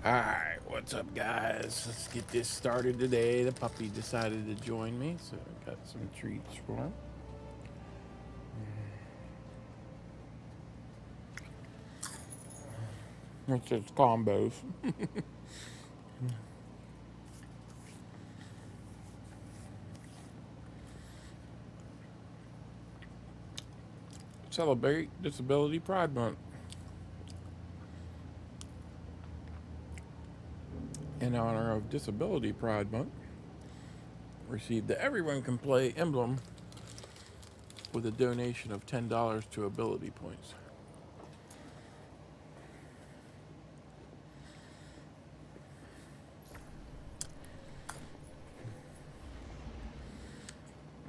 Alright, what's up, guys? Let's get this started today. The puppy decided to join me, so I got some treats for him. It's just combos. Celebrate Disability Pride Month. In honor of Disability Pride Month, received the Everyone Can Play emblem with a donation of $10 to Ability Points.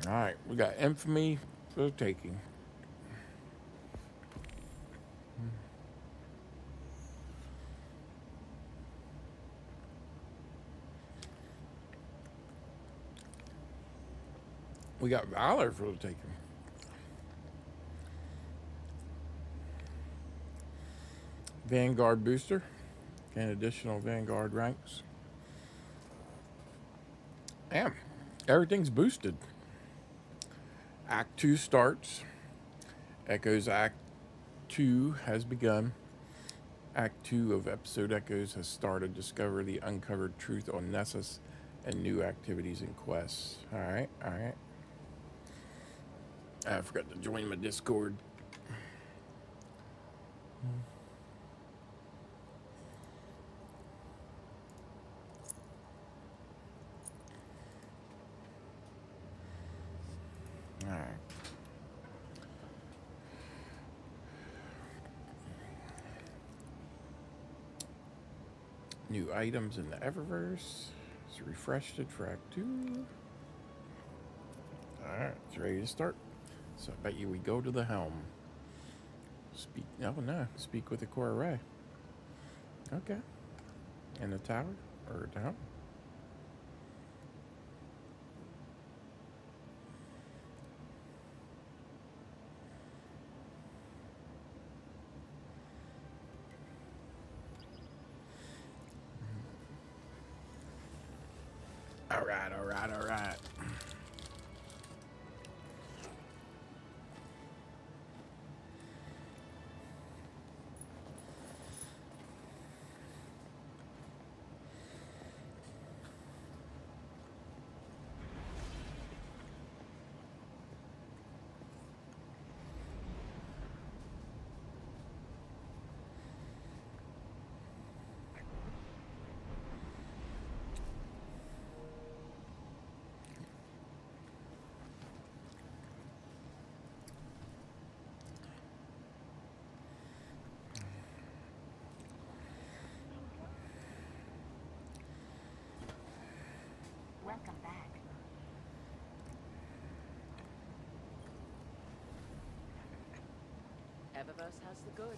Alright, we got Infamy for the taking. We got Valor for the taking. Vanguard booster and additional Vanguard ranks. Damn, everything's boosted. Act 2 starts. Echoes Act 2 has begun. Act 2 of Episode Echoes has started. Discover the uncovered truth on Nessus and new activities and quests. Alright. I forgot to join my Discord. Alright. New items in the Eververse. It's refreshed it for Act 2. Alright, it's ready to start. So I bet you we go to the helm. Speak with the core array. Okay. In the tower or down? Alright. Welcome back. Eververse has the goods.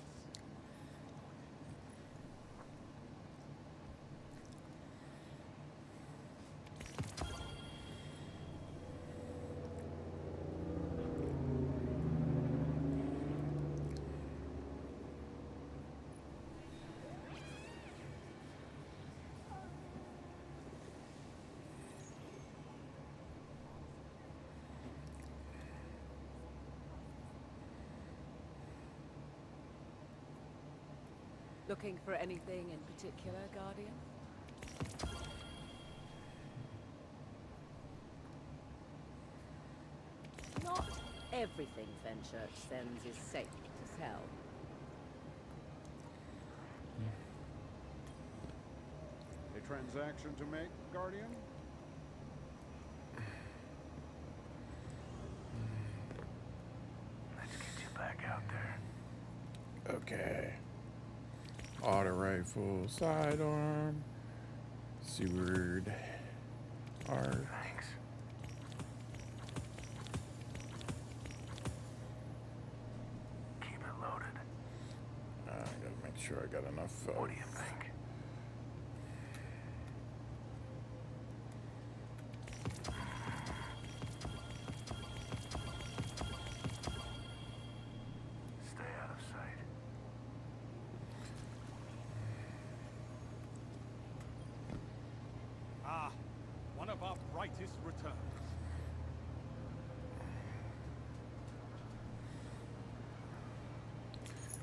Looking for anything in particular, Guardian? Not everything Fenchurch sends is safe to sell. A transaction to make, Guardian? Let's get you back out there. Okay. Auto rifle sidearm. Seward. Art. Thanks. Keep it loaded. I gotta make sure I got enough. What do you think? Stay out of sight. Titus returns.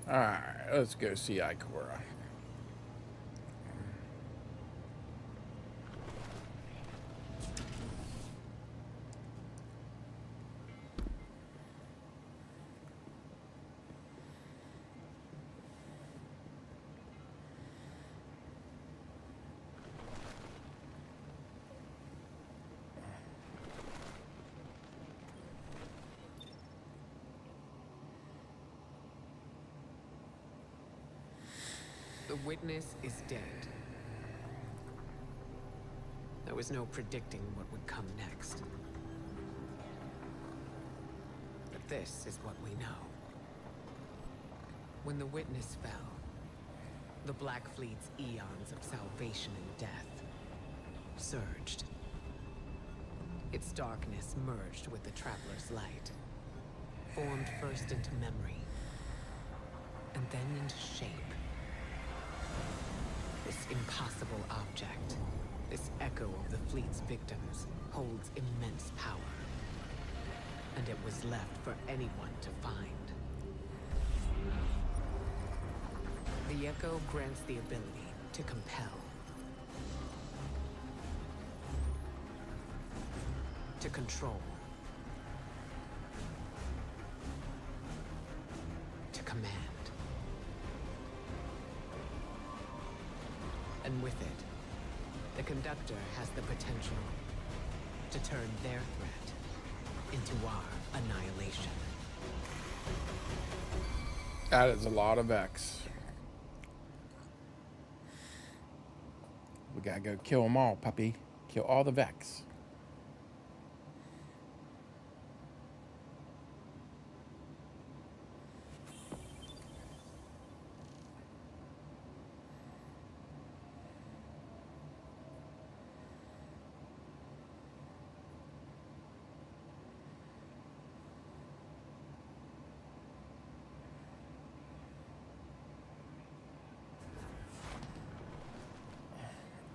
Alright, let's go see Ikora. The witness is dead. There was no predicting what would come next. But this is what we know. When the witness fell, the Black Fleet's eons of salvation and death surged. Its darkness merged with the Traveler's light, formed first into memory, and then into shape. This impossible object, this echo of the fleet's victims, holds immense power. And it was left for anyone to find. The echo grants the ability to compel. To control. To command. And with it, the conductor has the potential to turn their threat into our annihilation. That is a lot of X. We gotta go kill them all, puppy. Kill all the Vex.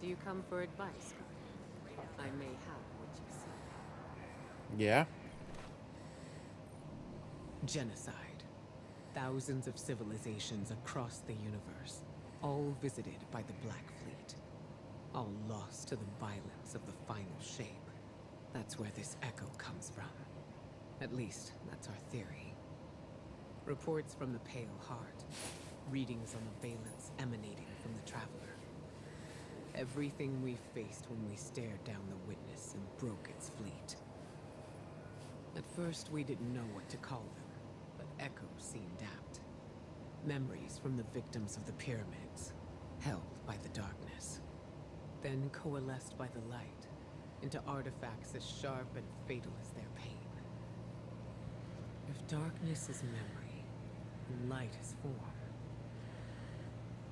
Do you come for advice, Guardian? I may have what you seek. Yeah? Genocide. Thousands of civilizations across the universe, all visited by the Black Fleet. All lost to the violence of the final shape. That's where this echo comes from. At least, that's our theory. Reports from the Pale Heart. Readings on the valence emanating from the Traveler. Everything we faced when we stared down the witness and broke its fleet. At first, we didn't know what to call them, but echoes seemed apt. Memories from the victims of the pyramids, held by the darkness. Then coalesced by the light, into artifacts as sharp and fatal as their pain. If darkness is memory, and light is form,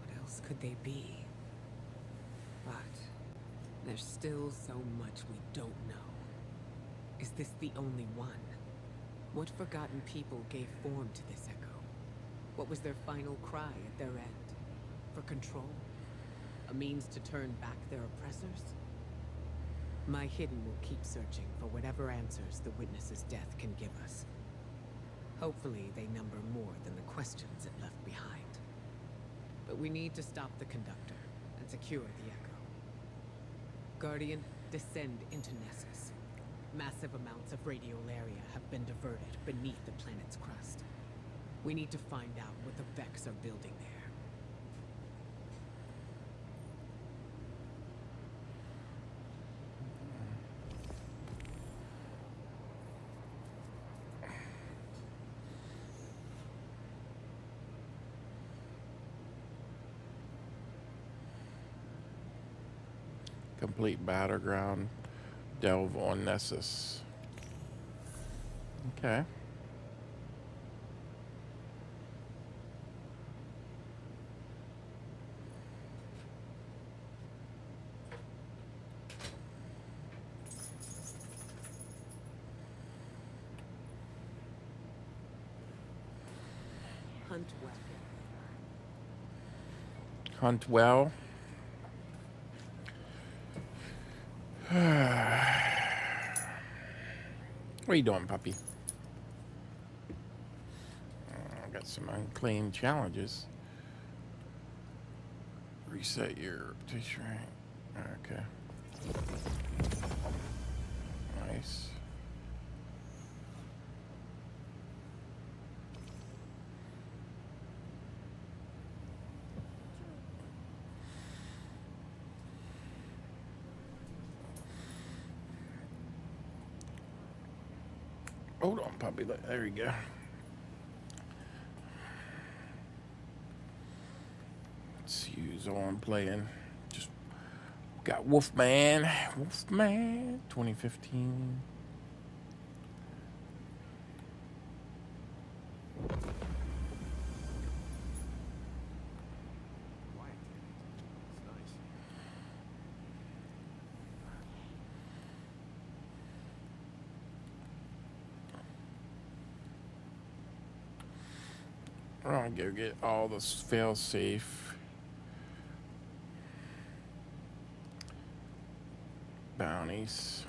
what else could they be? But there's still so much we don't know. Is this the only one? What forgotten people gave form to this echo? What was their final cry at their end? For control? A means to turn back their oppressors? My Hidden will keep searching for whatever answers the witness's death can give us. Hopefully they number more than the questions it left behind. But we need to stop the conductor and secure the echo. Guardian, descend into Nessus. Massive amounts of radiolaria have been diverted beneath the planet's crust. We need to find out what the Vex are building there. Complete battleground. Delve on Nessus. Okay. Hunt well. Hunt well. What are you doing, puppy? I got some unclaimed challenges. Reset your reputation rank. Okay. Nice. Hold on, puppy. There you go. Let's see who's on playing. Just got Wolfman. 2015. We're gonna go get all the fail-safe bounties.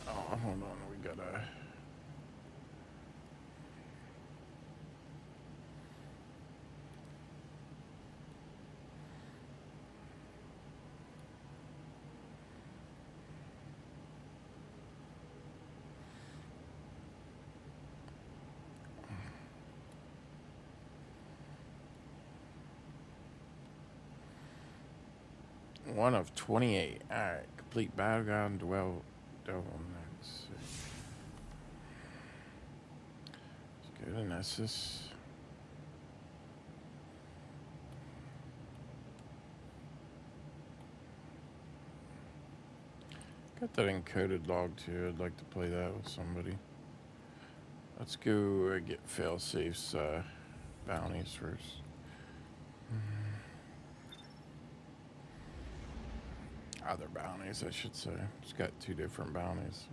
Oh, hold on. We gotta. One of 28. Alright. Complete battleground dwell. Let's go to Nessus. Got that encoded log too. I'd like to play that with somebody. Let's go get fail-safe's bounties first. Other bounties, I should say. It's got 2 different bounties.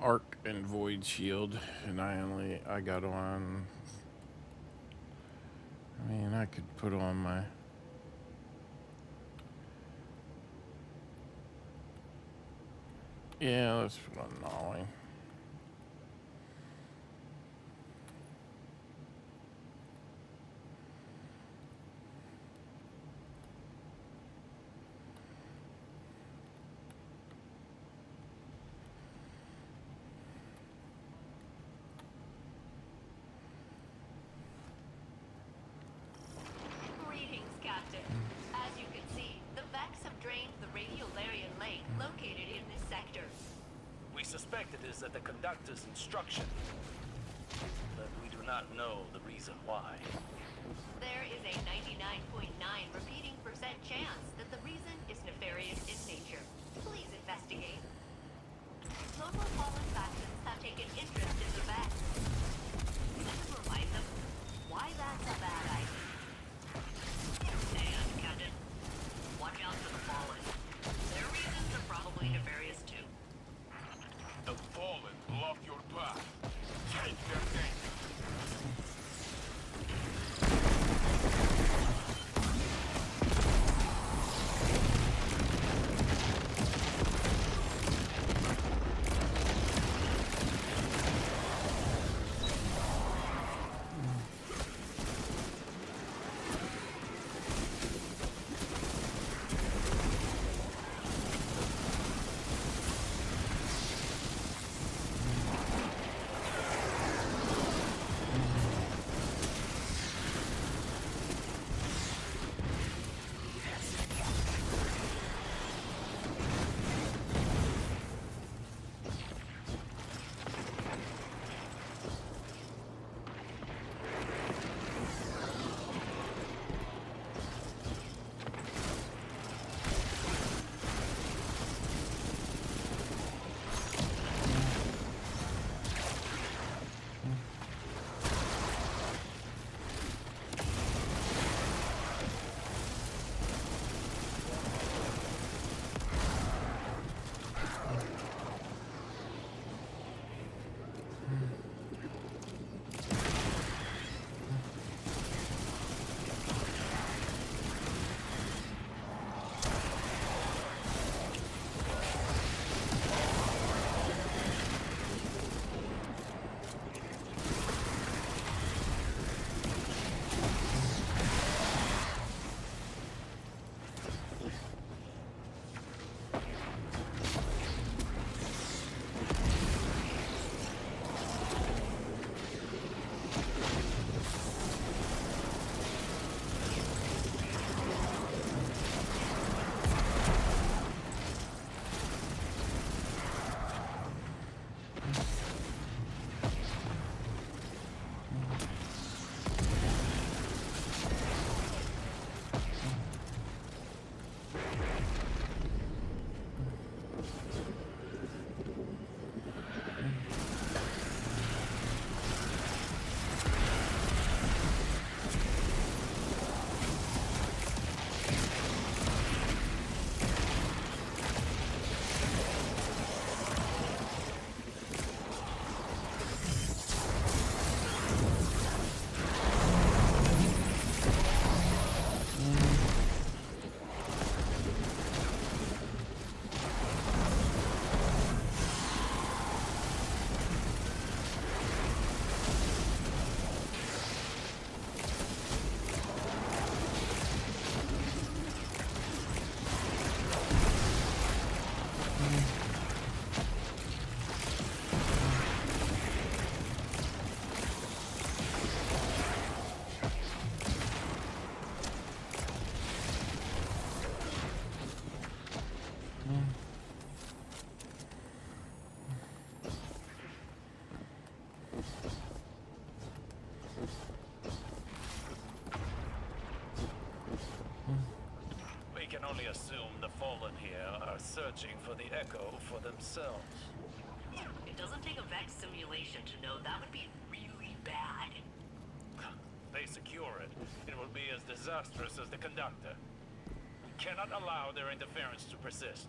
Arc and Void Shield, and I got on. I mean, I could put on my. Yeah, let's put on gnawing. Greetings, Captain. As you can see, the Vex have drained the Radiolarian lake located in this sector. We suspect it is at the conductor's instruction, but we do not know the reason why. There is a 99.9 repeating percent chance that the reason is nefarious in nature. Please investigate. Local fallen factions have taken interest in the Vex. Please remind them why that's a bad idea. And, Captain, watch out for the fallen. Their reasons are probably nefarious too. The fallen block your path. Take their thing. searching for the Echo for themselves. It doesn't take a Vex simulation to know that would be really bad. it, it will be as disastrous as the conductor. We cannot allow their interference to persist.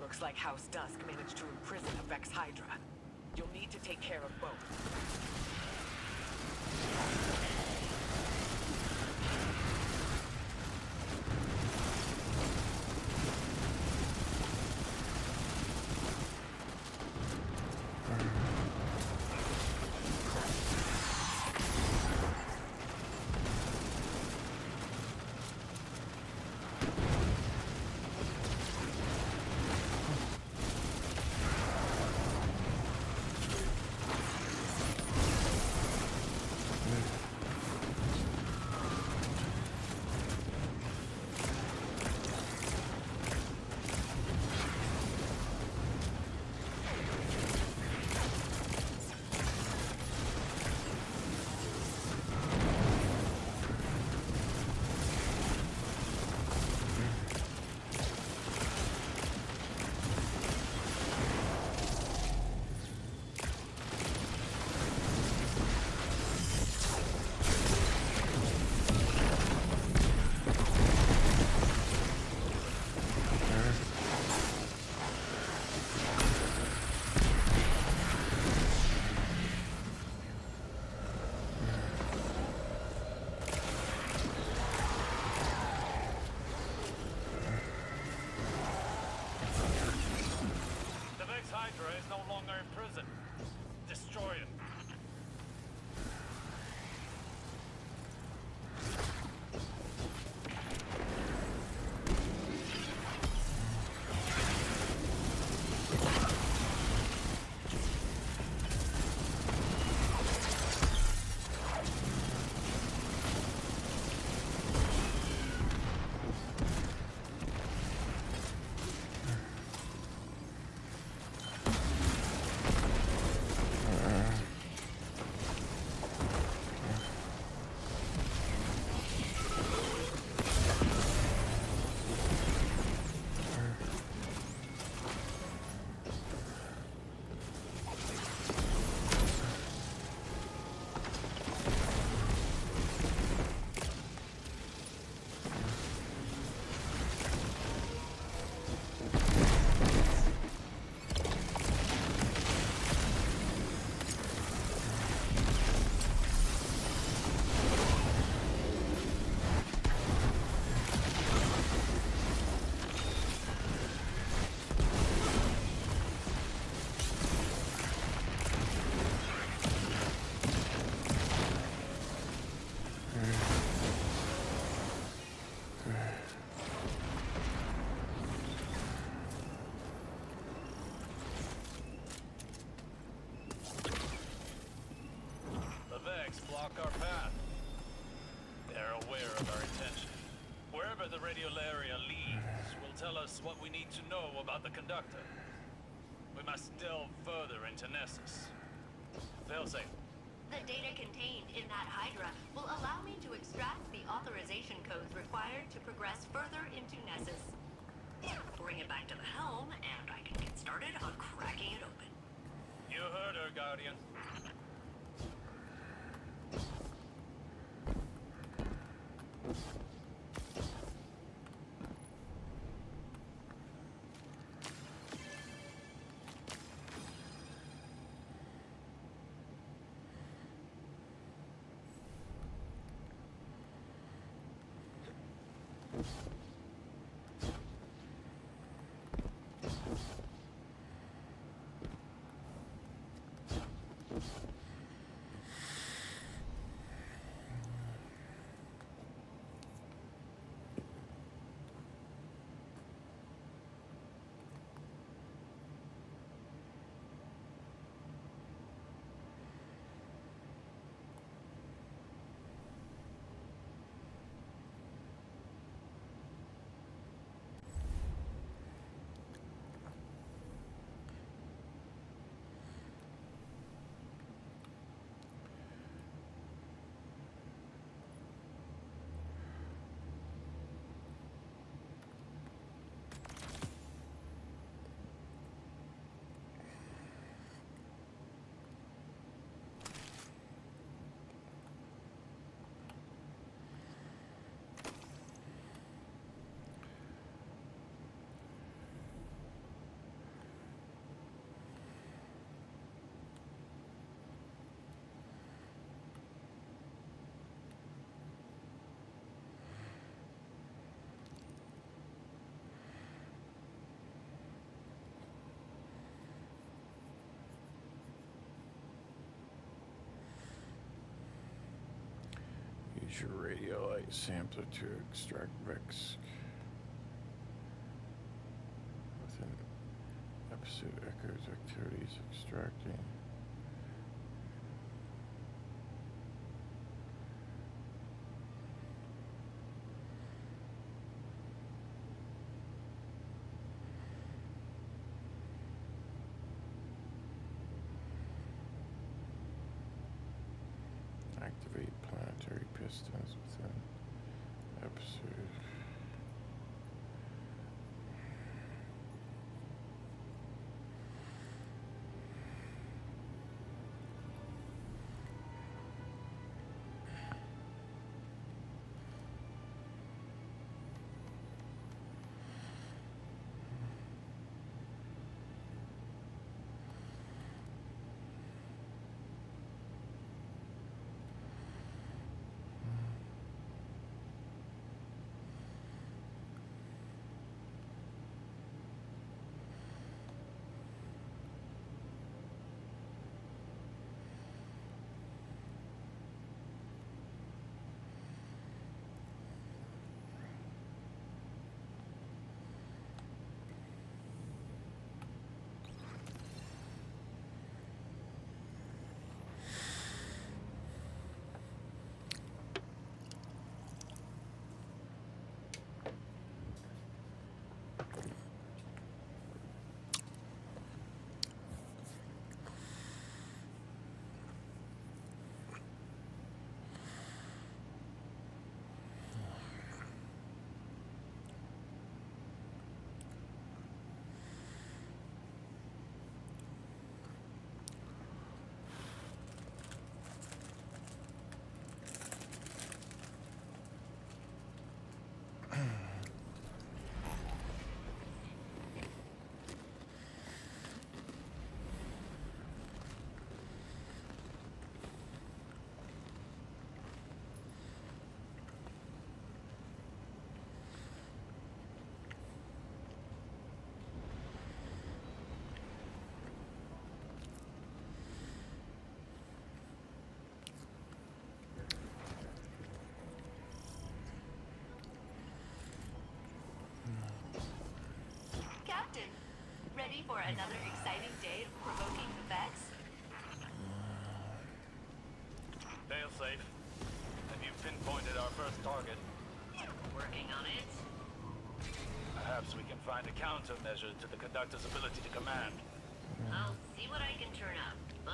Looks like House Dusk managed to imprison a Vex Hydra. You'll need to take care of both. The Vex Hydra is no longer in prison. Destroy it. Block our path. They're aware of our intention. Wherever the radiolaria leads will tell us what we need to know about the conductor. We must delve further into Nessus. Failsafe. The data contained in that Hydra will allow me to extract the authorization codes required to progress further into Nessus. Bring it back to the helm, and I can get started on cracking it open. You heard her, Guardian. Capture radiolite sampler to extract Vex. Within episode echoes activities extracting. Activate planetary pistons within episode. Captain, ready for another exciting day of provoking effects? Failsafe. Have you pinpointed our first target? Working on it. Perhaps we can find a countermeasure to the conductor's ability to command. I'll see what I can turn up, but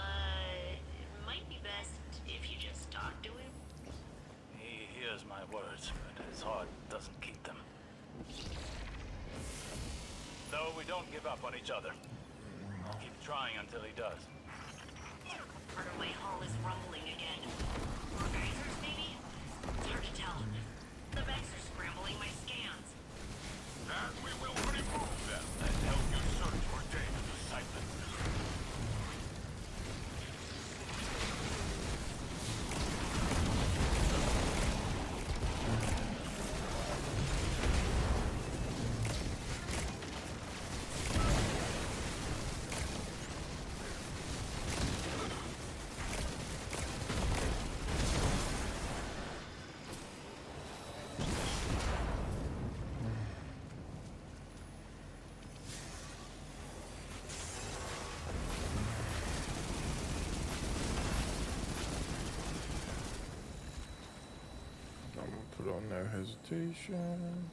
it might be best if you just talk to him. He hears my words, but his heart doesn't keep them. No, we don't give up on each other. I'll keep trying until he does. Part of my hull is rumbling again. More geysers, maybe? It's hard to tell. The Vex are scrambling my scans. And we will remove them and help you search for dangerous sightlings. Put on no hesitation.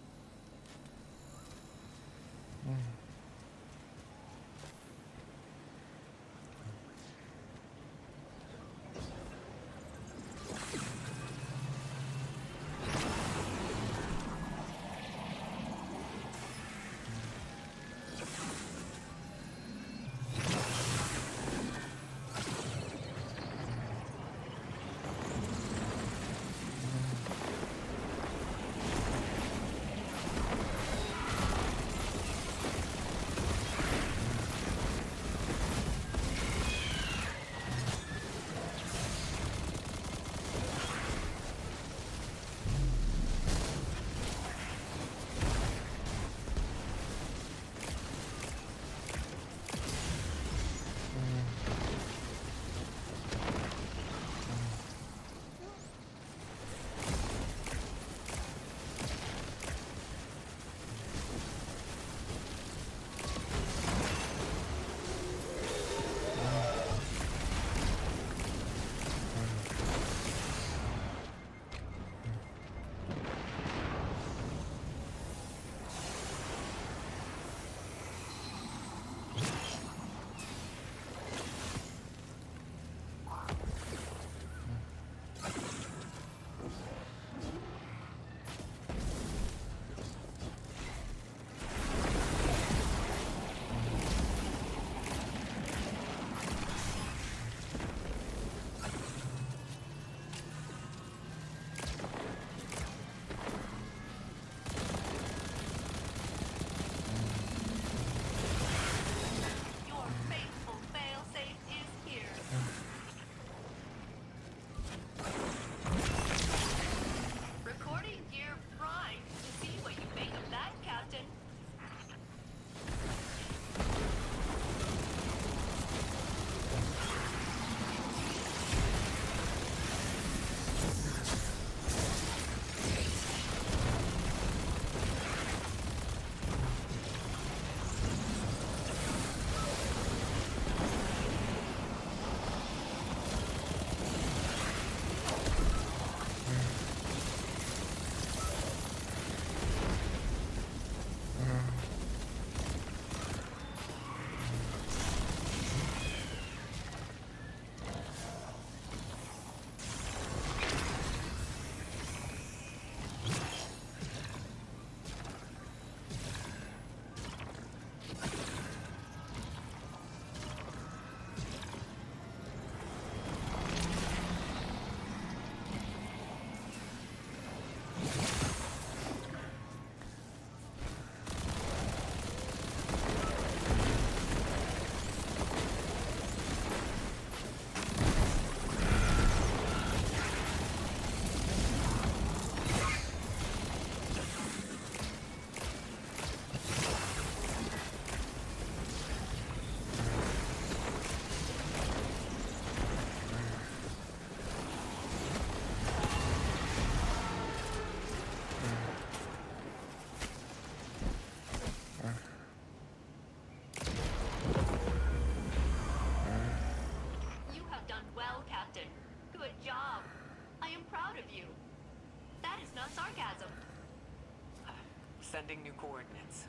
Sending new coordinates.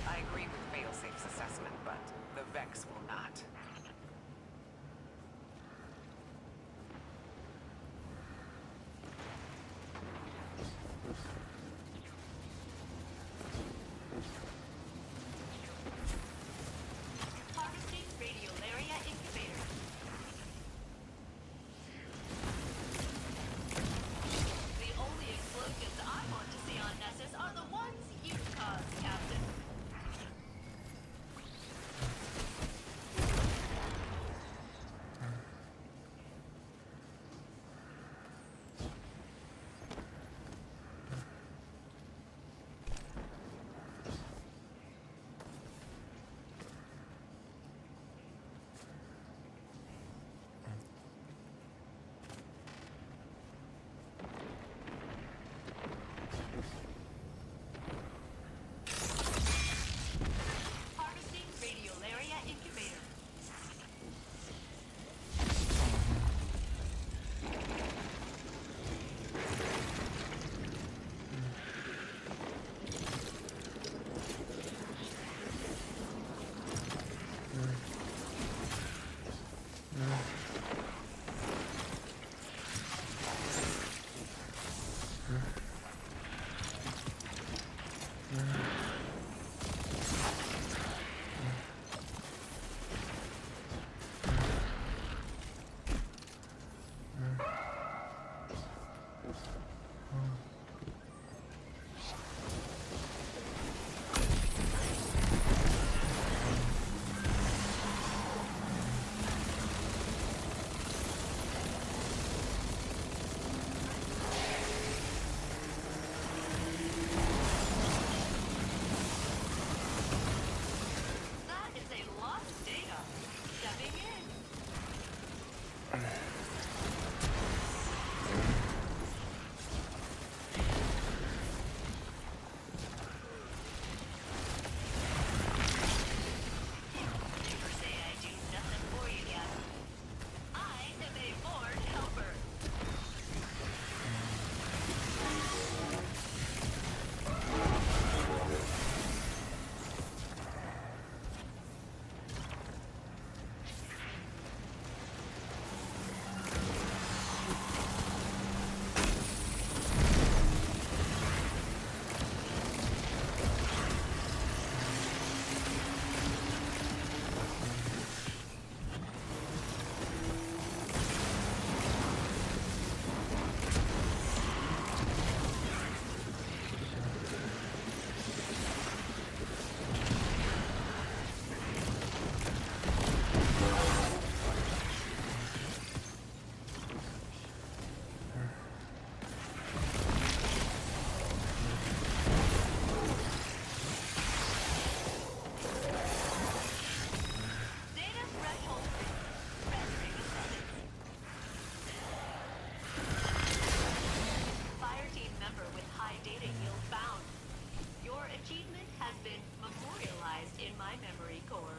I agree with Failsafe's assessment, but the Vex will not. Harvesting radiolaria incubator. The only explosions I want to see on Nessus are the ones you caused, Captain. Harvesting radiolaria incubator. That is a lot of data. Stepping in. Never say I do nothing for you, Captain. I am a born helper. Data threshold reached. Rendering ascendant. Fire team member with high data yield found. Your achievement has been memorialized in my memory core.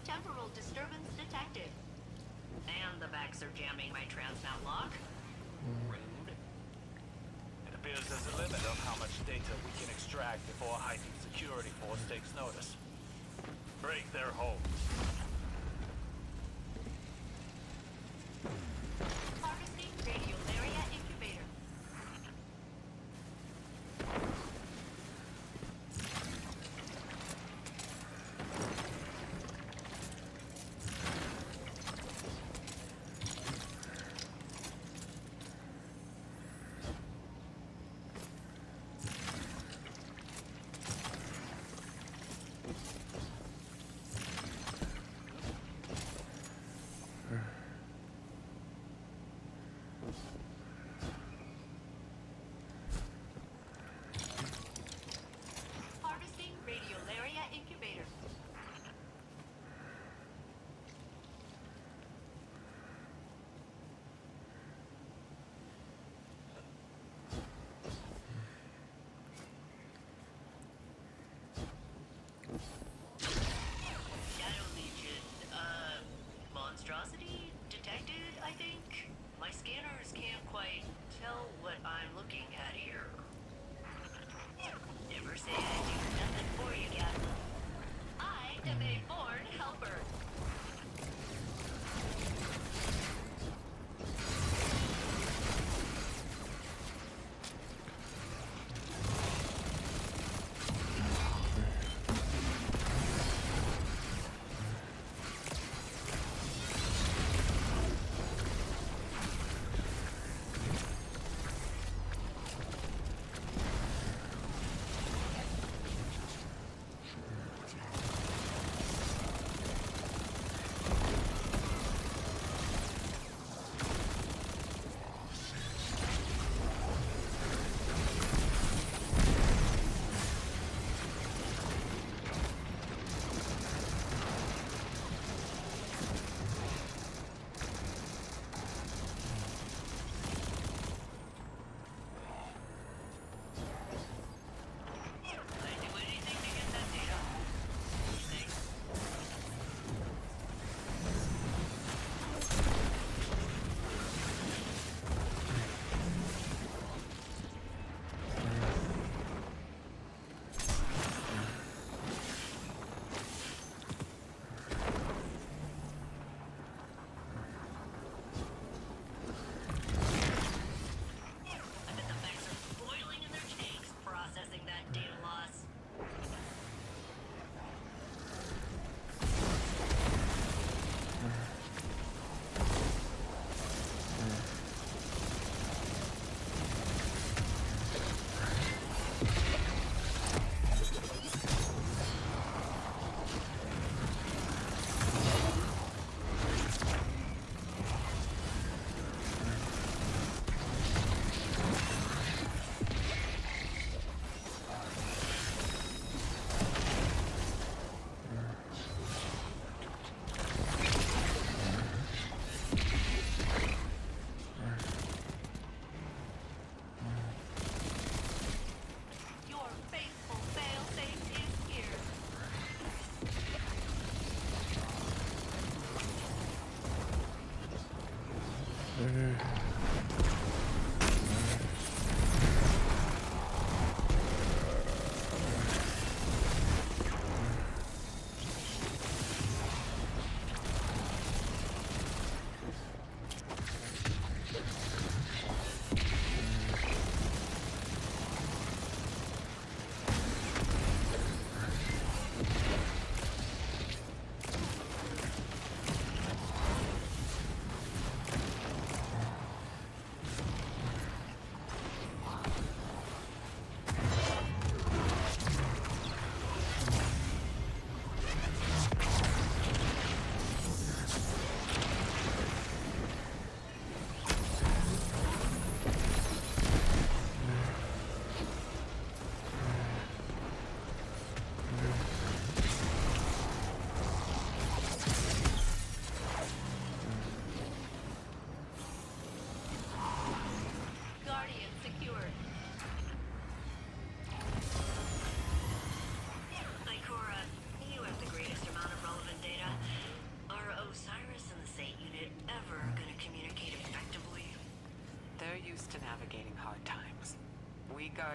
Temporal disturbance detected. And the Vex are jamming my transmount lock. Rude. It appears there's a limit on how much data we can extract before a heightened security force takes notice. Break their holds. Harvesting radiolaria incubator.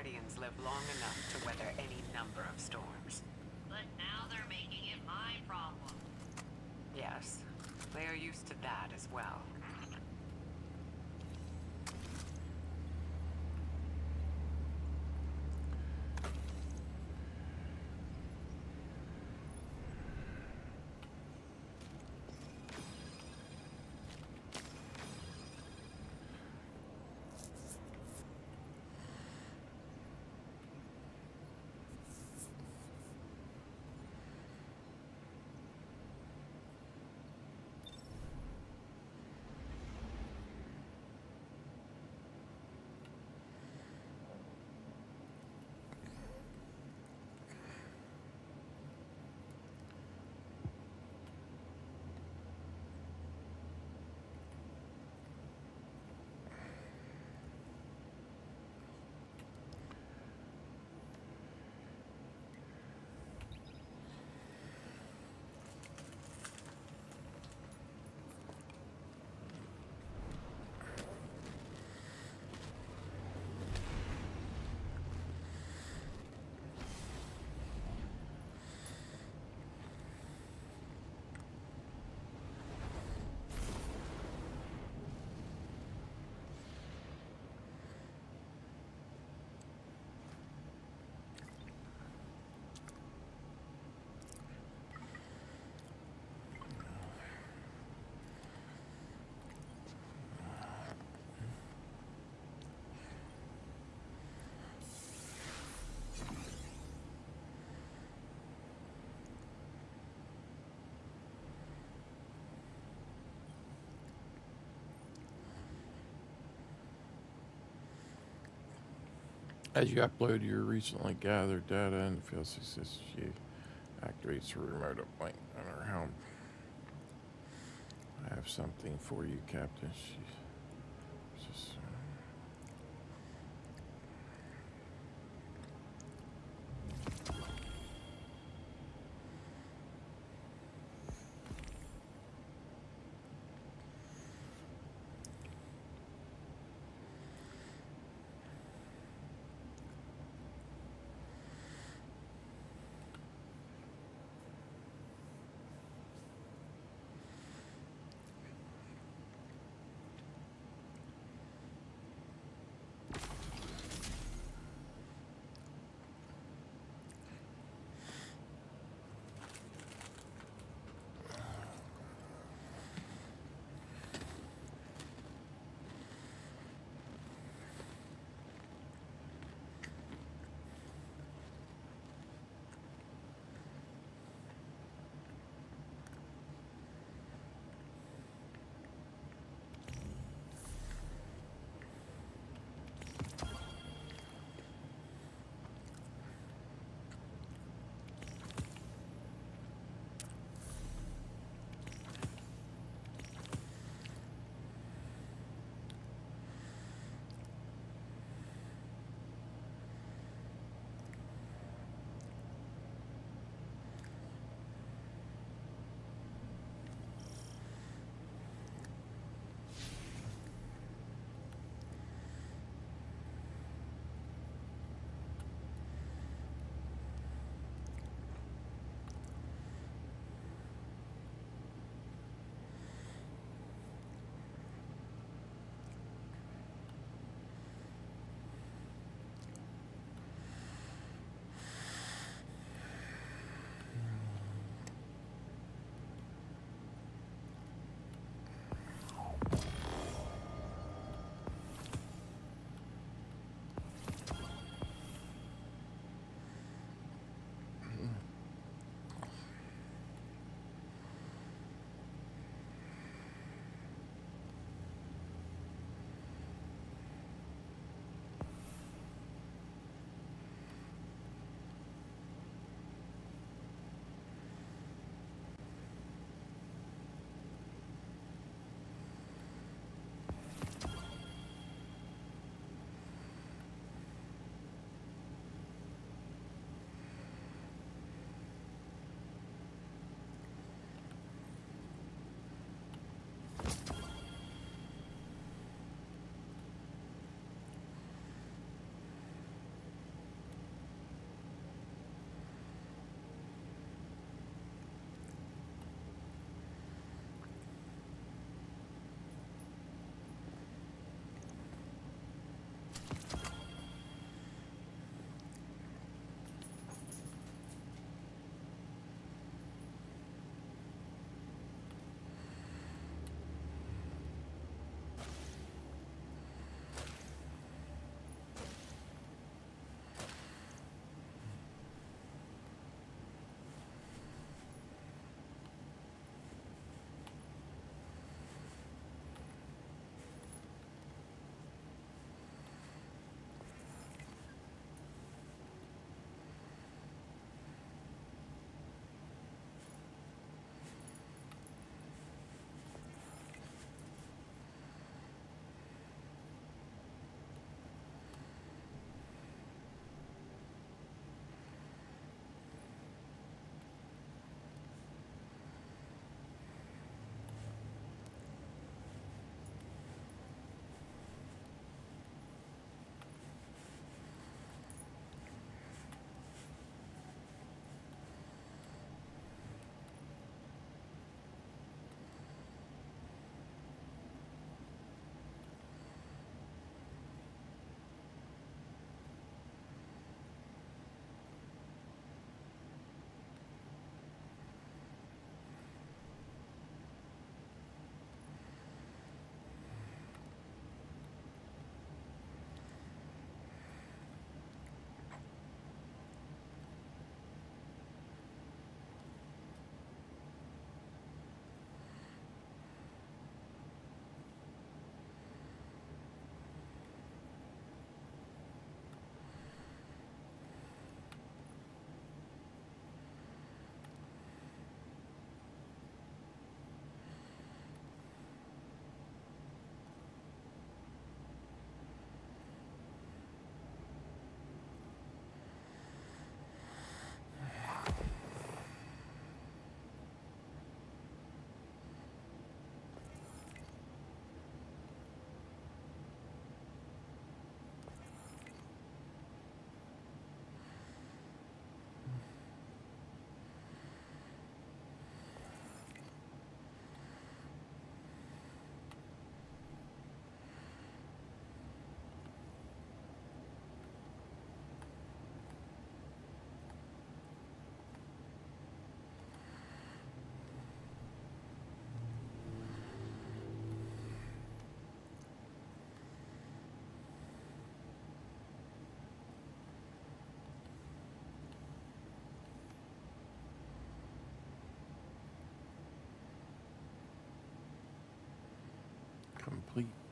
Guardians live long enough to weather any number of storms. But now they're making it my problem. Yes, they are used to that as well. As you upload your recently gathered data and the field success, she activates her remote uplink on her helm. I have something for you, Captain. She's just.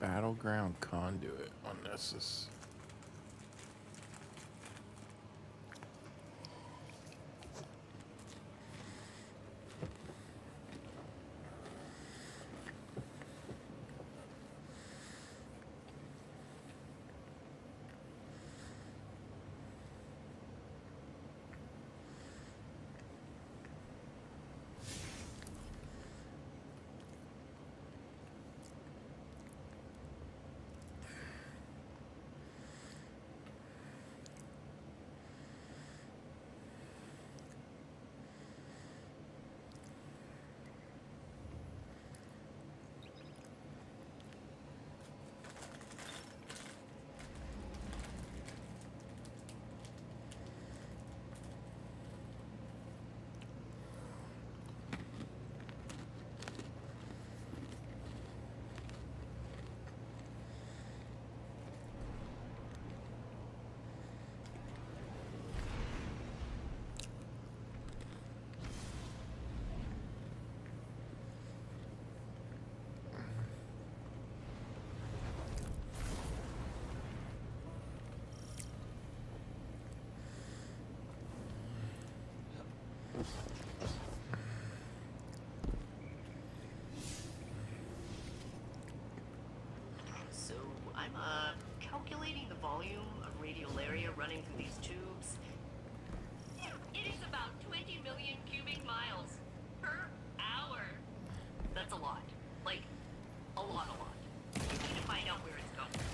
Battleground conduit on Nessus. So, I'm, calculating the volume of radiolaria running through these tubes. It is about 20 million cubic miles per hour. That's a lot. Like, a lot. We need to find out where it's going.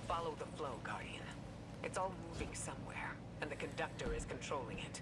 Follow the flow, Guardian. It's all moving somewhere, and the conductor is controlling it.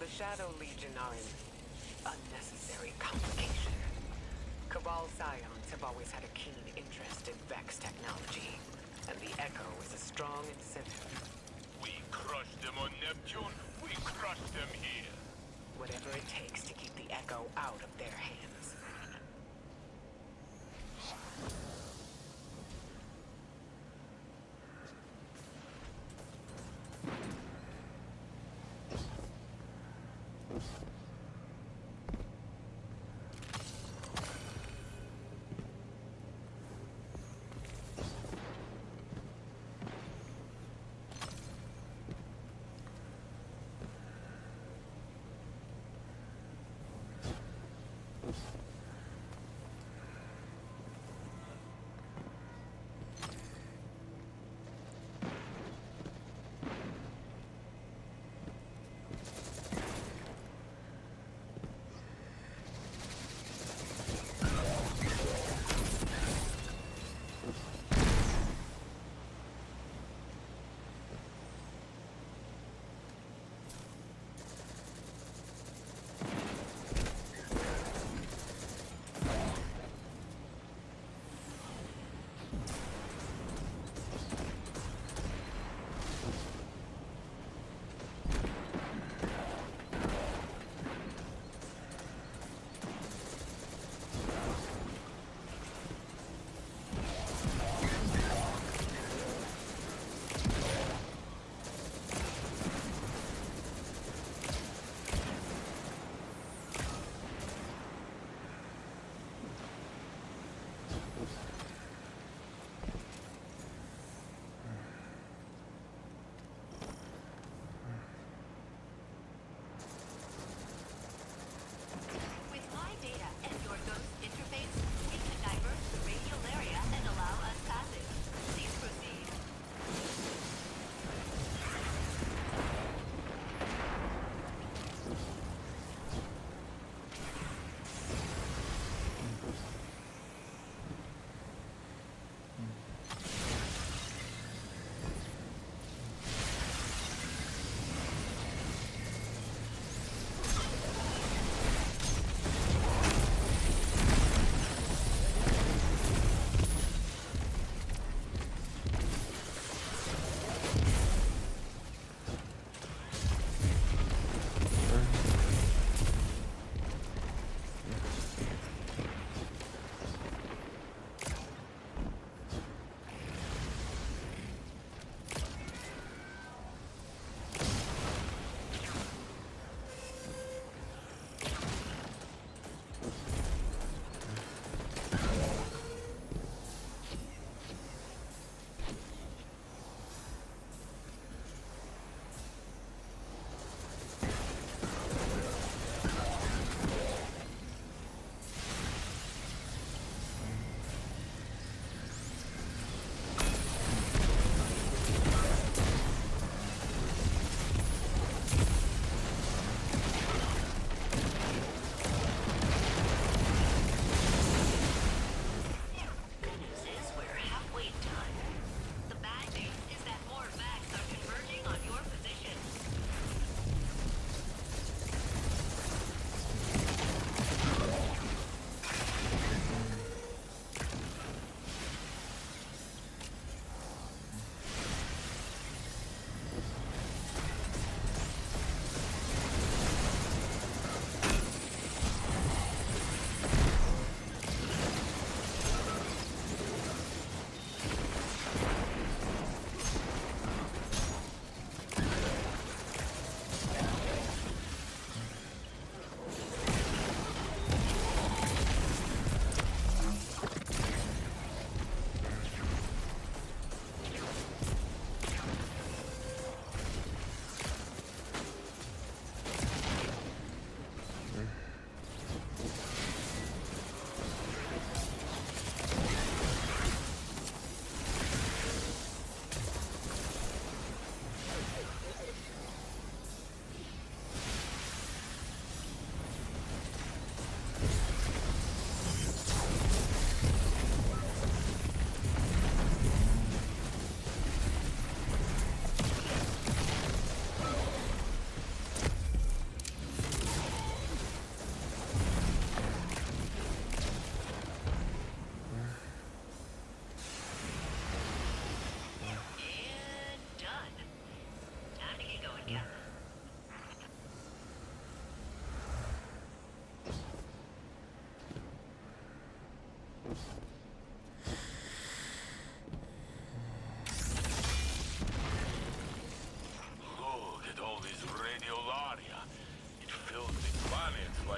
The Shadow Legion are an unnecessary complication. Cabal Scions have always had a keen interest in Vex technology, and the Echo is a strong incentive. We crushed them on Neptune. We crushed them here. Whatever it takes to keep the Echo out of their hands. you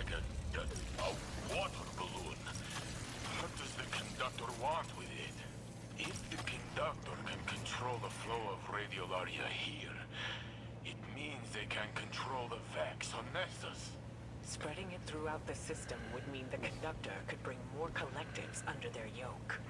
like a water balloon. What does the conductor want with it? If the conductor can control the flow of radiolaria here, it means they can control the Vex on Nessus. Spreading it throughout the system would mean the conductor could bring more collectives under their yoke.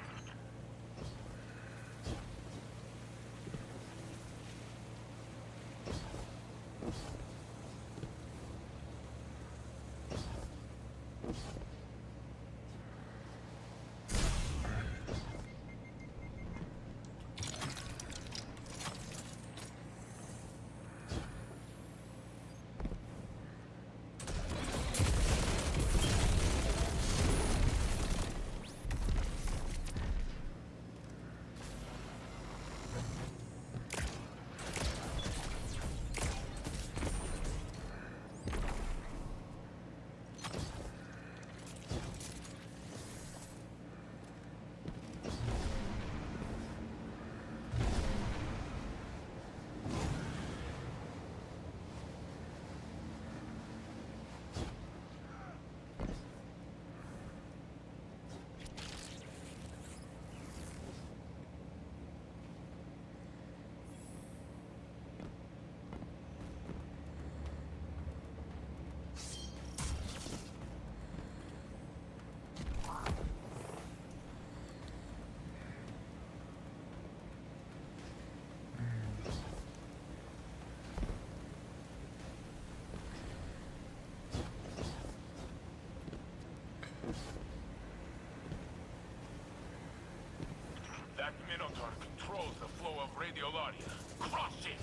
That Minotaur controls the flow of radiolaria. Crush it!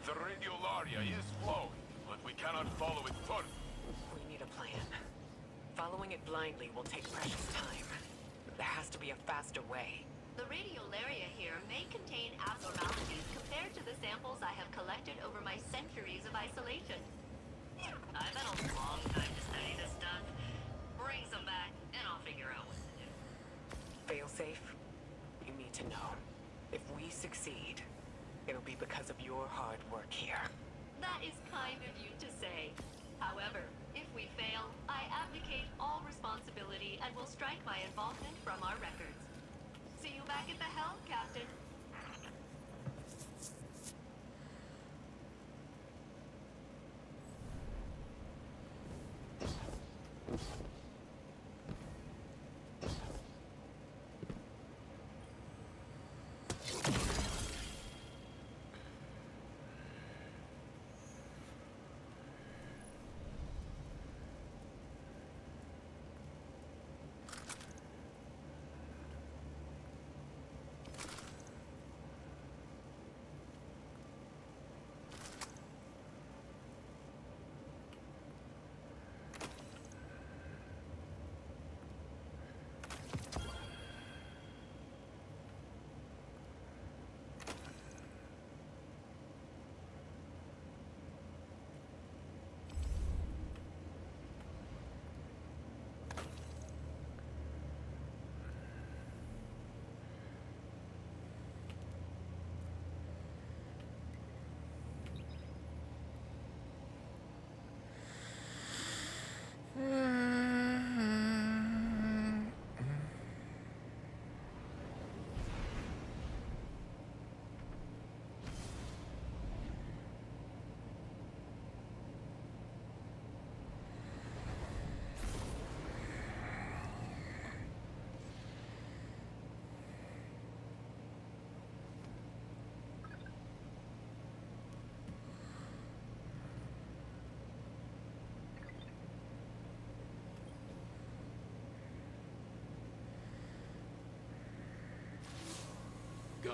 The radiolaria is flowing, but we cannot follow it further. We need a plan. Following it blindly will take precious time. There has to be a faster way. The radiolaria here may contain abnormalities compared to the samples I have collected over my centuries of isolation. I've had a long time to study this stuff. Bring some back, and I'll figure out what to do. Failsafe, you need to know. If we succeed, it'll be because of your hard work here. That is kind of you to say. However, if we fail, I abdicate all responsibility and will strike my involvement from our records. See you back at the helm, Captain.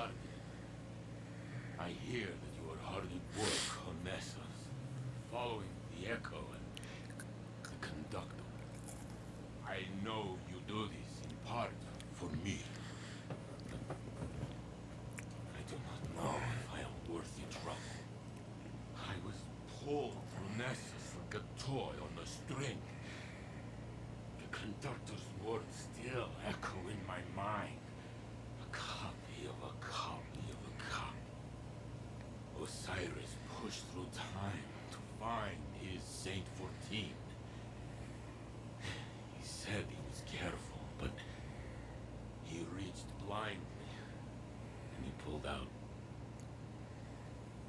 Guardian. I hear that you are hard at work on Nessus, following the Echo and the Conductor. I know you do this in part for me. I do not know if I am worth your trouble. I was pulled through Nessus like a toy on a string. The Conductor's words still echo in my mind. A copy of a copy of a copy. Osiris pushed through time to find his Saint 14. He said he was careful, but he reached blindly, and he pulled out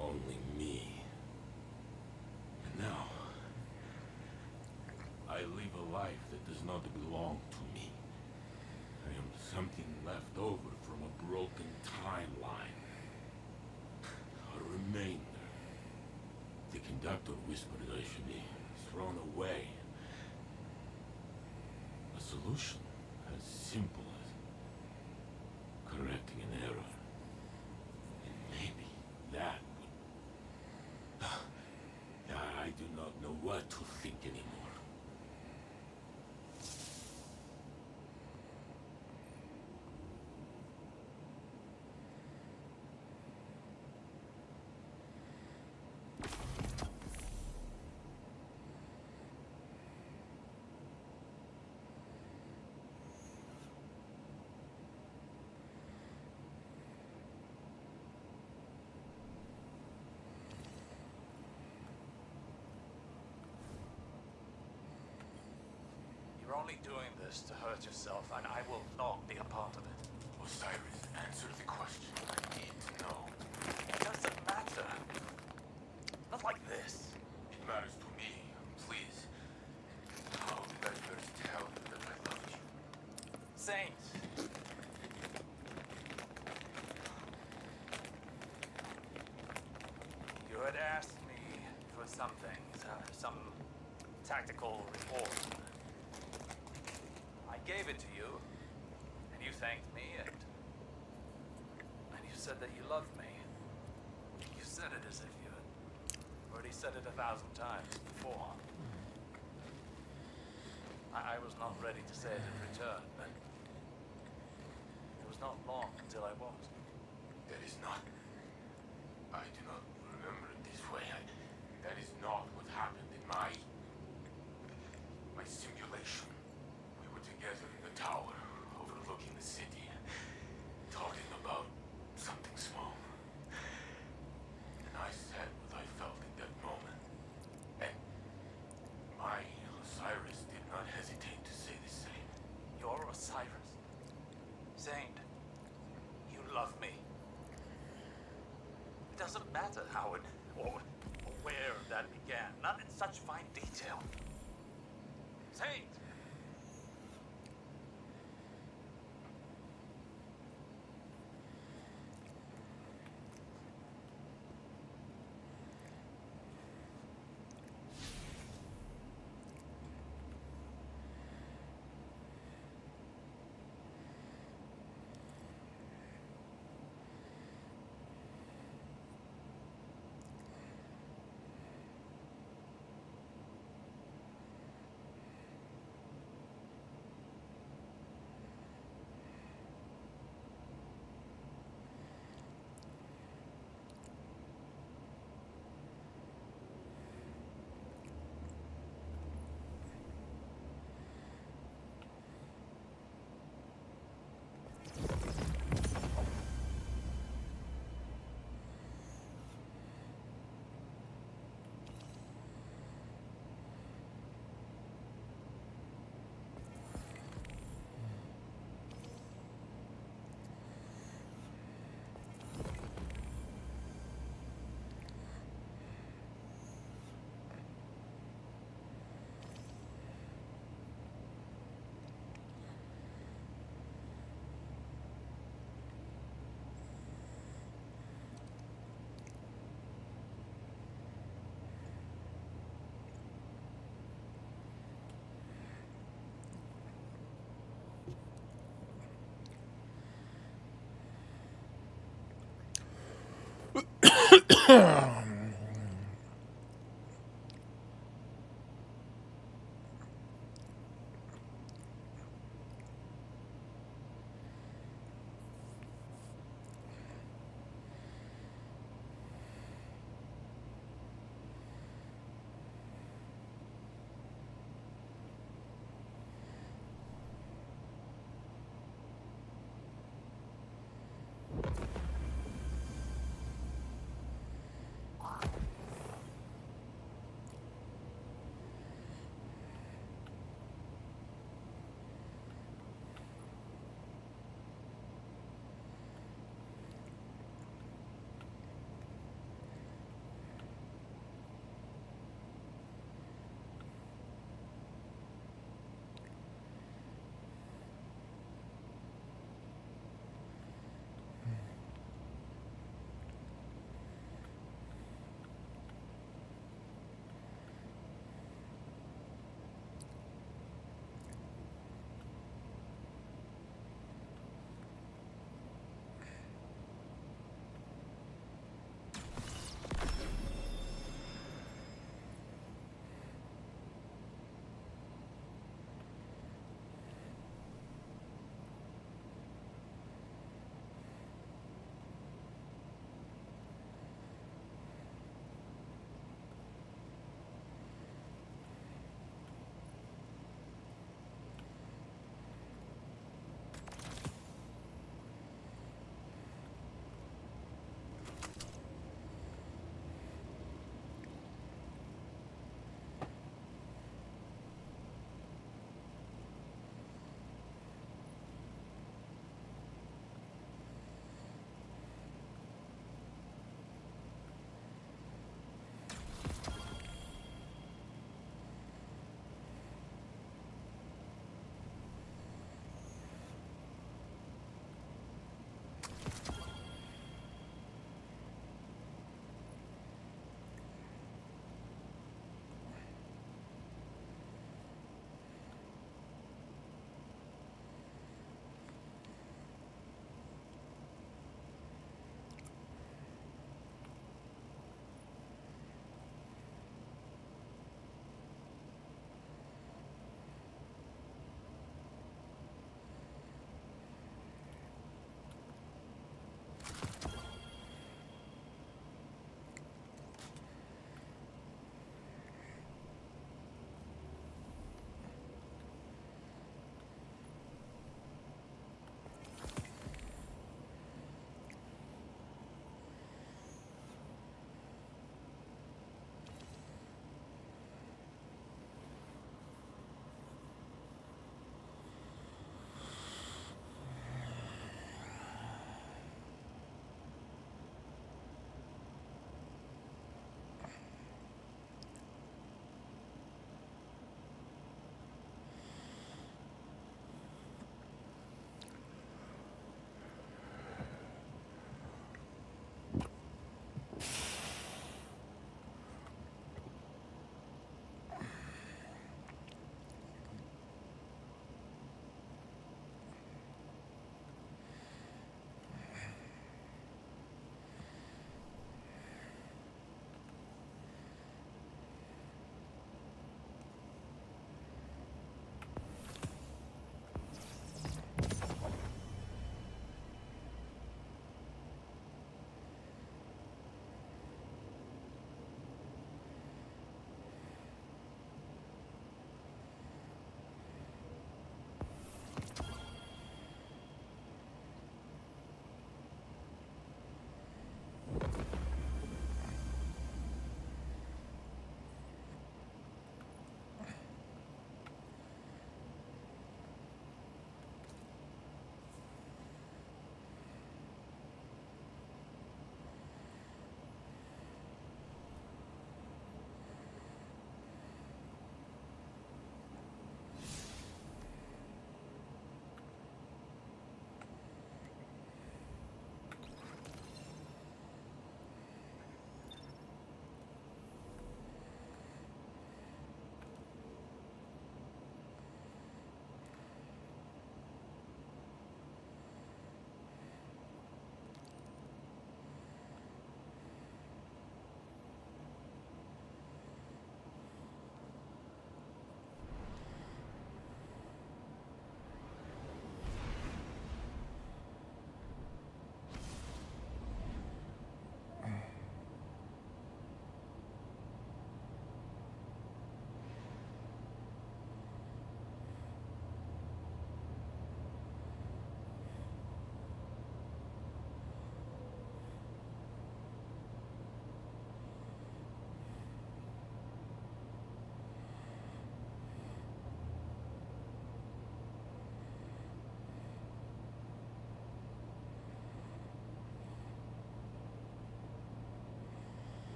only me. And now, I live a life that does not belong to me. I am something left over from a broken timeline. A remainder. The Conductor whispered I should be thrown away. A solution as simple as correcting an error. And maybe that would... I do not know what to think anymore. You're only doing this to hurt yourself, and I will not be a part of it. Osiris, answer the question I need to know. It doesn't matter. Not like this. It matters to me. Please. How did I first tell you that I loved you? Saint. You had asked me for some things, some tactical report. I gave it to you, and you thanked me, and you said that you loved me. You said it as if you had already said it 1,000 times before. I was not ready to say it in return, but it was not long until I was. That is not... I do not remember it this way. That is not what happened in my simulation. We were together in the tower, overlooking the city, talking about something small. And I said what I felt in that moment. And my Osiris did not hesitate to say the same. You're Osiris. Saint, you love me. It doesn't matter how it or where that began, not in such fine detail. Saint!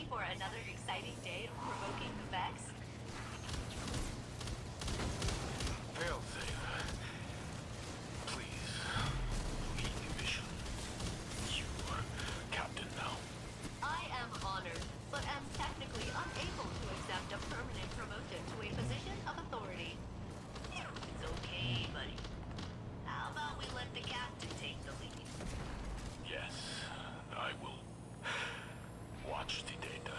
for another exciting day of provoking effects? Failsafe. Please, lead the mission. You are captain now. I am honored, but am technically unable to accept a permanent promotion to a position of authority. It's okay, buddy. How about we let the captain take the lead? Yes, I will watch the data.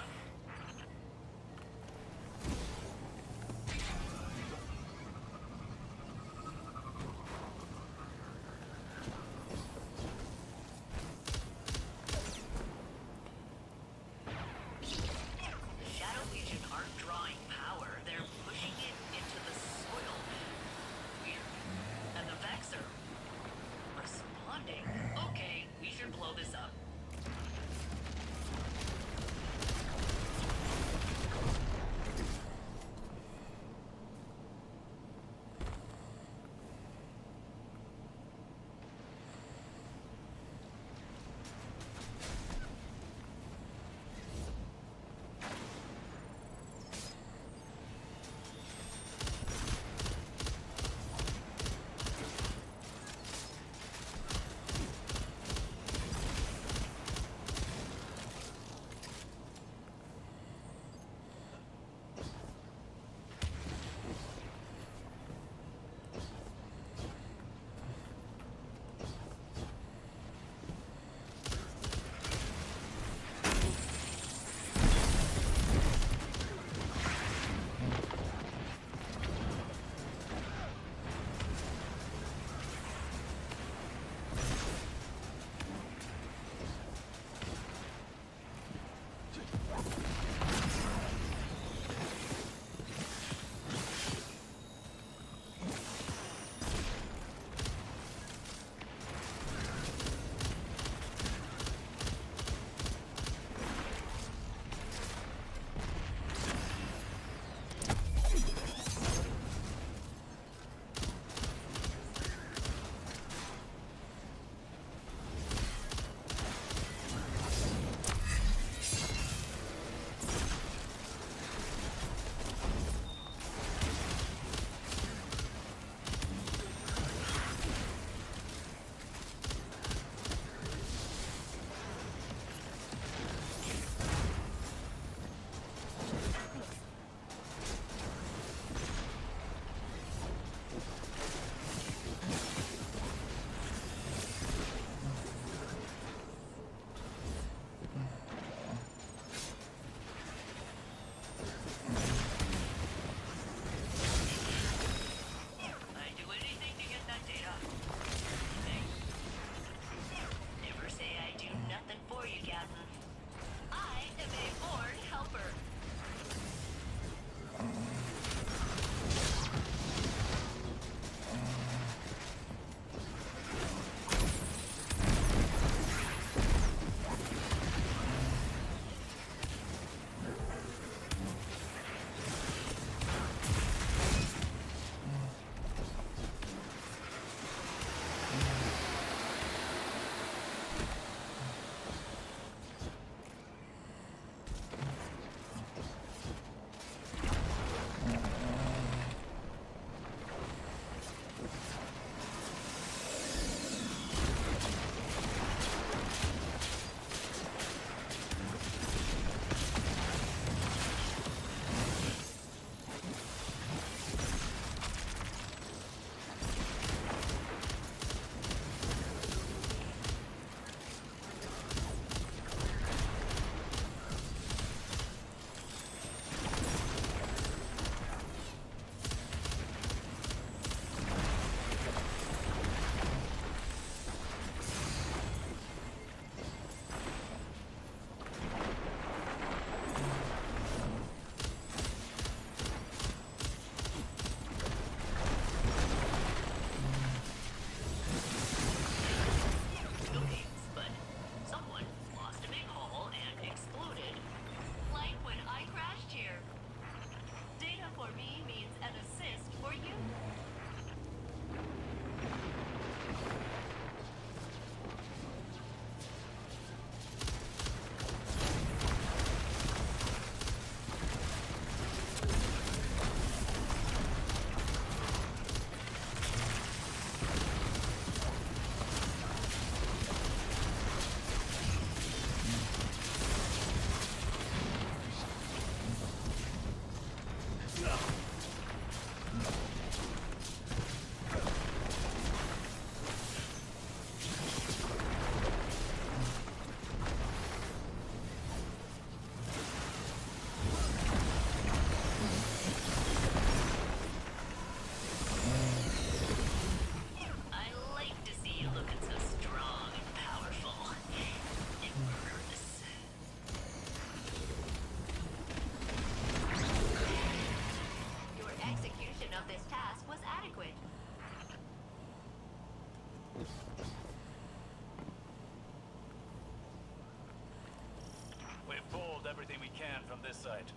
We've pulled everything we can from this site.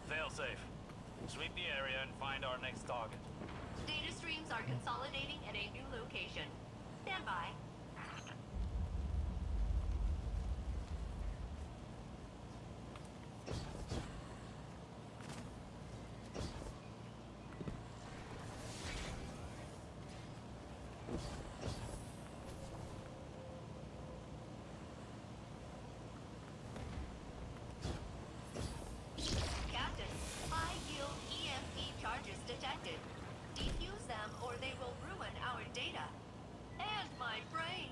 Fail safe. Sweep the area and find our next target. Data streams are consolidating at a new location. Stand by. Captain, high-yield EMP charges detected. Defuse them or they will ruin our data. And my brain.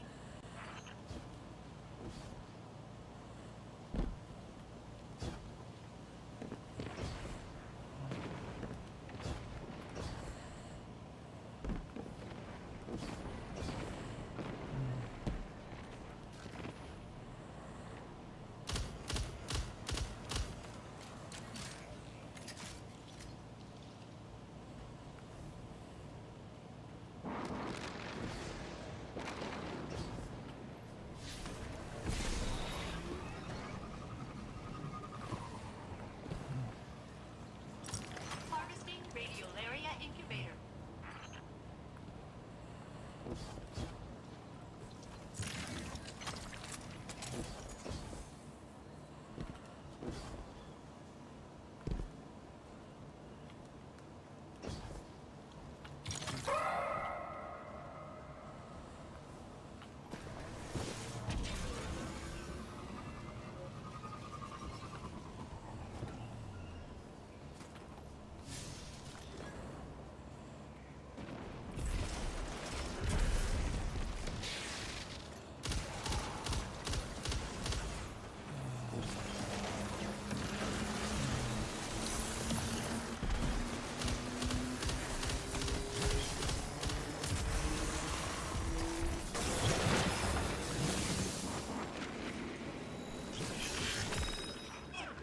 Harvesting radiolaria incubator.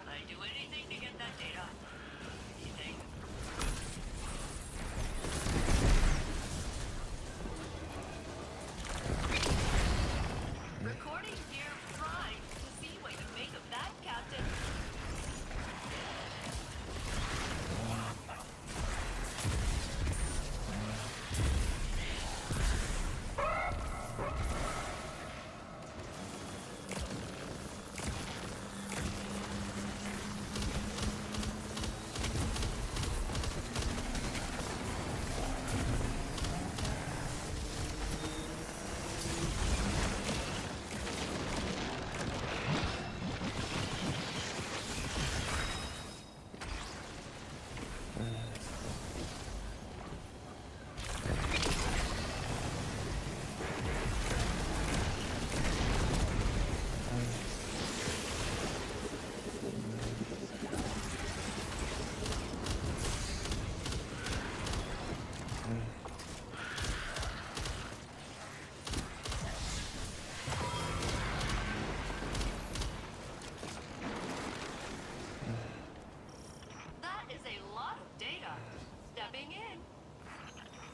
I'd do anything to get that data. Anything. Recording near Prime to see what you make of that, Captain. That is a lot of data. Stepping in.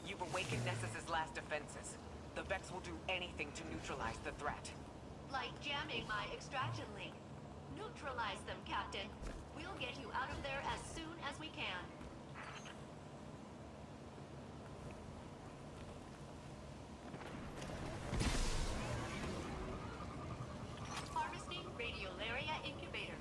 You've awakened Nessus's last defenses. The Vex will do anything to neutralize the threat. Like jamming my extraction link. Neutralize them, Captain. We'll get you out of there as soon as we can. Harvesting radiolaria incubator.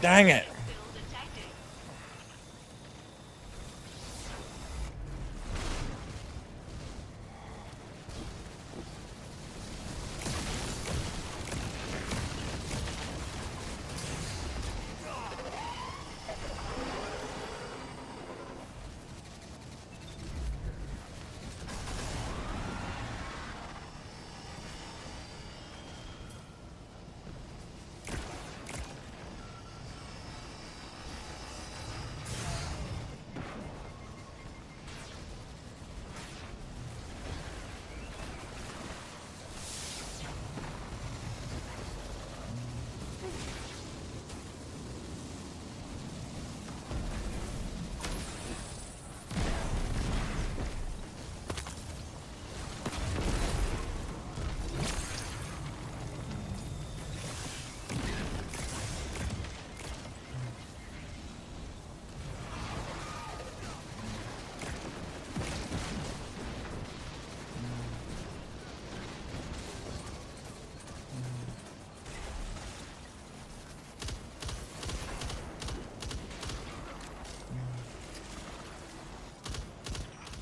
Dang it. Still detected.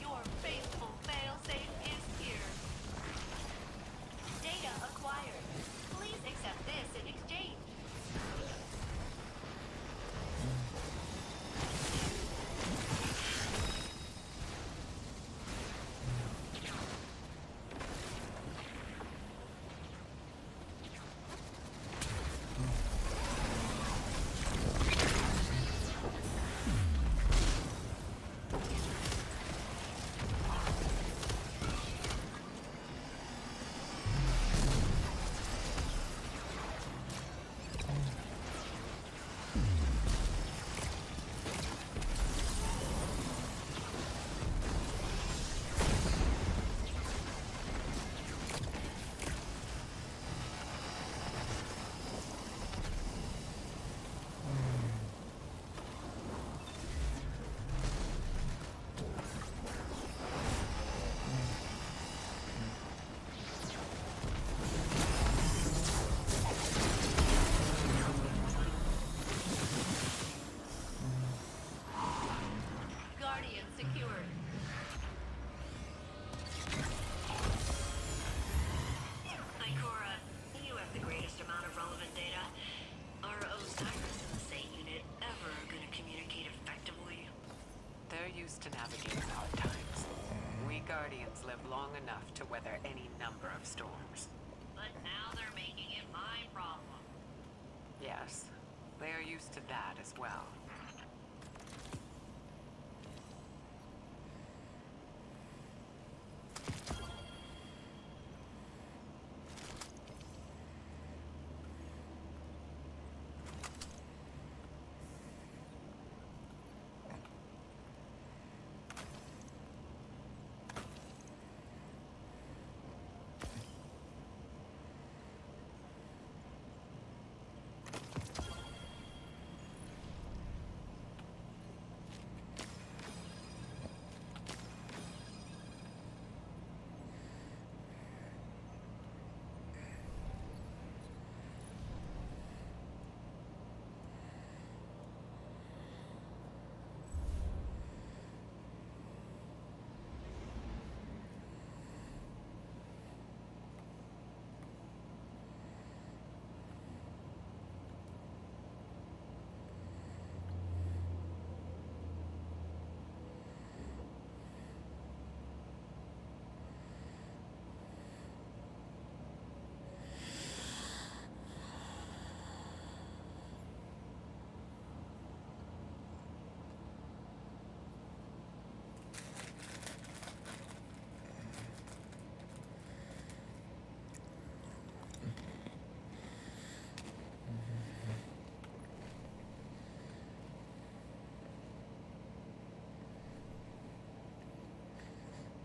Your faithful failsafe is here. Data acquired. Please accept this in exchange. Guardian secured. Ikora, you have the greatest amount of relevant data. Are Osiris and the Saint Unit ever going to communicate effectively? They're used to navigating hard times. We Guardians live long enough to weather any number of storms. But now they're making it my problem. Yes, they are used to that as well.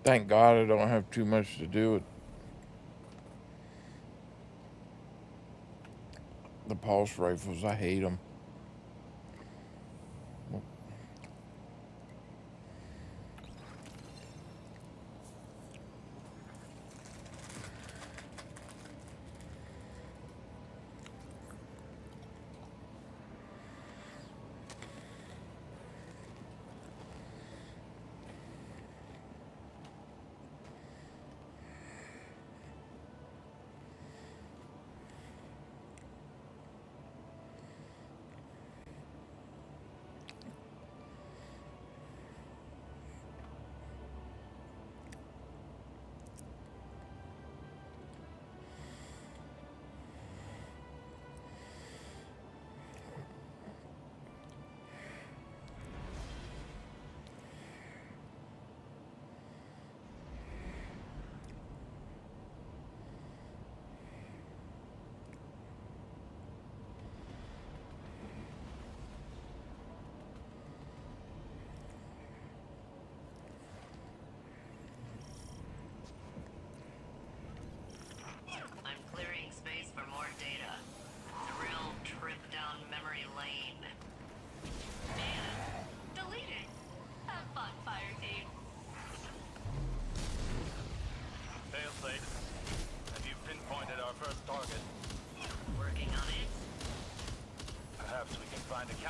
Thank God I don't have too much to do with the pulse rifles. I hate them.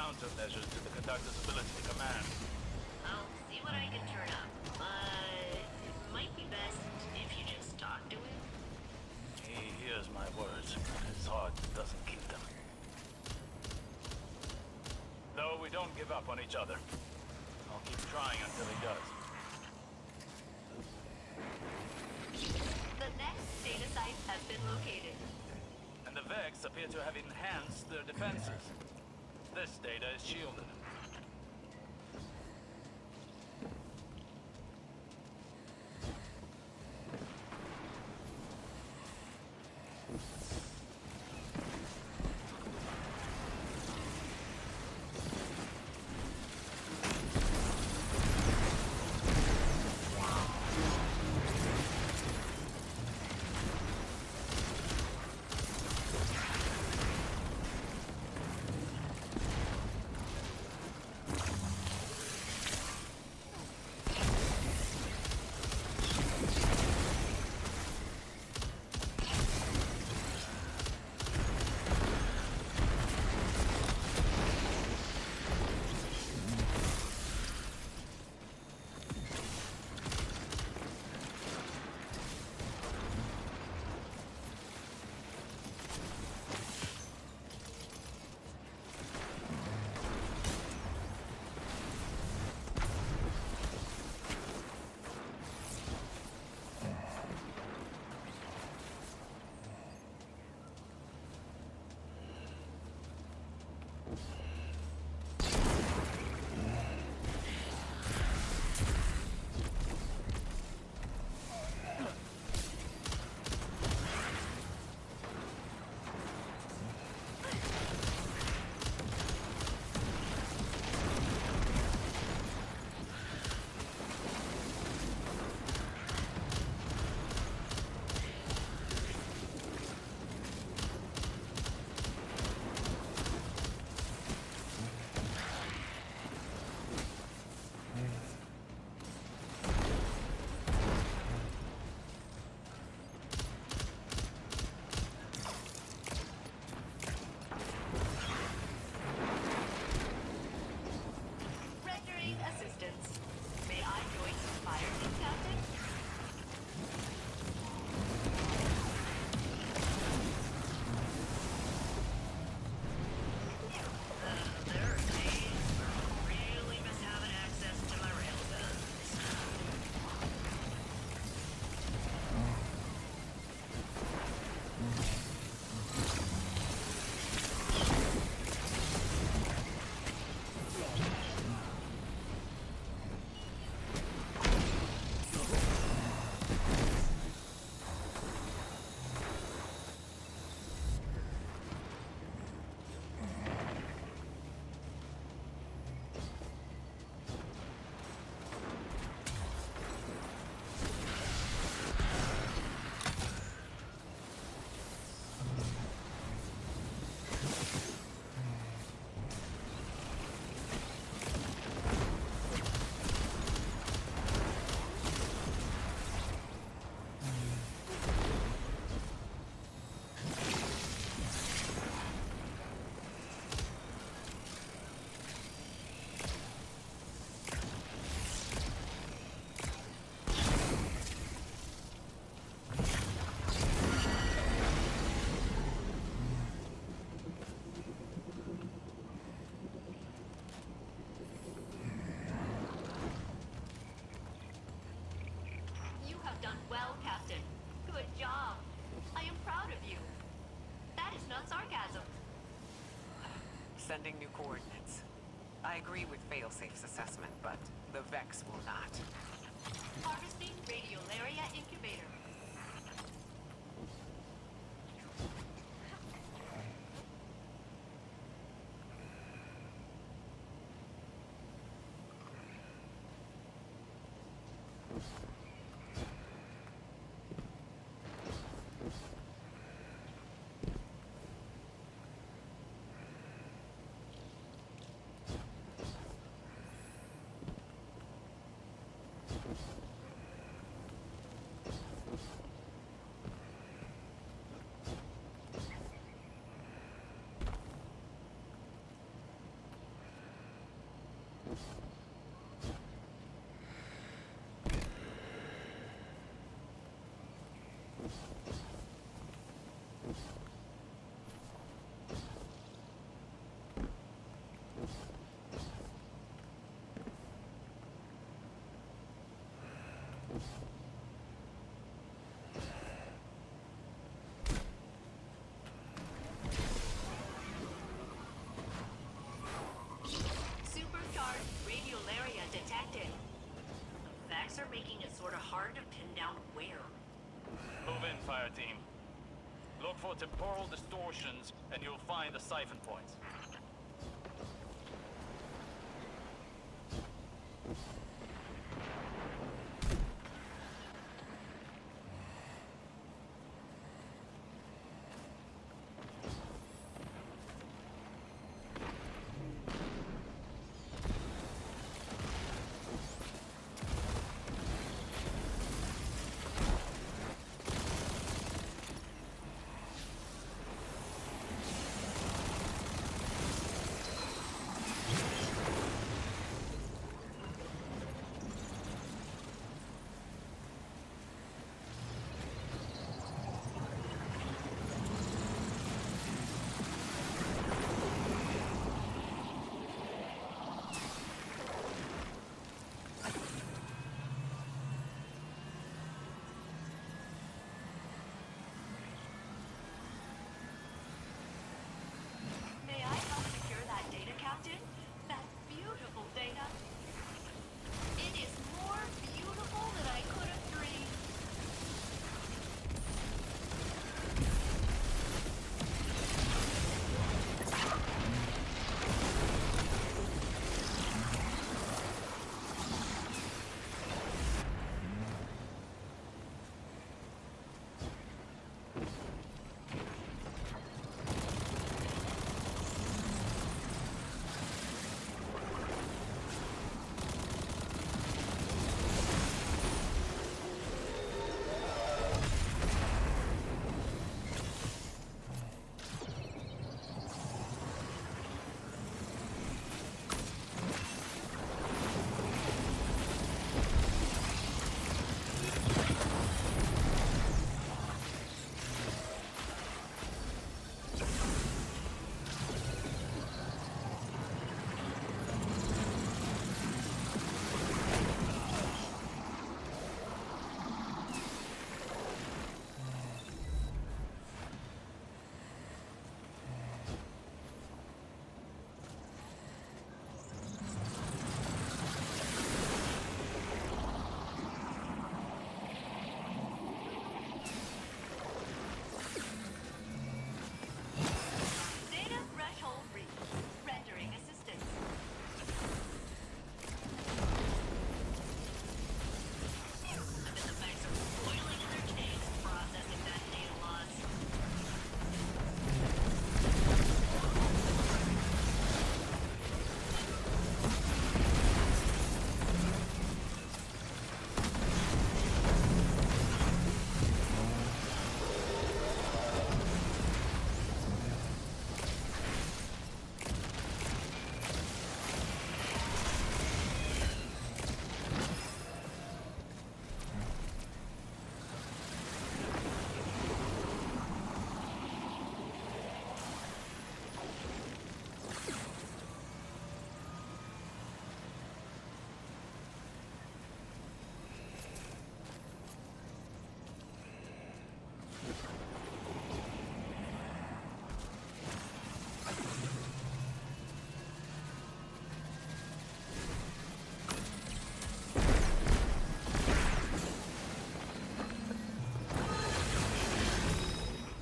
countermeasures to the conductor's ability to command. I'll see what I can turn up, but it might be best if you just talk to him. He hears my words, but his heart doesn't keep them. No, we don't give up on each other. I'll keep trying until he does. The next data site has been located. And the Vex appear to have enhanced their defenses. This data is shielded. Rendering assistance. May I join your fire team, Captain? There are days where I really miss having access to my railguns. You have done well, Captain. Good job. I am proud of you. That is not sarcasm. Sending new coordinates. I agree with Failsafe's assessment, but the Vex will not. Harvesting radiolaria incubator. attacks are making it sort of hard to pin down where. Move in, fire team. Look for temporal distortions, and you'll find the siphon points. May I help secure that data, Captain? That beautiful data. It is more beautiful than I could have dreamed. Data threshold reached. Rendering assistance. The banks are boiling in their tanks processing that data loss.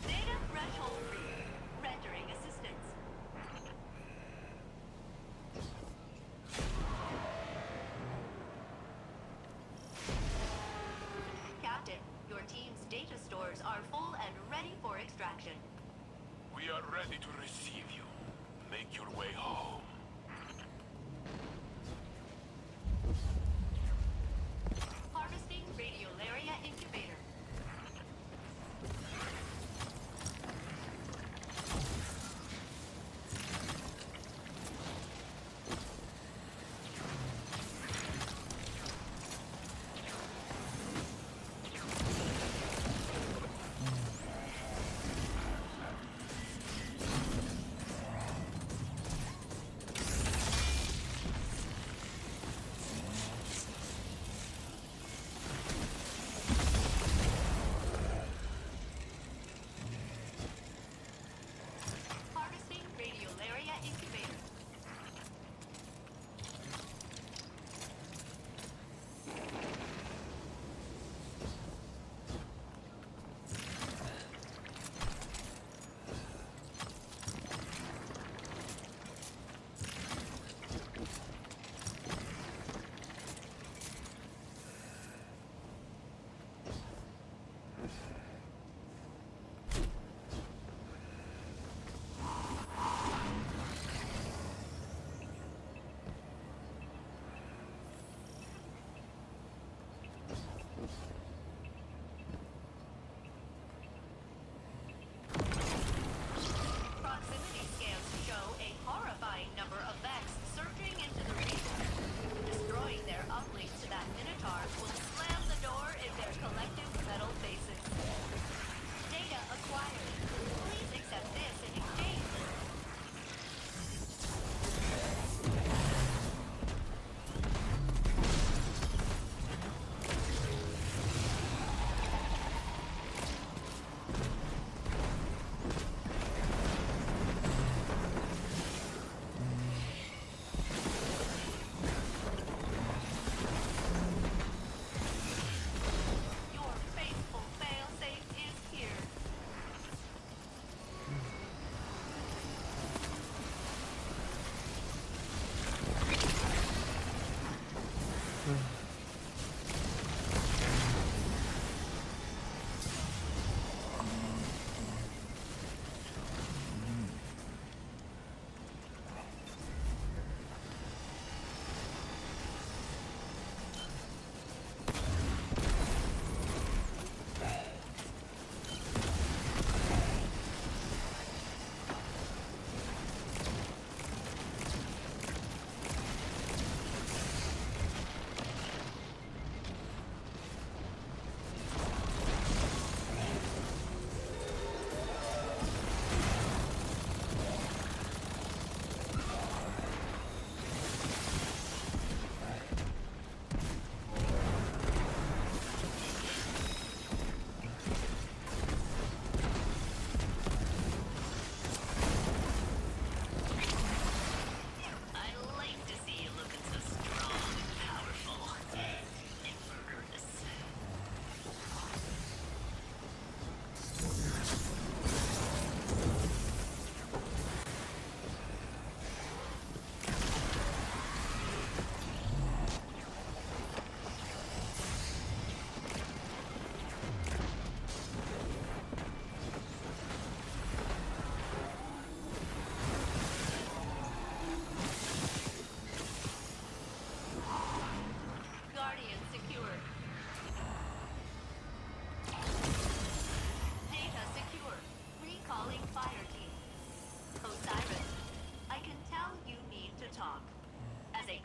Data threshold reached. Rendering assistance. Captain, your team's data stores are full and ready for extraction. We are ready to receive you. Make your way home. Harvesting radiolaria incubator.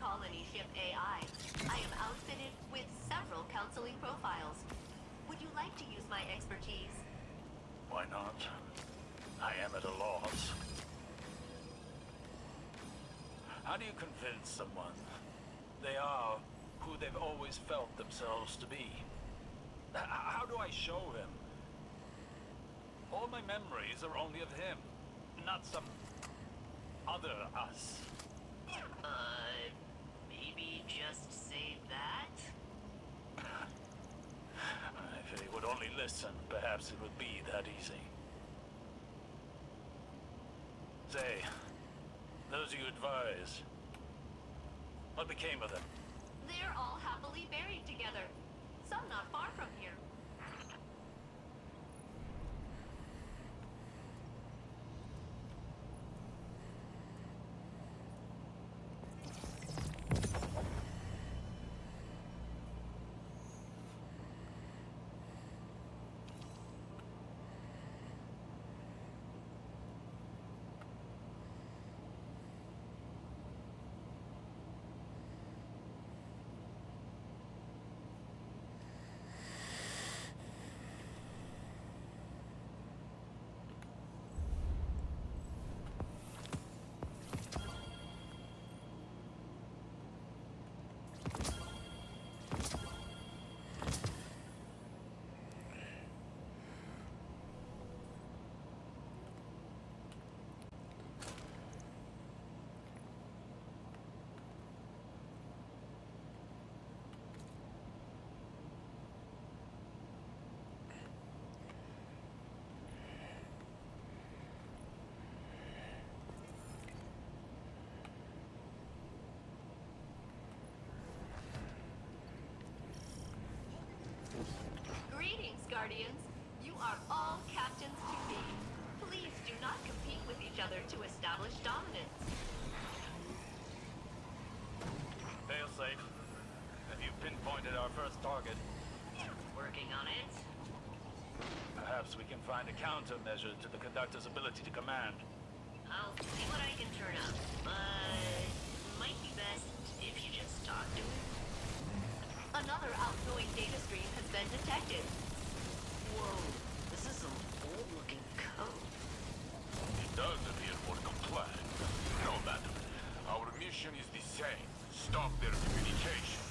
colony ship AI. I am outfitted with several counseling profiles. Would you like to use my expertise? Why not? I am at a loss. How do you convince someone they are who they've always felt themselves to be? How do I show him? All my memories are only of him, not some other us. Maybe just say that? If he would only listen, perhaps it would be that easy. Say, those you advise, what became of them? They're all happily buried together. Some not far from here. Greetings, Guardians. You are all captains to me. Please do not compete with each other to establish dominance. Failsafe, have you pinpointed our first target? Working on it. Perhaps we can find a countermeasure to the conductor's ability to command. I'll see what I can turn up, but might be best if you just talk to him. Another outgoing data stream has been detected. Whoa, this is some old-looking code. It does appear more complex. No matter. Our mission is the same. Stop their communication.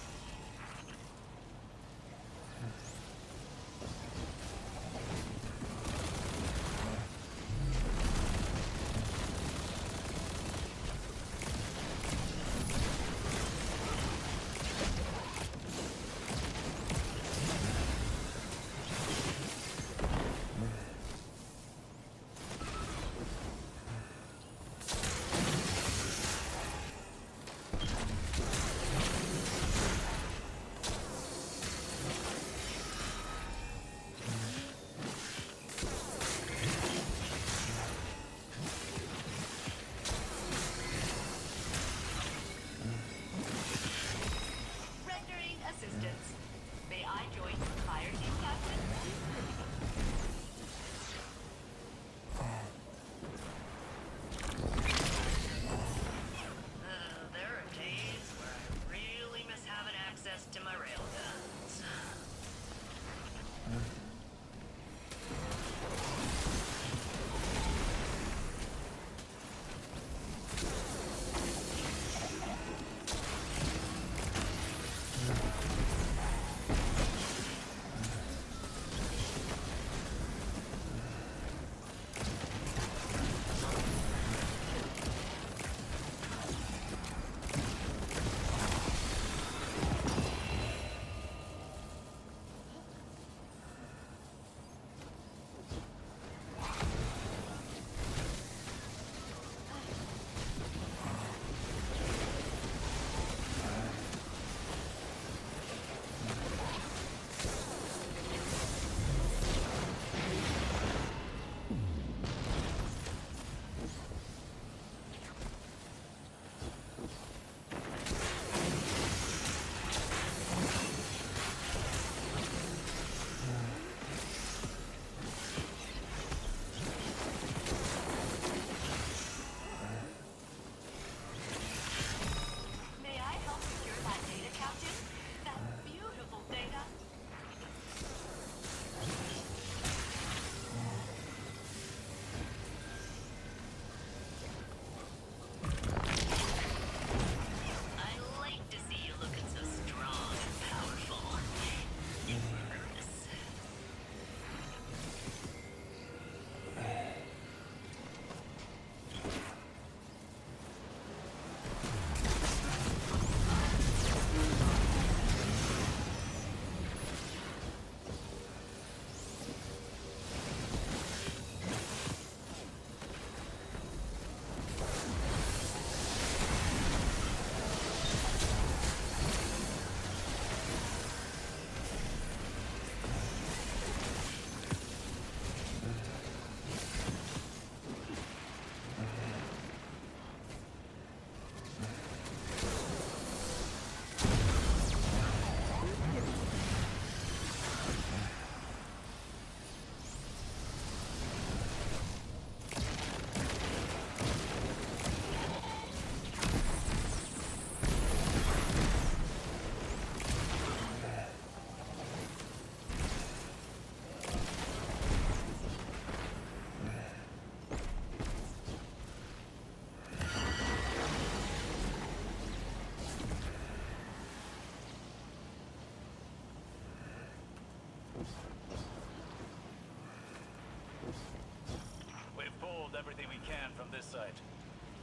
everything we can from this site.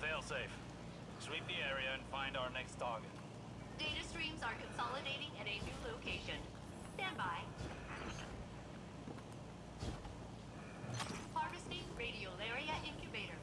Fail safe. Sweep the area and find our next target. Data streams are consolidating at a new location. Stand by. Harvesting radiolaria incubator.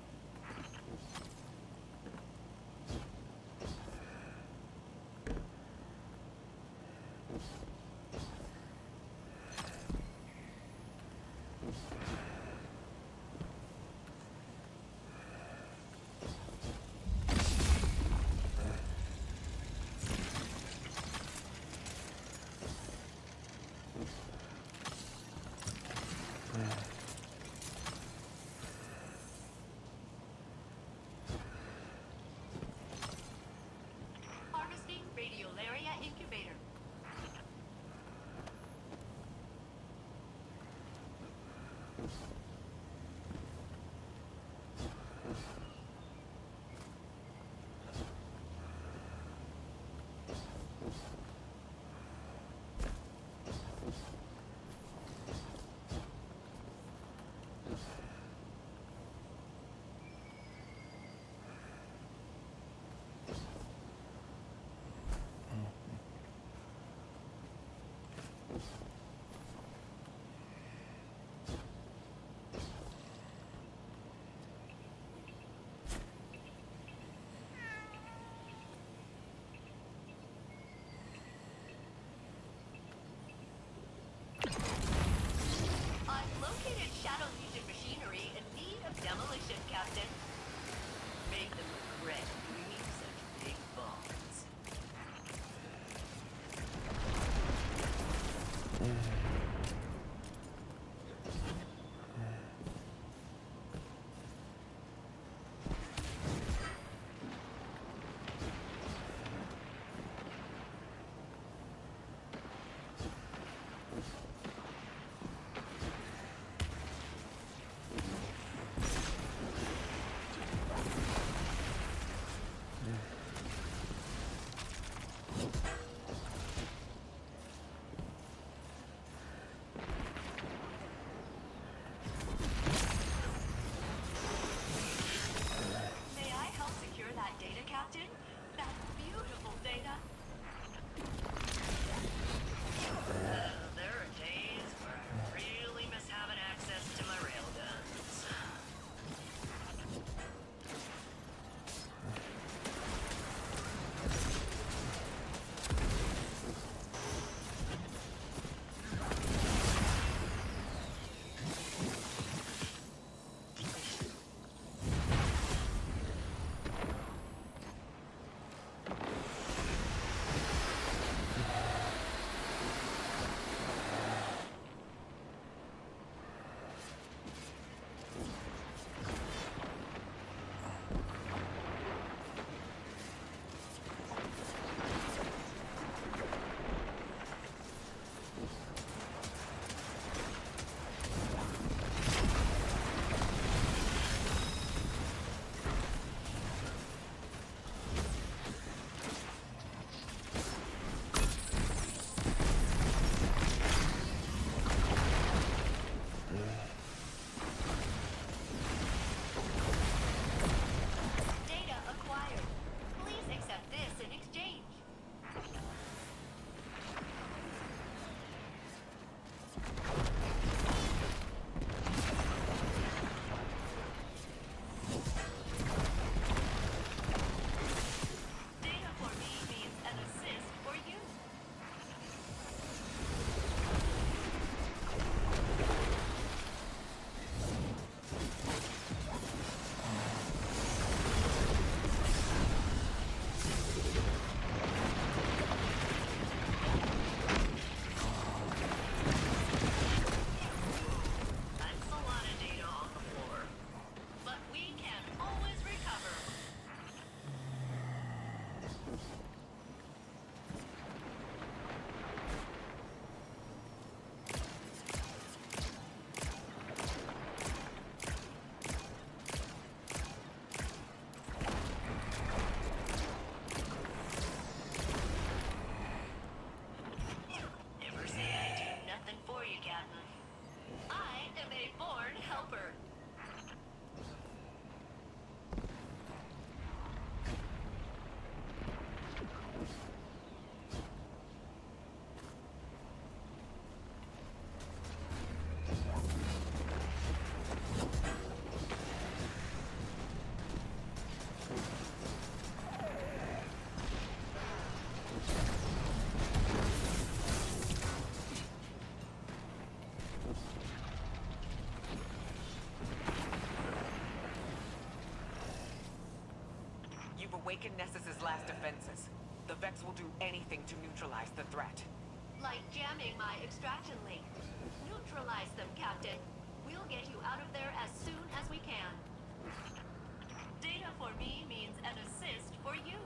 You've awakened Nessus's last defenses. The Vex will do anything to neutralize the threat. Like jamming my extraction link. Neutralize them, Captain. We'll get you out of there as soon as we can. Data for me means an assist for you.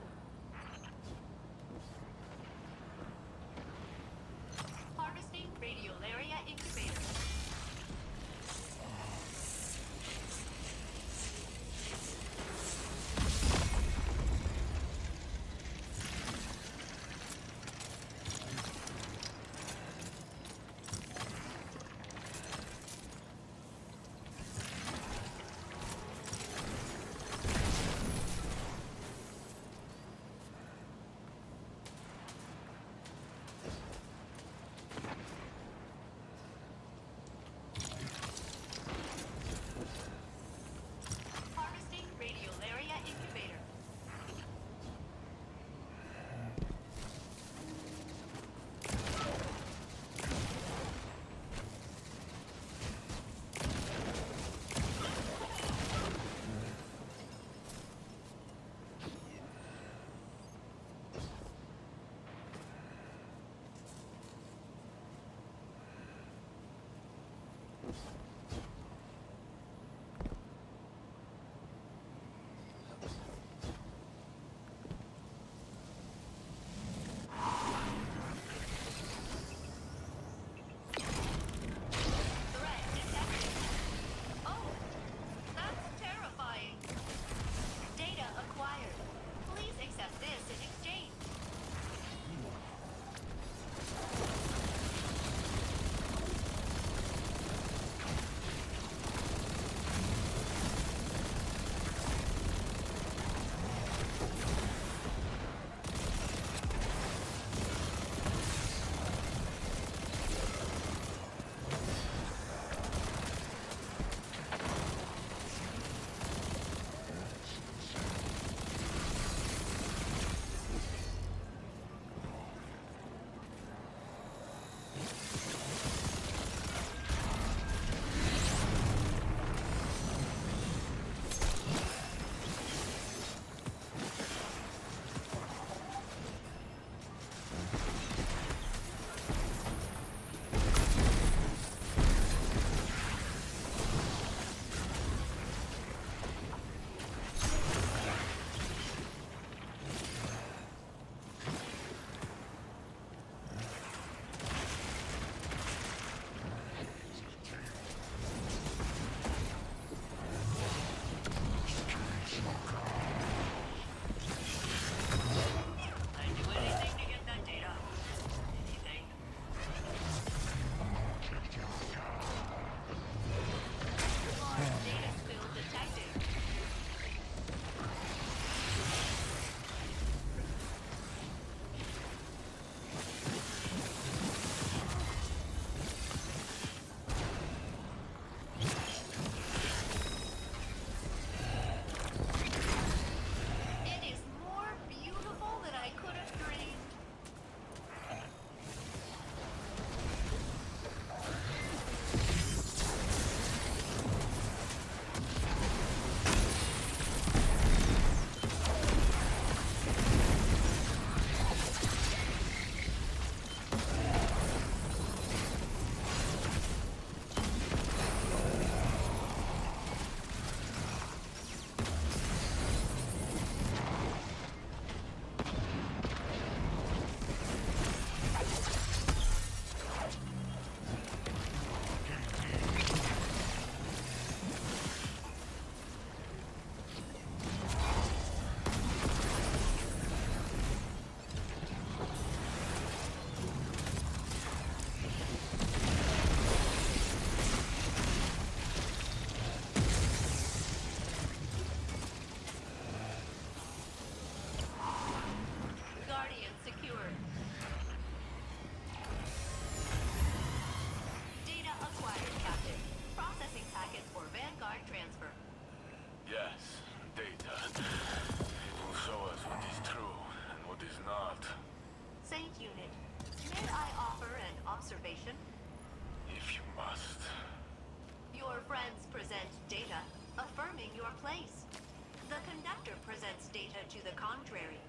Harvesting radiolaria incubator. Harvesting radiolaria incubator. Threat detected. Oh, that's terrifying. Data acquired. Please accept this in exchange. I'd do anything to get that data. Anything. Large data spill detected. It is more beautiful than I could have dreamed. Guardian secured. Data acquired, Captain. Processing packet for Vanguard transfer. Yes, data. It will show us what is true and what is not. Saint Unit, may I offer an observation? If you must. Your friends present data affirming your place. The conductor presents data to the contrary.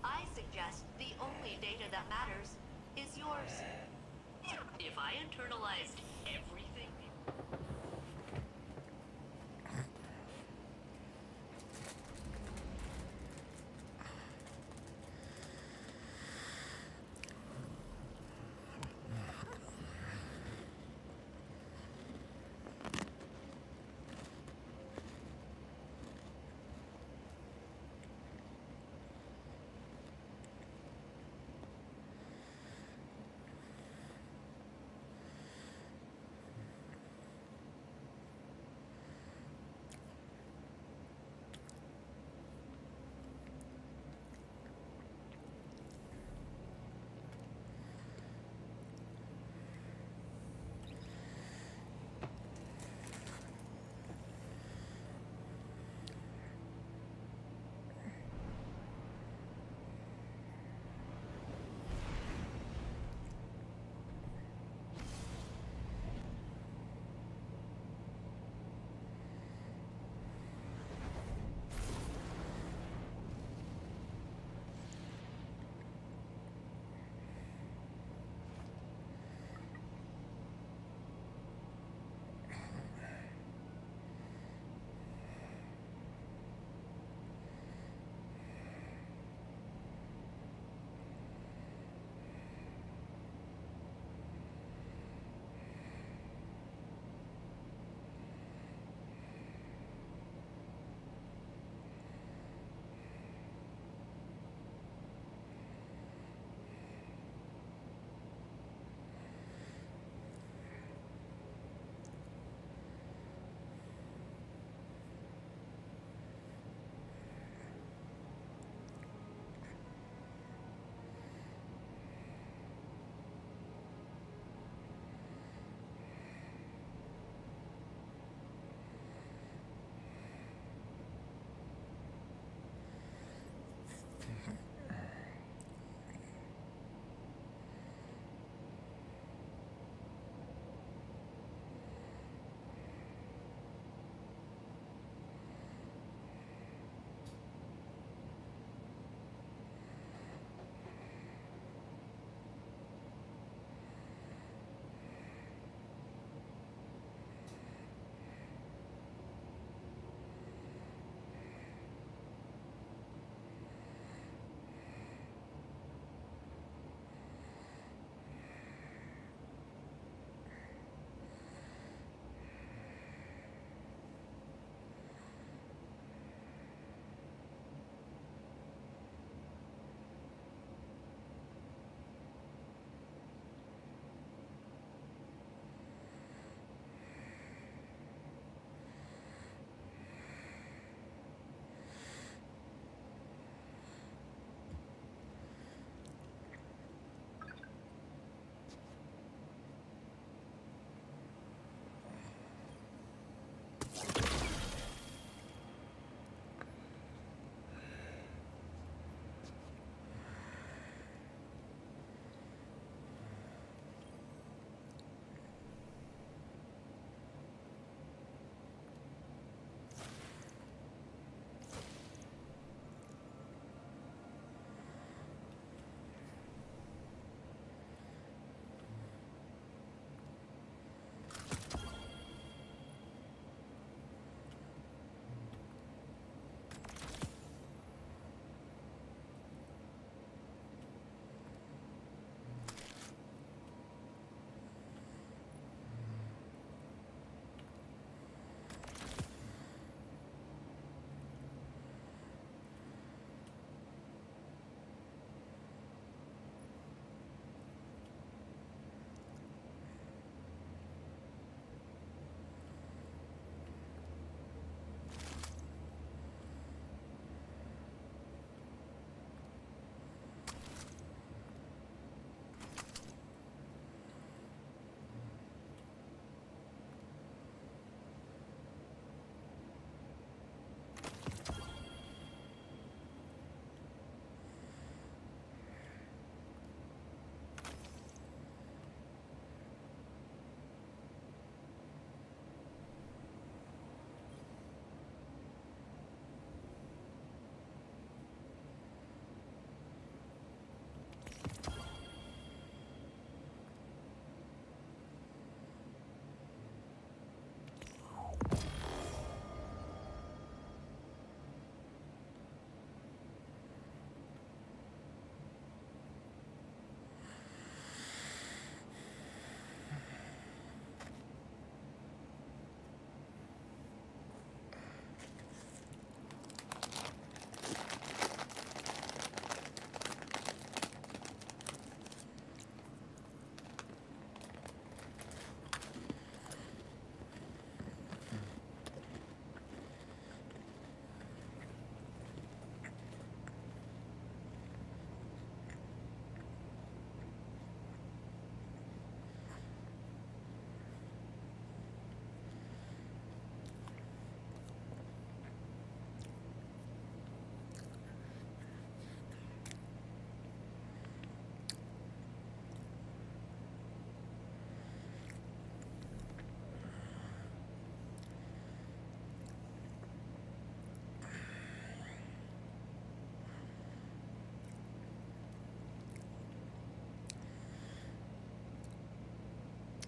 I suggest the only data that matters is yours. If I internalized everything...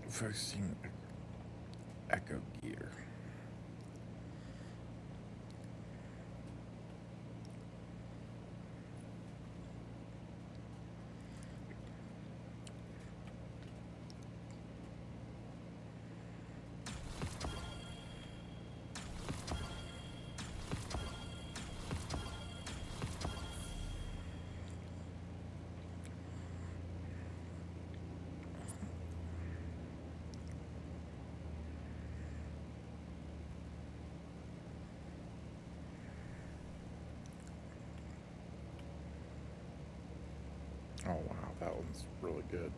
focusing echo gear. Oh wow, that one's really good.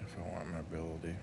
If I want mobility.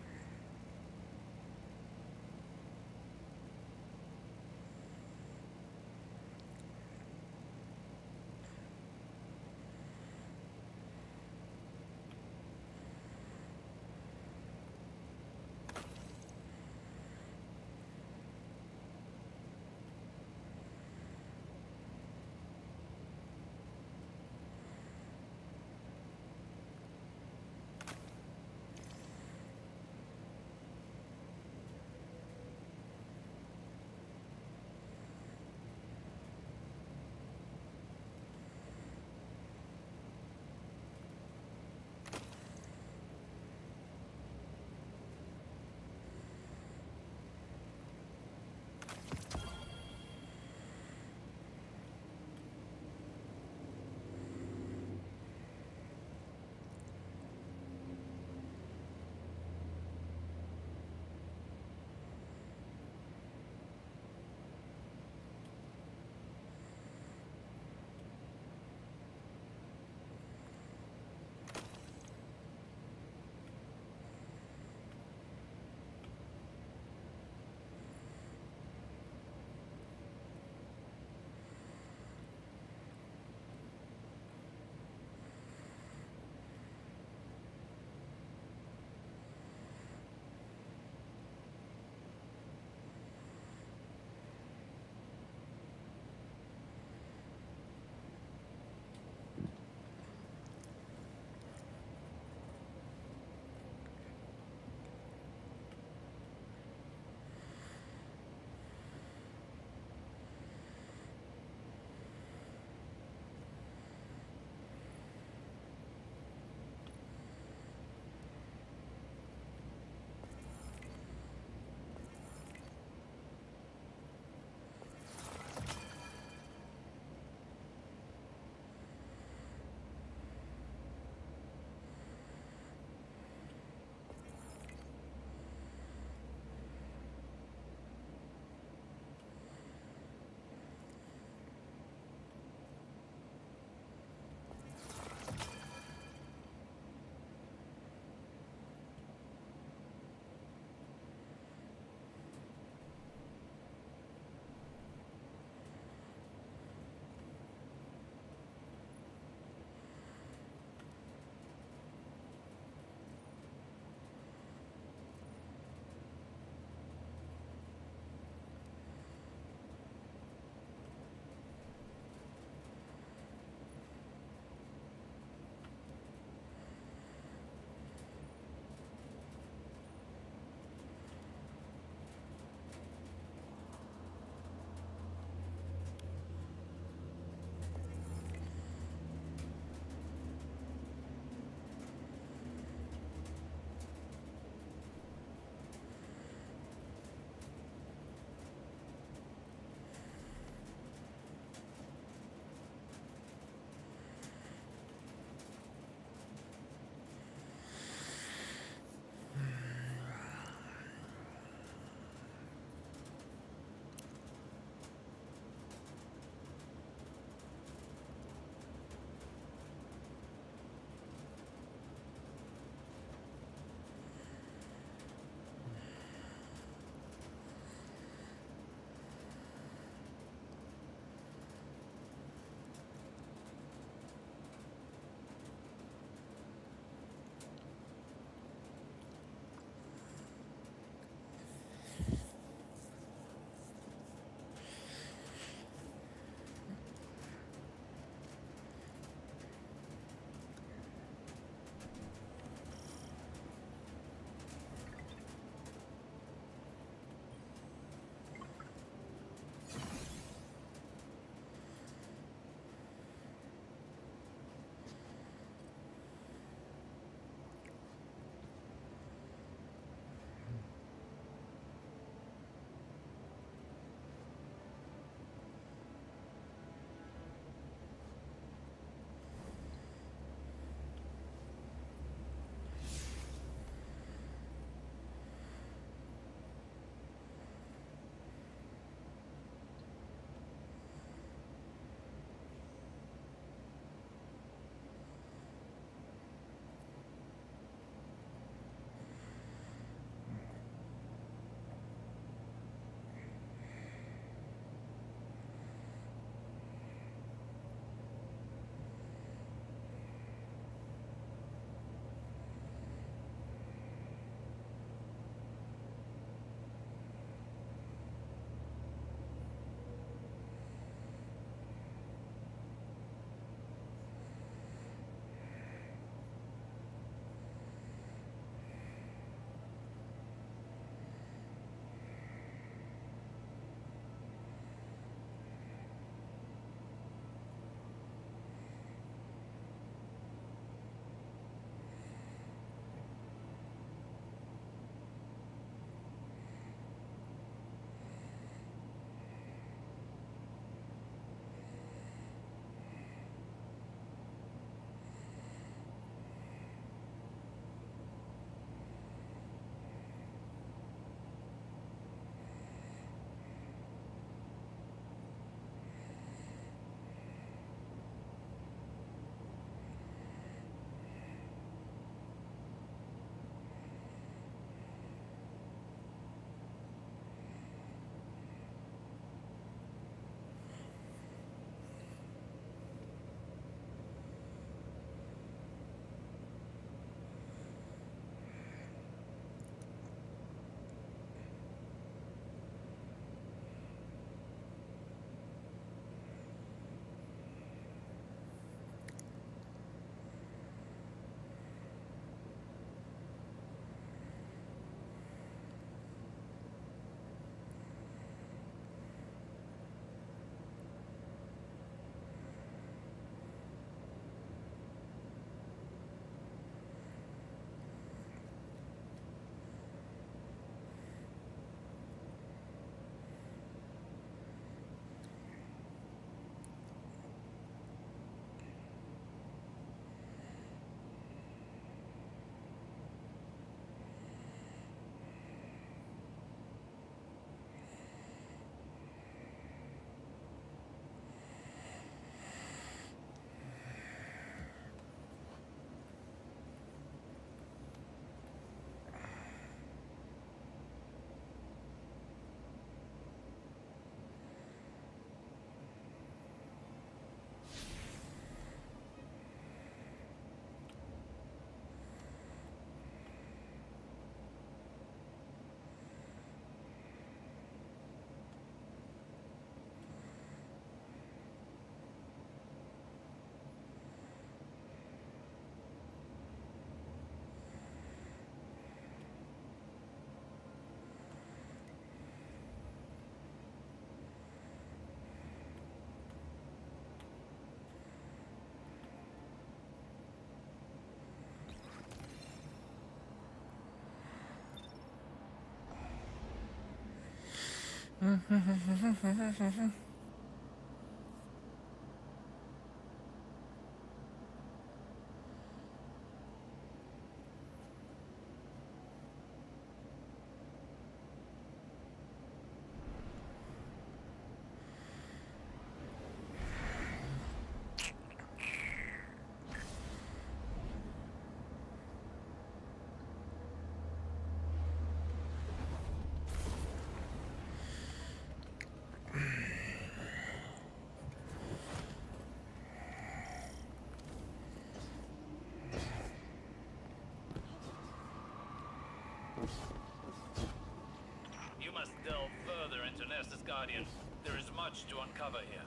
You must delve further into Nessus Guardian. There is much to uncover here.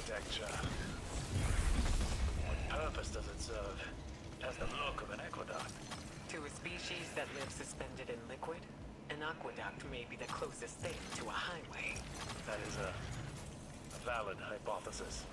architecture. What purpose does it serve? It has the look of an aqueduct. To a species that lives suspended in liquid, an aqueduct may be the closest thing to a highway. That is a valid hypothesis.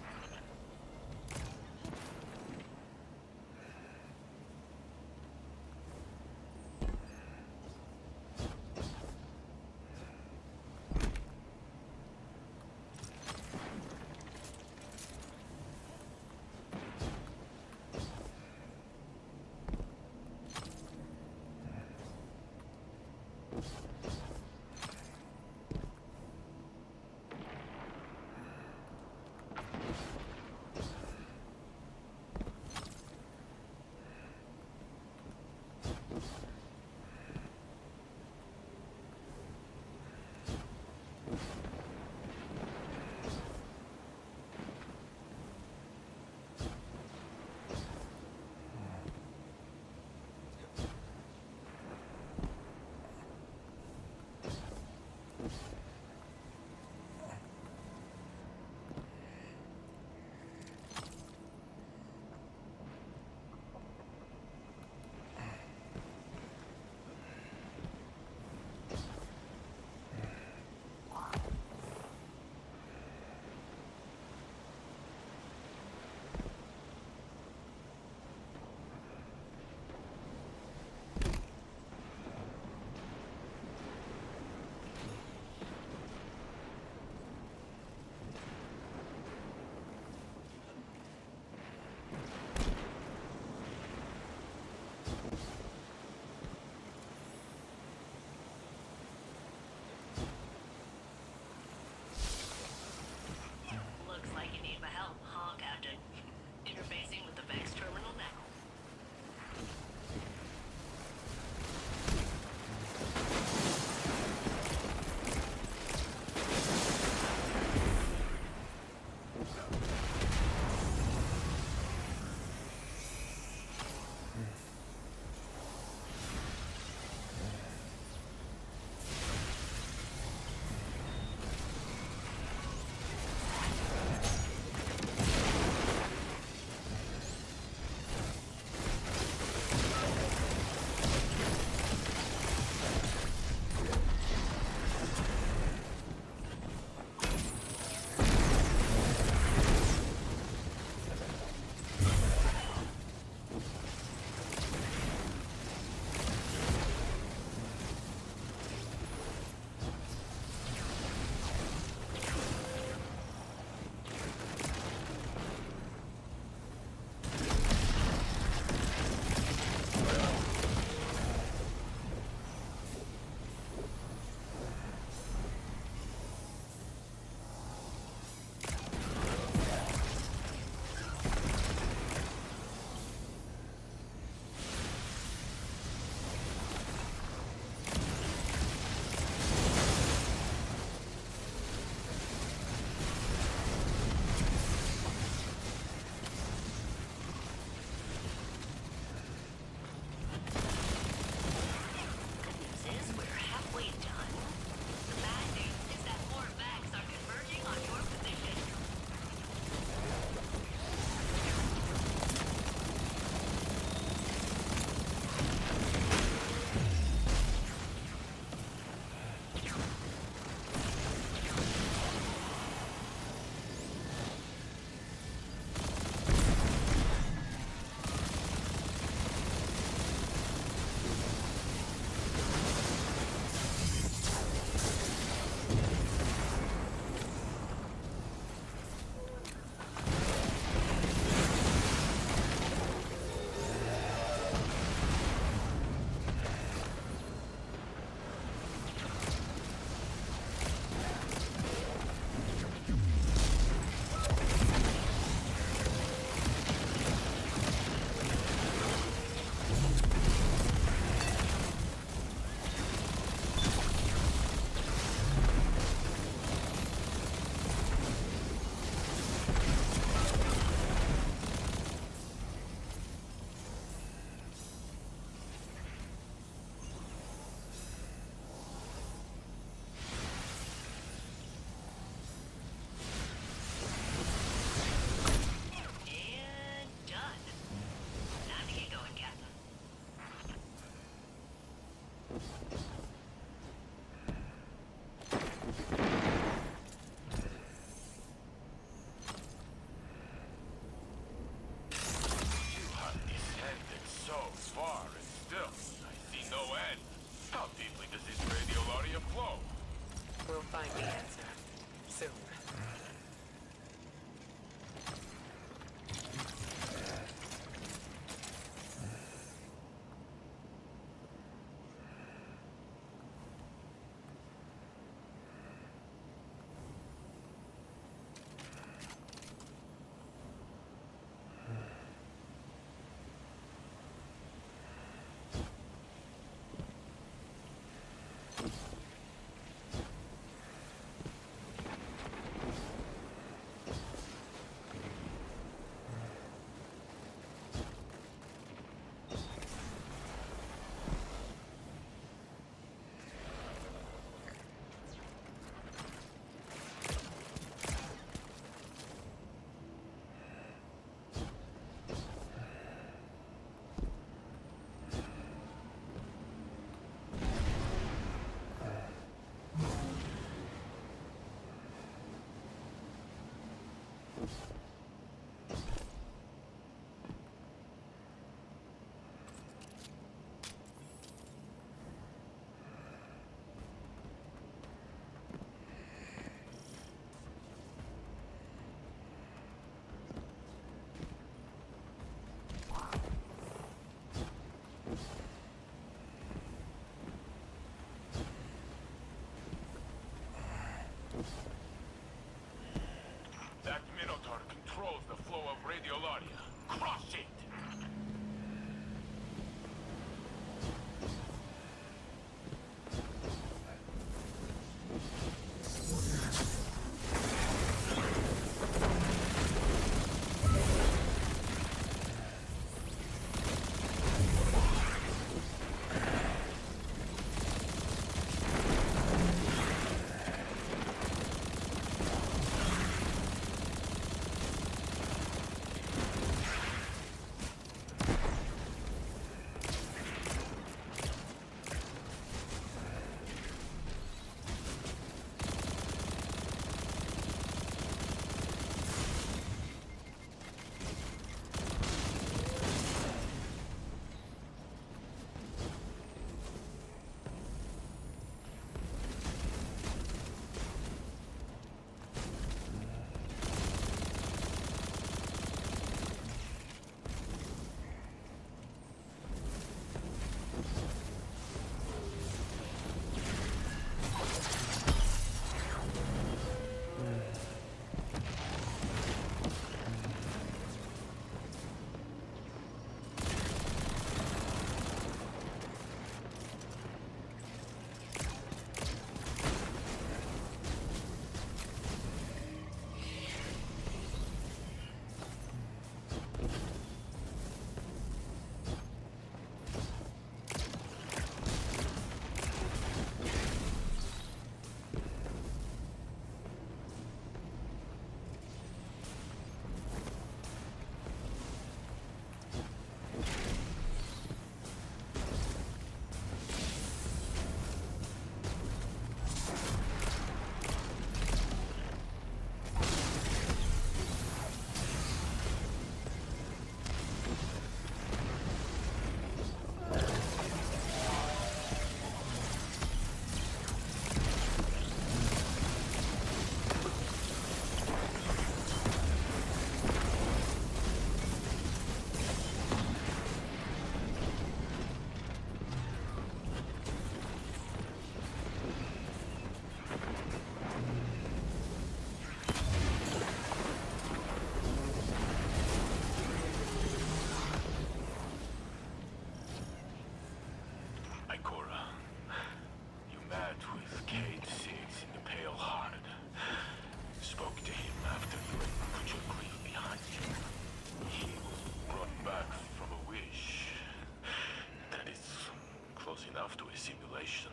situation.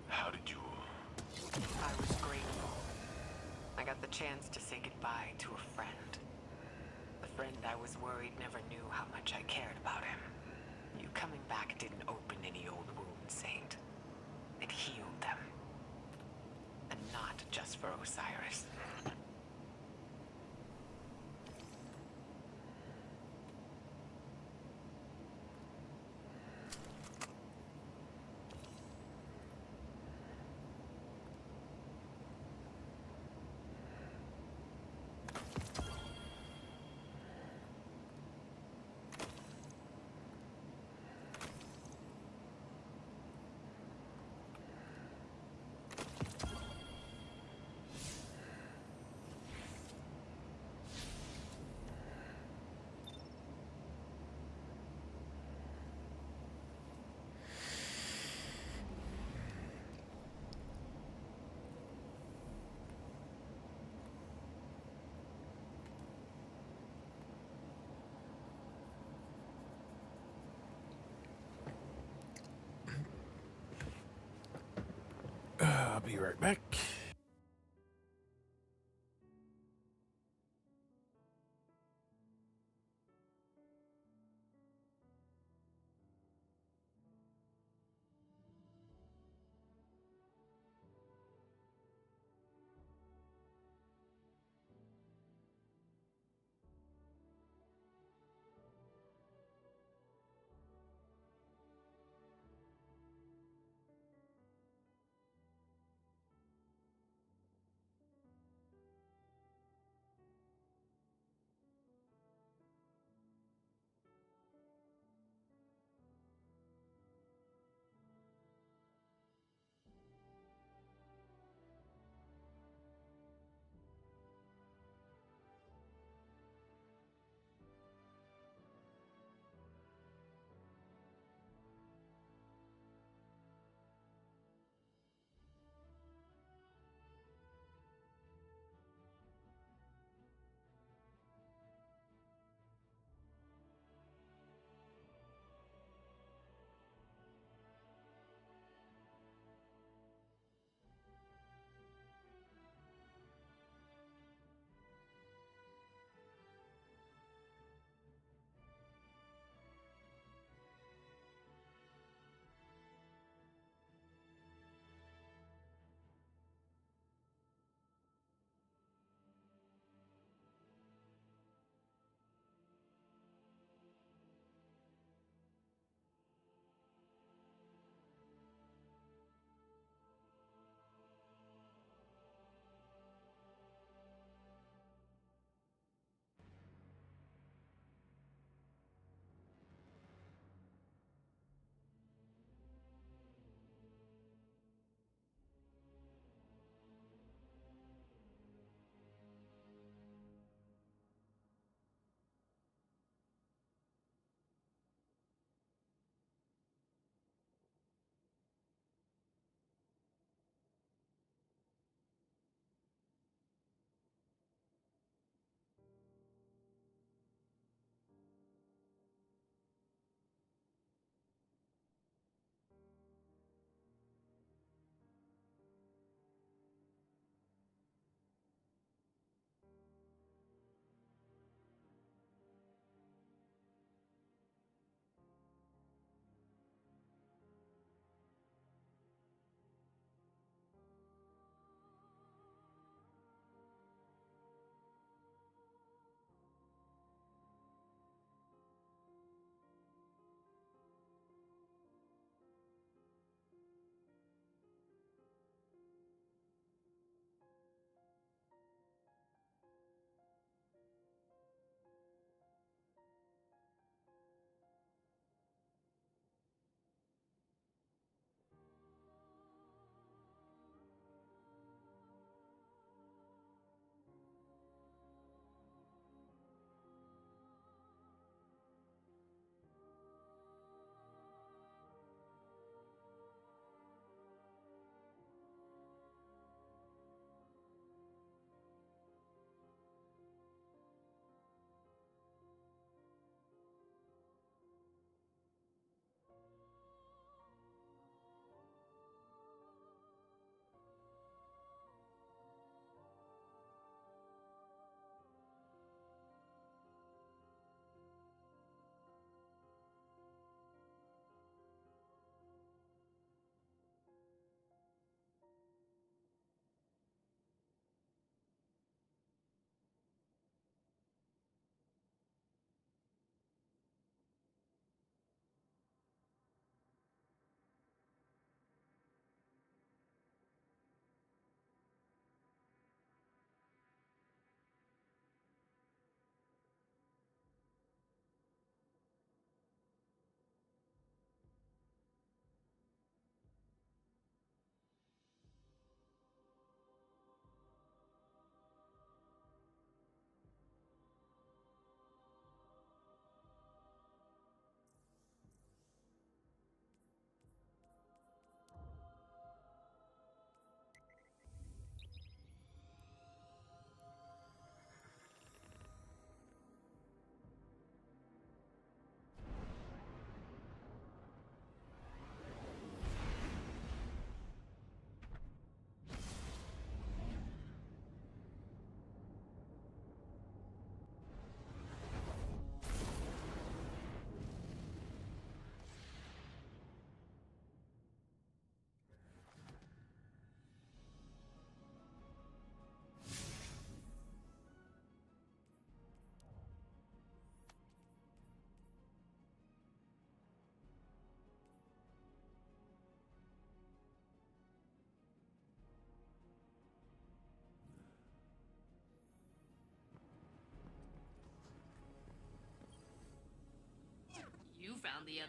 How did you... I was grateful. I got the chance to say goodbye to a friend. The friend I was worried never knew how much I cared about him. You coming back didn't open any old wounds, Saint. It healed them. And not just for Osiris. I'll be right back.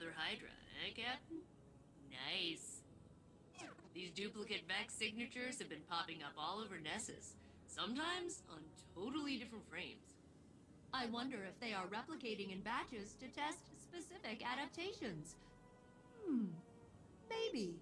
another Hydra, eh, Captain? Nice. These duplicate Vex signatures have been popping up all over Nessus, sometimes on totally different frames. I wonder if they are replicating in batches to test specific adaptations. Maybe.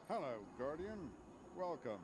Hello, Guardian. Welcome.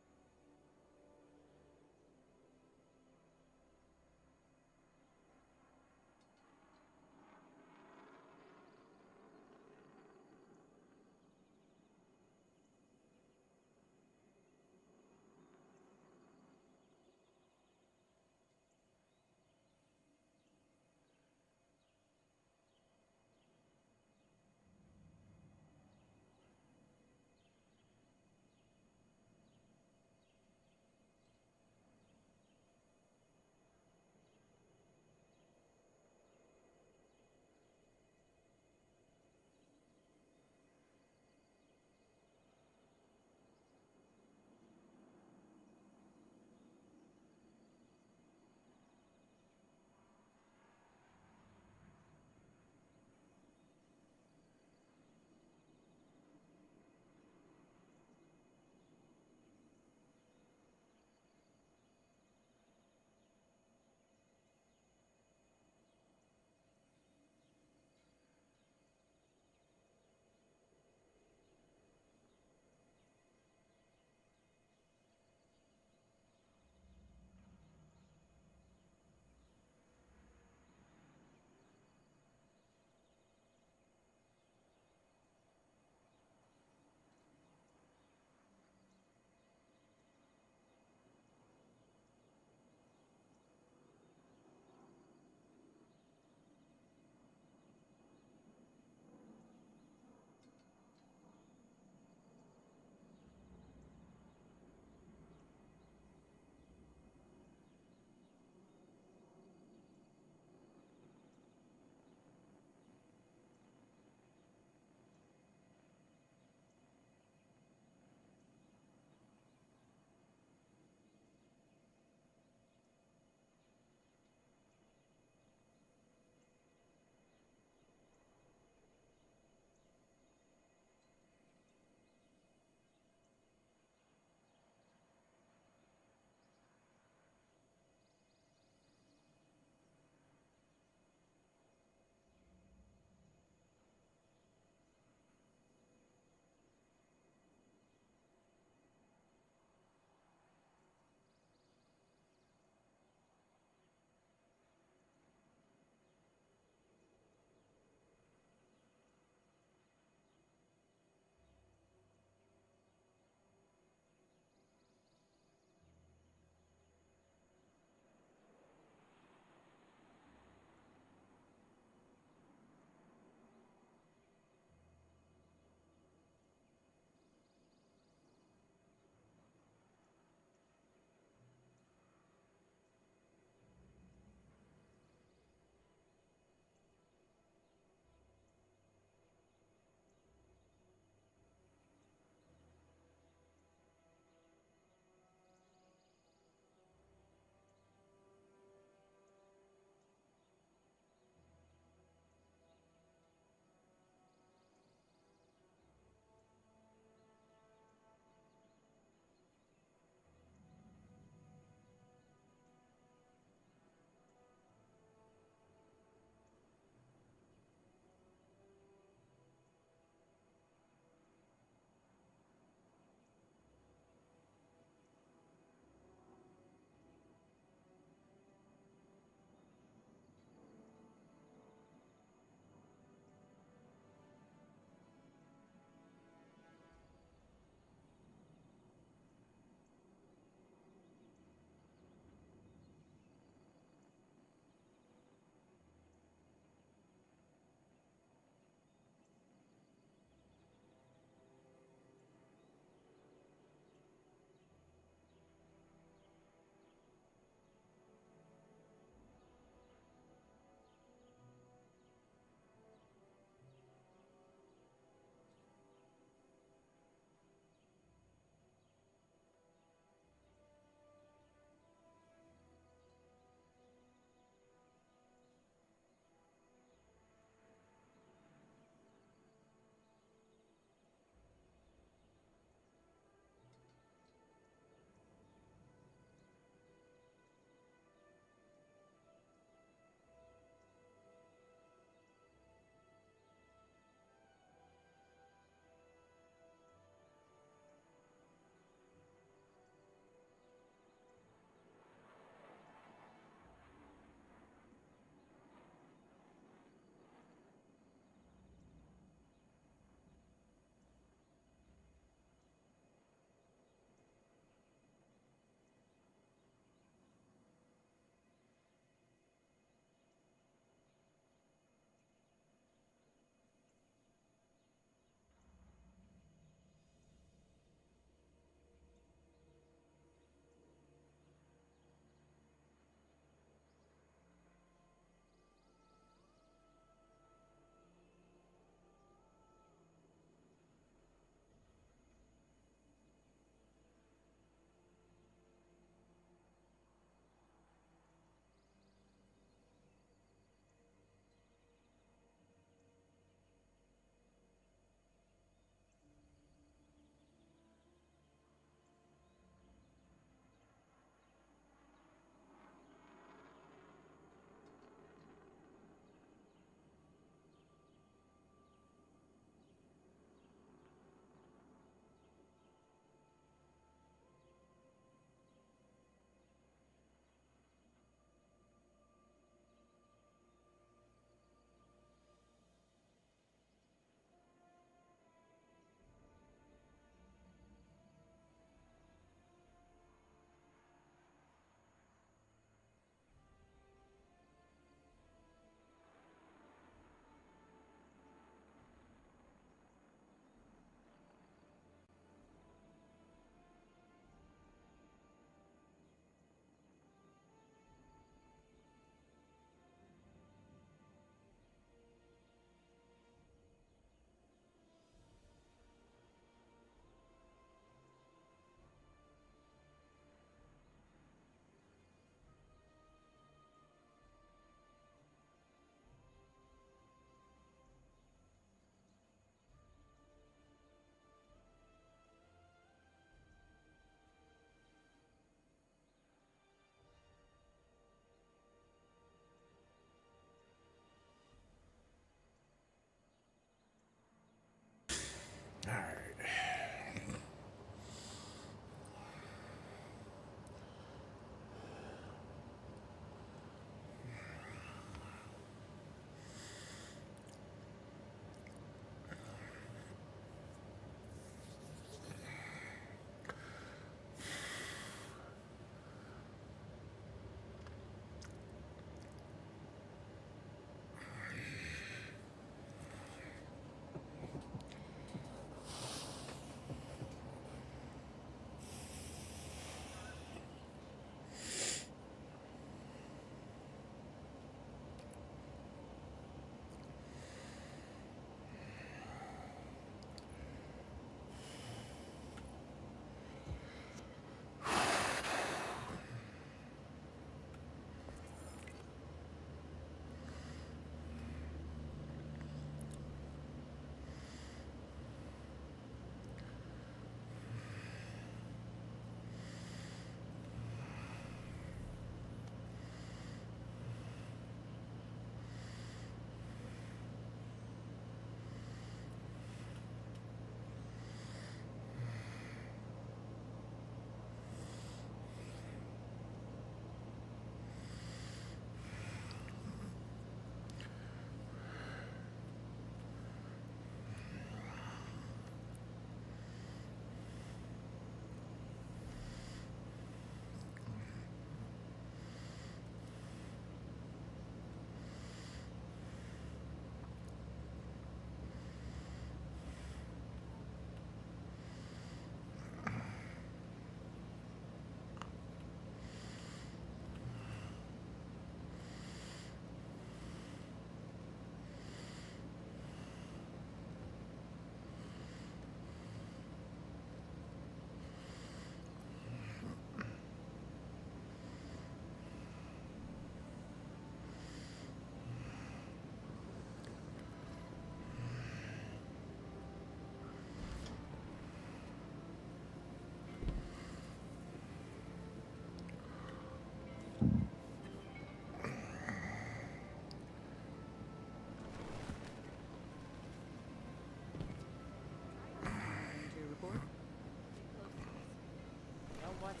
Watson.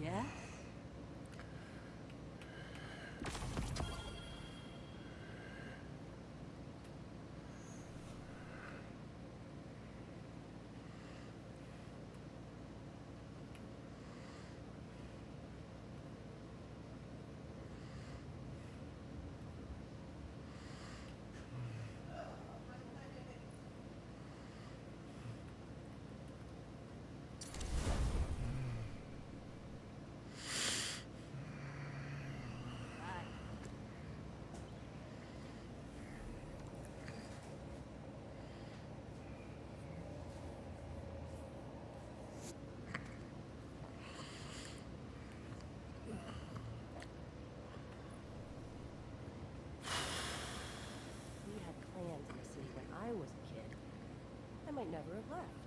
Yes? We had clans in the city when I was a kid. I might never have left.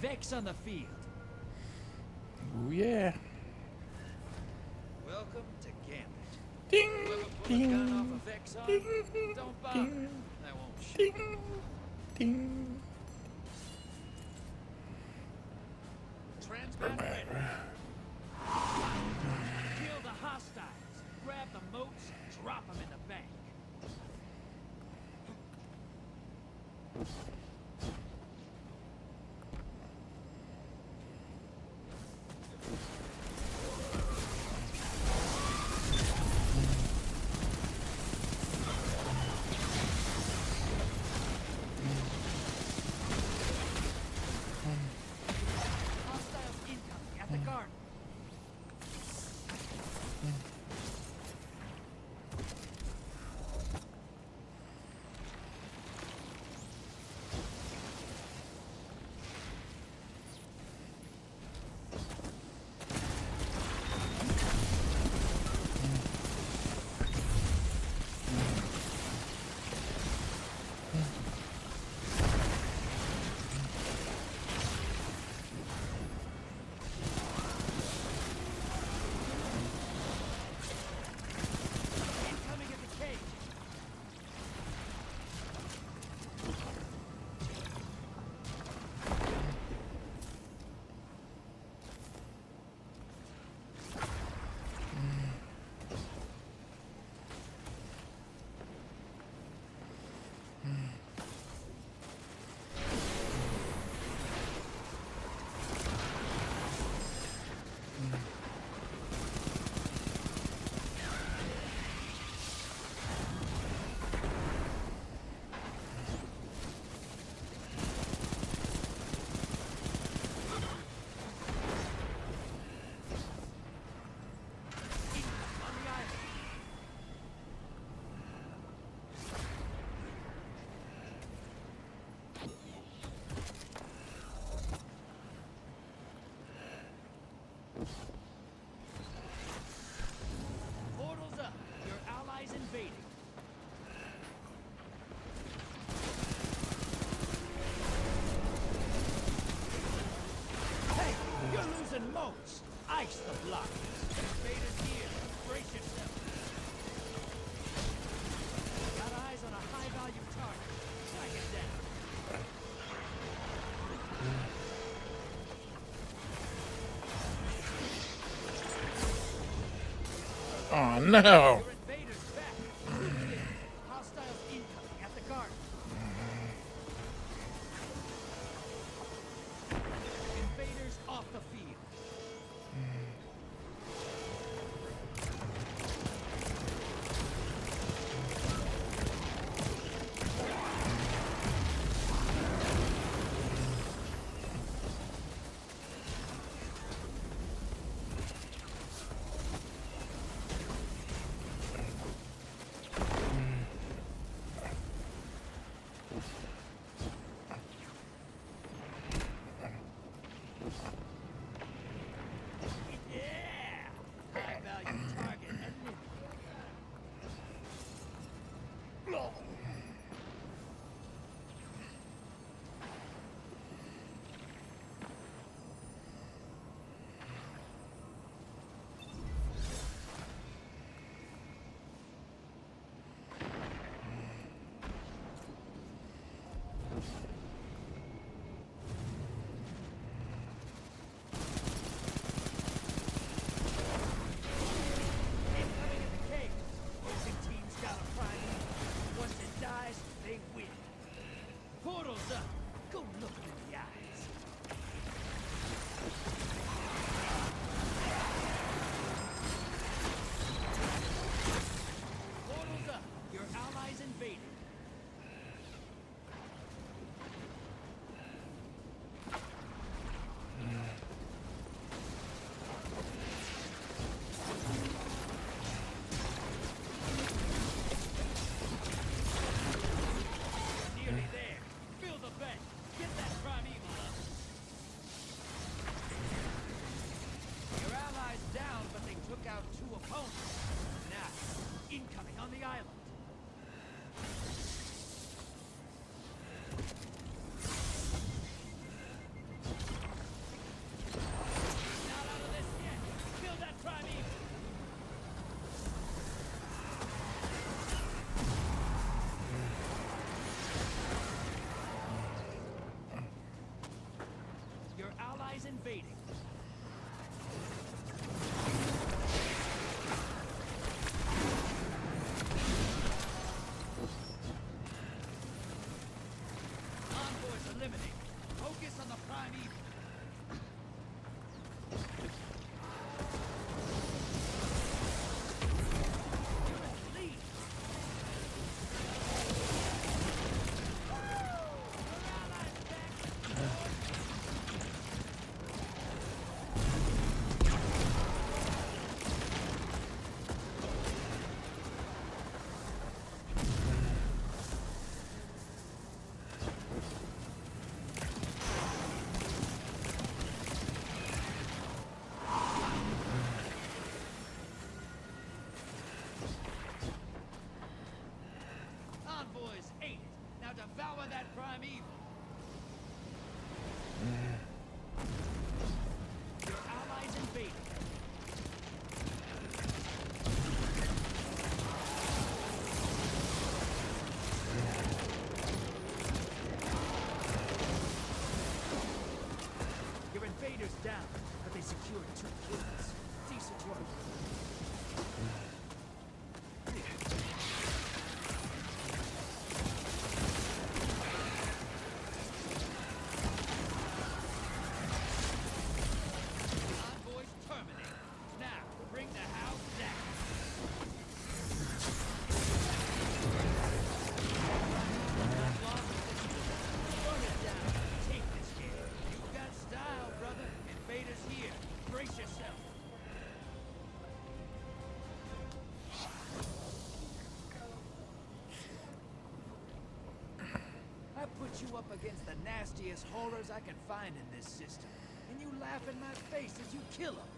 Vex on the field. Oh yeah. Welcome to Gambit. Ding, Whoever pull a gun off ding, a Vex on, ding, don't bother. ding, I won't shoot. ding, ding. Transmat ready. Kill the hostiles. Grab the moats, drop them in the bank. Hostiles incoming at the garden. Incoming at the cage. On the island. Portals up. Your allies invading. Hey, you're losing moats. Ice the block. Invaders here. Brace yourself. Got eyes on a high-value target. Track it down. Oh no. Your invaders back. Hostiles incoming at the garden. Invaders off the field. allies invading. Envoys eliminated. Focus on the prime evil. Envoys ate it. Now devour that prime evil. Your allies invaded. Your invaders down, but they secured 2 kills. Decent work. Envoys terminated. Now, bring the house down. Burn it down. Take this game. You've got style, brother. Invaders here. Brace yourself. I put you up against the nastiest horrors I can find in this system, and you laugh in my face as you kill them.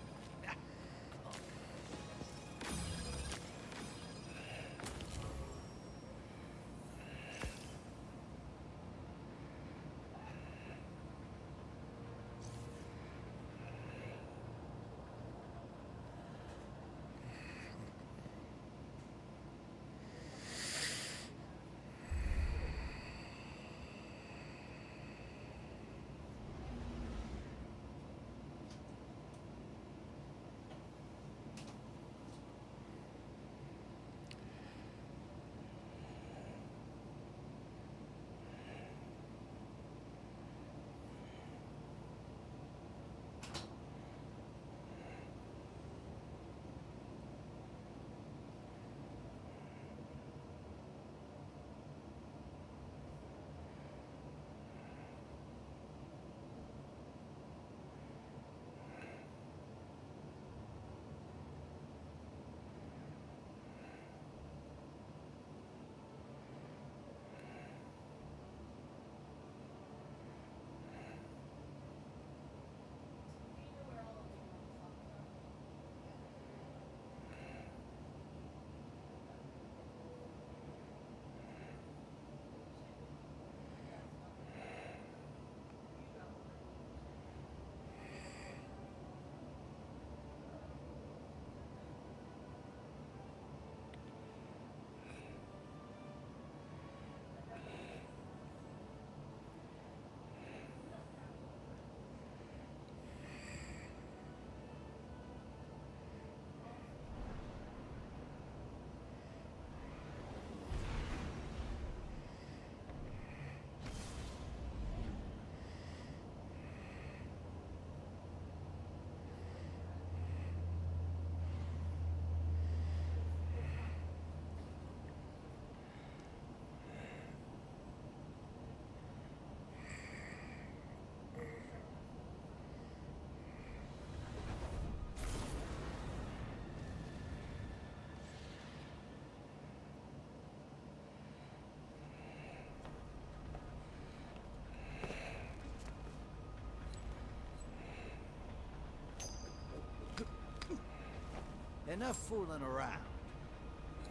Enough fooling around.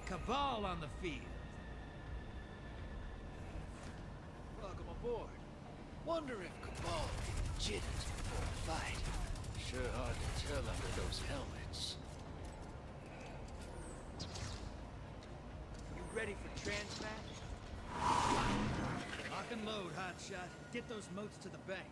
Cabal on the field. Welcome aboard. Wonder if Cabal jitters before a fight. Sure hard to tell under those helmets. You ready for transmat? Lock and load, hotshot. Get those motes to the bank.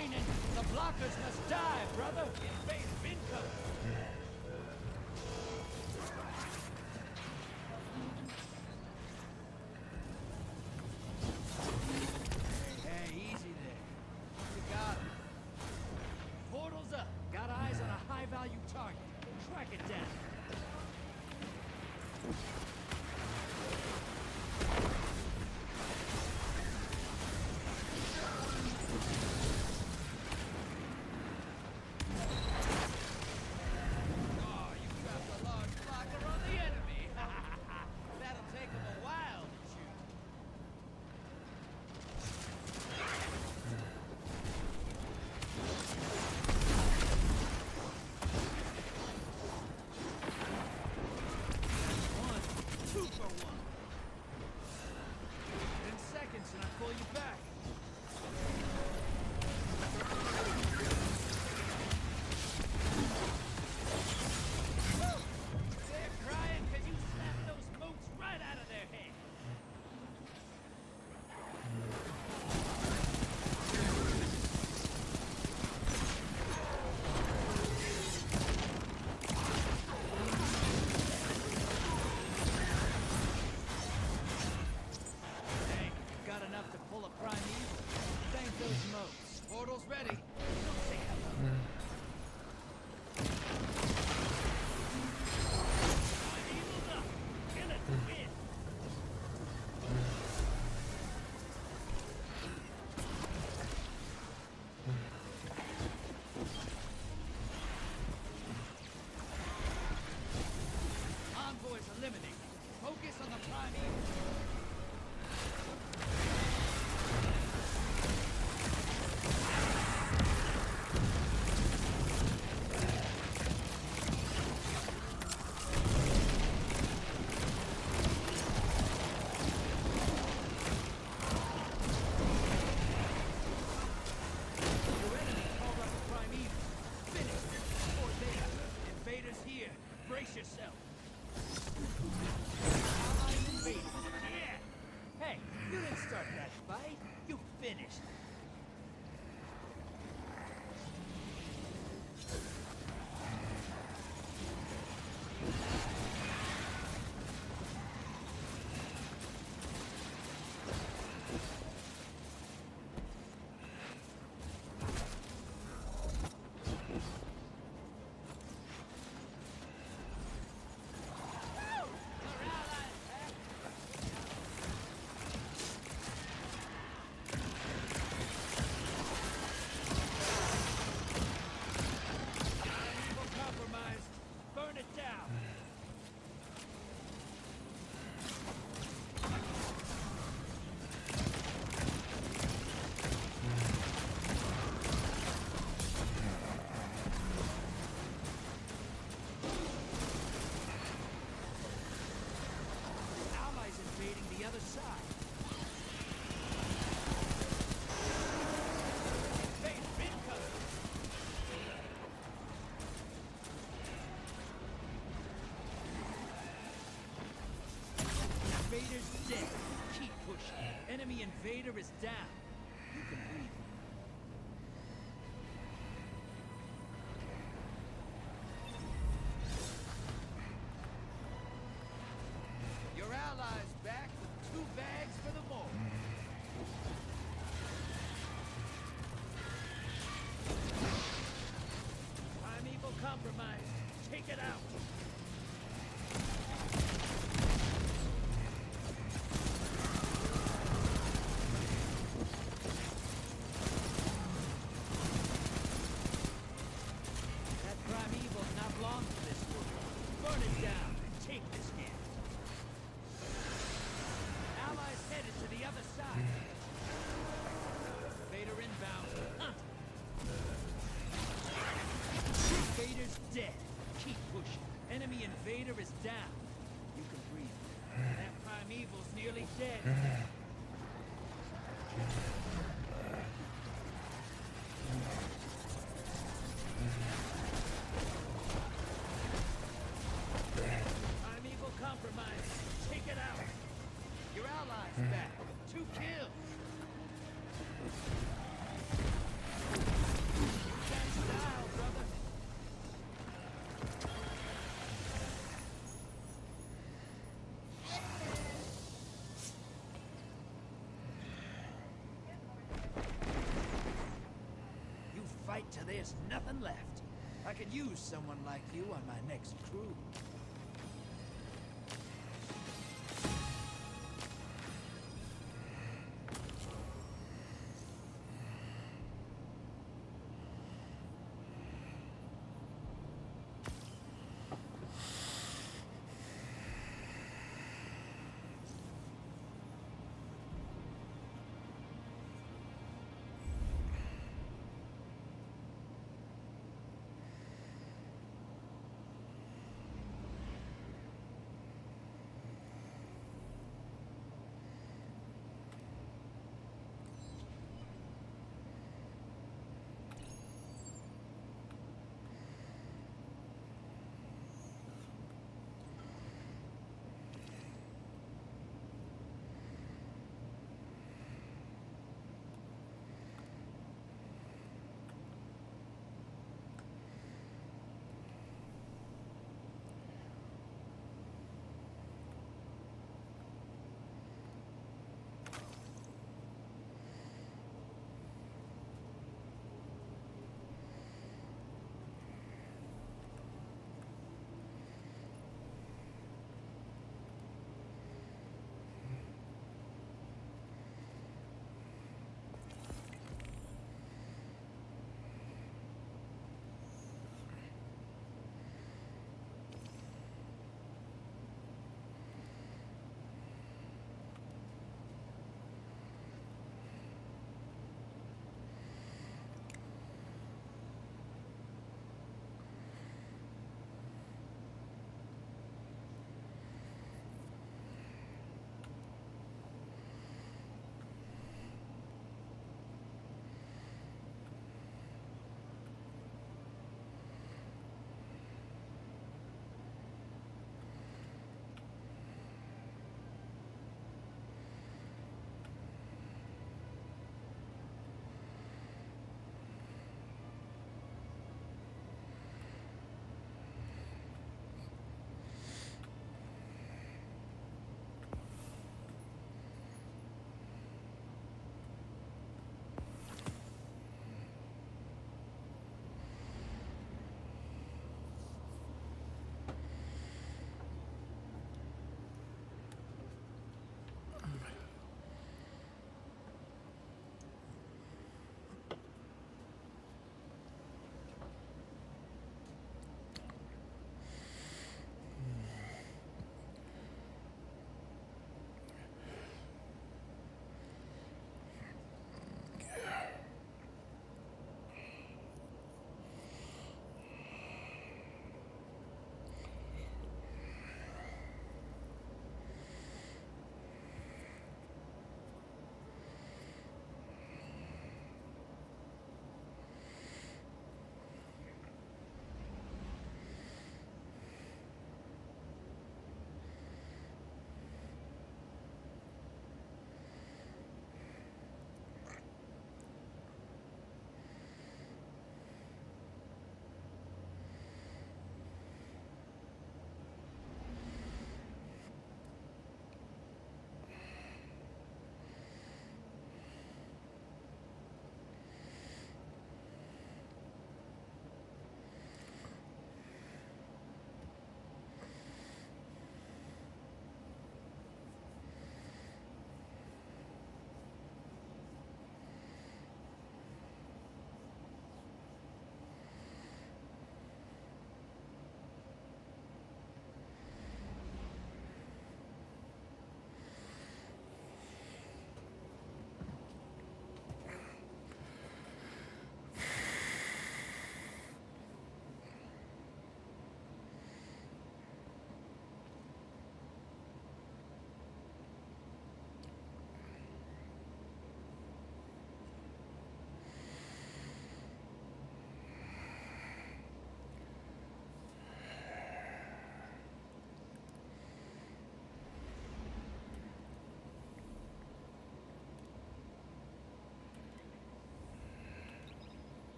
training. The blockers must die, brother. Invade income. Hey, easy there. You got him. Portal's up. Got eyes on a high-value target. Track it down. Oh, you trapped a large blocker on the enemy. That'll take him a while to shoot. One, two for one. 10 seconds and I pull you back. They're crying because you slapped those moats right out of their head. Hey, you've got enough to pull a primeval. Thank those moats. Portal's ready. Don't say hello. Primeval's up. Kill it to win. Envoys eliminated. Focus on the primeval. Your enemy called up the primeval. Finish them before they do. Invaders here. Brace yourself. Allies invaded. Yeah. Hey, you didn't start that fight. You finished. Our allies back. Primeval compromised. Burn it down. Allies invading the other side. Invade incoming. Invader's dead. Keep pushing. Enemy invader is down. You can breathe. Your allies back with 2 bags for the more. Primeval compromised. Take it out. That primeval's not long for this world. Burn it down and take this game. Allies headed to the other side. Vader inbound. Hunt. Vader's dead. Keep pushing. Enemy invader is down. You can breathe. That primeval's nearly dead. Primeval compromised. Take it out. Your allies back. 2 kills. till there's nothing left. I could use someone like you on my next crew.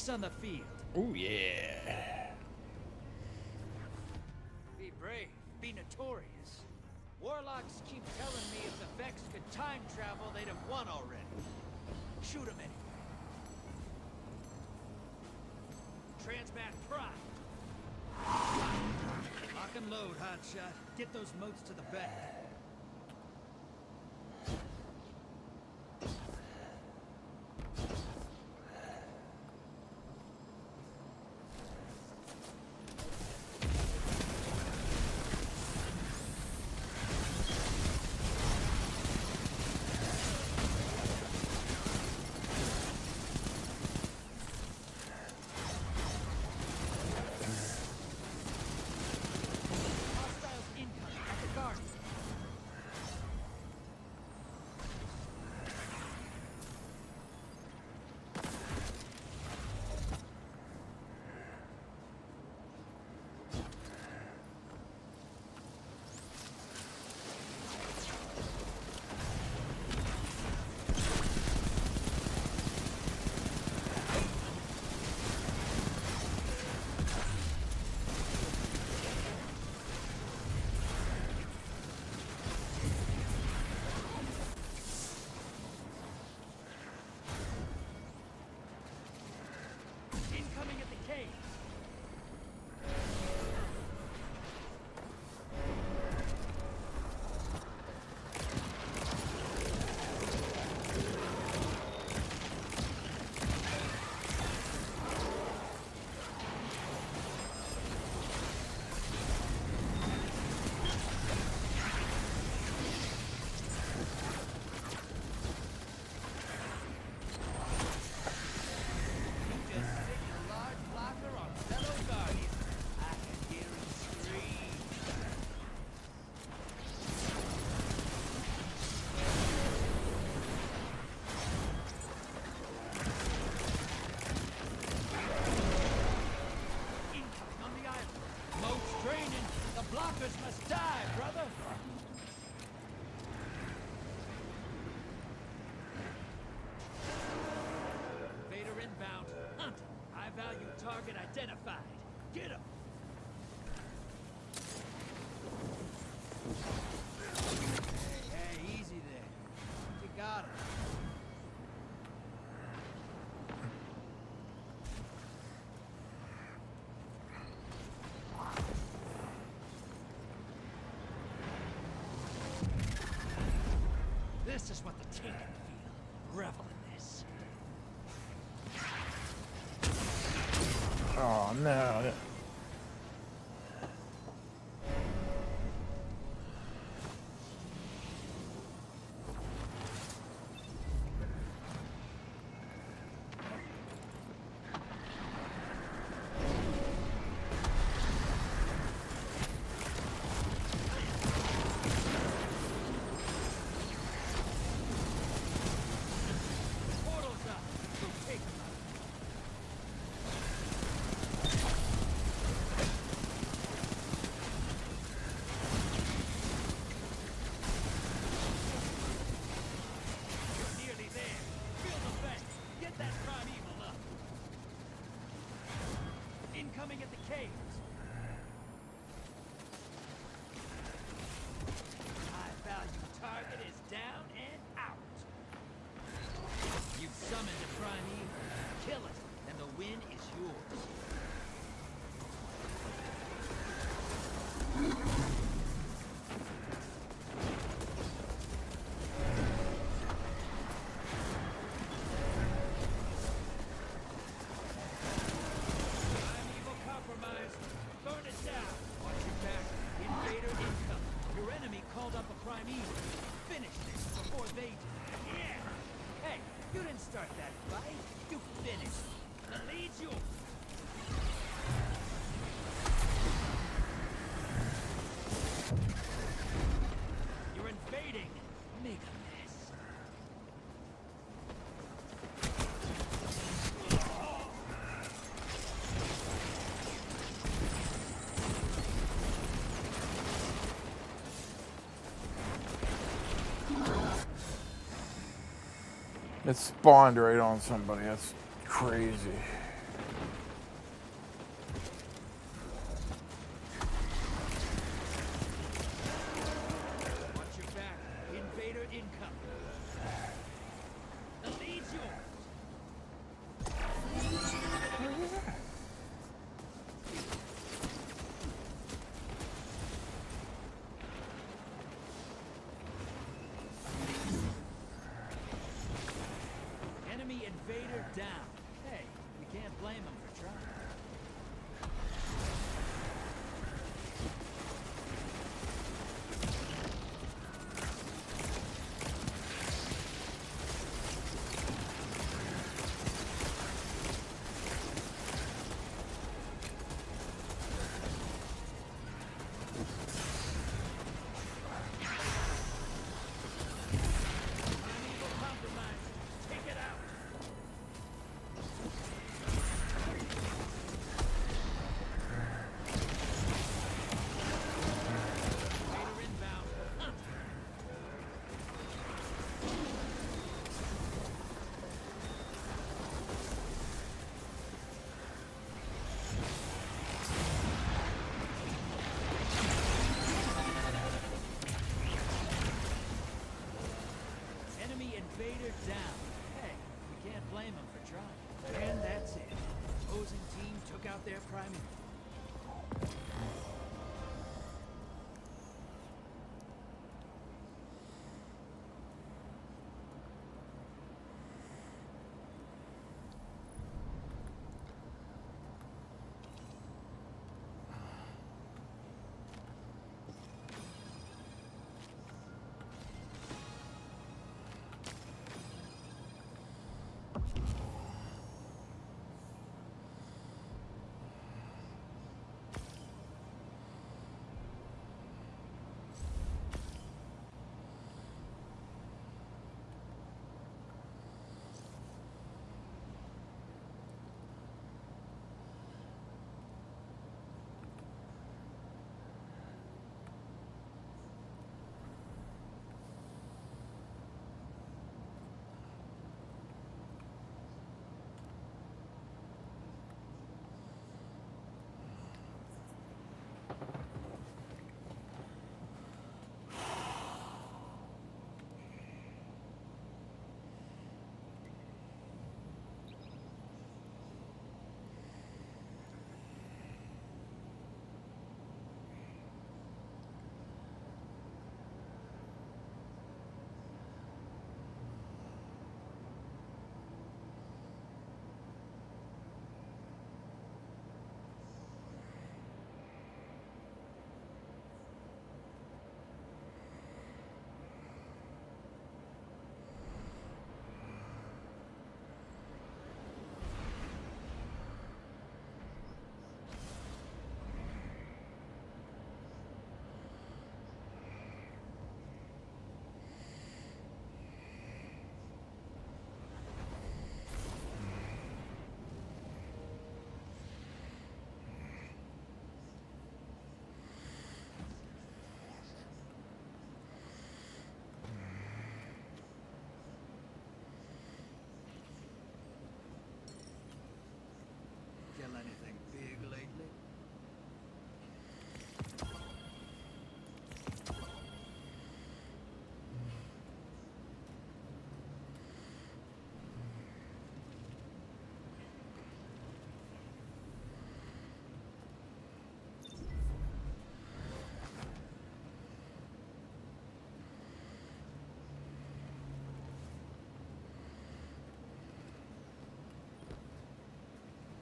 Vex on the field. Oh, yeah. Be brave, be notorious. Warlocks keep telling me if the Vex could time travel, they'd have won already. Shoot 'em anyway. Transmat Prime. Lock and load, hotshot. Get those motes to the back. Blockers must die, brother! Vader inbound. Hunt! High-value target identified. Get him! Hey, easy there. You got him. This is what the Taken feel. Revel in this. Oh, no. Incoming at the caves. High-value target is down and out. You've summoned a prime evil. Kill it, and the win is yours. Start that fight, you finish. The lead's yours. You're invading. Make a mess. It spawned right on somebody. That's crazy.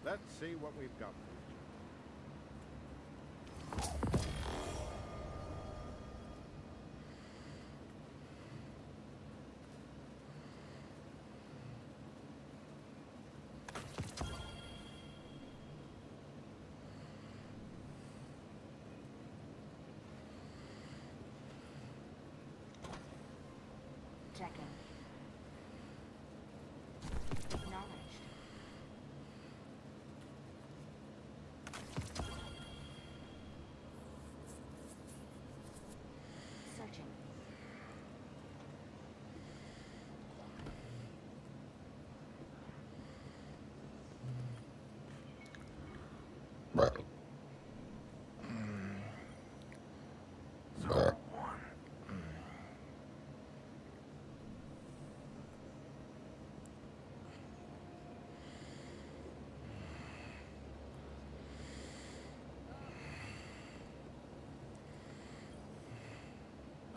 Let's see what we've got. Checking. Acknowledged. Searching.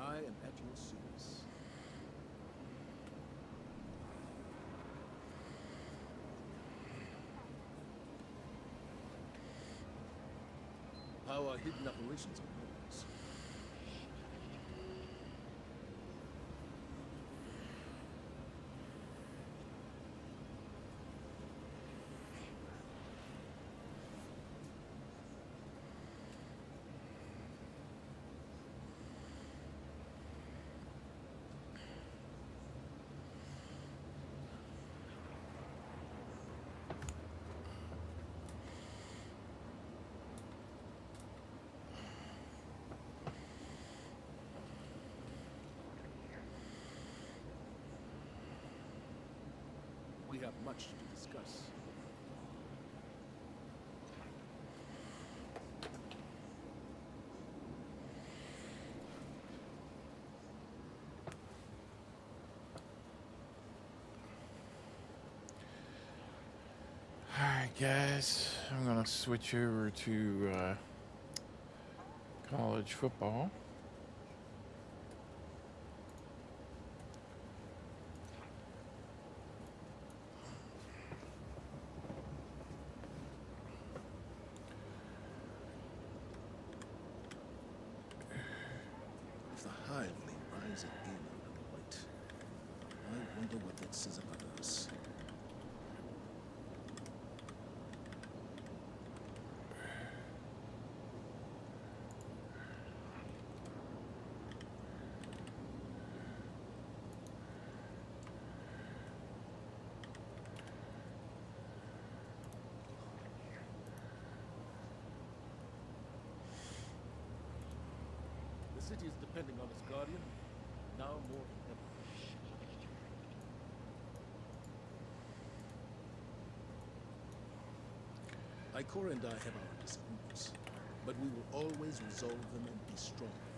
I am at your service. How are hidden operations on Mars? We have much to discuss. Alright, guys. I'm going to switch over to college football. If the hive may rise again under the light, I wonder what that says about us. The city is depending on its guardian, now more than ever. Ikora and I have our disagreements, but we will always resolve them and be strong for it.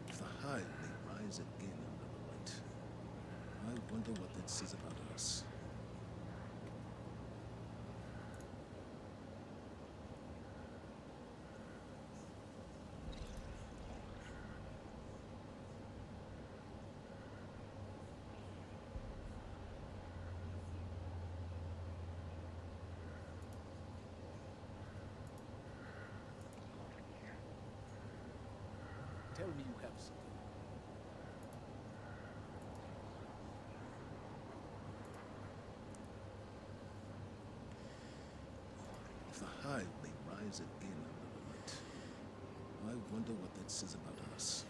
If the hive may rise again under the light, I wonder what that says about us. Tell me you have something. If the hive may rise again under the light, I wonder what that says about us.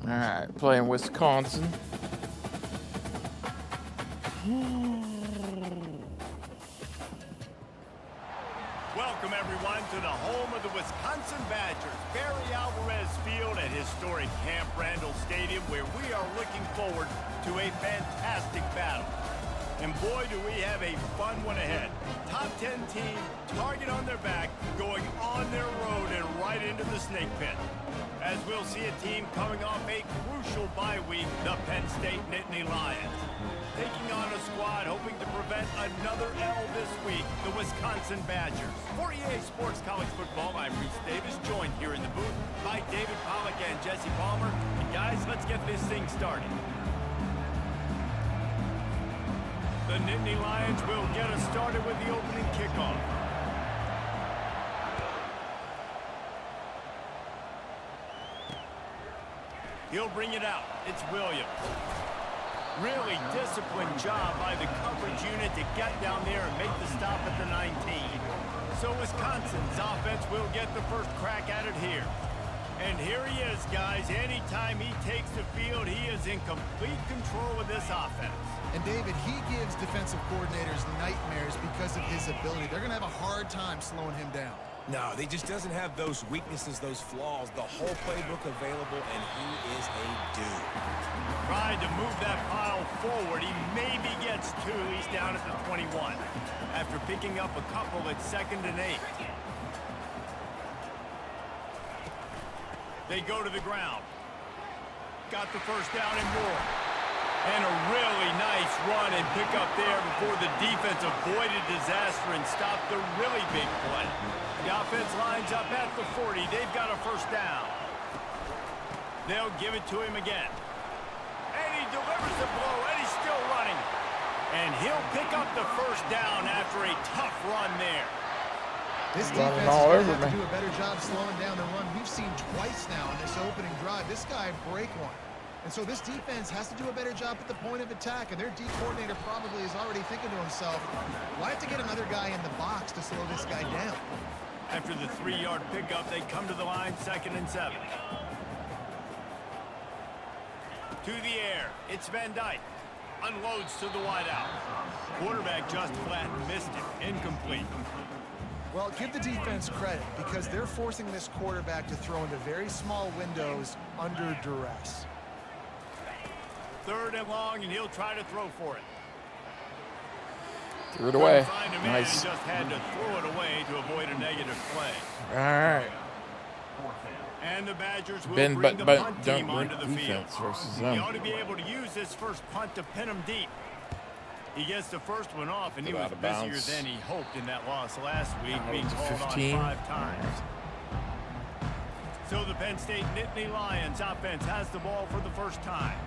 All right, playing Wisconsin. Welcome, everyone, to the home of the Wisconsin Badgers, Barry Alvarez Field at historic Camp Randall Stadium, where we are looking forward to a fantastic battle. And boy, do we have a fun one ahead. Top 10 team, target on their back, going on their road and right into the snake pit. As we'll see a team coming off a crucial bye week, the Penn State Nittany Lions. Taking on a squad hoping to prevent another L this week, the Wisconsin Badgers. For EA Sports College Football, I'm Reese Davis, joined here in the booth by David Pollack and Jesse Palmer. And guys, let's get this thing started. The Nittany Lions will get us started with the opening kickoff. He'll bring it out. It's Williams. Really disciplined job by the coverage unit to get down there and make the stop at the 19. So Wisconsin's offense will get the first crack at it here. And here he is, guys. Anytime he takes the field, he is in complete control of this offense. And David, he gives defensive coordinators nightmares because of his ability. They're going to have a hard time slowing him down. No, he just doesn't have those weaknesses, those flaws, the whole playbook available, and he is a dude. Trying to move that pile forward. He maybe gets two. He's down at the 21. After picking up a couple at 2nd and 8. They go to the ground. Got the first down and more. And a really nice run and pick up there before the defense avoided disaster and stopped the really big play. The offense lines up at the 40. They've got a first down. They'll give it to him again. And he delivers the blow, and he's still running. And he'll pick up the first down after a tough run there. This defense is going to have to do a better job slowing down the run. We've seen twice now in this opening drive. This guy break one. And so this defense has to do a better job at the point of attack. And their D coordinator probably is already thinking to himself, well, I have to get another guy in the box to slow this guy down. After the 3-yard pickup, they come to the line, 2nd and 7. To the air, it's Van Dyke. Unloads to the wideout. Quarterback just flat missed it. Incomplete. Well, give the defense credit because they're forcing this quarterback to throw into very small windows under duress. 3rd and long, and he'll try to throw for it. Threw it away. Nice. Just had to throw it away to avoid a negative play. All right. And the Badgers will Ben, bring the punt don't team onto the field. Versus He ought to be able to use this first punt to pin him deep. He gets the first one off, and he was busier than he hoped in that loss last week, being called on 5 times. So the Penn State Nittany Lions offense has the ball for the first time.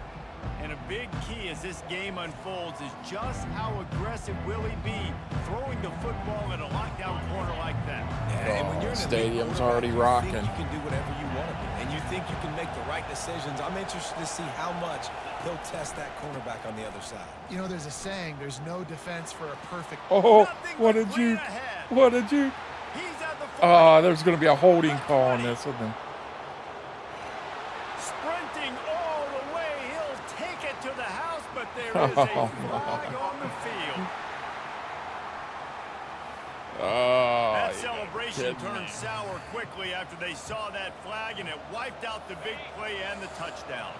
And a big key as this game unfolds is just how aggressive will he be throwing the football at a lockdown corner like that. Yeah, and when you're in stadium's already rocking. You can do whatever you want to do, and you think you can make the right decisions. I'm interested to see how much he'll test that cornerback on the other side. You know, there's a saying, there's no defense for a perfect... Oh, what a juke. What a juke. There's going to be a holding call on this, isn't there? Sprinting all the way. He'll take it to the house, but there is a flag on the field. That celebration turned sour quickly after they saw that flag, and it wiped out the big play and the touchdown.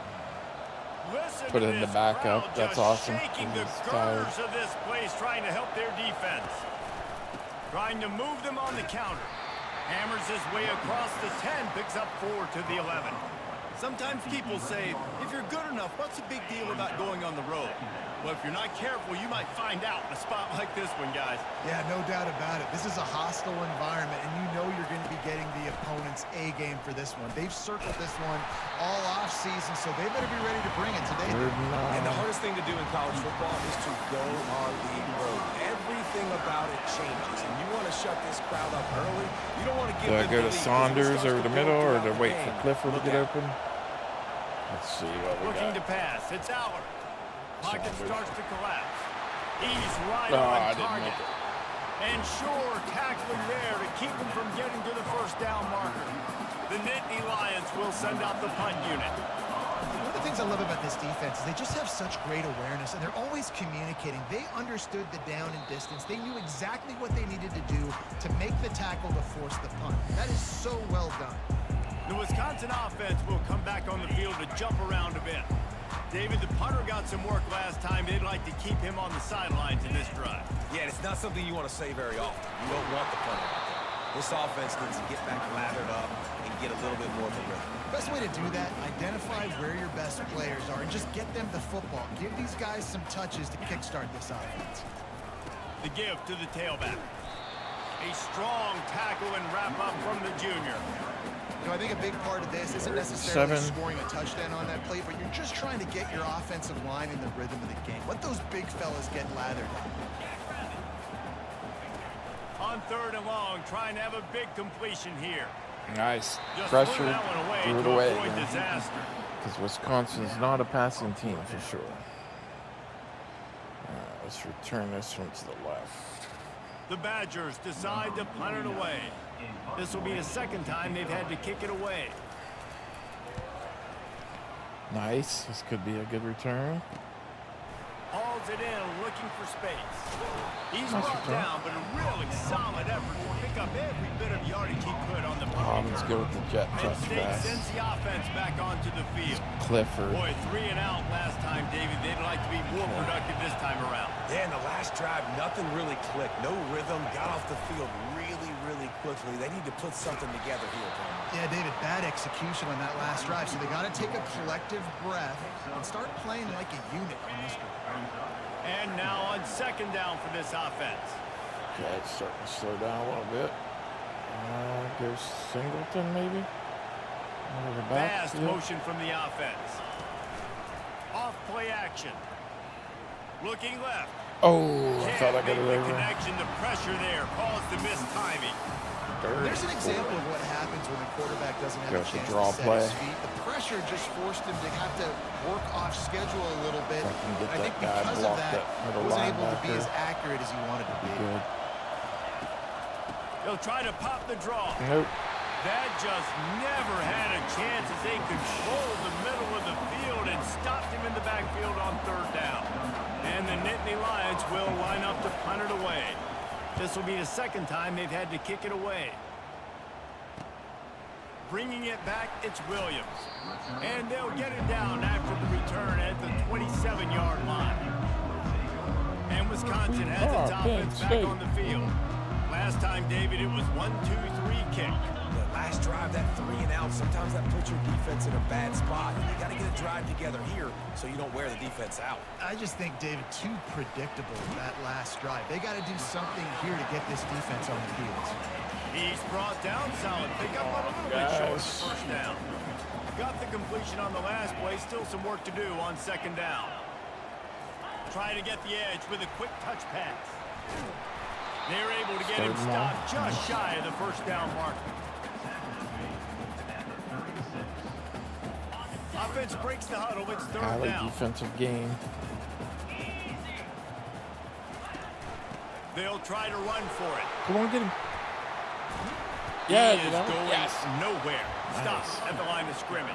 Listen Put it in the backup. That's awesome. Shaking the girders of this place, trying to help their defense. Trying to move them on the counter. Hammers his way across the 10, picks up 4 to the 11. Sometimes people say, if you're good enough, what's the big deal about going on the road? Well, if you're not careful, you might find out in a spot like this one, guys. Yeah, no doubt about it. This is a hostile environment, and you know you're going to be getting the opponent's A game for this one. They've circled this one all off season, so they better be ready to bring it today. And the hardest thing to do in college football is to go on the road. Everything about it changes, and you want to shut this crowd up early. You don't want to give Do I go to Saunders over the middle, or to wait for Clifford to get open? Let's see what we Looking got. to pass. It's Aller. Pocket starts to collapse. He's right I on didn't target. make it. And sure, tackling there to keep him from getting to the first down marker. The Nittany Lions will send out the punt unit. of the things I love about this defense is they just have such great awareness, and they're always communicating. They understood the down and distance. They knew exactly what they needed to do to make the tackle to force the punt. That is so well done. The Wisconsin offense will come back on the field to jump around a bit. David, the punter got some work last time. They'd like to keep him on the sidelines in this drive. Yeah, it's not something you want to say very often. You don't want the punter out there. This offense needs to get back lathered up and get a little bit more of a rhythm. Best way to do that, identify where your best players are and just get them the football. Give these guys some touches to kickstart this offense. The give to the tailback. A strong tackle and wrap up from the junior. You know, I think a big part of this isn't necessarily scoring a touchdown on that play, but you're just trying to get your offensive line in the rhythm of the game. Let those big fellas get lathered up. On 3rd and long, trying to have a big completion here. Nice. Just Pressure. threw that one away Threw it to away avoid again. disaster. Because Wisconsin's not a passing team for sure. Let's return this one to the left. The Badgers decide to punt it away. This will be the second time they've had to kick it away. Nice. This could be a good return. Hauls it in, looking for space. He's Nice brought return. down, but a really solid effort to pick up every bit of yardage he could on the Oh, punt let's return. go with the jet Penn State touchback. sends the offense back onto the field. Clifford. Boy, 3 and out last time, David. They'd like to be more productive this time around. Yeah, in the last drive, nothing really clicked. No rhythm. Got off the field really, really quickly. They need to put something together here, Penn. Yeah, David, bad execution on that last drive, so they got to take a collective breath and start playing like a unit on this one. And now on 2nd down for this offense. Okay, it's starting to slow down a little bit. Goes Singleton, maybe? Over the back. Fast motion from the offense. Off play action. Looking left. Oh, I thought I Can't got make it the over. connection. The pressure there caused the missed timing. There's an example of what happens when the quarterback doesn't have Go a to chance draw to set play. his feet. The pressure just forced him to have to work off schedule a little bit. If I can get I think that guy because of blocked that, at middle wasn't able to be linebacker. as accurate as he wanted to be. Good. They'll try to pop the draw. Nope. That just never had a chance as they controlled the middle of the field and stopped him in the backfield on 3rd down. And the Nittany Lions will line up to punt it away. This will be the second time they've had to kick it away. Bringing it back, it's Williams. And they'll get it down after the return at the 27-yard line. And Wisconsin has its offense back on the field. Last time, David, it was 1-2-3 kick. The last drive, that 3 and out, sometimes that puts your defense in a bad spot. You got to get a drive together here so you don't wear the defense out. I just think, David, too predictable that last drive. They got to do something here to get this defense on the field. He's brought down solid. Pick up on a little bit short of the 1st down. Got the completion on the last play. Still some work to do on 2nd down. Try to get the edge with a quick touch pass. They're able to get him stopped just shy of the 1st down mark. Offense breaks the huddle. It's 3rd down. Defensive game. They'll try to run for it. Come on, get him. He Yeah, is you know, going yes. nowhere. Nice. Stops at the line of scrimmage.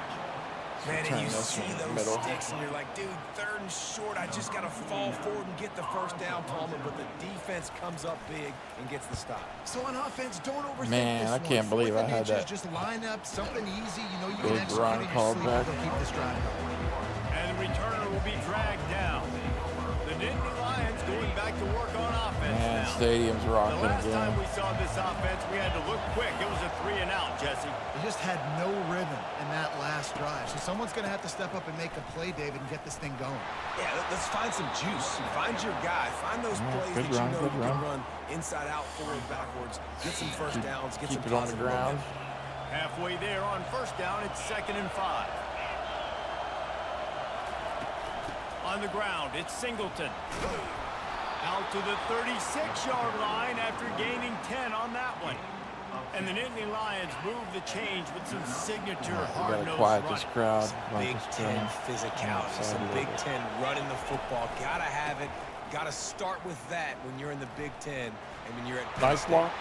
Man, and you this see one in the those middle. sticks, and you're like, dude, 3rd and short. I just got to fall forward and get the 1st down, Palmer. But the defense comes up big and gets the stop. So on offense, don't overthink Man, this I one. can't believe I 4th and had inches, that. Just line up something easy. You know you Big can execute run in your called sleep. back. They'll keep this drive going. And the returner will be dragged down. The Nittany Lions going back to work on offense Man, now. stadium's The rocking last time again. we saw this offense, we had to look quick. It was a 3 and out, Jesse. They just had no rhythm in that last drive. So someone's going to have to step up and make a play, David, and get this thing going. Yeah, let's find some juice. Find your guy. Find those plays good that run, you know good you can run. run inside out, forward, backwards. Get some 1st downs. Get some Keep it on the positive ground. momentum. Halfway there on 1st down, it's 2nd and 5. On the ground, it's Singleton. Out to the 36-yard line after gaining 10 on that one. And the Nittany Lions move the change with some signature We gotta hard-nosed quiet running. this crowd. Big Like this 10 crowd. physicality. Some Outside Big of it. 10 running the football. Gotta have it. Gotta start with that when you're in the Big 10 and when you're at Penn Nice State. block.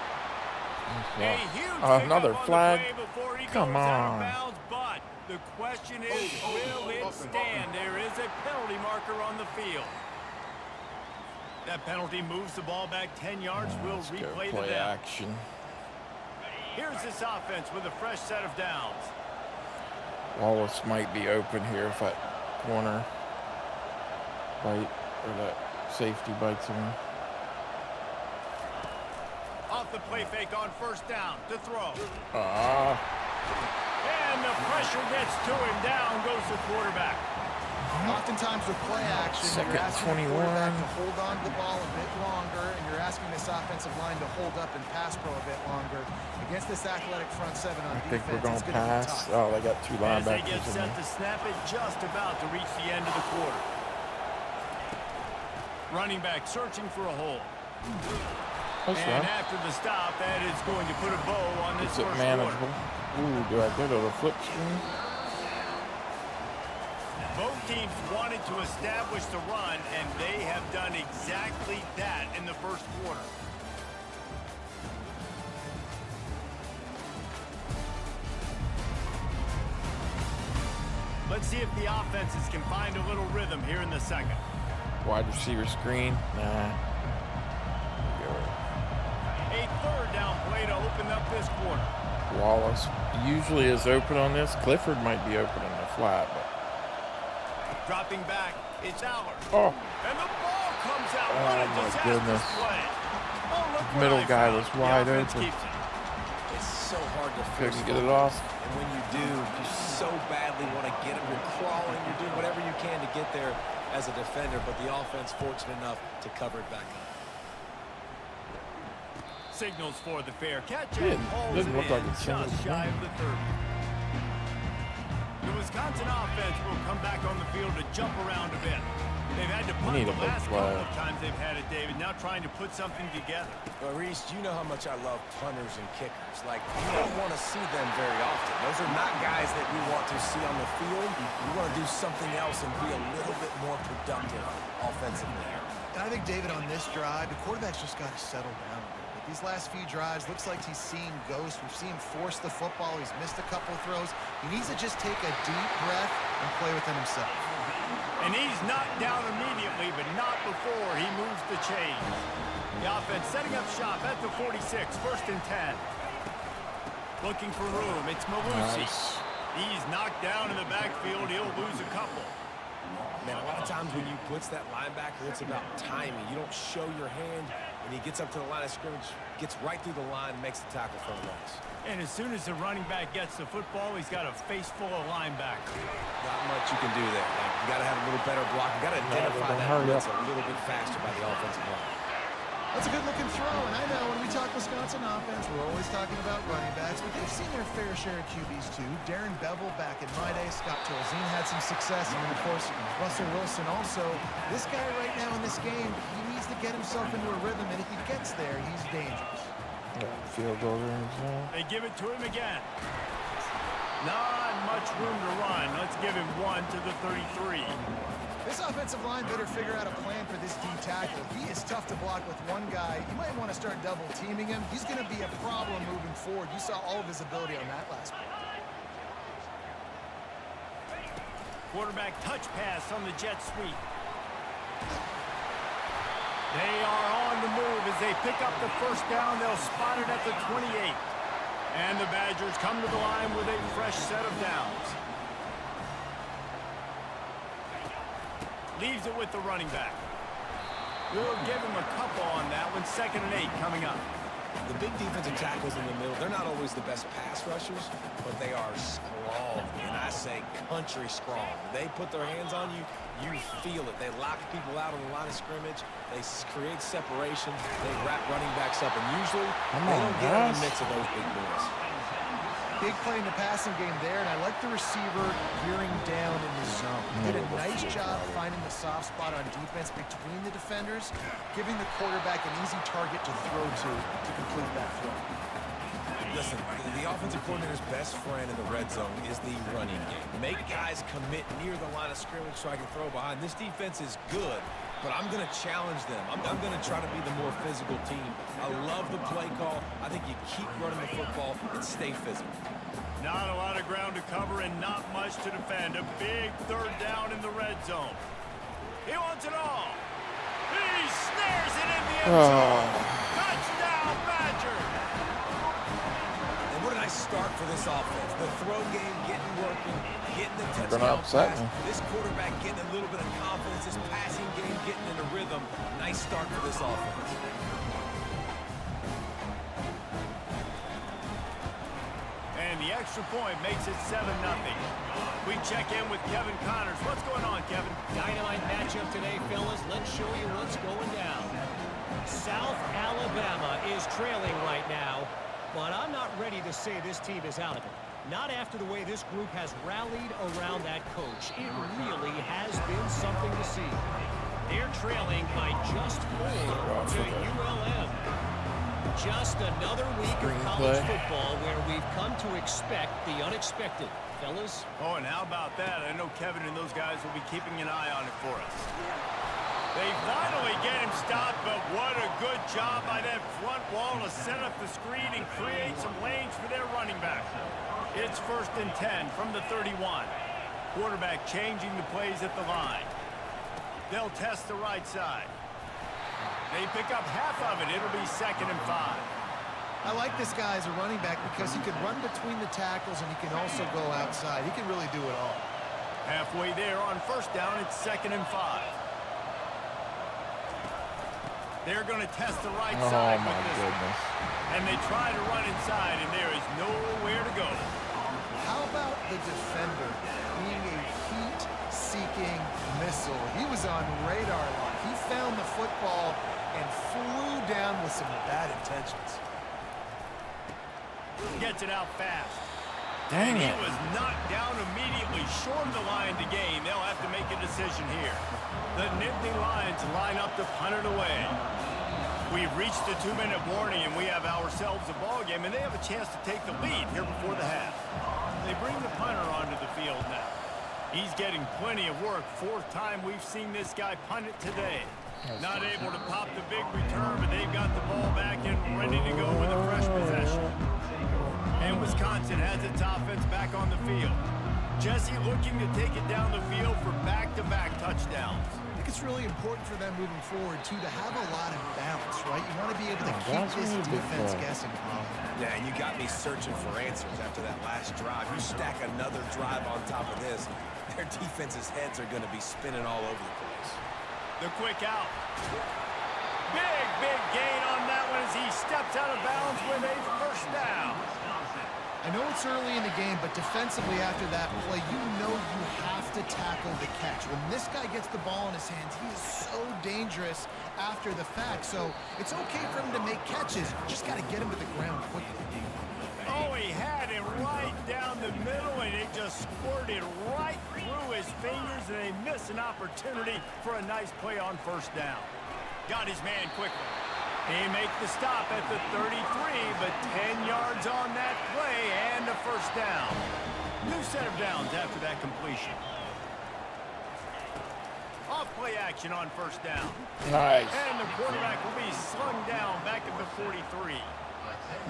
A huge Another pickup on the flag. play before he Come goes out of on. bounds, but The question is, will it stand? There is a penalty marker on the field. That penalty moves the ball back 10 yards. We'll replay the down. Action. Here's this offense with a fresh set of downs. Wallace might be open here if that corner bite or that safety bites him. Off the play fake on first down to throw. And the pressure gets to him. Down goes the quarterback. Oftentimes with play action, you're asking the quarterback to hold on to the ball a bit longer, and you're asking this offensive line to hold up and pass pro a bit longer. Against this athletic front seven on defense, I think we're going to pass. Oh, they got two linebackers. As they get set to snap it, just about to reach the end of the quarter. Running back searching for a hole. And after the stop, that is going to put a bow on this first manageable. quarter. Ooh, do I go to the flip screen? Both teams wanted to establish the run, and they have done exactly that in the first quarter. Let's see if the offenses can find a little rhythm here in the second. Wide receiver screen. Nah. A third down play to open up this quarter. Wallace usually is open on this. Clifford might be open in the flat, but dropping back, it's Allard. Oh. And the ball comes out. Oh, what a my disastrous goodness. play. Oh, look Middle what I guy found. was wide The offense open. keeps it. It's so hard to couldn't get it off. And when you do, you so badly want to get him. You're crawling. You're doing whatever you can to get there as a defender, but the offense fortunate enough to cover it back up. Signals for the fair catch. Didn't look like it's just shy of the 30. The Wisconsin offense will come back on the field to jump around a bit. They've had to punt the last couple of times they've had it, David. Now trying to put something together. But Reese, you know how much I love punters and kickers. Like, you don't want to see them very often. Those are not guys that we want to see on the field. We want to do something else and be a little bit more productive offensively. And I think, David, on this drive, the quarterback's just got to settle down a bit. These last few drives, looks like he's seeing ghosts. We've seen him force the football. He's missed a couple throws. He needs to just take a deep breath and play within himself. And he's knocked down immediately, but not before he moves the chains. The offense setting up shop at the 46, 1st and 10. Looking for room, it's Malusi. Nice. He's knocked down in the backfield. He'll lose a couple. Man, a lot of times when you blitz that linebacker, it's about timing. You don't show your hand. When he gets up to the line of scrimmage, gets right through the line, makes the tackle for a loss. And as soon as the running back gets the football, he's got a face full of linebackers. Not much you can do there. Like, you got to have a little better block. You got to identify that blitz a little bit faster by the offensive line. That's a good-looking throw, and I know when we talk Wisconsin offense, we're always talking about running backs, but they've seen their fair share of QBs too. Darren Bevel back in my day, Scott Tolzien had some success, and then of course Russell Wilson also. This guy right now in this game, he needs to get himself into a rhythm, and if he gets there, he's dangerous. Field goal range now. They give it to him again. Not much room to run. Let's give him one to the 33. This offensive line better figure out a plan for this D tackle. He is tough to block with one guy. You might want to start double teaming him. He's going to be a problem moving forward. You saw all of his ability on that last play. Quarterback touch pass on the jet sweep. They are on the move as they pick up the first down. They'll spot it at the 28. And the Badgers come to the line with a fresh set of downs. Leaves it with the running back. We'll give him a couple on that one. 2nd and 8 coming up. The big defensive tackles in the middle, they're not always the best pass rushers, but they are strong, and I say country strong. They put their hands on you, you feel it. They lock people out on the line of scrimmage. They create separation. They wrap running backs up, and usually they don't get in the mix of those big boys. Big play in the passing game there, and I like the receiver gearing down in the zone. He did a nice job finding the soft spot on defense between the defenders, giving the quarterback an easy target to throw to complete that throw. Listen, the offensive coordinator's best friend in the red zone is the running game. Make guys commit near the line of scrimmage so I can throw behind. This defense is good but I'm going to challenge them. I'm going to try to be the more physical team. I love the play call. I think you keep running the football and stay physical. Not a lot of ground to cover and not much to defend. A big third down in the red zone. He wants it all. He snares it in the end zone. Touchdown, Badgers. And what a nice start for this offense. The throw game getting working, getting the touchdown pass. This quarterback getting a little bit of confidence. This passing game getting in a rhythm. Nice start for this offense. And the extra point makes it 7-0. We check in with Kevin Connors. What's going on, Kevin? Dynamite matchup today, fellas. Let's show you what's going down. South Alabama is trailing right now, but I'm not ready to say this team is out of it. Not after the way this group has rallied around that coach. It really has been something to see. They're trailing by just 4 to ULM. Just another week of college football where we've come to expect the unexpected. Fellas? Oh, and how about that? I know Kevin and those guys will be keeping an eye on it for us. They finally get him stopped, but what a good job by that front wall to set up the screen and create some lanes for their running back. It's 1st and 10 from the 31. Quarterback changing the plays at the line. They'll test the right side. They pick up half of it. It'll be 2nd and 5. I like this guy as a running back because he can run between the tackles and he can also go outside. He can really do it all. Halfway there on 1st down, it's 2nd and 5. They're going to test the right side with this one. And they try to run inside, and there is nowhere to go. How about the defender being a heat-seeking missile? He was on radar lock. He found the football and flew down with some bad intentions. Gets it out fast. Dang and he it. was knocked down immediately, short of the line to gain. They'll have to make a decision here. The Nittany Lions line up to punt it away. We've reached the 2-minute warning, and we have ourselves a ball game, and they have a chance to take the lead here before the half. They bring the punter onto the field now. He's getting plenty of work. 4th time we've seen this guy punt it today. Not able to pop the big return, but they've got the ball back and ready to go with a fresh possession. And Wisconsin has its offense back on the field. Jesse looking to take it down the field for back-to-back touchdowns. I think it's really important for them moving forward, too, to have a lot of balance, right? You want to be able to keep this defense guessing, Colin. Yeah, and you got me searching for answers after that last drive. You stack another drive on top of this, their defense's heads are going to be spinning all over the place. The quick out. Big gain on that one as he steps out of bounds with a 1st down. I know it's early in the game, but defensively after that play, you know you have to tackle the catch. When this guy gets the ball in his hands, he is so dangerous after the fact. So it's okay for him to make catches. You just got to get him to the ground quickly. Oh, he had him right down the middle, and it just squirted right through his fingers, and they miss an opportunity for a nice play on 1st down. Got his man quickly. He makes the stop at the 33, but 10 yards on that play and a 1st down. New set of downs after that completion. Off play action on 1st down. Nice. And the quarterback will be slung down back at the 43.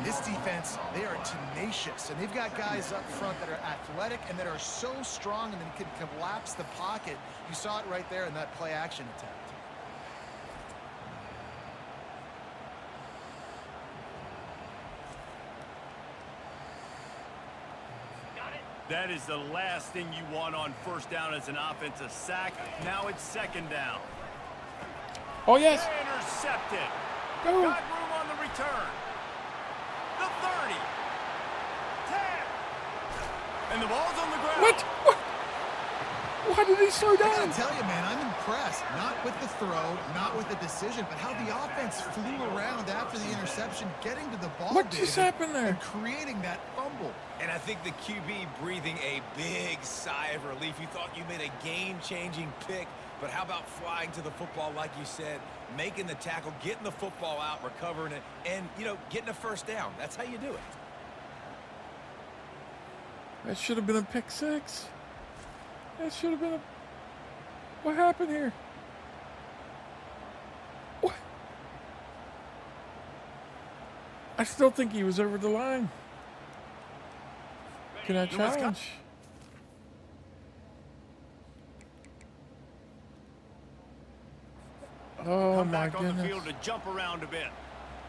This defense, they are tenacious, and they've got guys up front that are athletic and that are so strong and that can collapse the pocket. You saw it right there in that play action attempt. That is the last thing you want on 1st down as an offensive sack. Now it's 2nd down. Oh, yes. Intercepted. Go. Got room on the return. The 30. 10. And the ball's on the ground. What? Why did he slow down? I gotta tell you, man, I'm impressed. Not with the throw, not with the decision, but how the offense flew around after the interception, getting to the ball. What just happened there? And creating that fumble. And I think the QB breathing a big sigh of relief. You thought you made a game-changing pick, but how about flying to the football, like you said, making the tackle, getting the football out, recovering it, and, you know, getting a 1st down. That's how you do it. That should have been a pick 6. That should have been a... What happened here? I still think he was over the line. Can I challenge? Oh Come my back on the goodness. field to jump around a bit.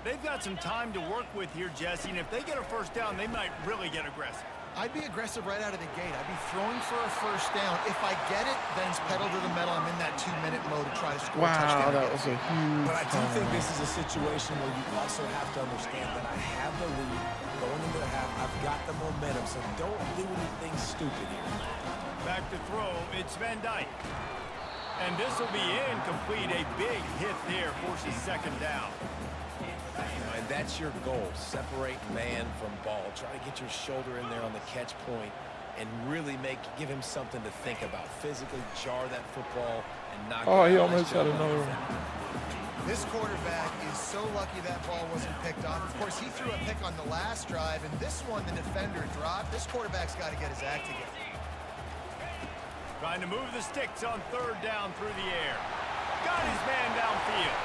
They've got some time to work with here, Jesse, and if they get a first down, they might really get aggressive. I'd be aggressive right out of the gate. I'd be throwing for a first down. If I get it, then it's pedal to the metal. I'm in that 2-minute mode to try to score a touchdown. Wow, that was a huge But I do think this is a situation where you also have to understand that I have the lead going into the half. I've got the momentum, so don't do anything stupid here. Back to throw, it's Van Dyke. And this will be incomplete. A big hit there forces second down. And that's your goal. Separate man from ball. Try to get your shoulder in there on the catch point and really give him something to think about. Physically jar that football and knock it out. Oh, he almost had another one. This quarterback is so lucky that ball wasn't picked off. Of course, he threw a pick on the last drive, and this one the defender dropped. This quarterback's got to get his act together. Trying to move the sticks on third down through the air. Got his man downfield.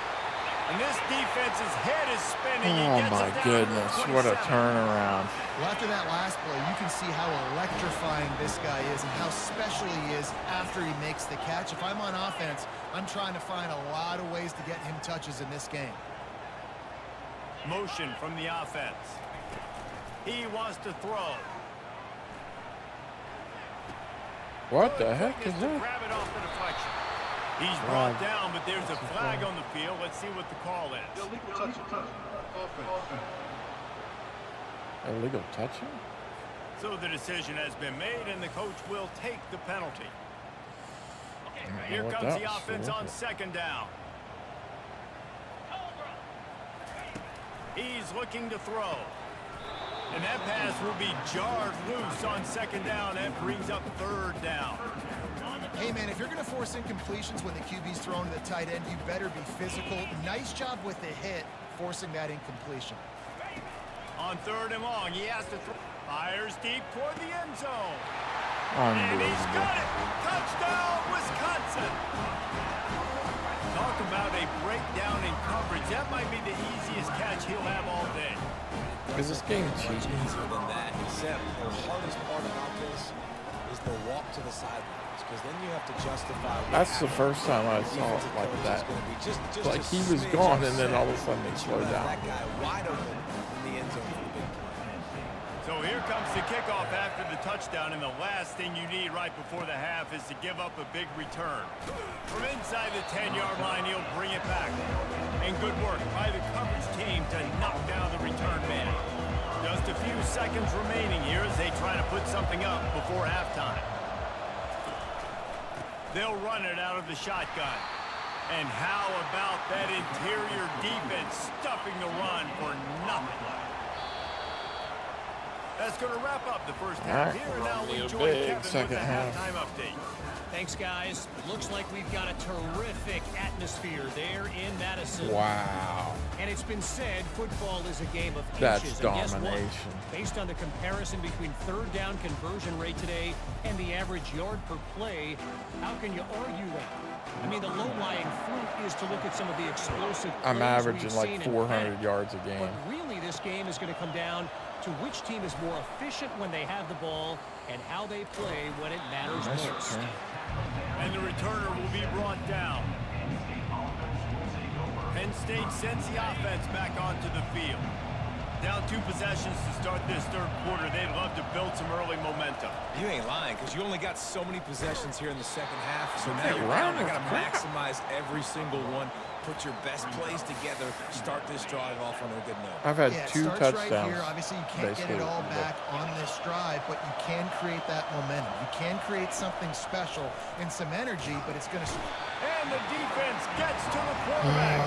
And this defense's head is spinning. Oh my goodness, what a turnaround. Well, after that last play, you can see how electrifying this guy is and how special he is after he makes the catch. If I'm on offense, I'm trying to find a lot of ways to get him touches in this game. Motion from the offense. He wants to throw. What the heck is that? Grab it off the deflection. He's brought down, but there's a flag on the field. Let's see what the call is. Illegal touching. Illegal touching? So the decision has been made, and the coach will take the penalty. Here comes the offense on second down. He's looking to throw. And that pass will be jarred loose on second down. That brings up third down. Hey, man, if you're going to force incompletions when the QB's thrown to the tight end, you better be physical. Nice job with the hit, forcing that incompletion. On third and long, he has to throw. Fires deep toward the end zone. And he's got it. Touchdown, Wisconsin. Talk about a breakdown in coverage. That might be the easiest catch he'll have all day. Is this game cheap? Easier than that, except the hardest part about this is the walk to the sidelines, because then you have to justify. That's the first time I saw it like that. Like he was gone, and then all of a sudden he slowed down. That guy wide open in the end zone for the big play. So here comes the kickoff after the touchdown, and the last thing you need right before the half is to give up a big return. From inside the 10-yard line, he'll bring it back. And good work by the coverage team to knock down the return man. Just a few seconds remaining here as they try to put something up before halftime. They'll run it out of the shotgun. And how about that interior defense stuffing the run for nothing? That's going to wrap up the first half here. And now we join Kevin with the halftime update. Thanks, guys. Looks like we've got a terrific atmosphere there in Madison. Wow. And it's been said football is a game of That's inches. domination. And guess what? Based on the comparison between third down conversion rate today and the average yard per play, how can you argue that? I mean, the low-lying fruit is to look at some of the explosive I'm plays averaging we've like seen in 400 Penn. yards a game. But really, this game is going to come down to which team is more efficient when they have the ball and how they play when it matters most. And the returner will be brought down. Penn State sends the offense back onto the field. Down 2 possessions to start this third quarter. They'd love to build some early momentum. You ain't lying, because you only got so many possessions here in the second half. So now you're right. got to maximize every single one. Put your best plays together. Start this drive off on a good note. I've had Yeah, 2 starts touchdowns. right here. Obviously, you can't get it all back on this drive, but you can create that momentum. You can create something special and some energy, but it's going to... And the defense gets to the quarterback.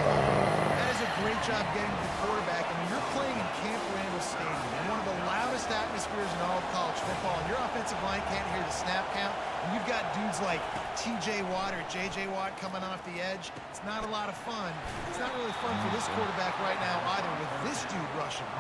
That is a great job getting to the quarterback. I mean, you're playing in Camp Randall Stadium, in one of the loudest atmospheres in all of college football, and your offensive line can't hear the snap count, and you've got dudes like T.J. Watt or J.J. Watt coming off the edge. It's not a lot of fun. It's not really fun for this quarterback right now either with this dude rushing.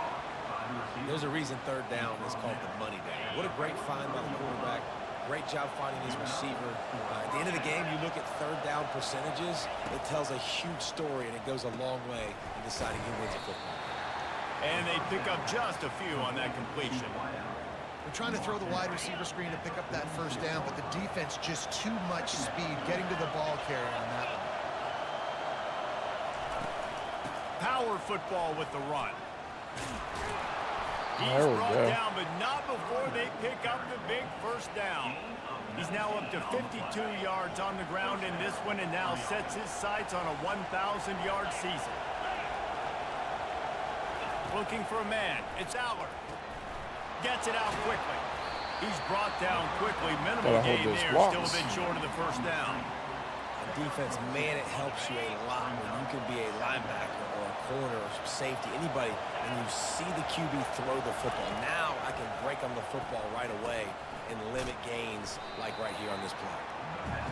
There's a reason third down is called the money down. What a great find by the quarterback. Great job finding his receiver. At the end of the game, you look at third down percentages. It tells a huge story, and it goes a long way in deciding who wins a football game. And they pick up just a few on that completion. They're trying to throw the wide receiver screen to pick up that first down, but the defense just too much speed getting to the ball carrier on that one. Power football with the run. He's There we brought go. down, but not before they pick up the big first down. He's now up to 52 yards on the ground in this one and now sets his sights on a 1,000-yard season. Looking for a man. It's Aller. Gets it out quickly. He's brought down quickly. Minimal gain there. Still a bit short of the first down. Defense, man, it helps you a lot when you can be a linebacker or a corner or safety, anybody, and you see the QB throw the football. Now I can break on the football right away and limit gains like right here on this play.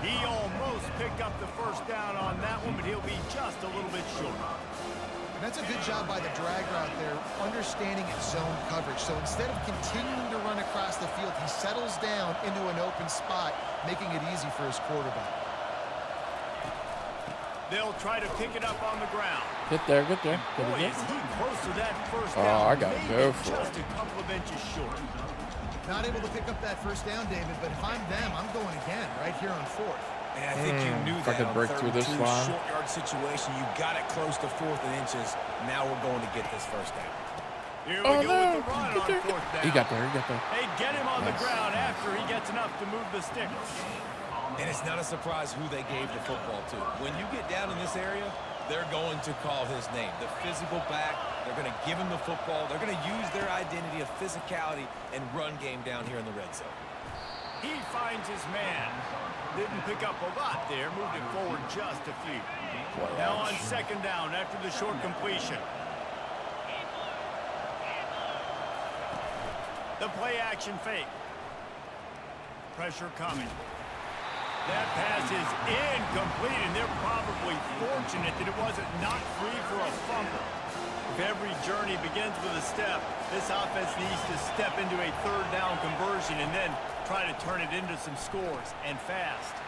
He almost picked up the first down on that one, but he'll be just a little bit short. And that's a good job by the drag route there, understanding its zone coverage. So instead of continuing to run across the field, he settles down into an open spot, making it easy for his quarterback. They'll try to pick it up on the ground. Get there, get there. Boy, is he close to that first down. Oh, I gotta go for just it. a couple of inches short. Not able to pick up that first down, David, but if I'm them, I'm going again right here on fourth. And I think you knew if I that could on break third through and this two, line. short yard situation. You got it close to fourth and inches. Now we're going to get this first down. Here we go with the run on fourth down. He got there, he got there. They get him on the ground after he gets enough to move the sticks. And it's not a surprise who they gave the football to. When you get down in this area, they're going to call his name. The physical back, they're going to give him the football. They're going to use their identity of physicality and run game down here in the red zone. He finds his man. Didn't pick up a lot there. Moved it forward just a few. Now on second down after the short completion. The play action fake. Pressure coming. That pass is incomplete, and they're probably fortunate that it wasn't knocked free for a fumble. If every journey begins with a step, this offense needs to step into a third down conversion and then try to turn it into some scores, and fast.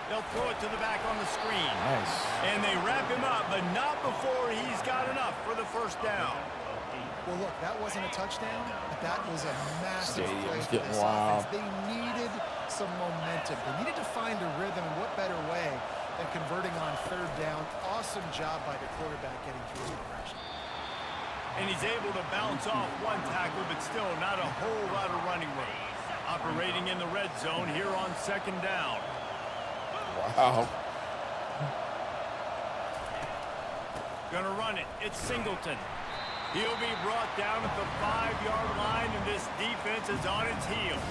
They'll throw it to the back on the screen. Nice. And they wrap him up, but not before he's got enough for the first down. Well, look, that wasn't a touchdown, but that was a massive play Stadium's for getting this wild. offense. They needed some momentum. They needed to find a rhythm, and what better way than converting on third down. Awesome job by the quarterback getting through his progression. And he's able to bounce off one tackle, but still not a whole lot of running room. Operating in the red zone here on second down. Wow. Gonna run it. It's Singleton. He'll be brought down at the 5-yard line, and this defense is on its heels.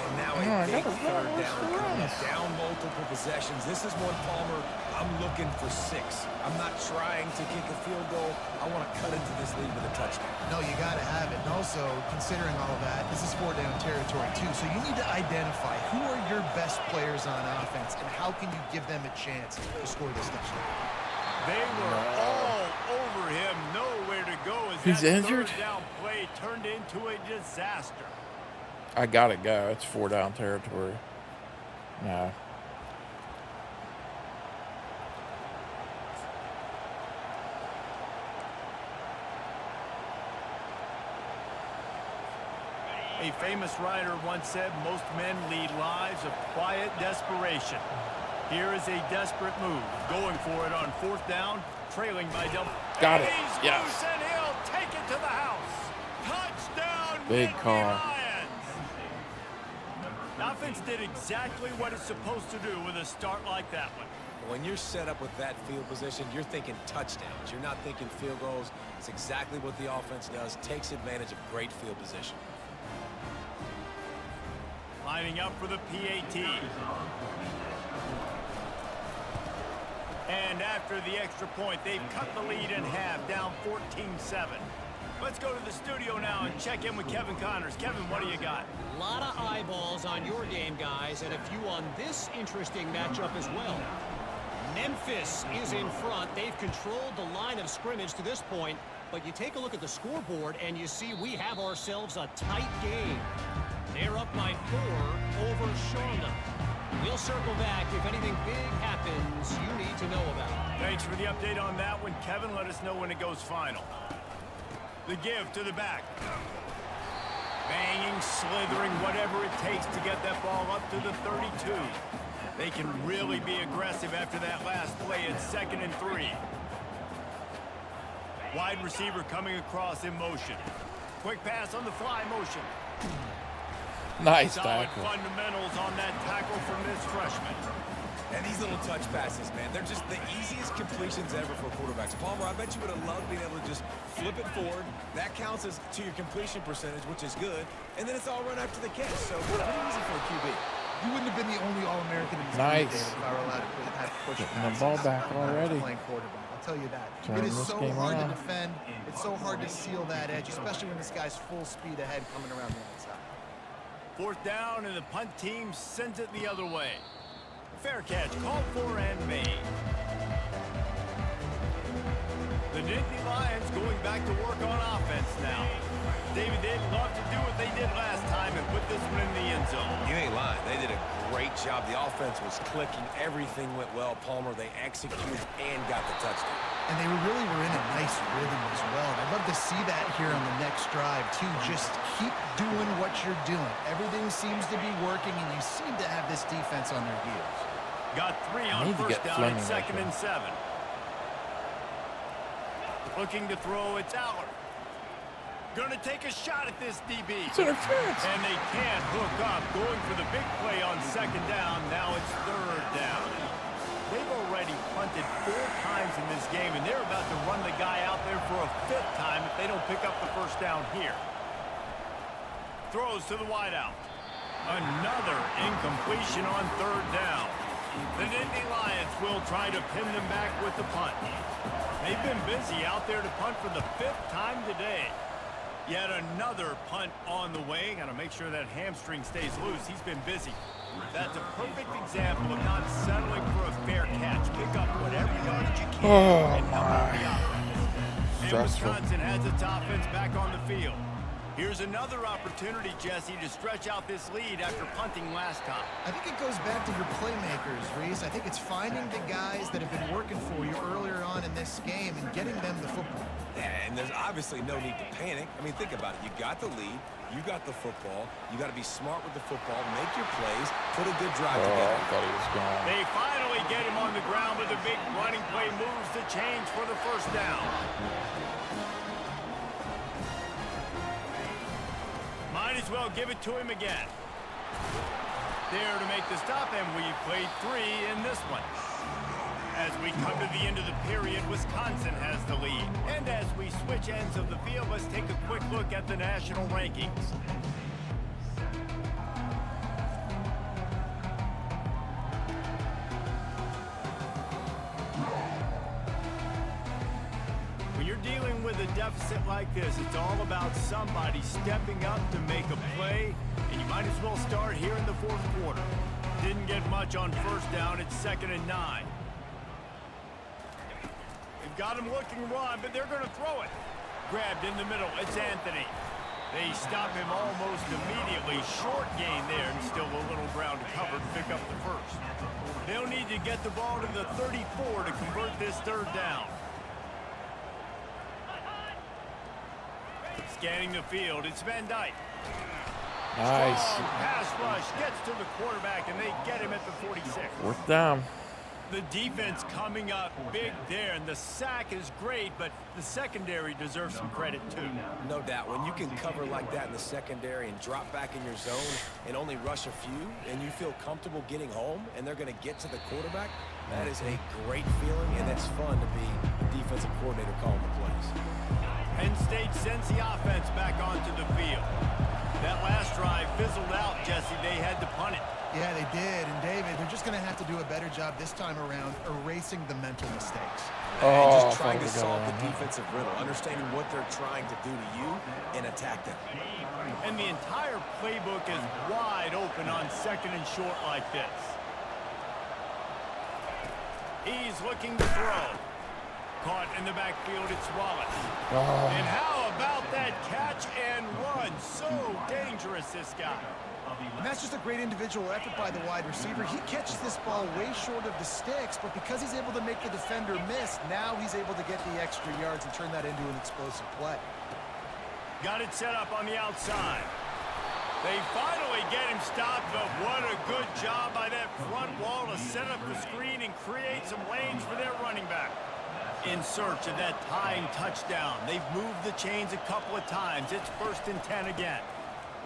And now a big third down coming down multiple possessions. This is one, Palmer, I'm looking for 6. I'm not trying to kick a field goal. I want to cut into this lead with a touchdown. No, you got to have it. And also, considering all of that, this is 4-down territory too. So you need to identify who are your best players on offense and how can you give them a chance to score this touchdown. They were all over him, nowhere to go as He's that injured? third down play turned into a disaster. I gotta go. It's 4-down territory. No. A famous writer once said, most men lead lives of quiet desperation. Here is a desperate move. Going for it on fourth down, trailing by double. Got it. He's Yes. loose and he'll take it to the house. Touchdown, Big Nittany call. Lions. The offense did exactly what it's supposed to do with a start like that one. When you're set up with that field position, you're thinking touchdowns. You're not thinking field goals. It's exactly what the offense does. Takes advantage of great field position. Lining up for the PAT. And after the extra point, they've cut the lead in half, down 14-7. Let's go to the studio now and check in with Kevin Connors. Kevin, what do you got? A lot of eyeballs on your game, guys, and a few on this interesting matchup as well. Memphis is in front. They've controlled the line of scrimmage to this point, but you take a look at the scoreboard and you see we have ourselves a tight game. They're up by 4 over Shawnee. We'll circle back if anything big happens you need to know about. Thanks for the update on that one, Kevin. Let us know when it goes final. The give to the back. Banging, slithering, whatever it takes to get that ball up to the 32. They can really be aggressive after that last play. It's 2nd and 3. Wide receiver coming across in motion. Quick pass on the fly motion. Nice Solid tackle. fundamentals on that tackle from this freshman. And these little touch passes, man, they're just the easiest completions ever for quarterbacks. Palmer, I bet you would have loved being able to just flip it forward. That counts as to your completion percentage, which is good. And then it's all run after the catch. So pretty easy for a QB. You wouldn't have been the only All-American in this Nice. league, David, if I were allowed to have push Getting the ball back already. playing quarterback. I'll tell you that. Turn It is this so game hard to around. defend. It's so hard to seal that edge, especially when this guy's full speed ahead coming around the outside. 4th down, and the punt team sends it the other way. Fair catch, called for and made. The Nittany Lions going back to work on offense now. David, they'd love to do what they did last time and put this one in the end zone. You ain't lying. They did a great job. The offense was clicking. Everything went well. Palmer, they executed and got the touchdown. And they really were in a nice rhythm as well. I'd love to see that here on the next drive, too. Just keep doing what you're doing. Everything seems to be working, and you seem to have this defense on their heels. Got 3 on first down and 2nd and 7. Looking to throw, it's Aller. Gonna take a shot at this DB. It's interference. And they can't hook up. Going for the big play on 2nd down. Now it's 3rd down. They've already punted 4 times in this game, and they're about to run the guy out there for a 5th time if they don't pick up the first down here. Throws to the wideout. Another incompletion on 3rd down. The Nittany Lions will try to pin them back with the punt. They've been busy out there to punt for the 5th time today. Yet another punt on the way. Got to make sure that hamstring stays loose. He's been busy. That's a perfect example of not settling for a fair catch. Pick up whatever yardage you can and help out the offense. And Wisconsin has its offense back on the field. Here's another opportunity, Jesse, to stretch out this lead after punting last time. I think it goes back to your playmakers, Reese. I think it's finding the guys that have been working for you earlier on in this game and getting them the football. Yeah, and there's obviously no need to panic. I mean, think about it. You got the lead. You got the football. You got to be smart with the football. Make your plays. Put a good drive together. I thought he was gone. They finally get him on the ground, but the big running play moves the change for the first down. Might as well give it to him again. There to make the stop, and we played 3 in this one. As we come to the end of the period, Wisconsin has the lead. And as we switch ends of the field, let's take a quick look at the national rankings. When you're dealing with a deficit like this, it's all about somebody stepping up to make a play, and you might as well start here in the 4th quarter. Didn't get much on first down. It's 2nd and 9. They've got him looking run, but they're going to throw it. Grabbed in the middle. It's Anthony. They stop him almost immediately. Short gain there, and still a little ground to cover to pick up the first. They'll need to get the ball to the 34 to convert this 3rd down. Scanning the field, it's Van Dyke. Nice. Strong pass rush gets to the quarterback, and they get him at the 46. 4th down. The defense coming up big there, and the sack is great, but the secondary deserves some credit too. No doubt. When you can cover like that in the secondary and drop back in your zone and only rush a few, and you feel comfortable getting home, and they're going to get to the quarterback, that is a great feeling, and it's fun to be a defensive coordinator calling the plays. Penn State sends the offense back onto the field. That last drive fizzled out, Jesse. They had to punt it. Yeah, they did. And, David, they're just going to have to do a better job this time around erasing the mental mistakes. And just trying to solve the defensive riddle, understanding what they're trying to do to you and attack them. And the entire playbook is wide open on 2nd and short like this. He's looking to throw. Caught in the backfield, it's Wallace. And how about that catch and run? So dangerous, this guy. And that's just a great individual effort by the wide receiver. He catches this ball way short of the sticks, but because he's able to make the defender miss, now he's able to get the extra yards and turn that into an explosive play. Got it set up on the outside. They finally get him stopped, but what a good job by that front wall to set up the screen and create some lanes for their running back. In search of that tying touchdown. They've moved the chains a couple of times. It's 1st and 10 again.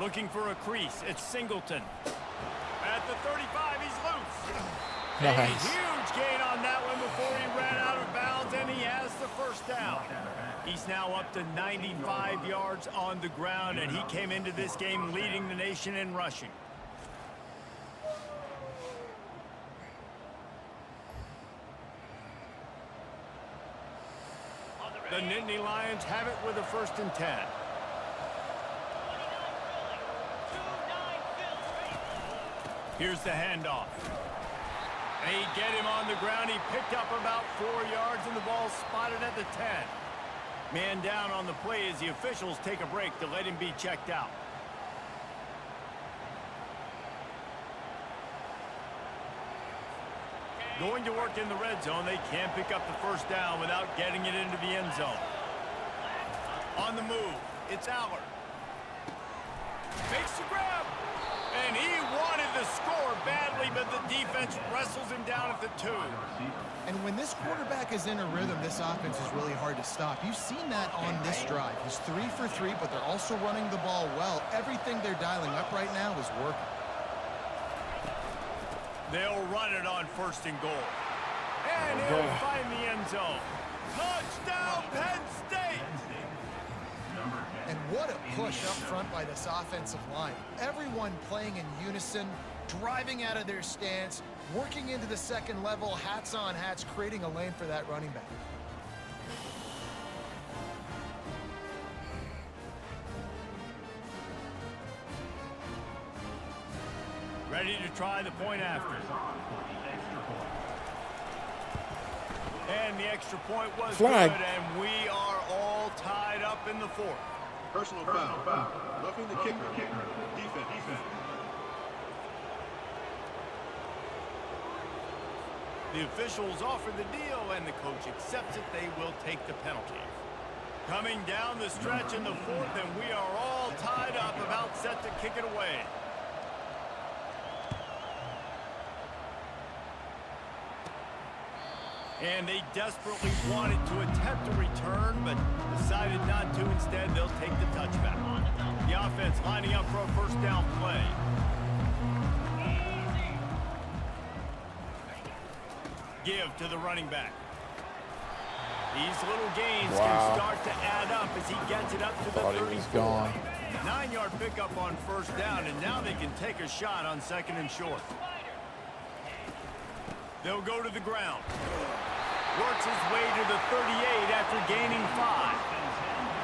Looking for a crease. It's Singleton. At the 35, he's loose. Nice. A huge gain on that one before he ran out of bounds, and he has the first down. He's now up to 95 yards on the ground, and he came into this game leading the nation in rushing. The Nittany Lions have it with a 1st and 10. Here's the handoff. They get him on the ground. He picked up about 4 yards, and the ball spotted at the 10. Man down on the play as the officials take a break to let him be checked out. Going to work in the red zone. They can't pick up the first down without getting it into the end zone. On the move, it's Allard. Makes the grab. And he wanted the score badly, but the defense wrestles him down at the 2. And when this quarterback is in a rhythm, this offense is really hard to stop. You've seen that on this drive. He's 3 for 3, but they're also running the ball well. Everything they're dialing up right now is working. They'll run it on 1st and goal. And he'll find the end zone. Touchdown, Penn State! And what a push up front by this offensive line. Everyone playing in unison, driving out of their stance, working into the second level, hats on hats, creating a lane for that running back. Ready to try the point after. And the extra point was flag. Good, and we are all tied up in the 4th. Personal foul. Roughing the kicker. Defense. The officials offer the deal, and the coach accepts it. They will take the penalty. Coming down the stretch in the 4th, and we are all tied up, about set to kick it away. And they desperately wanted to attempt a return, but decided not to. Instead, they'll take the touchback. The offense lining up for a 1st down play. Give to the running back. These little gains can start to add up as he gets it up to the 34. He was gone. 9-yard pickup on 1st down, and now they can take a shot on 2nd and short. They'll go to the ground. Works his way to the 38 after gaining 5.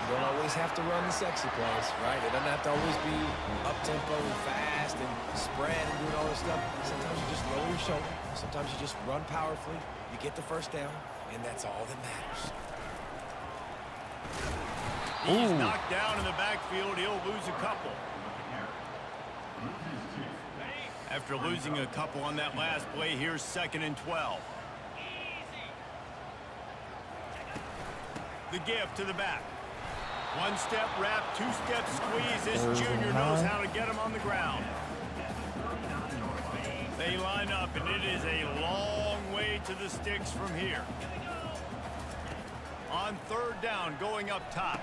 You don't always have to run the sexy plays, right? It doesn't have to always be up-tempo and fast and spread and doing all this stuff. Sometimes you just lower your shoulder. Sometimes you just run powerfully. You get the 1st down, and that's all that matters. He's knocked down in the backfield. He'll lose a couple. After losing a couple on that last play, here's 2nd and 12. The give to the back. 1-step wrap, 2-step squeeze. This junior knows how to get him on the ground. They line up, and it is a long way to the sticks from here. On 3rd down, going up top.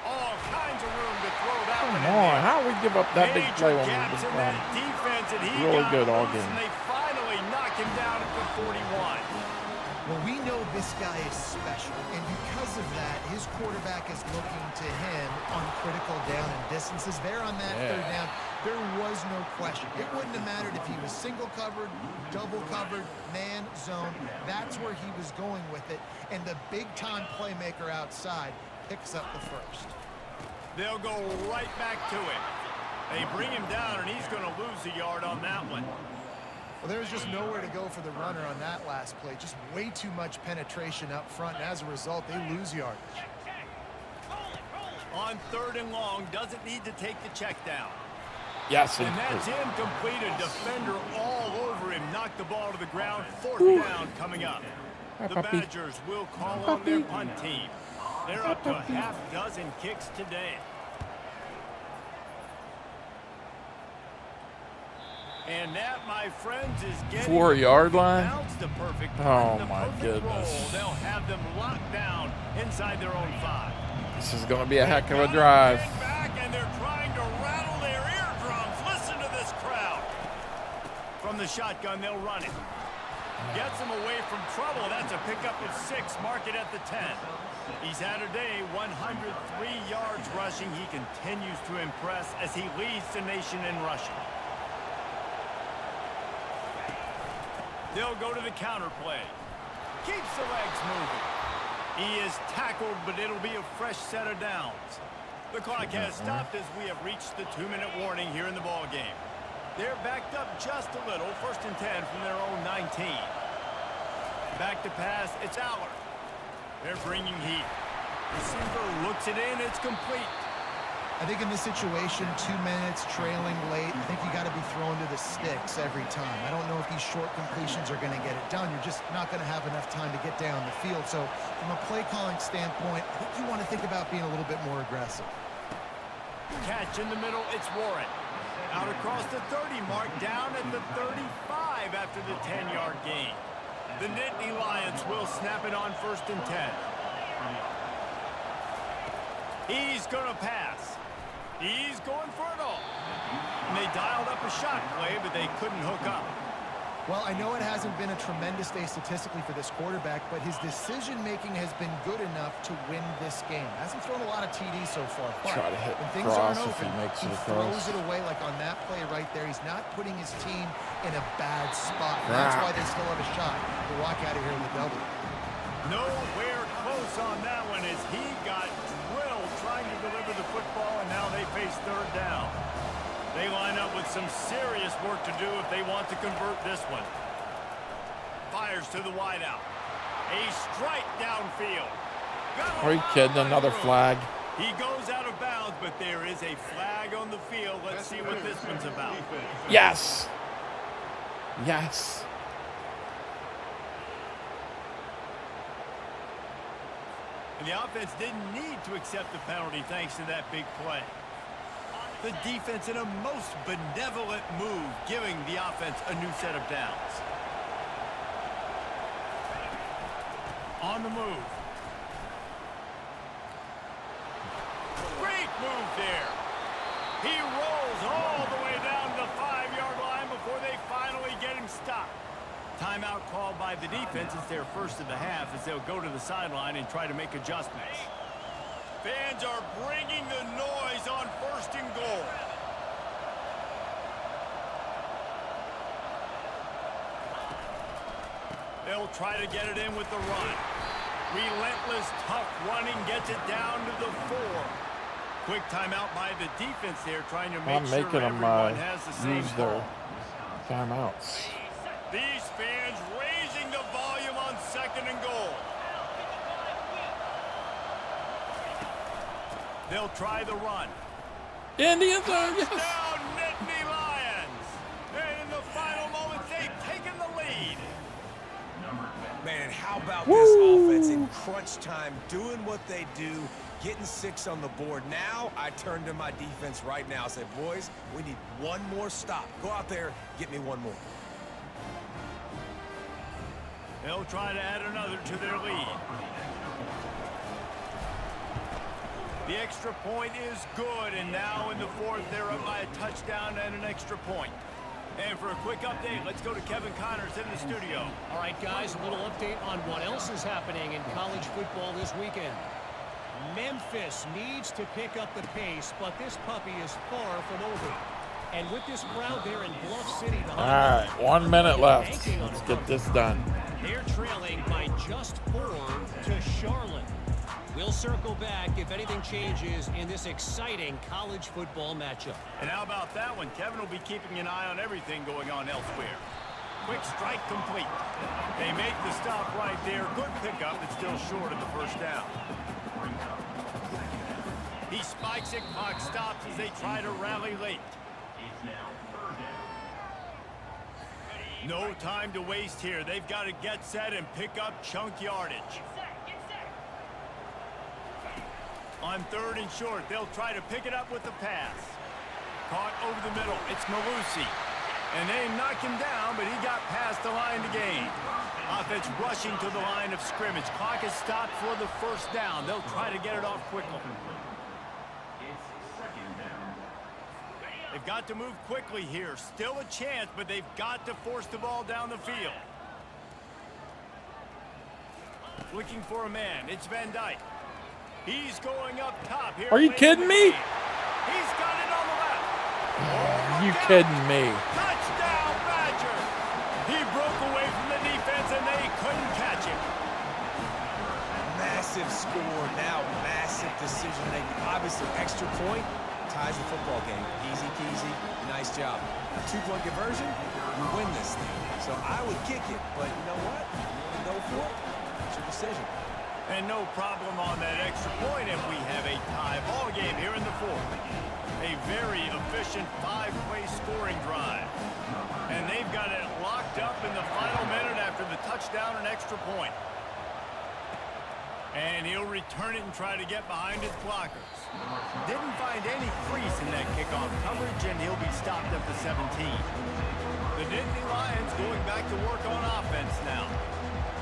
All kinds of room to throw that one in there. How we give up that big play on gaps in that defense, and he really got good all loose, game. and they finally knock him down at the 41. Well, we know this guy is special, and because of that, his quarterback is looking to him on critical down and distances. There on that 3rd down, there was no question. It wouldn't have mattered if he was single covered, double covered, man, zone. That's where he was going with it, and the big-time playmaker outside picks up the 1st. They'll go right back to it. They bring him down, and he's going to lose a yard on that one. Well, there's just nowhere to go for the runner on that last play. Just way too much penetration up front, and as a result, they lose yardage. On 3rd and long, doesn't need to take the check down. Yes, and that's incomplete. A defender all over him. Knocked the ball to the ground. 4th down coming up. The Badgers will call on their punt team. They're up to a half dozen kicks today. And that, my friends, is getting 4-yard line. bounce, the perfect Oh the my perfect goodness. roll. They'll have them locked down inside their own 5. This is going to be a heck of a drive. Back, and they're trying to rattle their eardrums. Listen to this crowd. From the shotgun, they'll run it. Gets them away from trouble. That's a pickup of 6. Mark it at the 10. He's had a day, 103 yards rushing. He continues to impress as he leads the nation in rushing. They'll go to the counter play. Keeps the legs moving. He is tackled, but it'll be a fresh set of downs. The clock has stopped as we have reached the 2-minute warning here in the ball game. They're backed up just a little. 1st and 10 from their own 19. Back to pass. It's Aller. They're bringing heat. Receiver looks it in. It's complete. I think in this situation, 2 minutes, trailing late, I think you got to be thrown to the sticks every time. I don't know if these short completions are going to get it done. You're just not going to have enough time to get down the field. So from a play calling standpoint, I think you want to think about being a little bit more aggressive. Catch in the middle. It's Warren. Out across the 30 mark, down at the 35 after the 10-yard gain. The Nittany Lions will snap it on 1st and 10. He's going to pass. He's going for it all. And they dialed up a shot play, but they couldn't hook up. Well, I know it hasn't been a tremendous day statistically for this quarterback, but his decision-making has been good enough to win this game. Hasn't thrown a lot of TDs so far, but Try to hit when things cross aren't if open, he makes it he across. throws it away like on that play right there. He's not putting his team in a bad spot. And that's why they still have a shot to walk out of here with a W. Nowhere close on that one as he got drilled trying to deliver the football, and now they face 3rd down. They line up with some serious work to do if they want to convert this one. Fires to the wideout. A strike downfield. Are you kidding? Another flag. He goes out of bounds, but there is a flag on the field. Let's see what this one's about. Yes. Yes. And the offense didn't need to accept the penalty thanks to that big play. The defense in a most benevolent move, giving the offense a new set of downs. On the move. Great move there. He rolls all the way down the 5-yard line before they finally get him stopped. Timeout called by the defense. It's their first of the half as they'll go to the sideline and try to make adjustments. Fans are bringing the noise on 1st and goal. They'll try to get it in with the run. Relentless, tough running gets it down to the 4. Quick timeout by the defense there, trying to make sure everyone has the same use their timeouts. These fans raising the volume on 2nd and goal. They'll try the run. In the end zone, yes. Down Nittany Lions. And in the final moments, they've taken the lead. Man, how about this offense in crunch time, doing what they do, getting 6 on the board. Now I turn to my defense right now and say, boys, we need one more stop. Go out there, get me one more. They'll try to add another to their lead. The extra point is good, and now in the 4th, they're up by a touchdown and an extra point. And for a quick update, let's go to Kevin Connors in the studio. All right, guys, a little update on what else is happening in college football this weekend. Memphis needs to pick up the pace, but this puppy is far from over. And with this crowd there in Bluff City, all right, 1 minute left. Let's get this done. They're trailing by just 4 to Charlotte. We'll circle back if anything changes in this exciting college football matchup. And how about that one? Kevin will be keeping an eye on everything going on elsewhere. Quick strike complete. They make the stop right there. Good pickup, but still short of the 1st down. He spikes it, clock stops as they try to rally late. No time to waste here. They've got to get set and pick up chunk yardage. On 3rd and short, they'll try to pick it up with the pass. Caught over the middle. It's Malusi. And they knock him down, but he got past the line to gain. Offense rushing to the line of scrimmage. Clock is stopped for the first down. They'll try to get it off quickly. They've got to move quickly here. Still a chance, but they've got to force the ball down the field. Looking for a man. It's Van Dyke. He's going up top here. Are you kidding me? He's got it on the left. Are you kidding me? Touchdown, Badger. He broke away from the defense, and they couldn't catch him. Massive score. Now massive decision making. Obviously, extra point ties the football game. Easy peasy. Nice job. A 2-point conversion, you win this thing. So I would kick it, but you know what? You go for it. It's your decision. And no problem on that extra point, and we have a tie ball game here in the 4th. A very efficient 5-play scoring drive. And they've got it locked up in the final minute after the touchdown and extra point. And he'll return it and try to get behind his blockers. Didn't find any crease in that kickoff coverage, and he'll be stopped at the 17. The Dynasty Lions going back to work on offense now.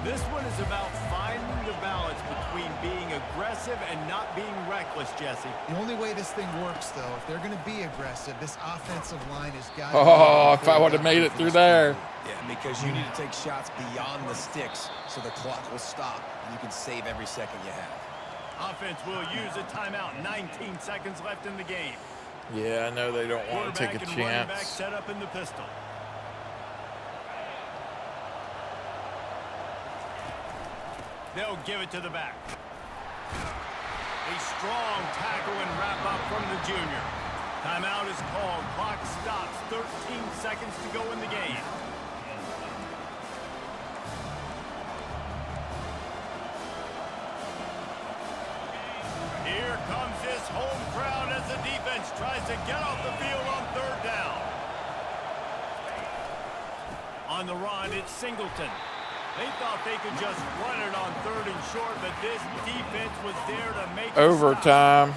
This one is about finding the balance between being aggressive and not being reckless, Jesse. The only way this thing works, though, if they're going to be aggressive, this offensive line has got to if I would have made it through there. Yeah, because you need to take shots beyond the sticks so the clock will stop and you can save every second you have. Offense will use a timeout. 19 seconds left in the game. Yeah, I know they don't want to take a Quarterback and running back chance. set up in the pistol. They'll give it to the back. A strong tackle and wrap up from the junior. Timeout is called. Clock stops. 13 seconds to go in the game. Here comes this home crowd as the defense tries to get off the field on 3rd down. On the run, it's Singleton. They thought they could just run it on 3rd and short, but this defense was there to make it Overtime.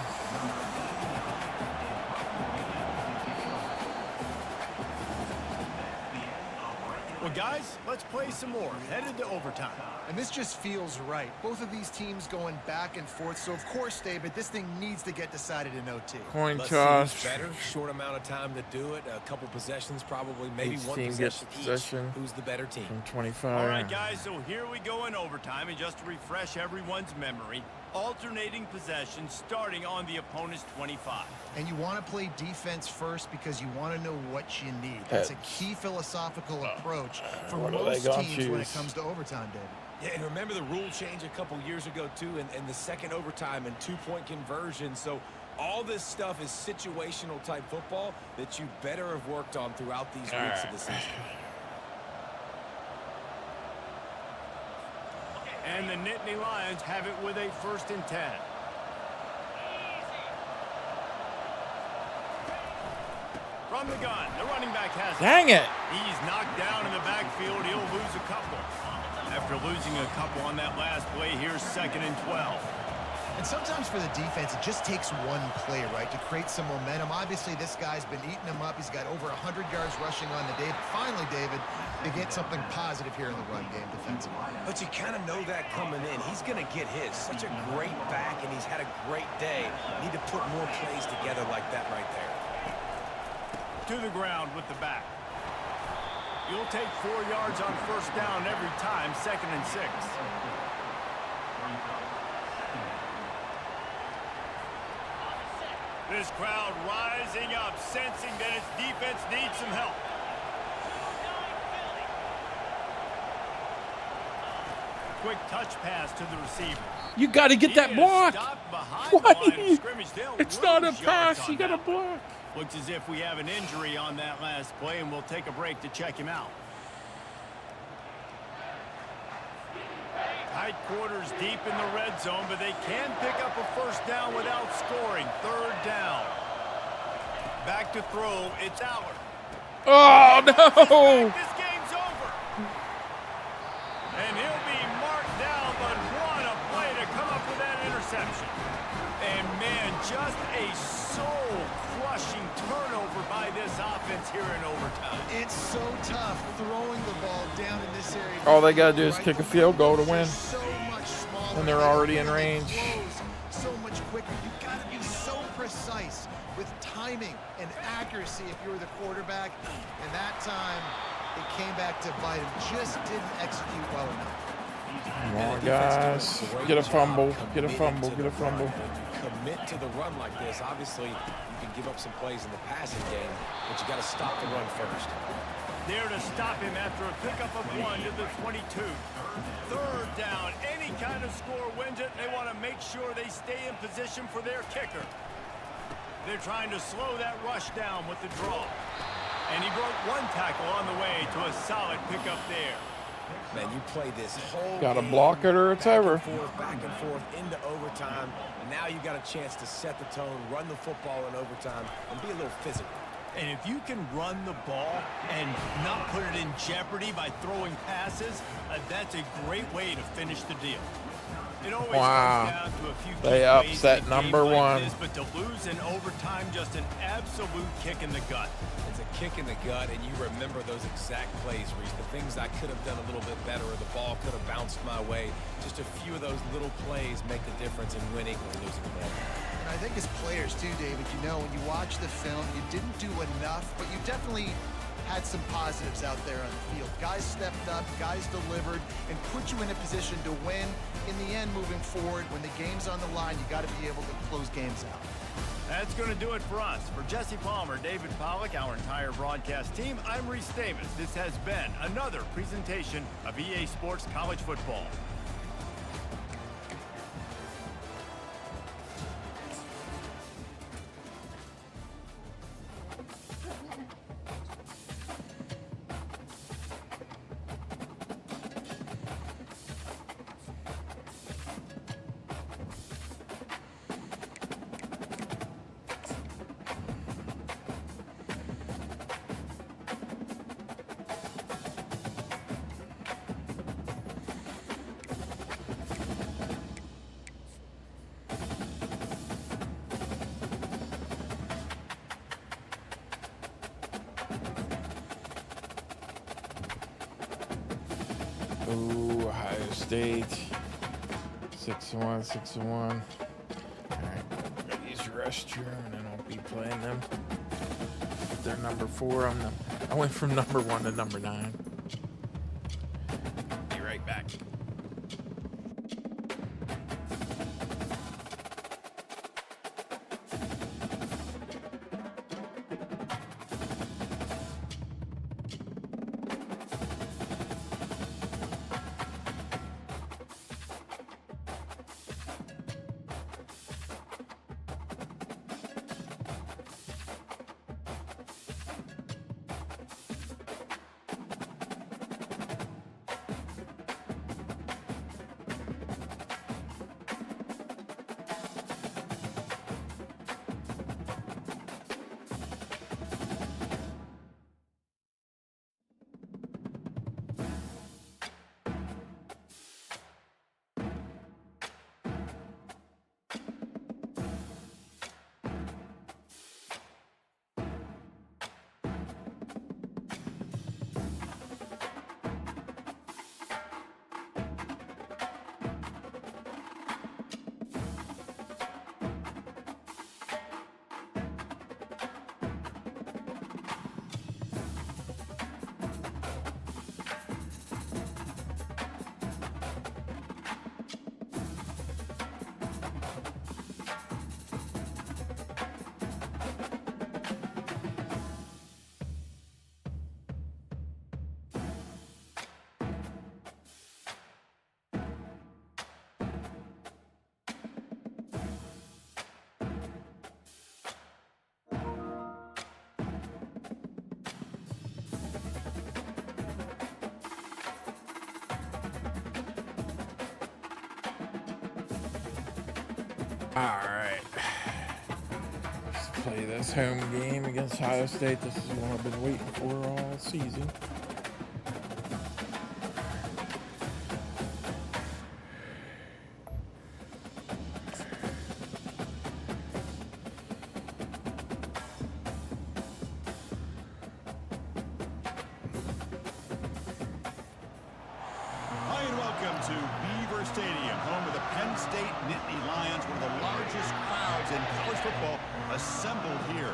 Well, guys, let's play some more. Headed to overtime. And this just feels right. Both of these teams going back and forth. So, of course, David, this thing needs to get decided in OT. Coin Let's toss. see who's better. Short amount of time to do it. A couple possessions, probably. Maybe Each one team gets possession each. possession Who's the better team? From 25. All right, guys, so here we go in overtime. And just to refresh everyone's memory, alternating possession starting on the opponent's 25. And you want to play defense first because you want to know what you need. That's a key philosophical approach for most teams when it comes to overtime, David. Yeah, and remember the rule change a couple years ago, too, and the second overtime and 2-point conversion. So all this stuff is situational type football that you better have worked on throughout these weeks of the season. And the Nittany Lions have it with a 1st and 10. From the gun, the running back has it. Dang it. He's knocked down in the backfield. He'll lose a couple. After losing a couple on that last play, here's 2nd and 12. And sometimes for the defense, it just takes one play, right, to create some momentum. Obviously, this guy's been eating him up. He's got over 100 yards rushing on the day. But finally, David, they get something positive here in the run game defensively. But you kind of know that coming in. He's going to get his. Such a great back, and he's had a great day. Need to put more plays together like that right there. To the ground with the back. You'll take 4 yards on 1st down every time, 2nd and 6. This crowd rising up, sensing that its defense needs some help. Quick touch pass to the receiver. You got to get that block. What? It's not a pass. You got to block. Looks as if we have an injury on that last play, and we'll take a break to check him out. Tight quarters deep in the red zone, but they can pick up a 1st down without scoring. 3rd down. Back to throw. It's Allard. Oh, no. This game's over. And he'll be marked down, but what a play to come up with that interception. And just a soul-crushing turnover by this offense here in overtime. It's so tough throwing the ball down in this area. All they gotta do is kick a field goal to win. So much smaller. And they're already in range. So much quicker. You gotta be so precise with timing and accuracy if you're the quarterback. And that time, it came back to bite him. Just didn't execute well enough. Come on, guys. Get a fumble. Get a fumble. Get a fumble. Commit to the run like this. Obviously, you can give up some plays in the passing game, but you got to stop the run first. There to stop him after a pickup of 1 to the 22. Third down. Any kind of score wins it. They want to make sure they stay in position for their kicker. They're trying to slow that rush down with the draw. And he broke 1 tackle on the way to a solid pickup there. Man, you play this whole Got to block it or it's over. Back and forth into overtime. Now you got a chance to set the tone, run the football in overtime, and be a little physical. And if you can run the ball and not put it in jeopardy by throwing passes, that's a great way to finish the deal. It always comes down to a few They upset number one. But to lose in overtime, just an absolute kick in the gut. It's a kick in the gut, and you remember those exact plays, Reese. The things I could have done a little bit better, or the ball could have bounced my way. Just a few of those little plays make the difference in winning or losing the game. And I think as players too, David, you know, when you watch the film, you didn't do enough, but you definitely had some positives out there on the field. Guys stepped up, guys delivered, and put you in a position to win. In the end, moving forward, when the game's on the line, you got to be able to close games out. That's going to do it for us. For Jesse Palmer, David Pollack, our entire broadcast team, I'm Reese Davis. This has been another presentation of EA Sports College Football. Ooh, Ohio State. 6-1, 6-1. All right, use your restroom, and then I'll be playing them. If they're number 4, I went from number 1 to number 9. Be right back. All right, let's play this home game against Ohio State. This is what I've been waiting for all season. State Nittany Lions, one of the largest crowds in college football assembled here.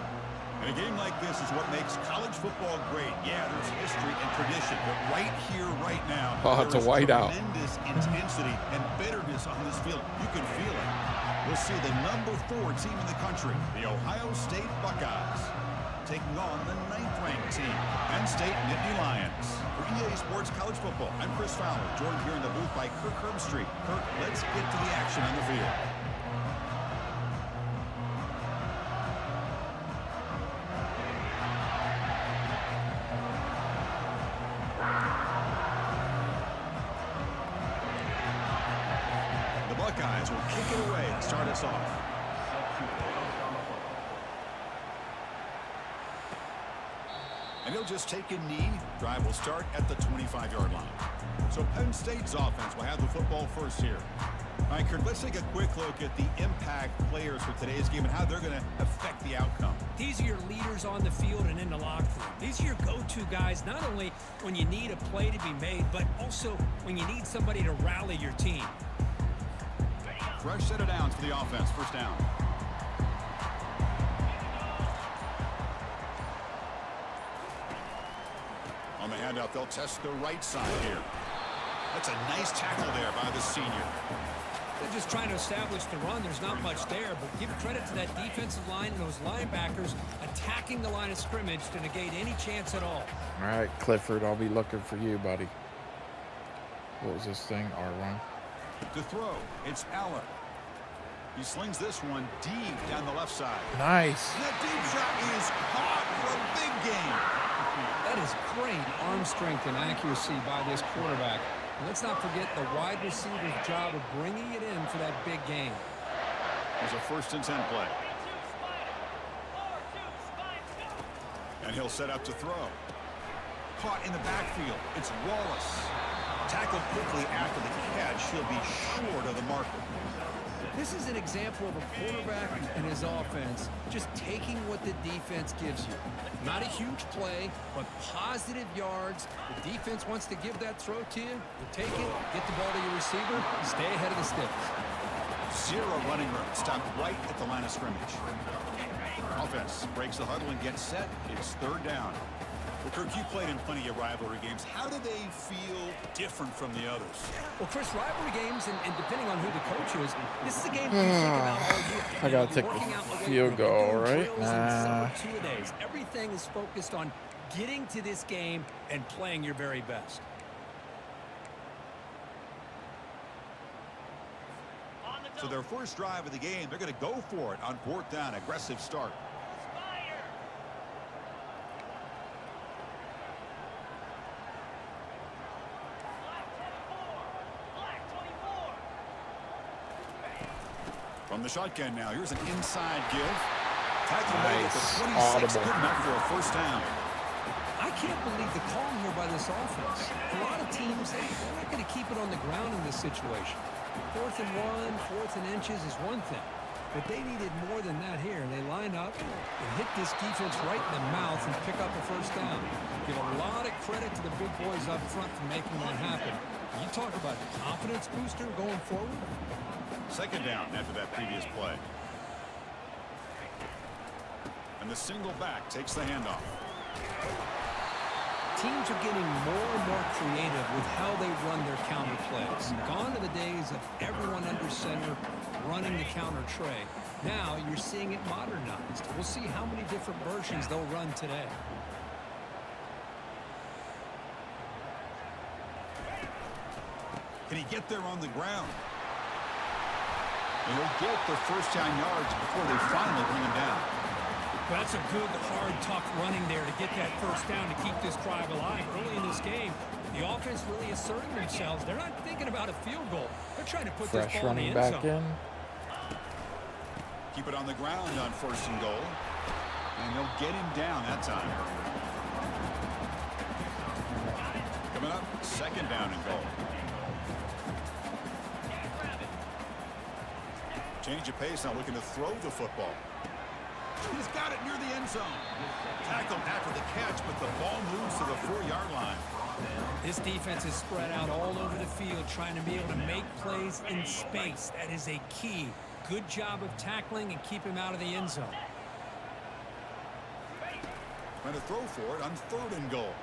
And a game like this is what makes college football great. Yeah, there's history and tradition, but right here, right now, it's a there is whiteout. tremendous intensity and bitterness on this field. You can feel it. We'll see the number 4 team in the country, the Ohio State Buckeyes, taking on the 9th-ranked team, Penn State Nittany Lions. For EA Sports College Football, I'm Chris Fowler, joined here in the booth by Kirk Herbstreit. Kirk, let's get to the action on the field. The Buckeyes will kick it away to start us off. And he'll just take a knee. Drive will start at the 25-yard line. So Penn State's offense will have the football first here. All right, Kirk, let's take a quick look at the impact players for today's game and how they're going to affect the outcome. These are your leaders on the field and in the locker room. These are your go-to guys, not only when you need a play to be made, but also when you need somebody to rally your team. Fresh set of downs for the offense. First down. On the handout, they'll test the right side here. That's a nice tackle there by the senior. They're just trying to establish the run. There's not much there, but give credit to that defensive line and those linebackers attacking the line of scrimmage to negate any chance at all. All right, Clifford, I'll be looking for you, buddy. What was this thing? R1. To throw, it's Allen. He slings this one deep down the left side. Nice. And that deep shot is caught for a big gain. That is great arm strength and accuracy by this quarterback. And let's not forget the wide receiver's job of bringing it in for that big gain. There's a 1st and 10 play. And he'll set up to throw. Caught in the backfield. It's Wallace. Tackled quickly after the catch. He'll be short of the marker. This is an example of a quarterback and his offense just taking what the defense gives you. Not a huge play, but positive yards. The defense wants to give that throw to you. You take it, get the ball to your receiver, stay ahead of the sticks. 0 running room. Stop right at the line of scrimmage. Offense breaks the huddle and gets set. It's 3rd down. Well, Kirk, you played in plenty of rivalry games. How do they feel different from the others? Well, Chris, rivalry games, and depending on who the coach is, this is a game you think about all year. I got to take the field goal, right? Nah. 2-a-days. Everything is focused on getting to this game and playing your very best. So their first drive of the game, they're going to go for it on 4th down. Aggressive start. From the shotgun now, here's an inside give. Tackle made at the 26, good enough for a 1st down. I can't believe the call here by this offense. A lot of teams, they're not going to keep it on the ground in this situation. 4th and 1, 4th and inches is one thing. But they needed more than that here. They line up and hit this defense right in the mouth and pick up a 1st down. Give a lot of credit to the big boys up front for making that happen. You talk about confidence booster going forward. 2nd down after that previous play. And the single back takes the handoff. Teams are getting more and more creative with how they run their counter plays. Gone are the days of everyone under center running the counter tray. Now you're seeing it modernized. We'll see how many different versions they'll run today. Can he get there on the ground? And he'll get the 1st down yards before they finally bring him down. Well, that's a good, hard, tough running there to get that 1st down to keep this drive alive. Early in this game, the offense really asserting themselves. They're not thinking about a field goal. They're trying to put this ball in the end zone. Keep it on the ground on 1st and goal. And they'll get him down that time. Coming up, 2nd down and goal. Change of pace, now looking to throw the football. He's got it near the end zone. Tackled after the catch, but the ball moves to the 4-yard line. This defense is spread out all over the field, trying to be able to make plays in space. That is a key. Good job of tackling and keep him out of the end zone. Trying to throw for it on 3rd and goal.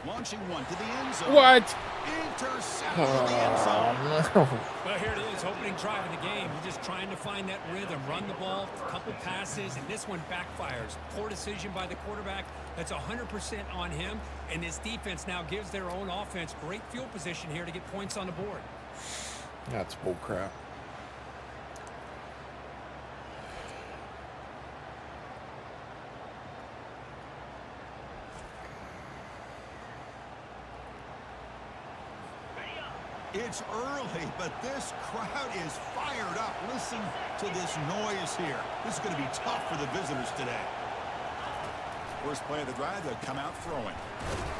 Launching one to the end zone. What? Interception in the end zone. Well, here it is, opening drive of the game. You're just trying to find that rhythm, run the ball, a couple passes, and this one backfires. Poor decision by the quarterback. That's 100% on him, and this defense now gives their own offense great field position here to get points on the board. That's bull crap. It's early, but this crowd is fired up. Listen to this noise here. This is going to be tough for the visitors today. First play of the drive, they'll come out throwing.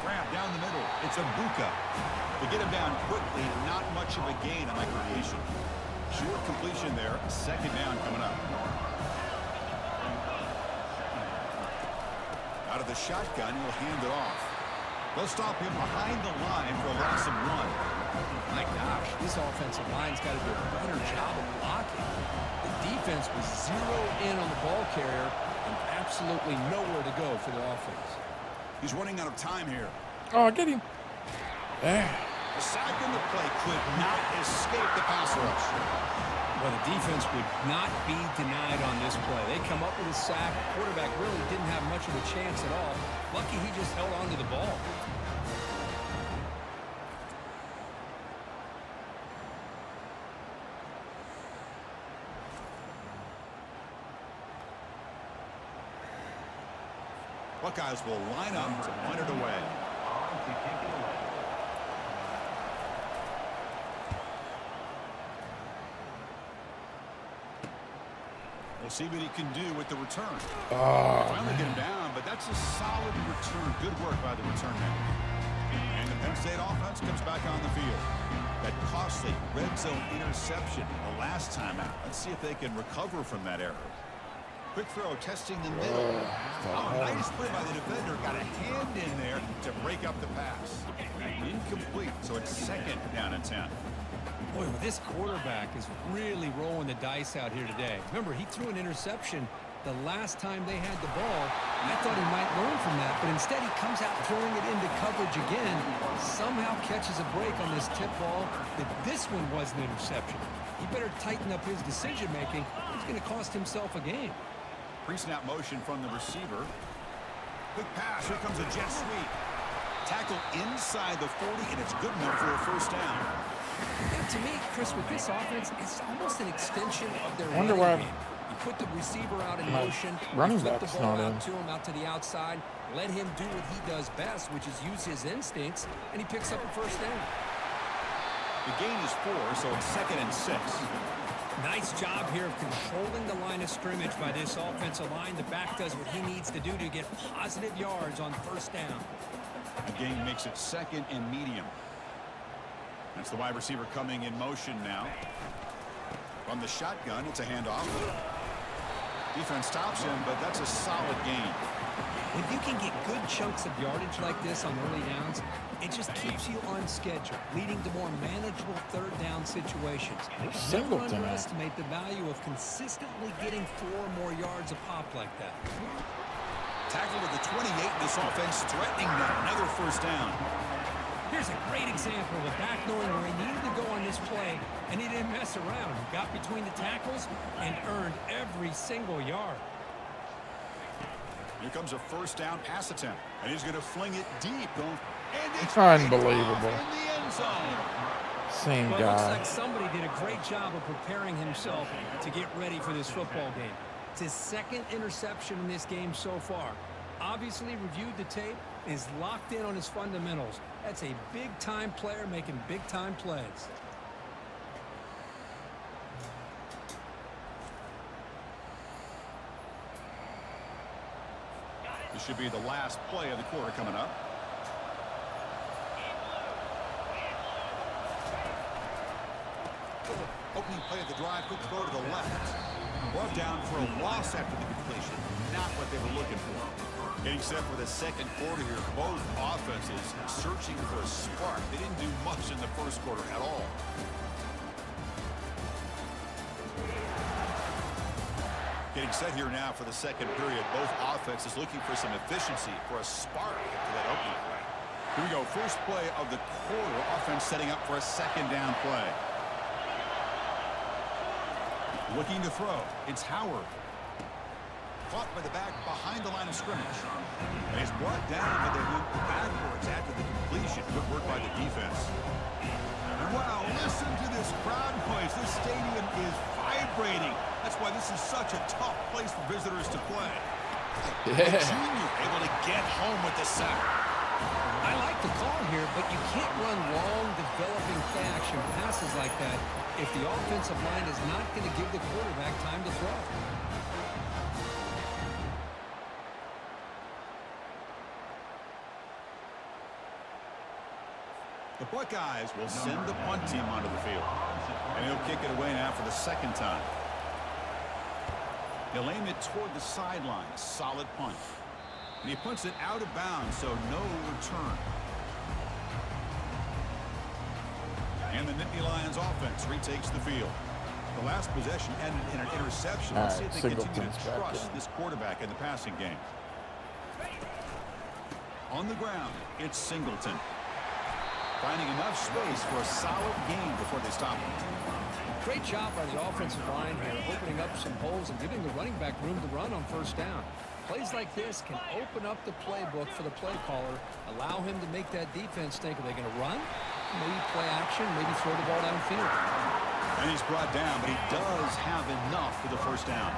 Grab down the middle. It's a Buka. To get him down quickly, not much of a gain on that creation. Short completion there. 2nd down coming up. Out of the shotgun, he'll hand it off. They'll stop him behind the line for a loss of 1. My gosh, this offensive line's got to do a better job of blocking. The defense was zeroed in on the ball carrier and absolutely nowhere to go for the offense. He's running out of time here. Oh, get him. The sack in the play could not escape the pass rush. Well, the defense would not be denied on this play. They come up with a sack. The quarterback really didn't have much of a chance at all. Lucky he just held on to the ball. Buckeyes will line up to punt it away. We'll see what he can do with the return. Finally get him down, but that's a solid return. Good work by the return man. And the Penn State offense comes back on the field. That costly red zone interception the last time out. Let's see if they can recover from that error. Quick throw, testing the middle. Nice play by the defender. Got a hand in there to break up the pass. Incomplete, so it's 2nd down and 10. Boy, this quarterback is really rolling the dice out here today. Remember, he threw an interception the last time they had the ball. I thought he might learn from that, but instead he comes out throwing it into coverage again. Somehow catches a break on this tip ball that this one was an interception. He better tighten up his decision-making. He's going to cost himself a game. Pre-snap motion from the receiver. Quick pass. Here comes a jet sweep. Tackle inside the 40, and it's good enough for a 1st down. And to me, Chris, with this offense, it's almost an extension of their Wonder running why game. You put the receiver out in my motion, running you flip the back's ball not out in. to him, out to the outside, let him do what he does best, which is use his instincts, and he picks up a 1st down. The gain is 4, so it's 2nd and 6. Nice job here of controlling the line of scrimmage by this offensive line. The back does what he needs to do to get positive yards on 1st down. The gain makes it 2nd and medium. That's the wide receiver coming in motion now. From the shotgun, it's a handoff. Defense stops him, but that's a solid gain. When you can get good chunks of yardage like this on early downs, it just keeps you on schedule, leading to more manageable 3rd down situations. Never underestimate the value of consistently getting 4 or more yards a pop like that. Tackle at the 28 in this offense, threatening another 1st down. Here's a great example of a back knowing where he needed to go on this play, and he didn't mess around. He got between the tackles and earned every single yard. Here comes a 1st down pass attempt, and he's going to fling it deep. And it's unbelievable. in the end zone. Same Well, guy. it looks like somebody did a great job of preparing himself to get ready for this football game. It's his 2nd interception in this game so far. Obviously reviewed the tape, is locked in on his fundamentals. That's a big-time player making big-time plays. This should be the last play of the quarter coming up. Opening play of the drive, quick throw to the left. Brought down for a loss after the completion. Now not what they were looking for. Getting set for the second quarter here. Both offenses searching for a spark. They didn't do much in the first quarter at all. Getting set here now for the second period. Both offenses looking for some efficiency, for a spark to that opening play. Here we go. First play of the quarter. Offense setting up for a second down play. Looking to throw. It's Howard. Caught by the back behind the line of scrimmage. And he's brought down, but they went backwards after the completion. Good work by the defense. Wow, listen to this crowd noise. This stadium is vibrating. That's why this is such a tough place for visitors to play. Yeah. Junior able to get home with the sack. I like the call here, but you can't run long, developing play-action passes like that if the offensive line is not going to give the quarterback time to throw. The Buckeyes will send the punt team onto the field. And he'll kick it away now for the second time. He'll aim it toward the sideline. A solid punt. And he punts it out of bounds, so no return. And the Nittany Lions offense retakes the field. The last possession ended in an interception. Let's see if they continue to trust this quarterback in the passing game. On the ground, it's Singleton. Finding enough space for a solid gain before they stop him. Great job by the offensive line here, opening up some holes and giving the running back room to run on first down. Plays like this can open up the playbook for the play caller, allow him to make that defense think, are they going to run? Maybe play action, maybe throw the ball downfield. And he's brought down, but he does have enough for the first down.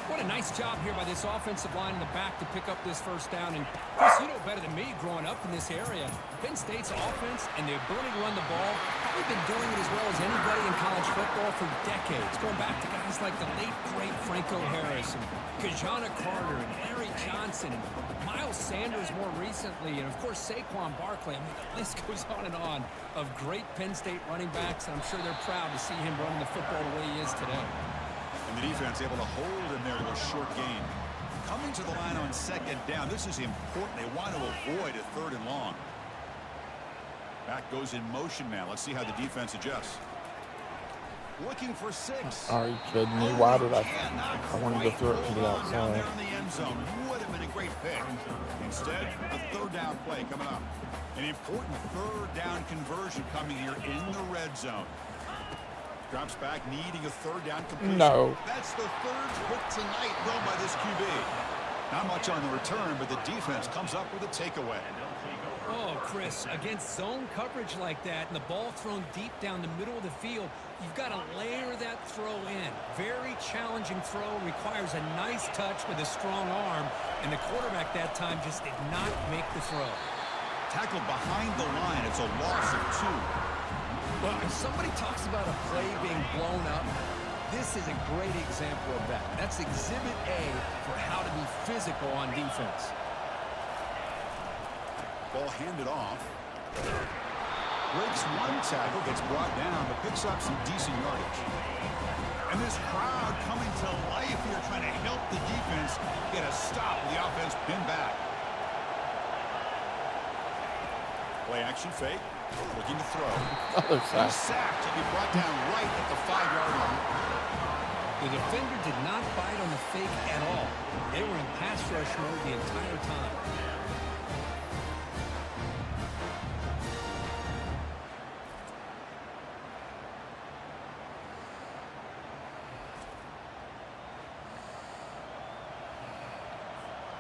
What a nice job here by this offensive line in the back to pick up this first down. And Chris, you know better than me growing up in this area. Penn State's offense and the ability to run the ball, probably been doing it as well as anybody in college football for decades. Going back to guys like the late, great Franco Harris and Kajana Carter and Larry Johnson and Miles Sanders more recently. And, of course, Saquon Barkley. I mean, the list goes on and on of great Penn State running backs. And I'm sure they're proud to see him running the football the way he is today. And the defense able to hold him there to a short gain. Coming to the line on second down. This is important. They want to avoid a third and long. Back goes in motion now. Let's see how the defense adjusts. Looking for 6. Are you kidding me? Why did I wanted to throw it to the outside. Down there in the end zone. Would have been a great pick. Instead, a third down play coming up. An important third down conversion coming here in the red zone. Drops back, needing a third down completion. No. That's the third pick tonight thrown by this QB. Not much on the return, but the defense comes up with a takeaway. Oh, Chris, against zone coverage like that and the ball thrown deep down the middle of the field, you've got to layer that throw in. Very challenging throw, requires a nice touch with a strong arm, and the quarterback that time just did not make the throw. Tackled behind the line. It's a loss of 2. Well, if somebody talks about a play being blown up, this is a great example of that. That's exhibit A for how to be physical on defense. Ball handed off. Breaks one tackle, gets brought down, but picks up some decent yardage. And this crowd coming to life here, trying to help the defense get a stop. The offense pinned back. Play action fake. Looking to throw. He's sacked. He'll be brought down right at the 5-yard line. The defender did not bite on the fake at all. They were in pass rush mode the entire time.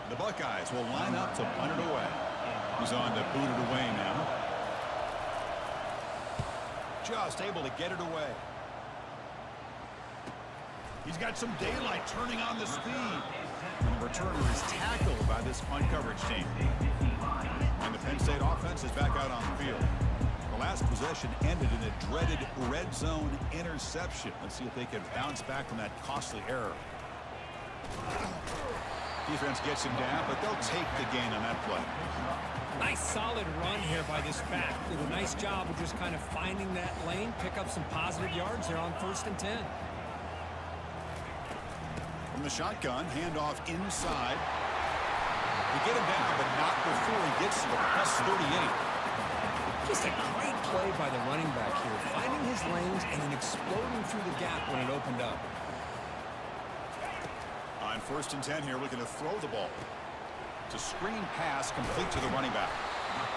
The Buckeyes will line up to punt it away. He's on to boot it away now. Just able to get it away. He's got some daylight turning on the speed. And the returner is tackled by this punt coverage team. And the Penn State offense is back out on the field. The last possession ended in a dreaded red zone interception. Let's see if they can bounce back from that costly error. Defense gets him down, but they'll take the gain on that play. Nice solid run here by this back. Did a nice job of just kind of finding that lane, pick up some positive yards there on 1st and 10. From the shotgun, handoff inside. They get him down, but not before he gets to the +38. Just a great play by the running back here, finding his lanes and then exploding through the gap when it opened up. On 1st and 10 here, looking to throw the ball. It's a screen pass complete to the running back.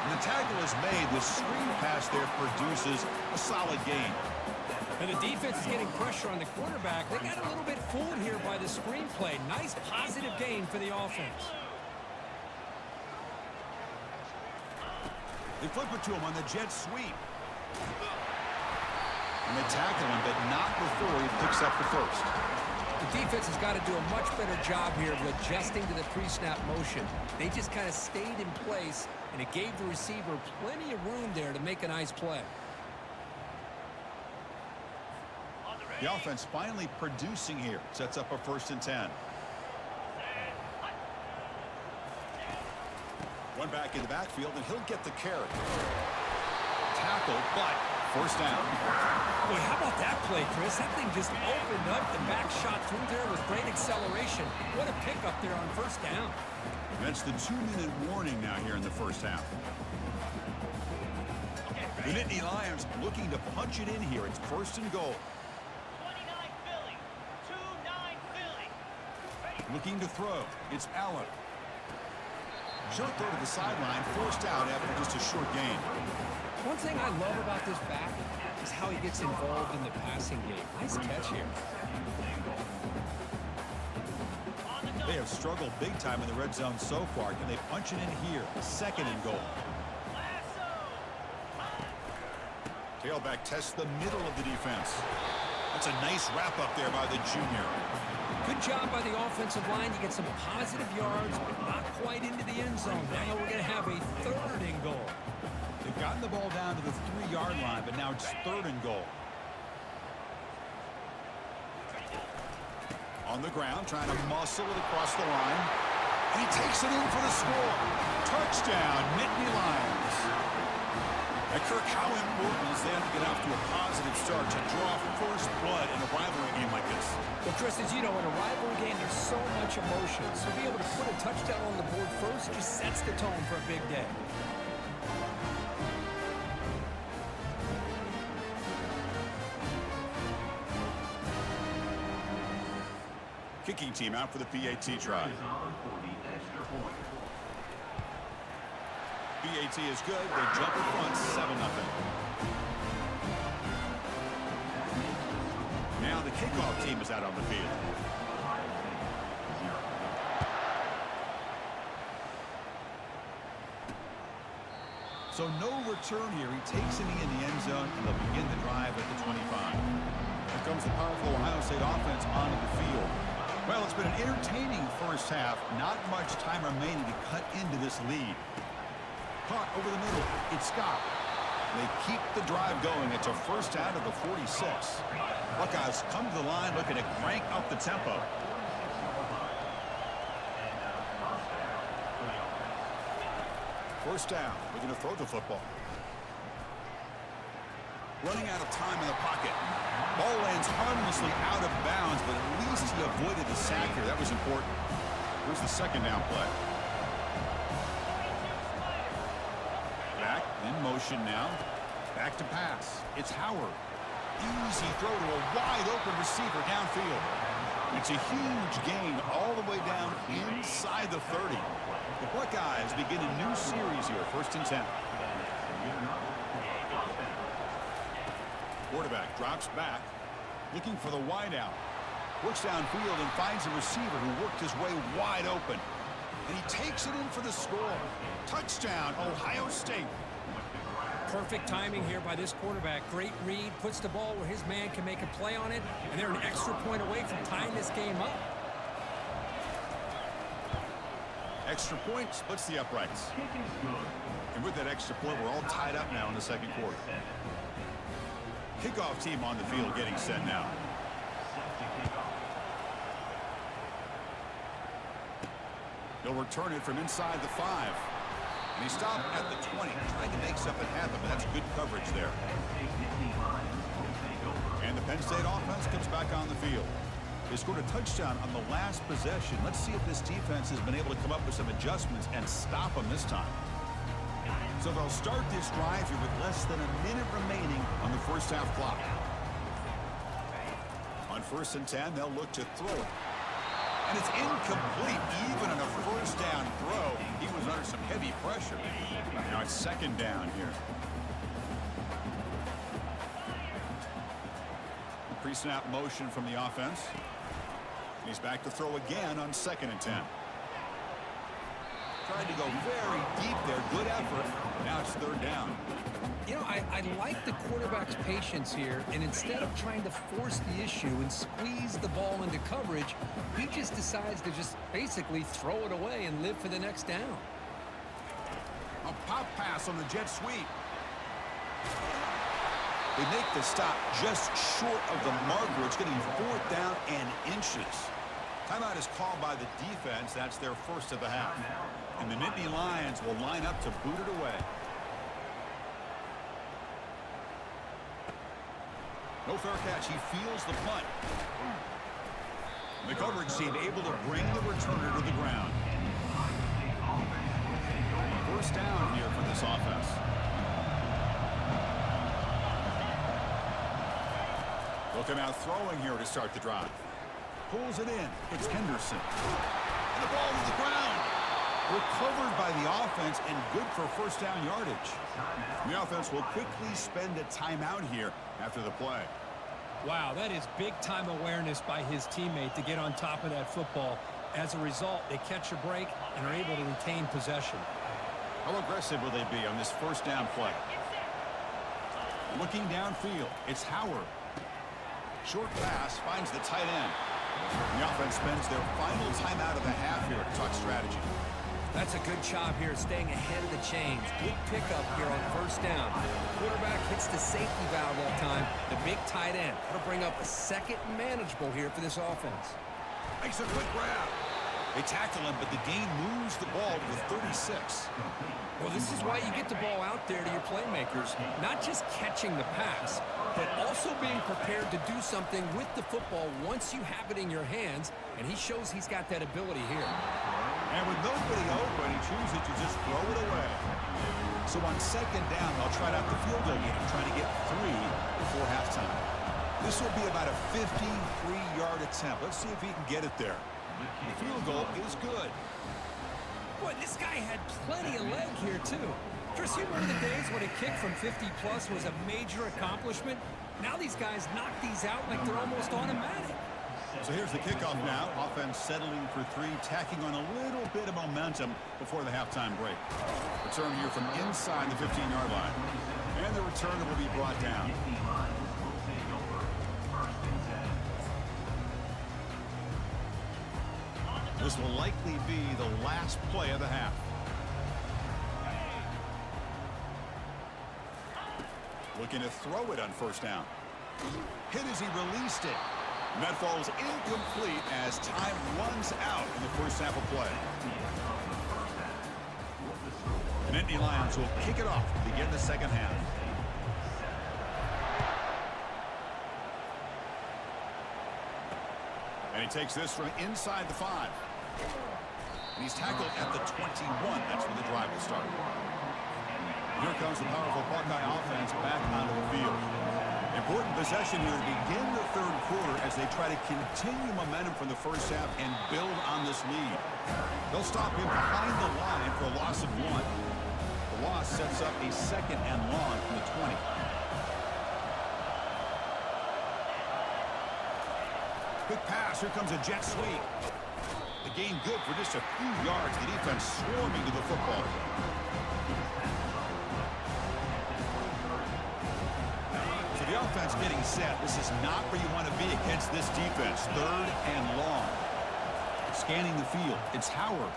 When the tackle is made, the screen pass there produces a solid gain. And the defense is getting pressure on the quarterback. They got a little bit fooled here by the screen play. Nice positive gain for the offense. They flip it to him on the jet sweep. And they tackle him, but not before he picks up the first. The defense has got to do a much better job here of adjusting to the pre-snap motion. They just kind of stayed in place, and it gave the receiver plenty of room there to make a nice play. The offense finally producing here. Sets up a 1st and 10. One back in the backfield, and he'll get the carry. Tackle, but 1st down. Boy, how about that play, Chris? That thing just opened up. The back shot through there with great acceleration. What a pickup there on 1st down. That's the 2-minute warning now here in the 1st half. The Nittany Lions looking to punch it in here. It's 1st and goal. 29 Philly. 2-9 Philly. Looking to throw. It's Allen. Short throw to the sideline, forced out after just a short gain. One thing I love about this back is how he gets involved in the passing game. Nice catch here. They have struggled big time in the red zone so far. Can they punch it in here? 2nd and goal. Tailback tests the middle of the defense. That's a nice wrap up there by the junior. Good job by the offensive line to get some positive yards, but not quite into the end zone. Now we're going to have a 3rd and goal. They've gotten the ball down to the 3-yard line, but now it's 3rd and goal. On the ground, trying to muscle it across the line. And he takes it in for the score. Touchdown, Nittany Lions. And Kirk, how important is that to get off to a positive start to draw first blood in a rivalry game like this? Well, Chris, as you know, in a rivalry game, there's so much emotion. So to be able to put a touchdown on the board first just sets the tone for a big day. Kicking team out for the PAT try. PAT is good. They jump in front 7-0. Now the kickoff team is out on the field. So no return here. He takes it in the end zone, and they'll begin the drive at the 25. Here comes the powerful Ohio State offense onto the field. Well, it's been an entertaining 1st half. Not much time remaining to cut into this lead. Caught over the middle. It's Scott. They keep the drive going. It's a 1st down to the 46. Buckeyes come to the line looking to crank up the tempo. First down. Looking to throw the football. Running out of time in the pocket. Ball lands harmlessly out of bounds, but at least he avoided the sack here. That was important. Here's the 2nd down play. Back, in motion now. Back to pass. It's Howard. Easy throw to a wide-open receiver downfield. It's a huge gain all the way down inside the 30. The Buckeyes begin a new series here, 1st and 10. Quarterback drops back, looking for the wideout. Works downfield and finds a receiver who worked his way wide open. And he takes it in for the score. Touchdown, Ohio State. Perfect timing here by this quarterback. Great read, puts the ball where his man can make a play on it, and they're an extra point away from tying this game up. Extra point splits the uprights. And with that extra point, we're all tied up now in the 2nd quarter. Kickoff team on the field getting set now. They'll return it from inside the 5. And he stopped at the 20, trying to make something happen, but that's good coverage there. And the Penn State offense comes back on the field. They scored a touchdown on the last possession. Let's see if this defense has been able to come up with some adjustments and stop them this time. So they'll start this drive here with less than a minute remaining on the first half clock. On 1st and 10, they'll look to throw it. And it's incomplete. Even on a first down throw, he was under some heavy pressure. Now it's 2nd down here. Pre-snap motion from the offense. He's back to throw again on 2nd and 10. Tried to go very deep there. Good effort. Now it's 3rd down. You know, I like the quarterback's patience here, and instead of trying to force the issue and squeeze the ball into coverage, he just decides to just basically throw it away and live for the next down. A pop pass on the jet sweep. They make the stop just short of the marker. It's getting 4th down and inches. Timeout is called by the defense. That's their first of the half. And the Nittany Lions will line up to boot it away. No fair catch. He feels the punt. The coverage team able to bring the returner to the ground. 1st down here for this offense. Looking out throwing here to start the drive. Pulls it in. It's Henderson. And the ball to the ground. Recovered by the offense and good for 1st down yardage. The offense will quickly spend a timeout here after the play. Wow, that is big-time awareness by his teammate to get on top of that football. As a result, they catch a break and are able to retain possession. How aggressive will they be on this 1st down play? Looking downfield, it's Howard. Short pass finds the tight end. The offense spends their final timeout of the half here to talk strategy. That's a good job here, staying ahead of the chains. Good pickup here on 1st down. The quarterback hits the safety valve that time. The big tight end. That'll bring up a 2nd and manageable here for this offense. Makes a quick grab. They tackle him, but the gain moves the ball to the 36. Well, this is why you get the ball out there to your playmakers. Not just catching the pass, but also being prepared to do something with the football once you have it in your hands, and he shows he's got that ability here. And with nobody open, he chooses to just throw it away. So on 2nd down, they'll try out the field goal unit, trying to get 3 before halftime. This will be about a 53-yard attempt. Let's see if he can get it there. The field goal is good. Boy, this guy had plenty of leg here, too. Chris, you remember the days when a kick from 50-plus was a major accomplishment? Now these guys knock these out like they're almost automatic. So here's the kickoff now. Offense settling for 3, tacking on a little bit of momentum before the halftime break. Return here from inside the 15-yard line. And the returner will be brought down. This will likely be the last play of the half. Looking to throw it on 1st down. Hit as he released it. And that falls incomplete as time runs out in the first half of play. The Nittany Lions will kick it off to begin the 2nd half. And he takes this from inside the 5. And he's tackled at the 21. That's where the drive will start. Here comes the powerful Buckeye offense back onto the field. Important possession here to begin the 3rd quarter as they try to continue momentum from the first half and build on this lead. They'll stop him behind the line for a loss of 1. The loss sets up a 2nd and long from the 20. Quick pass. Here comes a jet sweep. The gain good for just a few yards. The defense swarming to the football. So the offense getting set. This is not where you want to be against this defense. 3rd and long. Scanning the field. It's Howard.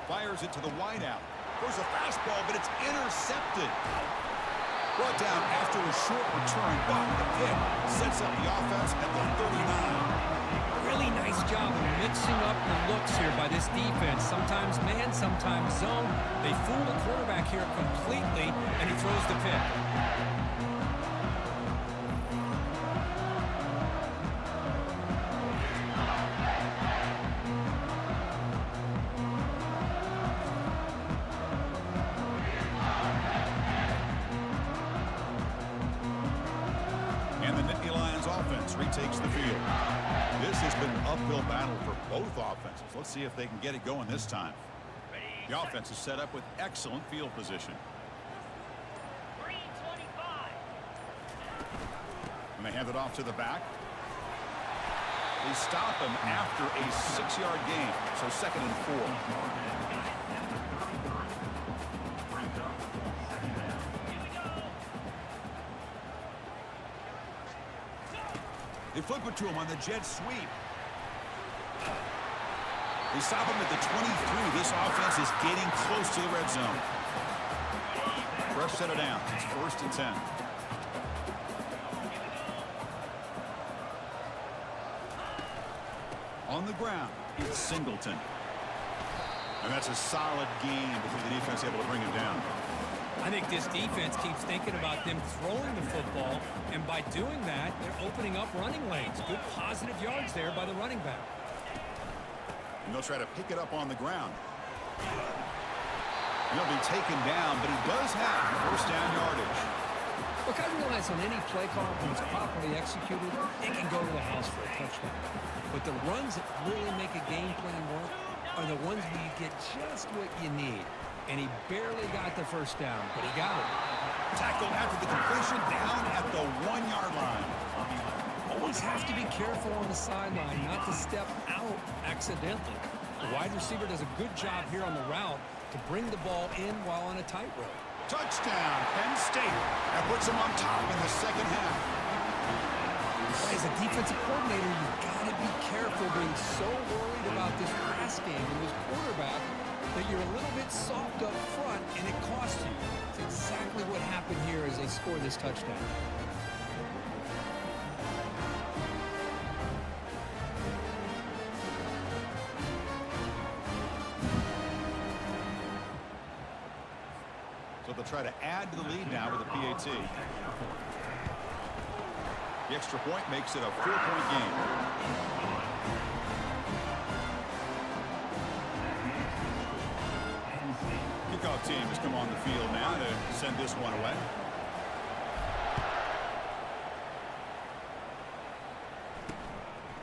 Fires it to the wideout. There's a fastball, but it's intercepted. Brought down after a short return. Back to the pick. Sets up the offense at the 39. Really nice job of mixing up the looks here by this defense. Sometimes man, sometimes zone. They fool the quarterback here completely, and he throws the pick. field. This has been an uphill battle for both offenses. Let's see if they can get it going this time. The offense is set up with excellent field position. And they hand it off to the back. They stop him after a 6-yard gain, so 2nd and 4. They flip it to him on the jet sweep. They stop him at the 23. This offense is getting close to the red zone. Fresh set of downs. It's 1st and 10. On the ground, it's Singleton. And that's a solid game before the defense able to bring him down. I think this defense keeps thinking about them throwing the football, and by doing that, they're opening up running lanes. Good positive yards there by the running back. And they'll try to pick it up on the ground. And he'll be taken down, but he does have 1st down yardage. Look, I realize on any play call, when it's properly executed, it can go to the house for a touchdown. But the runs that really make a game plan work are the ones where you get just what you need. And he barely got the 1st down, but he got it. Tackled after the completion, down at the 1-yard line. Always have to be careful on the sideline not to step out accidentally. The wide receiver does a good job here on the route to bring the ball in while on a tightrope. Touchdown, Penn State. That puts them on top in the 2nd half. As a defensive coordinator, you've got to be careful being so worried about this pass game and this quarterback that you're a little bit soft up front and it costs you. It's exactly what happened here as they scored this touchdown. So they'll try to add to the lead now with a PAT. The extra point makes it a 4-point game. Kickoff team has come on the field now to send this one away.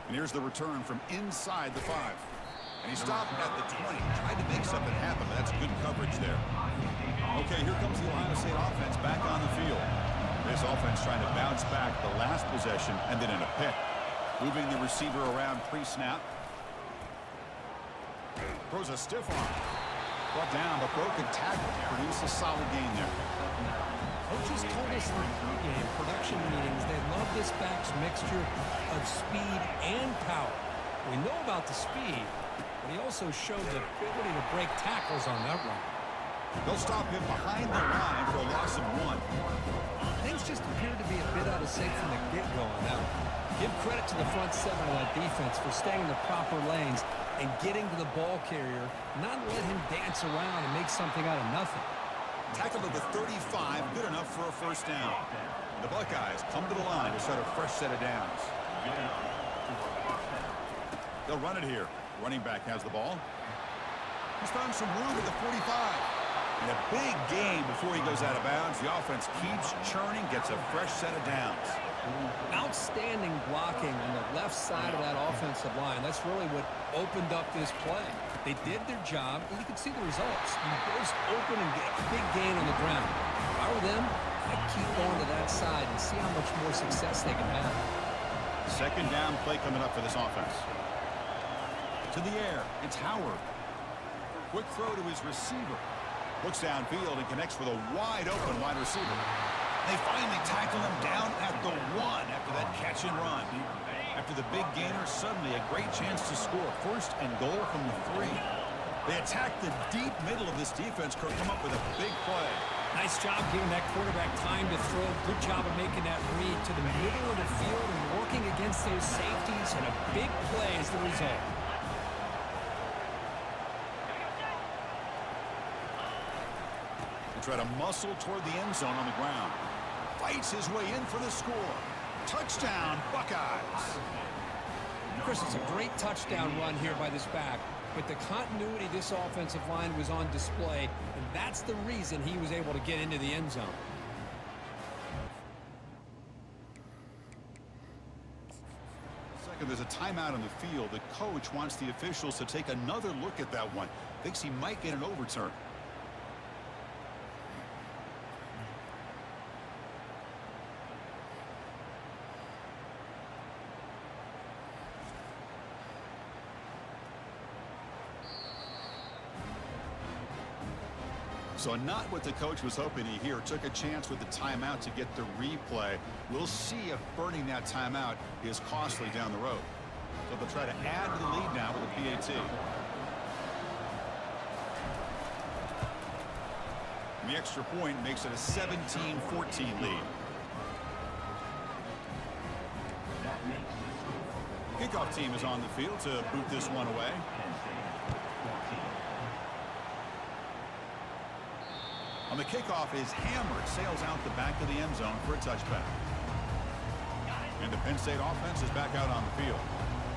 And here's the return from inside the 5. And he stopped at the 20. Tried to make something happen, but that's good coverage there. Okay, here comes the Ohio State offense back on the field. This offense trying to bounce back the last possession and then in a pick. Moving the receiver around pre-snap. Throws a stiff arm. Brought down, but broken tackle. Produced a solid gain there. Coaches told us in the pregame production meetings they love this back's mixture of speed and power. We know about the speed, but he also showed the ability to break tackles on that run. They'll stop him behind the line for a loss of 1. Things just appeared to be a bit out of sync from the get-go on that one. Give credit to the front 7 of that defense for staying in the proper lanes and getting to the ball carrier, not let him dance around and make something out of nothing. Tackled at the 35, good enough for a 1st down. The Buckeyes come to the line to start a fresh set of downs. They'll run it here. Running back has the ball. He's found some room at the 45. And a big game before he goes out of bounds. The offense keeps churning, gets a fresh set of downs. Outstanding blocking on the left side of that offensive line. That's really what opened up this play. They did their job, and you can see the results. You burst open and get a big gain on the ground. If I were them, I'd keep going to that side and see how much more success they can have. 2nd down play coming up for this offense. To the air, it's Howard. Quick throw to his receiver. Looks downfield and connects with a wide-open wide receiver. They finally tackle him down at the 1 after that catch and run. After the big gainer, suddenly a great chance to score. 1st and goal from the 3. They attack the deep middle of this defense, come up with a big play. Nice job giving that quarterback time to throw. Good job of making that read to the middle of the field and working against those safeties, and a big play is the result. Try to muscle toward the end zone on the ground. Fights his way in for the score. Touchdown, Buckeyes. Chris, it's a great touchdown run here by this back, but the continuity of this offensive line was on display, and that's the reason he was able to get into the end zone. and there's a timeout on the field. The coach wants the officials to take another look at that one. Thinks he might get an overturn. So not what the coach was hoping to hear. Took a chance with the timeout to get the replay. We'll see if burning that timeout is costly down the road. So they'll try to add to the lead now with a PAT. And the extra point makes it a 17-14 lead. Kickoff team is on the field to boot this one away. On the kickoff is hammered, sails out the back of the end zone for a touchback. And the Penn State offense is back out on the field.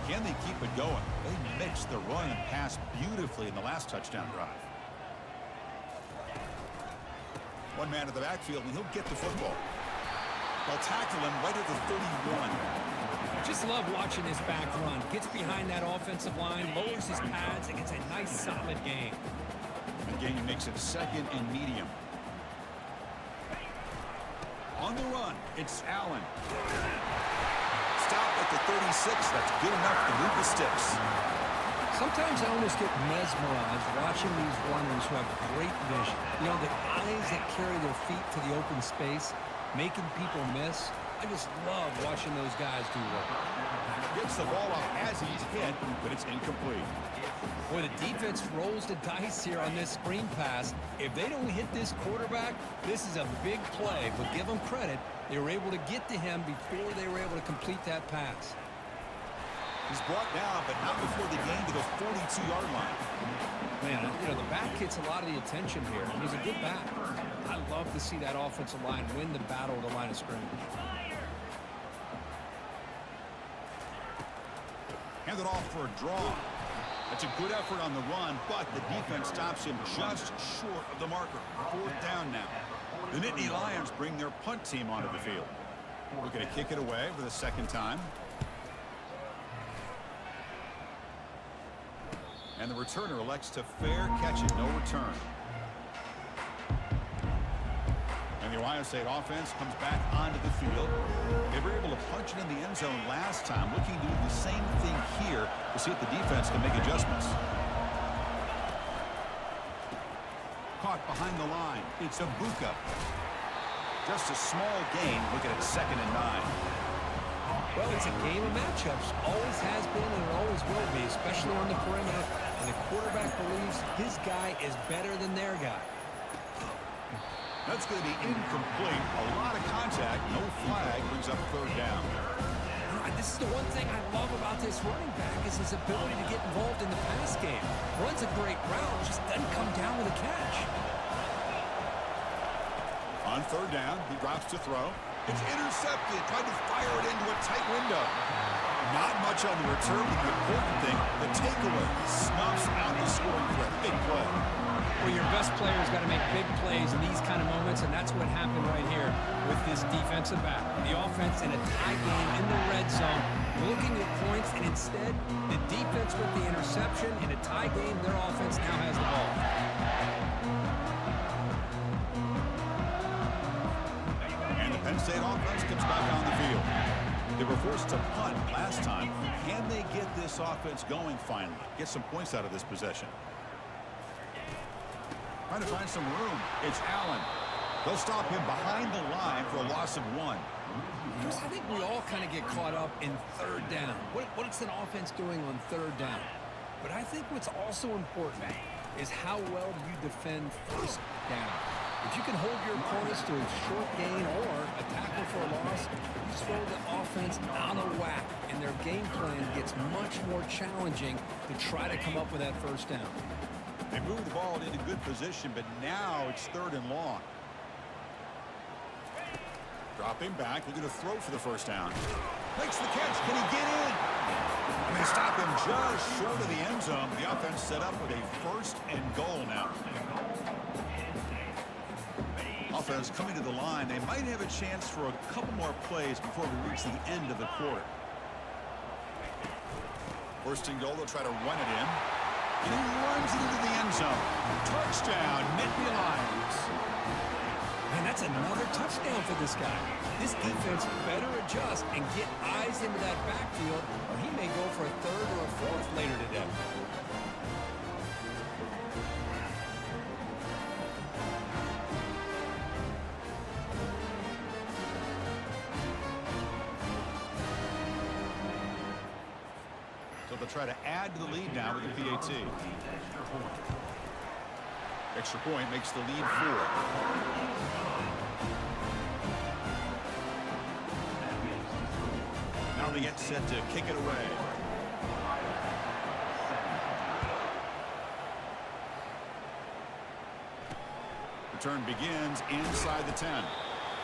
Can they keep it going? They mixed the run and pass beautifully in the last touchdown drive. One man at the backfield, and he'll get the football. They'll tackle him right at the 31. Just love watching this back run. Gets behind that offensive line, lowers his pads, and gets a nice solid gain. And Gain makes it second and medium. On the run, it's Allen. Stop at the 36. That's good enough to move the sticks. Sometimes I almost get mesmerized watching these runners who have great vision. You know, the eyes that carry their feet to the open space, making people miss. I just love watching those guys do work. Gets the ball off as he's hit, but it's incomplete. Boy, the defense rolls the dice here on this screen pass. If they don't hit this quarterback, this is a big play. But give them credit, they were able to get to him before they were able to complete that pass. He's brought down, but not before the gain to the 42-yard line. Man, you know, the back gets a lot of the attention here. He's a good back. I love to see that offensive line win the battle of the line of scrimmage. Handed off for a draw. That's a good effort on the run, but the defense stops him just short of the marker. 4th down now. The Nittany Lions bring their punt team onto the field. Looking to kick it away for the second time. And the returner elects to fair catch it, no return. And the Ohio State offense comes back onto the field. They were able to punch it in the end zone last time, looking to do the same thing here to see if the defense can make adjustments. Caught behind the line. It's Abuka. Just a small gain. Looking at 2nd and 9. Well, it's a game of matchups. Always has been and it always will be, especially on the perimeter. And the quarterback believes his guy is better than their guy. That's going to be incomplete. A lot of contact. No flag. Brings up 3rd down. This is the one thing I love about this running back is his ability to get involved in the pass game. Runs a great route, just doesn't come down with a catch. On 3rd down, he drops to throw. It's intercepted. Tried to fire it into a tight window. Not much on the return, but the important thing, the takeaway. Snuffs out the scoring threat. Big play. Well, your best player's got to make big plays in these kind of moments, and that's what happened right here with this defensive back. The offense in a tie game in the red zone, looking at points, and instead, the defense with the interception. In a tie game, their offense now has the ball. And the Penn State offense comes back on the field. They were forced to punt last time. Can they get this offense going finally? Get some points out of this possession. Trying to find some room. It's Allen. They'll stop him behind the line for a loss of 1. Chris, I think we all kind of get caught up in 3rd down. What's an offense doing on 3rd down? But I think what's also important is how well you defend 1st down. If you can hold your opponents to a short gain or a tackle for a loss, you throw the offense out of whack, and their game plan gets much more challenging to try to come up with that 1st down. They move the ball into good position, but now it's 3rd and long. Dropping back, looking to throw for the 1st down. Makes the catch. Can he get in? And they stop him just short of the end zone. The offense set up with a 1st and goal now. Offense coming to the line. They might have a chance for a couple more plays before we reach the end of the quarter. First and goal, they'll try to run it in. And he runs it into the end zone. Touchdown, Nittany Lions. Man, that's another touchdown for this guy. This defense better adjust and get eyes into that backfield, or he may go for a third or a fourth later today. So they'll try to add to the lead now with the PAT. Extra point makes the lead 4. Now they get set to kick it away. Return begins inside the 10.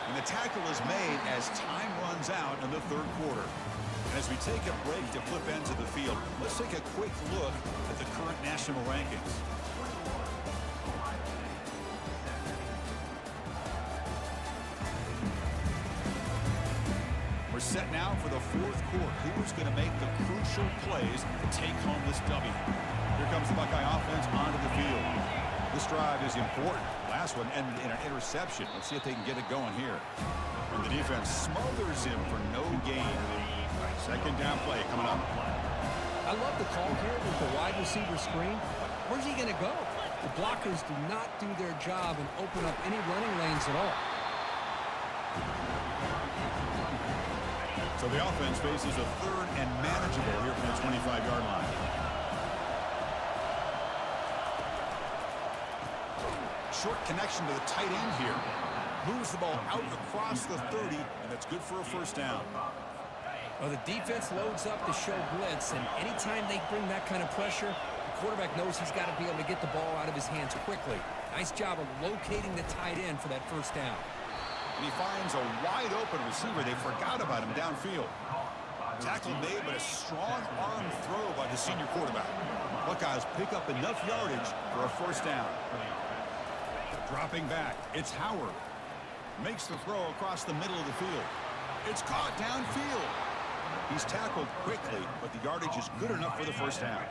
And the tackle is made as time runs out in the third quarter. And as we take a break to flip ends of the field, let's take a quick look at the current national rankings. We're set now for the fourth quarter. Who's going to make the crucial plays to take home this W? Here comes the Buckeye offense onto the field. This drive is important. Last one ended in an interception. Let's see if they can get it going here. And the defense smothers him for no gain. Second down play coming up. I love the call here with the wide receiver screen. Where's he going to go? The blockers do not do their job and open up any running lanes at all. So the offense faces a third and manageable here from the 25-yard line. Short connection to the tight end here. Moves the ball out across the 30, and that's good for a first down. Well, the defense loads up to show blitz, and anytime they bring that kind of pressure, the quarterback knows he's got to be able to get the ball out of his hands quickly. Nice job of locating the tight end for that first down. And he finds a wide-open receiver. They forgot about him downfield. Tackle made, but a strong arm throw by the senior quarterback. Buckeyes pick up enough yardage for a first down. Dropping back, it's Howard. Makes the throw across the middle of the field. It's caught downfield. He's tackled quickly, but the yardage is good enough for the first down.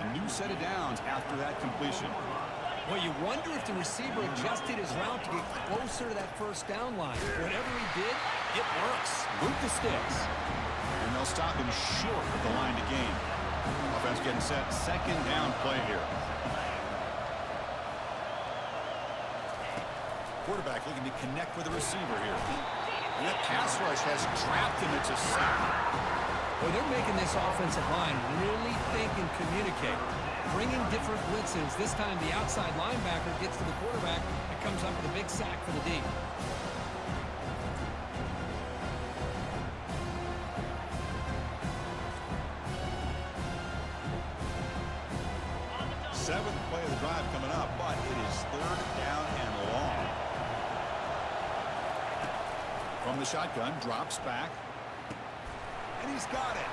A new set of downs after that completion. Well, you wonder if the receiver adjusted his route to get closer to that first down line. Whatever he did, it works. Move the sticks. And they'll stop him short of the line to gain. Offense getting set. Second down play here. Quarterback looking to connect with the receiver here. And that pass rush has trapped him. It's a sack. Well, they're making this offensive line really think and communicate. Bringing different blitzes. This time the outside linebacker gets to the quarterback and comes up with a big sack for the D. Seventh play of the drive coming up, but it is third down and long. From the shotgun, drops back. And he's got it.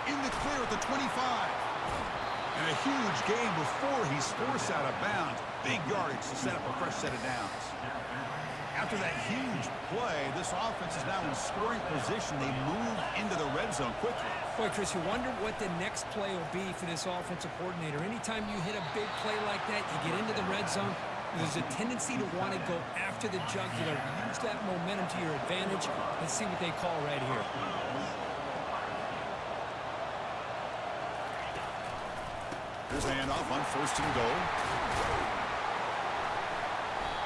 In the clear at the 25. And a huge gain before he's forced out of bounds. Big yardage to set up a fresh set of downs. After that huge play, this offense is now in scoring position. They move into the red zone quickly. Boy, Chris, you wonder what the next play will be for this offensive coordinator. Anytime you hit a big play like that, you get into the red zone, there's a tendency to want to go after the jugular. Use that momentum to your advantage. Let's see what they call right here. Here's the handoff on first and goal.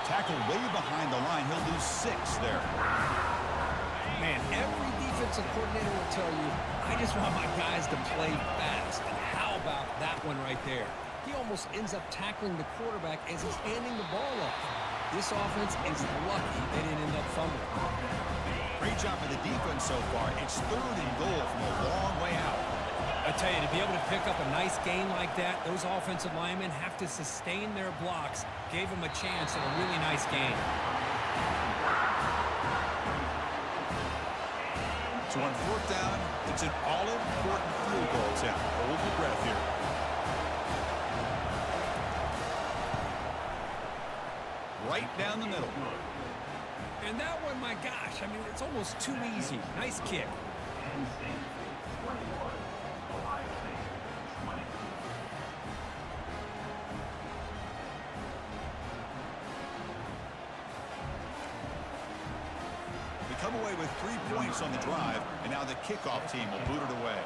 Tackle way behind the line. He'll lose 6 there. Man, every defensive coordinator will tell you, I just want my guys to play fast. And how about that one right there? He almost ends up tackling the quarterback as he's handing the ball off. This offense is lucky they didn't end up fumbling. Great job by the defense so far. It's third and goal from a long way out. I tell you, to be able to pick up a nice gain like that, those offensive linemen have to sustain their blocks. Gave them a chance at a really nice gain. So on fourth down, it's an all-important field goal attempt. Hold your breath here. Right down the middle. And that one, my gosh, I mean, it's almost too easy. Nice kick. away with 3 points on the drive, and now the kickoff team will boot it away.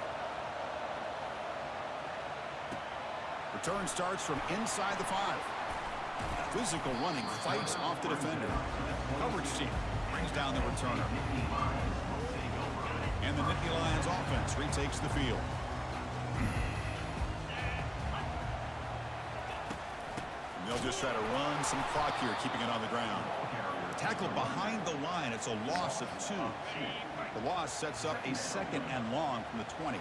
Return starts from inside the 5. Physical running fights off the defender. Coverage team brings down the returner. And the Nittany Lions offense retakes the field. And they'll just try to run some clock here, keeping it on the ground. Tackle behind the line. It's a loss of 2. The loss sets up a 2nd and long from the 20.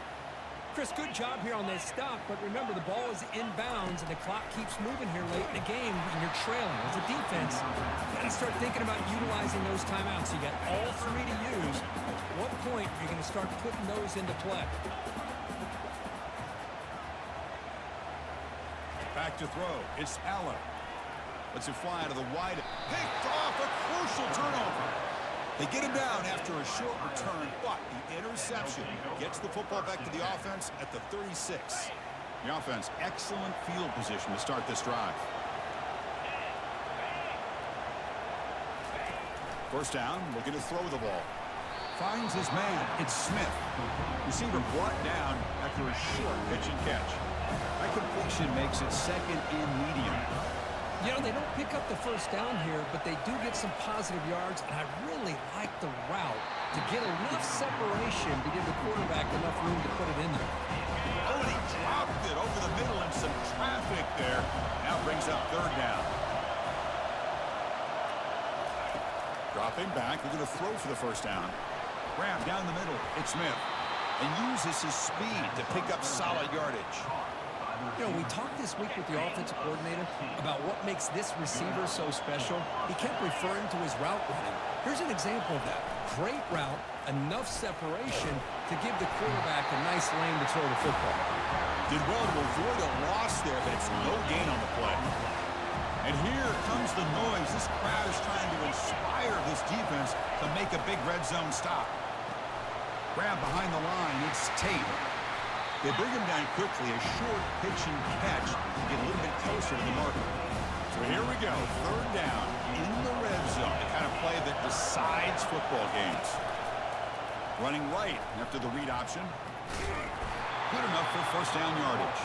Chris, good job here on this stop, but remember the ball is inbounds and the clock keeps moving here late in the game and you're trailing. As a defense, you got to start thinking about utilizing those timeouts. You got all 3 to use. At what point are you going to start putting those into play? Back to throw. It's Allen. Lets it fly out of the wide. Picked off, a crucial turnover. They get him down after a short return, but the interception gets the football back to the offense at the 36. The offense, excellent field position to start this drive. First down, looking to throw the ball. Finds his man. It's Smith. Receiver brought down after a short pitch and catch. That completion makes it 2nd and medium. You know, they don't pick up the first down here, but they do get some positive yards, and I really like the route to get enough separation to give the quarterback enough room to put it in there. Oh, and he dropped it over the middle and some traffic there. Now brings up 3rd down. Dropping back, we're going to throw for the first down. Grab down the middle, it's Smith. And uses his speed to pick up solid yardage. You know, we talked this week with the offensive coordinator about what makes this receiver so special. He kept referring to his route running. Here's an example of that. Great route, enough separation to give the quarterback a nice lane to throw the football. Did well to avoid a loss there, but it's no gain on the play. And here comes the noise. This crowd is trying to inspire this defense to make a big red zone stop. Grab behind the line. It's Tate. They bring him down quickly, a short pitch and catch to get a little bit closer to the marker. So here we go, 3rd down in the red zone, the kind of play that decides football games. Running right after the read option. Good enough for first down yardage.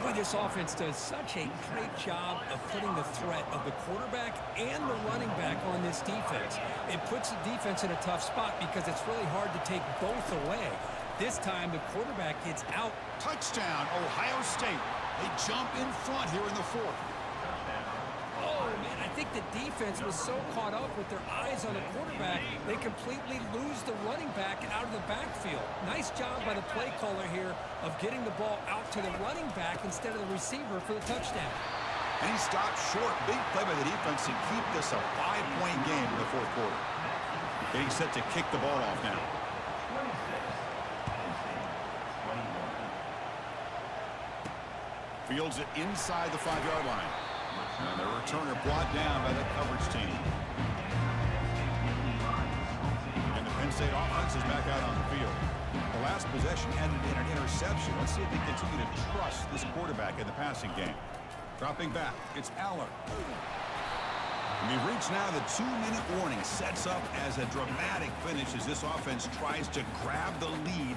Boy, this offense does such a great job of putting the threat of the quarterback and the running back on this defense. It puts the defense in a tough spot because it's really hard to take both away. This time, the quarterback gets out. Touchdown, Ohio State. They jump in front here in the 4th. Oh, man, I think the defense was so caught up with their eyes on the quarterback, they completely lose the running back out of the backfield. Nice job by the play caller here of getting the ball out to the running back instead of the receiver for the touchdown. And he stopped short. Big play by the defense to keep this a 5-point game in the 4th quarter. Getting set to kick the ball off now. Fields it inside the 5-yard line. And the returner brought down by the coverage team. And the Penn State offense is back out on the field. The last possession ended in an interception. Let's see if they continue to trust this quarterback in the passing game. Dropping back, it's Aller. And we've reached now the 2-minute warning. Sets up as a dramatic finish as this offense tries to grab the lead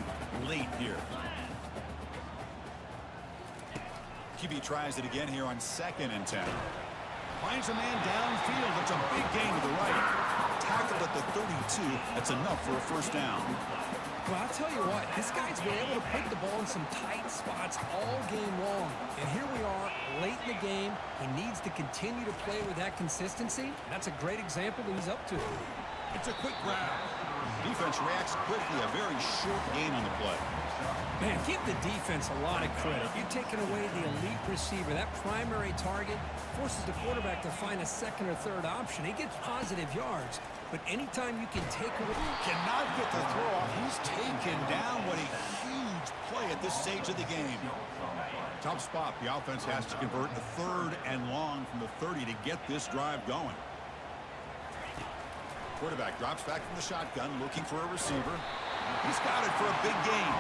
late here. QB tries it again here on 2nd and 10. Finds a man downfield. That's a big gain to the right. Tackled at the 32. That's enough for a first down. Well, I'll tell you what, this guy's been able to put the ball in some tight spots all game long. And here we are, late in the game. He needs to continue to play with that consistency. That's a great example that he's up to. It's a quick grab. Defense reacts quickly. A very short gain on the play. Man, give the defense a lot of credit. You're taking away the elite receiver. That primary target forces the quarterback to find a 2nd or 3rd option. He gets positive yards, but anytime you can take away... Cannot get the throw off. He's taken down. What a huge play at this stage of the game. Tough spot. The offense has to convert a 3rd and long from the 30 to get this drive going. Quarterback drops back from the shotgun, looking for a receiver. He's got it for a big gain.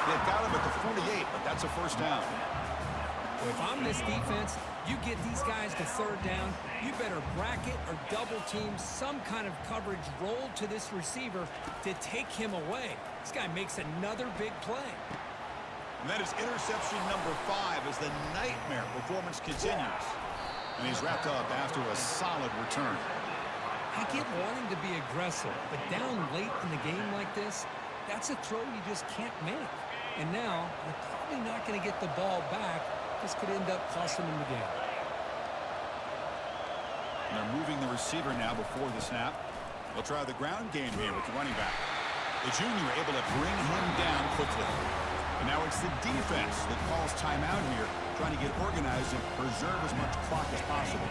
They've got him at the 48, but that's a first down. Well, if I'm this defense, You get these guys to third down, you better bracket or double team some kind of coverage roll to this receiver to take him away. This guy makes another big play. And that is interception number 5 as the nightmare performance continues. And he's wrapped up after a solid return. I get wanting to be aggressive, but down late in the game like this, that's a throw you just can't make. And now, you're probably not going to get the ball back. This could end up costing him the game. And they're moving the receiver now before the snap. They'll try the ground game here with the running back. The junior able to bring him down quickly. And now it's the defense that calls timeout here, trying to get organized and preserve as much clock as possible.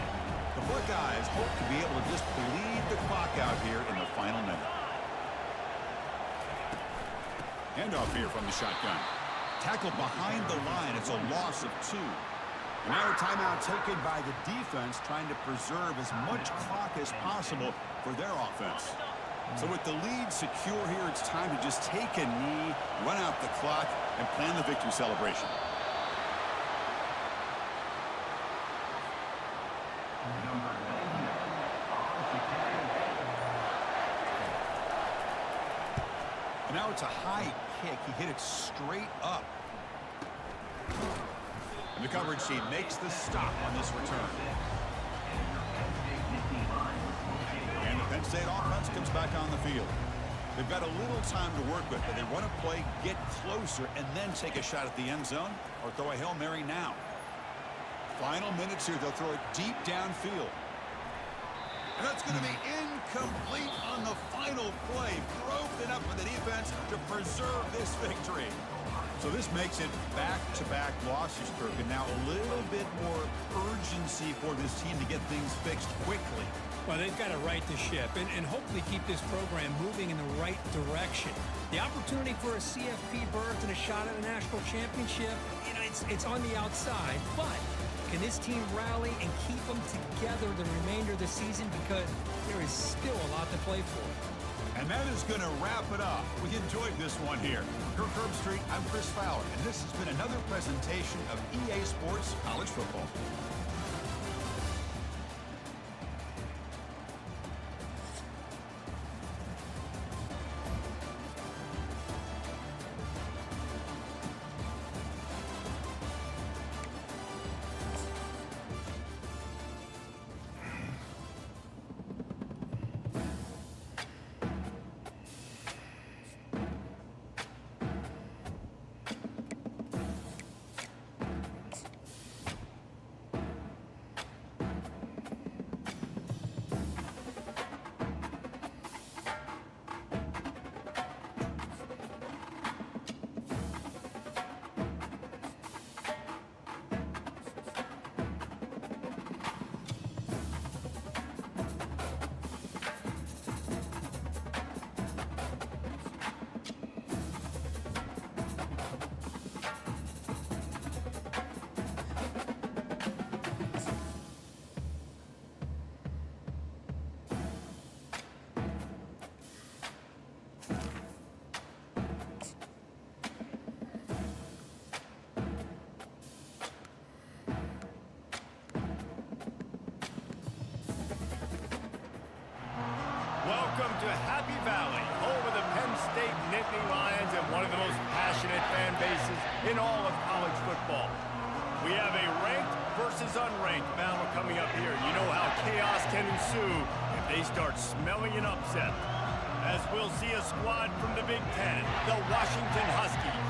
The Buckeyes hope to be able to just bleed the clock out here in the final minute. Handoff here from the shotgun. Tackled behind the line. It's a loss of 2. And now a timeout taken by the defense, trying to preserve as much clock as possible for their offense. So with the lead secure here, it's time to just take a knee, run out the clock, and plan the victory celebration. And now it's a high kick. He hit it straight up. And the coverage team makes the stop on this return. And the Penn State offense comes back on the field. They've got a little time to work with, but they run a play, get closer, and then take a shot at the end zone or throw a Hail Mary now. Final minutes here. They'll throw it deep downfield. And that's going to be incomplete on the final play. Broken up for the defense to preserve this victory. So this makes it back-to-back losses, Kirk, and now a little bit more urgency for this team to get things fixed quickly. Well, they've got to right the ship and hopefully keep this program moving in the right direction. The opportunity for a CFP berth and a shot at a national championship, you know, it's on the outside, but can this team rally and keep them together the remainder of the season? Because there is still a lot to play for. And that is going to wrap it up. We enjoyed this one here. Kirk Herbstreit, I'm Chris Fowler, and this has been another presentation of EA Sports College Football. Welcome to Happy Valley, home of the Penn State Nittany Lions and one of the most passionate fan bases in all of college football. We have a ranked versus unranked battle coming up here. You know how chaos can ensue if they start smelling an upset. As we'll see a squad from the Big Ten, the Washington Huskies,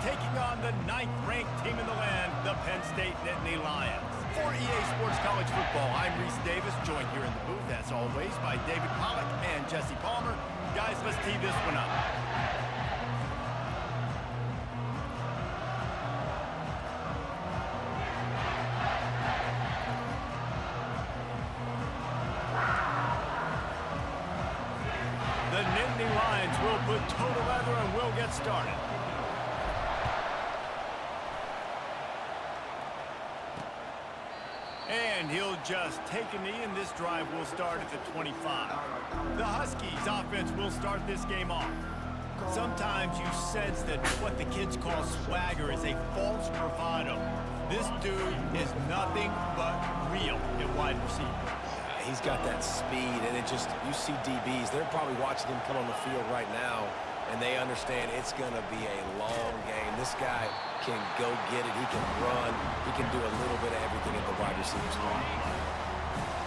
taking on the 9th-ranked team in the land, the Penn State Nittany Lions. For EA Sports College Football, I'm Reese Davis, joined here in the booth, as always, by David Pollack and Jesse Palmer. Guys, let's tee this one up. The Nittany Lions will put toe to leather and we'll get started. And he'll just take a knee, and this drive will start at the 25. The Huskies offense will start this game off. Sometimes you sense that what the kids call swagger is a false bravado. This dude is nothing but real at wide receiver. He's got that speed, and you see DBs, they're probably watching him come on the field right now, and they understand it's going to be a long game. This guy can go get it. He can run. He can do a little bit of everything at the wide receiver spot.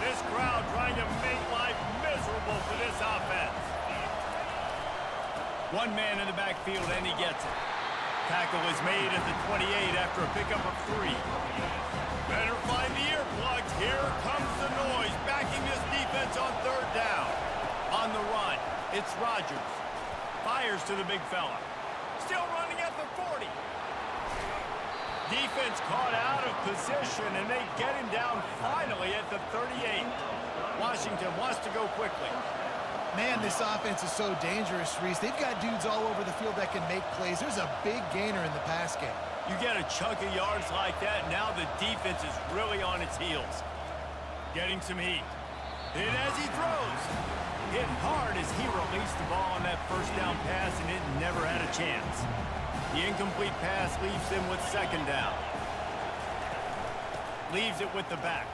This crowd trying to make life miserable for this offense. One man in the backfield, and he gets it. Tackle is made at the 28 after a pickup of 3. Better find the earplugs. Here comes the noise, backing this defense on 3rd down. On the run, it's Rodgers. Fires to the big fella. Still running at the 40. Defense caught out of position, and they get him down finally at the 38. Washington wants to go quickly. Man, this offense is so dangerous, Reese. They've got dudes all over the field that can make plays. There's a big gainer in the pass game. You get a chunk of yards like that, now the defense is really on its heels. Getting some heat. Hit as he throws. Hit hard as he released the ball on that 1st down pass, and it never had a chance. The incomplete pass leaves them with 2nd down. Leaves it with the back.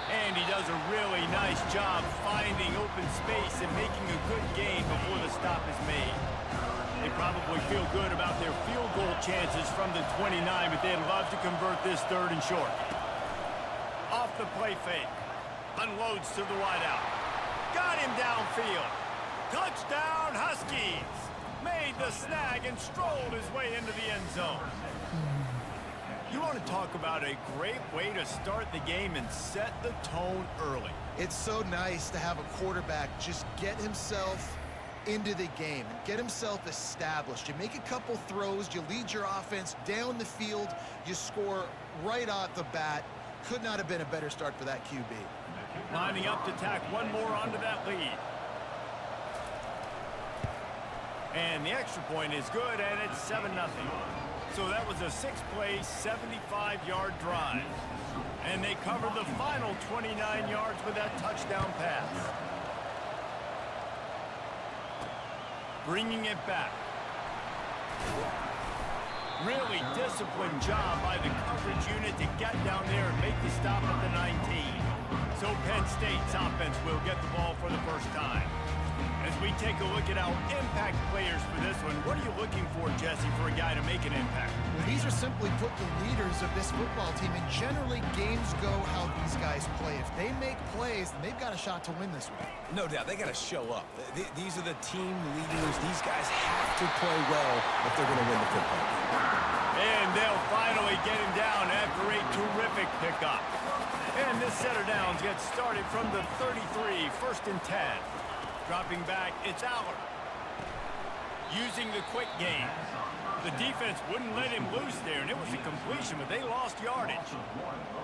And he does a really nice job finding open space and making a good gain before the stop is made. They probably feel good about their field goal chances from the 29, but they'd love to convert this 3rd and short. Off the play fake. Unloads to the wideout. Got him downfield. Touchdown, Huskies! Made the snag and strolled his way into the end zone. You want to talk about a great way to start the game and set the tone early. It's so nice to have a quarterback just get himself into the game and get himself established. You make a couple throws, you lead your offense down the field, you score right off the bat. Could not have been a better start for that QB. Lining up to tack one more onto that lead. And the extra point is good, and it's 7-0. So that was a 6-play, 75-yard drive. And they covered the final 29 yards with that touchdown pass. Bringing it back. Really disciplined job by the coverage unit to get down there and make the stop at the 19. So Penn State's offense will get the ball for the first time. As we take a look at our impact players for this one, what are you looking for, Jesse, for a guy to make an impact? Well, these are simply put the leaders of this football team, and generally games go how these guys play. If they make plays, then they've got a shot to win this one. No doubt, they got to show up. These are the team leaders. These guys have to play well if they're going to win the football game. And they'll finally get him down after a terrific pickup. And this set of downs gets started from the 33, 1st and 10. Dropping back, it's Aller. Using the quick game. The defense wouldn't let him loose there, and it was a completion, but they lost yardage.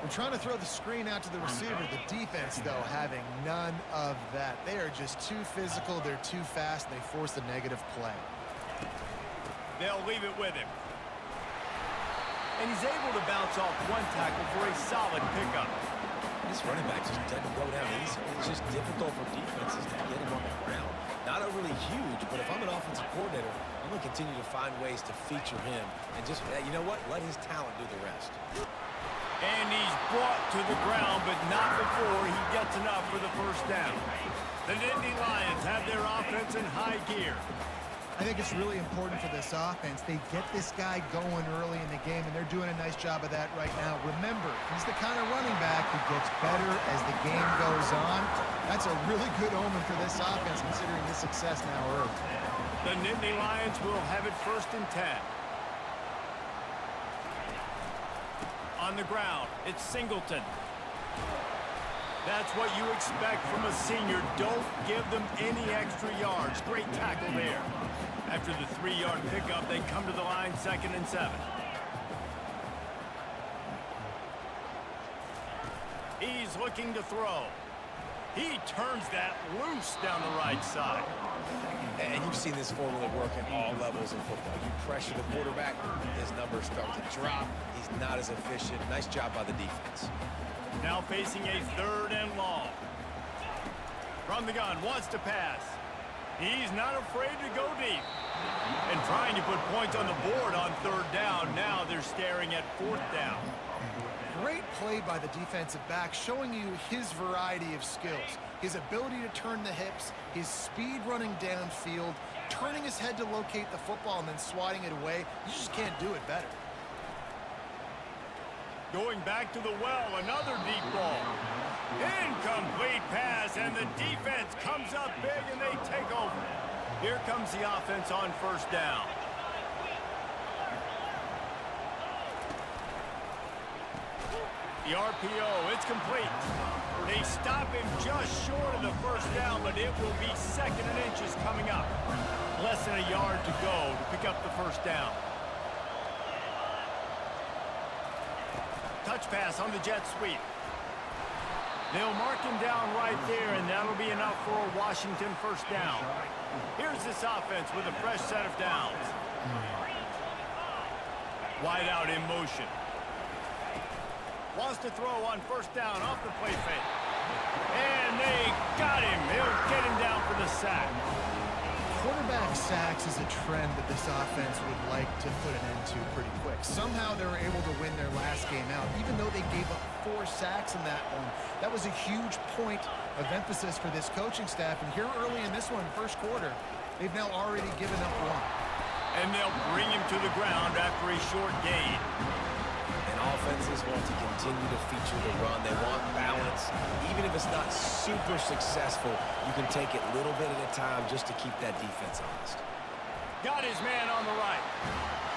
We're trying to throw the screen out to the receiver. The defense, though, having none of that. They are just too physical. They're too fast. They force a negative play. They'll leave it with him. And he's able to bounce off one tackle for a solid pickup. This running back just doesn't go down easy. It's just difficult for defenses to get him on the ground. Not overly huge, but if I'm an offensive coordinator, I'm going to continue to find ways to feature him. And just, you know what? Let his talent do the rest. And he's brought to the ground, but not before he gets enough for the 1st down. The Nittany Lions have their offense in high gear. I think it's really important for this offense. They get this guy going early in the game, and they're doing a nice job of that right now. Remember, he's the kind of running back who gets better as the game goes on. That's a really good omen for this offense, considering the success now early. The Nittany Lions will have it 1st and 10. On the ground, it's Singleton. That's what you expect from a senior. Don't give them any extra yards. Great tackle there. After the 3-yard pickup, they come to the line 2nd and 7. He's looking to throw. He turns that loose down the right side. And you've seen this formula work at all levels of football. You pressure the quarterback, his numbers start to drop. He's not as efficient. Nice job by the defense. Now facing a 3rd and long. From the gun, wants to pass. He's not afraid to go deep. And trying to put points on the board on 3rd down. Now they're staring at 4th down. Great play by the defensive back, showing you his variety of skills. His ability to turn the hips, his speed running downfield, turning his head to locate the football and then swatting it away. You just can't do it better. Going back to the well, another deep ball. Incomplete pass, and the defense comes up big and they take over. Here comes the offense on 1st down. The RPO, it's complete. They stop him just short of the 1st down, but it will be 2nd and inches coming up. Less than a yard to go to pick up the 1st down. Touch pass on the jet sweep. They'll mark him down right there, and that'll be enough for a Washington 1st down. Here's this offense with a fresh set of downs. Wide out in motion. Wants to throw on 1st down off the play fake. And they got him. They'll get him down for the sack. Quarterback sacks is a trend that this offense would like to put an end to pretty quick. Somehow they were able to win their last game out, even though they gave up 4 sacks in that one. That was a huge point of emphasis for this coaching staff. And here early in this one, 1st quarter, they've now already given up 1. And they'll bring him to the ground after a short gain. Offenses want to continue to feature the run. They want balance. Even if it's not super successful, you can take it little bit at a time just to keep that defense honest. Got his man on the right.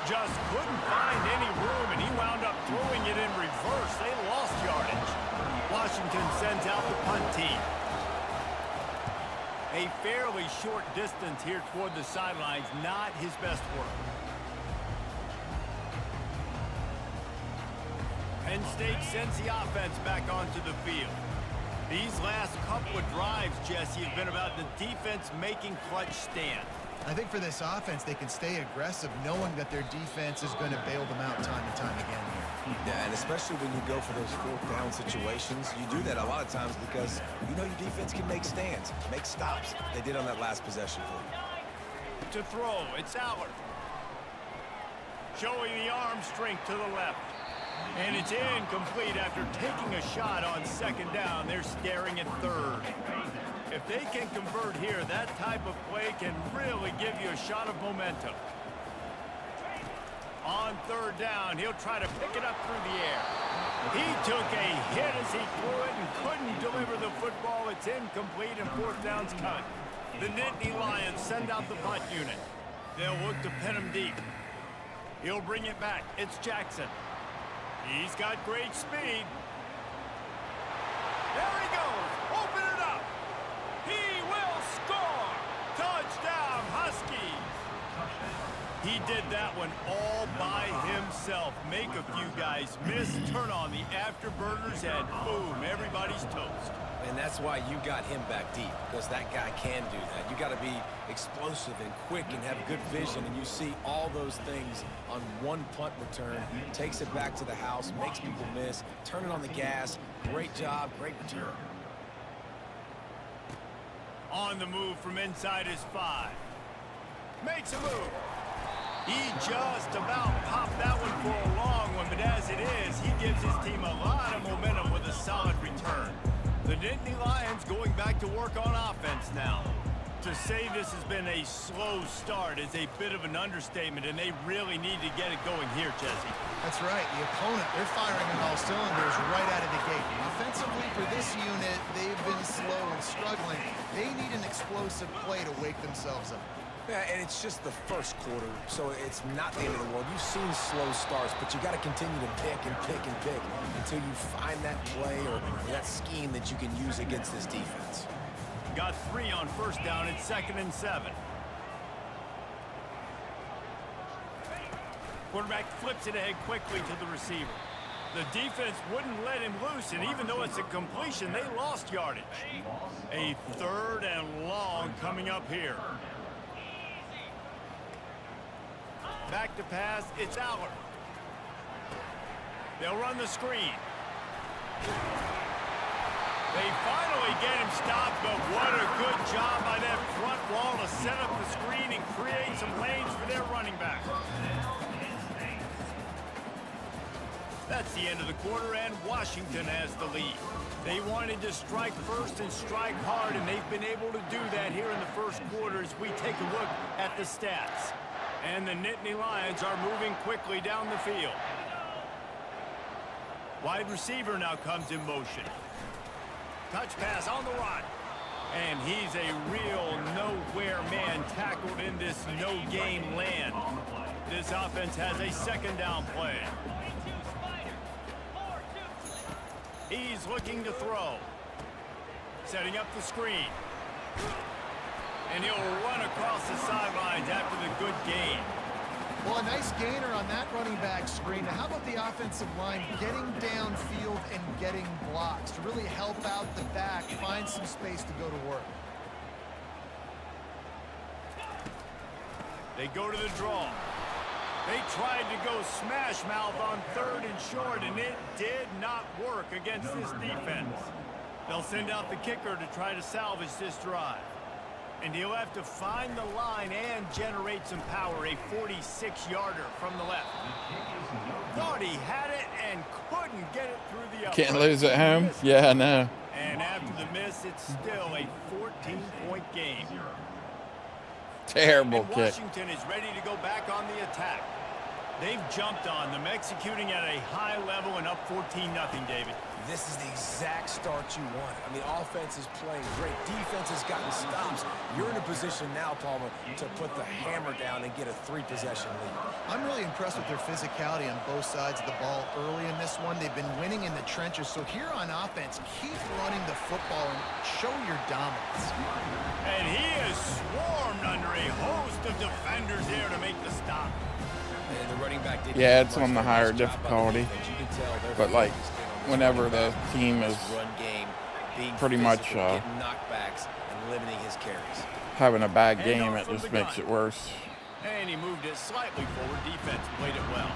Just couldn't find any room, and he wound up throwing it in reverse. They lost yardage. Washington sends out the punt team. A fairly short distance here toward the sidelines, not his best work. Penn State sends the offense back onto the field. These last couple of drives, Jesse, have been about the defense making clutch stand. I think for this offense, they can stay aggressive knowing that their defense is going to bail them out time and time again here. Yeah, and especially when you go for those 4th down situations, you do that a lot of times because you know your defense can make stands, make stops. They did on that last possession for you. To throw, it's Allard. Showing the arm strength to the left. And it's incomplete after taking a shot on 2nd down. They're staring at 3rd. If they can convert here, that type of play can really give you a shot of momentum. On 3rd down, he'll try to pick it up through the air. He took a hit as he threw it and couldn't deliver the football. It's incomplete and 4th down's cut. The Nittany Lions send out the punt unit. They'll look to pin him deep. He'll bring it back. It's Jackson. He's got great speed. There he goes. Open it up. He will score. Touchdown, Huskies. He did that one all by himself. Make a few guys miss, turn on the afterburners, and boom, everybody's toast. And that's why you got him back deep, because that guy can do that. You got to be explosive and quick and have good vision, and you see all those things on one punt return. Takes it back to the house, makes people miss, turning on the gas. Great job, great return. On the move from inside his 5. Makes a move. He just about popped that one for a long one, but as it is, he gives his team a lot of momentum with a solid return. The Nittany Lions going back to work on offense now. To say this has been a slow start is a bit of an understatement, and they really need to get it going here, Jesse. That's right. The opponent, they're firing on all cylinders right out of the gate. Offensively, for this unit, they've been slow and struggling. They need an explosive play to wake themselves up. Yeah, and it's just the 1st quarter, so it's not the end of the world. You've seen slow starts, but you got to continue to pick and pick and pick until you find that play or that scheme that you can use against this defense. Got 3 on 1st down. It's 2nd and 7. Quarterback flips it ahead quickly to the receiver. The defense wouldn't let him loose, and even though it's a completion, they lost yardage. A 3rd and long coming up here. Back to pass, it's Allard. They'll run the screen. They finally get him stopped, but what a good job by that front wall to set up the screen and create some lanes for their running back. That's the end of the quarter, and Washington has the lead. They wanted to strike first and strike hard, and they've been able to do that here in the first quarter as we take a look at the stats. And the Nittany Lions are moving quickly down the field. Wide receiver now comes in motion. Touch pass on the run. And he's a real nowhere man tackled in this no-game land. This offense has a second down play. He's looking to throw. Setting up the screen. And he'll run across the sidelines after the good gain. Well, a nice gainer on that running back screen. Now, how about the offensive line getting downfield and getting blocks to really help out the back, find some space to go to work? They go to the draw. They tried to go smash mouth on 3rd and short, and it did not work against this defense. They'll send out the kicker to try to salvage this drive. And he'll have to find the line and generate some power, a 46-yarder from the left. Thought he had it and couldn't get it through the upright. Can't lose at home? Yeah, I know. And after the miss, it's still a 14-point game. Terrible and kick. Washington is ready to go back on the attack. They've jumped on them, executing at a high level and up 14-0, David. This is the exact start you want. I mean, offense is playing great. Defense has gotten stops. You're in a position now, Palmer, to put the hammer down and get a 3-possession lead. I'm really impressed with their physicality on both sides of the ball early in this one. They've been winning in the trenches. So here on offense, keep running the football and show your dominance. And he is swarmed under a host of defenders there to make the stop. And the running back did it's on the higher difficulty. But, like, whenever the team is pretty much knockbacks and limiting his carries. having a bad game, it just makes it worse. And he moved it slightly forward. Defense played it well.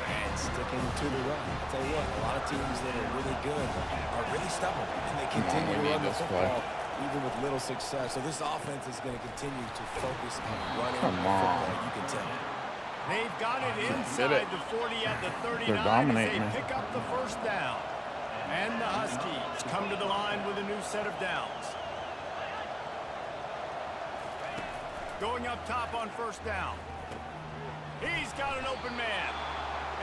And sticking to the run. I'll tell you what, a lot of teams that are really good are really stubborn, and they continue to run the football even with little success. So this offense is going to continue to focus on running the football. You can tell. They've got it inside the 40 at the 39 They're dominating. as they pick up the first down. And the Huskies come to the line with a new set of downs. Going up top on first down. He's got an open man.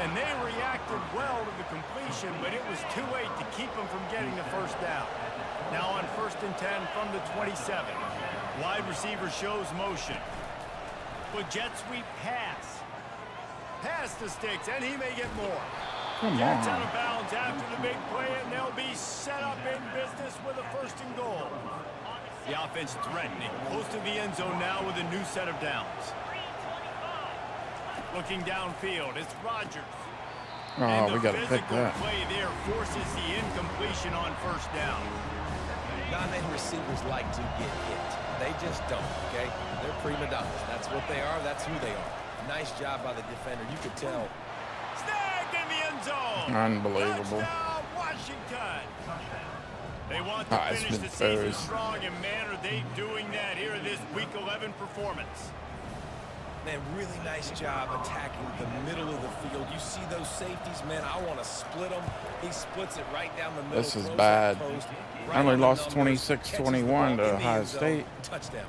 And they reacted well to the completion, but it was too late to keep him from getting the first down. Now on 1st and 10 from the 27. Wide receiver shows motion. With jet sweep pass. Pass the sticks, and he may get more. Gets out of bounds after the big play, and they'll be set up in business with a 1st and goal. The offense threatening. Close to the end zone now with a new set of downs. Looking downfield, it's Rodgers. Oh, we got to pick that. Play there forces the incompletion on first down. Non-name receivers like to get hit. They just don't, okay? They're prima donnas. That's what they are. That's who they are. Nice job by the defender. You could tell. Snagged in the end zone. Unbelievable. Touchdown, Washington. They want to finish the season strong, and man, are they doing that here in this Week 11 performance. Man, really nice job attacking the middle of the field. You see those safeties, man, I want to split them. He splits it right down the middle. This is bad. I only lost 26-21 to Ohio State. Touchdown.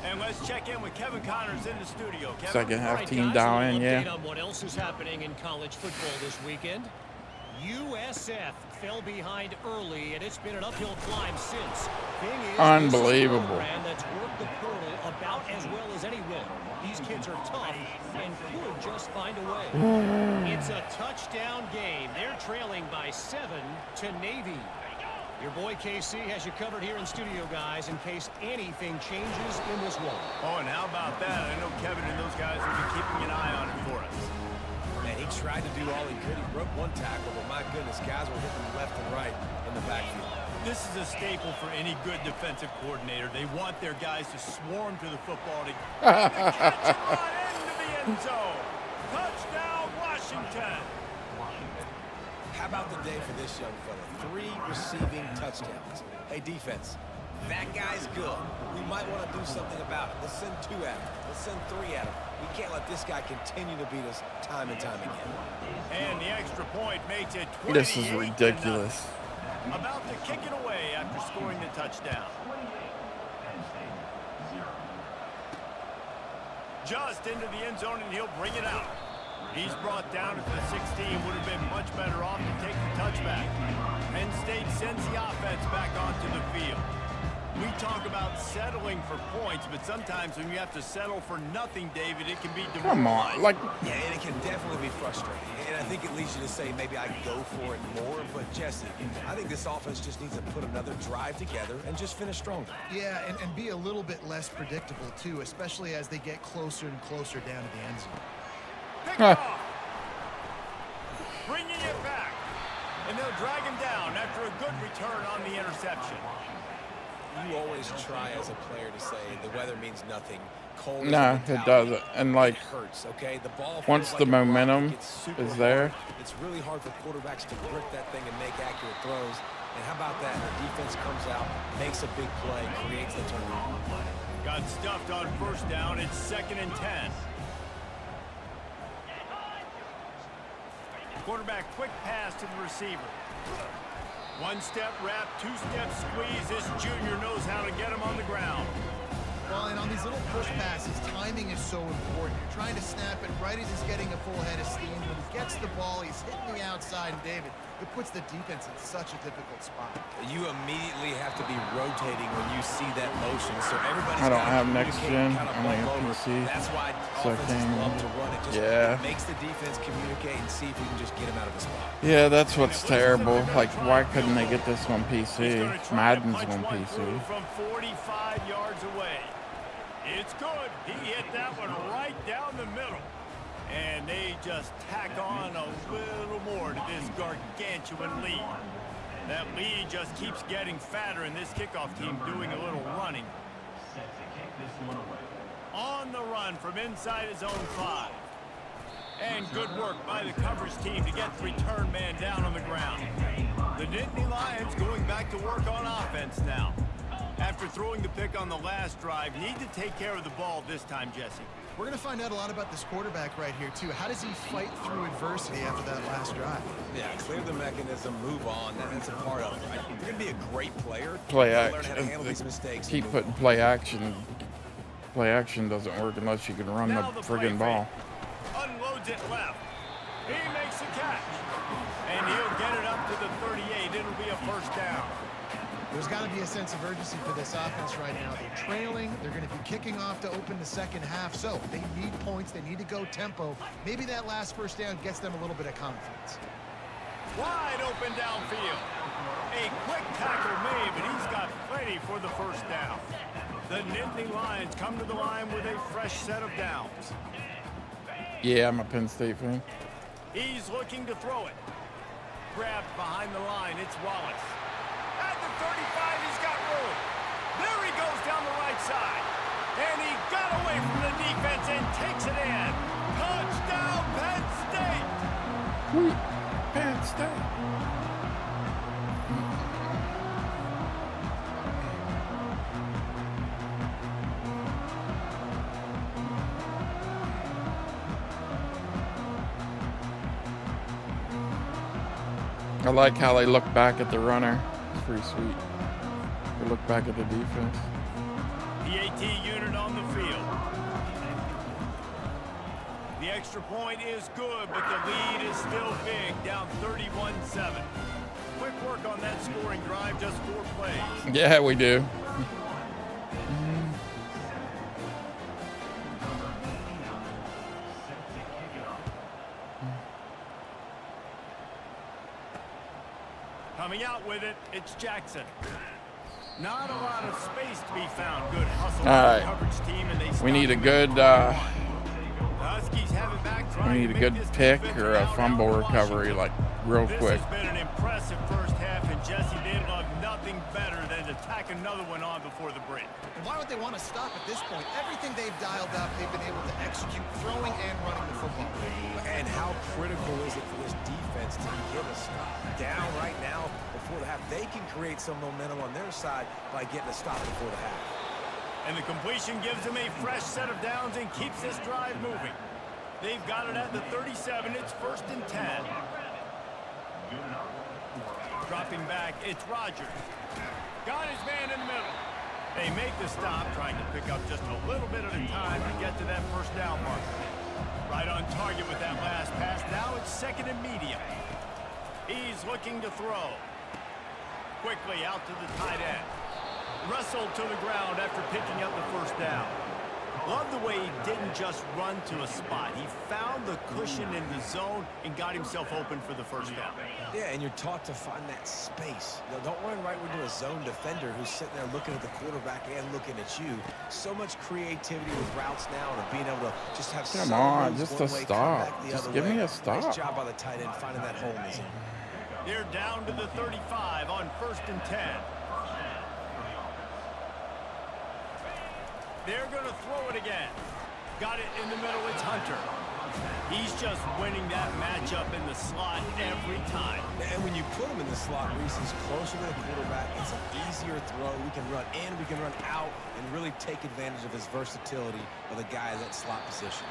And let's check in with Kevin Connors in the studio. Kevin. Second half team down in, Update on what else is happening in college football this weekend. USF fell behind early, and it's been an uphill climb since. Thing is, unbelievable. This is a program that's worked the portal about as well as anyone. These kids are tough and could just find a way. It's a touchdown game. They're trailing by 7 to Navy. Your boy KC has you covered here in studio, guys, in case anything changes in this one. Oh, and how about that? I know Kevin and those guys will be keeping an eye on it for us. Man, he tried to do all he could. He broke one tackle, but my goodness, guys were hitting left and right in the backfield. This is a staple for any good defensive coordinator. They want their guys to swarm to the football to catch it right into the end zone. Touchdown, Washington. How about the day for this young fella? 3 receiving touchdowns. Hey, defense, that guy's good. We might want to do something about it. Let's send 2 at him. Let's send 3 at him. We can't let this guy continue to beat us time and time again. And the extra point makes it 28-0. This is ridiculous. About to kick it away after scoring the touchdown. Just into the end zone, and he'll bring it out. He's brought down at the 16. Would have been much better off to take the touchback. Penn State sends the offense back onto the field. We talk about settling for points, but sometimes when you have to settle for nothing, David, it can be demoralizing. Come on, like... Yeah, and it can definitely be frustrating. And I think it leads you to say maybe I go for it more. But, Jesse, I think this offense just needs to put another drive together and just finish stronger. Yeah, and be a little bit less predictable, too, especially as they get closer and closer down to the end zone. Pick it off. Bringing it back. And they'll drag him down after a good return on the interception. You always try as a player to say the weather means nothing. Cold No, it doesn't. And like, it hurts, okay? The ball once the momentum is there, it's really hard for quarterbacks to grip that thing and make accurate throws. And how about that? The defense comes out, makes a big play, creates the turnover. Got stuffed on first down. It's 2nd and 10. Quarterback quick pass to the receiver. 1-step wrap, 2-step squeeze. This junior knows how to get him on the ground. Well, and on these little push passes, timing is so important. You're trying to snap it right as he's getting a full head of steam. When he gets the ball, he's hitting the outside, and David, it puts the defense in such a difficult spot. You immediately have to be rotating when you see that motion, so everybody's I don't have next gen. I'm only a PC. That's why So I offenses love to run it. Just yeah. makes the defense communicate and see if we can just get him out of the spot. Yeah, that's what's terrible. Like, why couldn't they get this on PC? Madden's on PC. From 45 yards away. It's good. He hit that one right down the middle. And they just tack on a little more to this gargantuan lead. That lead just keeps getting fatter, and this kickoff team doing a little running. On the run from inside his own 5. And good work by the coverage team to get the return man down on the ground. The Nittany Lions going back to work on offense now. After throwing the pick on the last drive, need to take care of the ball this time, Jesse. We're going to find out a lot about this quarterback right here, too. How does he fight through adversity after that last drive? Yeah, clear the mechanism, move on. That's a part of it, right? If you're going to be a great player, Play you learn how to handle action. these mistakes. Keep putting play action. Play action doesn't work unless you can run the friggin' ball. Unloads it left. He makes the catch. And he'll get it up to the 38. It'll be a first down. There's got to be a sense of urgency for this offense right now. They're trailing. They're going to be kicking off to open the second half. So they need points. They need to go tempo. Maybe that last first down gets them a little bit of confidence. Wide open downfield. A quick tackle made, but he's got plenty for the first down. The Nittany Lions come to the line with a fresh set of downs. Yeah, I'm a Penn State fan. He's looking to throw it. Grabbed behind the line. It's Wallace. At the 35, he's got room. There he goes down the right side. And he got away from the defense and takes it in. Touchdown, Penn State. Penn State. I like how they look back at the runner. It's pretty sweet. They look back at the defense. PAT unit on the field. The extra point is good, but the lead is still big, down 31-7. Quick work on that scoring drive, just 4 plays. Yeah, we do. Coming out with it, it's Jackson. Not a lot of space to be found. Good hustle by the coverage team, and they We need a good Huskies have it back, we need a good pick or a fumble recovery, like real quick. This has been an impressive first half, and Jesse, they'd love nothing better than to tack another one on before the break. And why would they want to stop at this point? Everything they've dialed up, they've been able to execute, throwing and running the football. And how critical is it for this defense to get a stop down right now before the half? They can create some momentum on their side by getting a stop before the half. And the completion gives them a fresh set of downs and keeps this drive moving. They've got it at the 37. It's 1st and 10. Dropping back, it's Rodgers. Got his man in the middle. They make the stop, trying to pick up just a little bit at a time to get to that first down marker. Right on target with that last pass. Now it's 2nd and medium. He's looking to throw. Quickly out to the tight end. Wrestled to the ground after picking up the first down. Love the way he didn't just run to a spot. He found the cushion in the zone and got himself open for the first down. Yeah, and you're taught to find that space. You know, don't run right into a zone defender who's sitting there looking at the quarterback and looking at you. So much creativity with routes now and being able to just have Come on, just a stop. Just give me a stop. Nice job by the tight end finding that hole in the zone. They're down to the 35 on 1st and 10. They're going to throw it again. Got it in the middle. It's Hunter. He's just winning that matchup in the slot every time. And when you put him in the slot, Reese, he's closer to the quarterback. It's an easier throw. We can run in, we can run out, and really take advantage of his versatility of the guy in that slot position.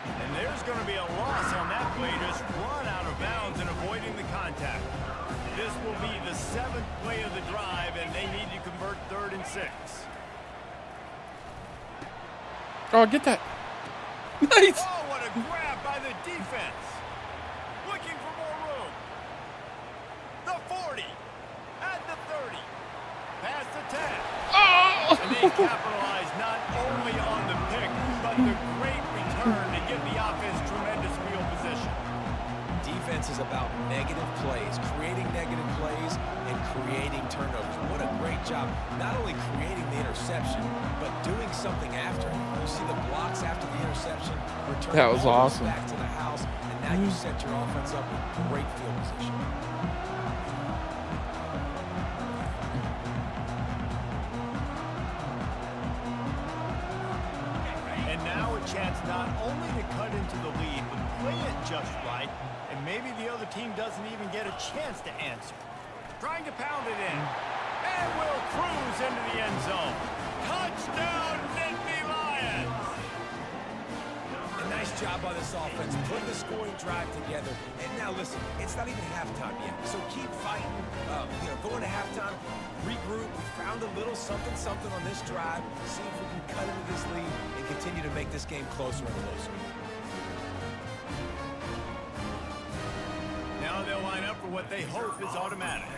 And there's going to be a loss on that play. Just run out of bounds and avoiding the contact. This will be the 7th play of the drive, and they need to convert 3rd and 6. Oh, get that. Nice. Oh, what a grab by the defense. Looking for more room. The 40. At the 30. Past the 10. Oh! And they capitalize not only on the pick, but the great return to give the offense tremendous field position. Defense is about negative plays, creating negative plays, and creating turnovers. What a great job, not only creating the interception, but doing something after it. You see the blocks after the interception, return that was awesome. Back to the house, and now you set your offense up with great field position. And now a chance not only to cut into the lead, but play it just right, and maybe the other team doesn't even get a chance to answer. Trying to pound it in, and will cruise into the end zone. Touchdown, Nittany Lions! A nice job by this offense, putting the scoring drive together. And now listen, it's not even halftime yet, so keep fighting. Going to halftime, regroup. We found a little something on this drive. See if we can cut into this lead and continue to make this game closer and closer. Now they'll line up for what they hope is automatic.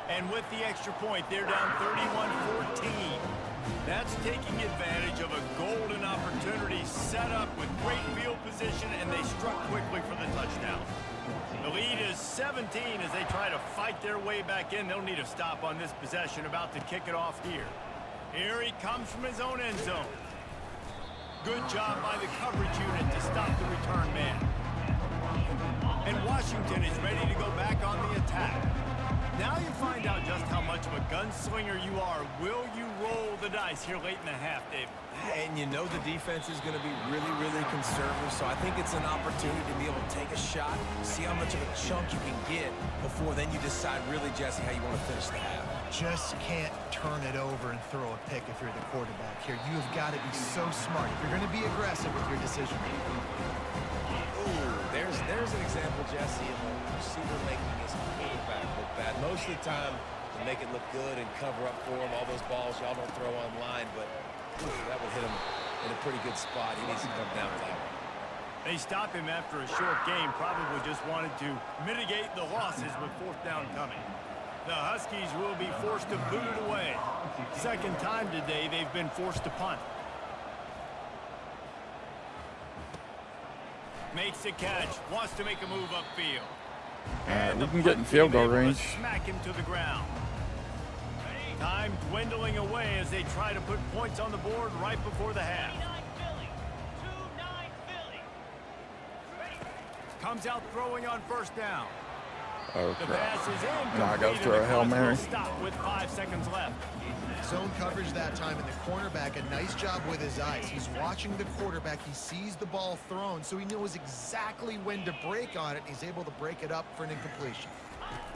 And with the extra point, they're down 31-14. That's taking advantage of a golden opportunity set up with great field position, and they struck quickly for the touchdown. The lead is 17 as they try to fight their way back in. They'll need a stop on this possession, about to kick it off here. Here he comes from his own end zone. Good job by the coverage unit to stop the return man. And Washington is ready to go back on the attack. Now you find out just how much of a gunslinger you are. Will you roll the dice here late in the half, Dave? And you know the defense is going to be really, really conservative, so I think it's an opportunity to be able to take a shot, see how much of a chunk you can get before then you decide really, Jesse, how you want to finish the half. Just can't turn it over and throw a pick if you're the quarterback here. You've got to be so smart if you're going to be aggressive with your decision. Ooh, there's an example, Jesse, of a receiver making his quarterback look bad. Most of the time, to make it look good and cover up for him, all those balls y'all don't throw online, but that would hit him in a pretty good spot. He needs to come down with that one. They stop him after a short game, probably just wanted to mitigate the losses with 4th down coming. The Huskies will be forced to boot it away. Second time today they've been forced to punt. Makes a catch, wants to make a move upfield. We can get in field goal range. Smack him to the ground. Time dwindling away as they try to put points on the board right before the half. Comes out throwing on 1st down. Oh, The crap. pass is Now I got to incomplete, throw a and the Hail clock will Mary. stop with 5 seconds left. Zone coverage that time, and the cornerback, a nice job with his eyes. He's watching the quarterback. He sees the ball thrown, so he knows exactly when to break on it. He's able to break it up for an incompletion.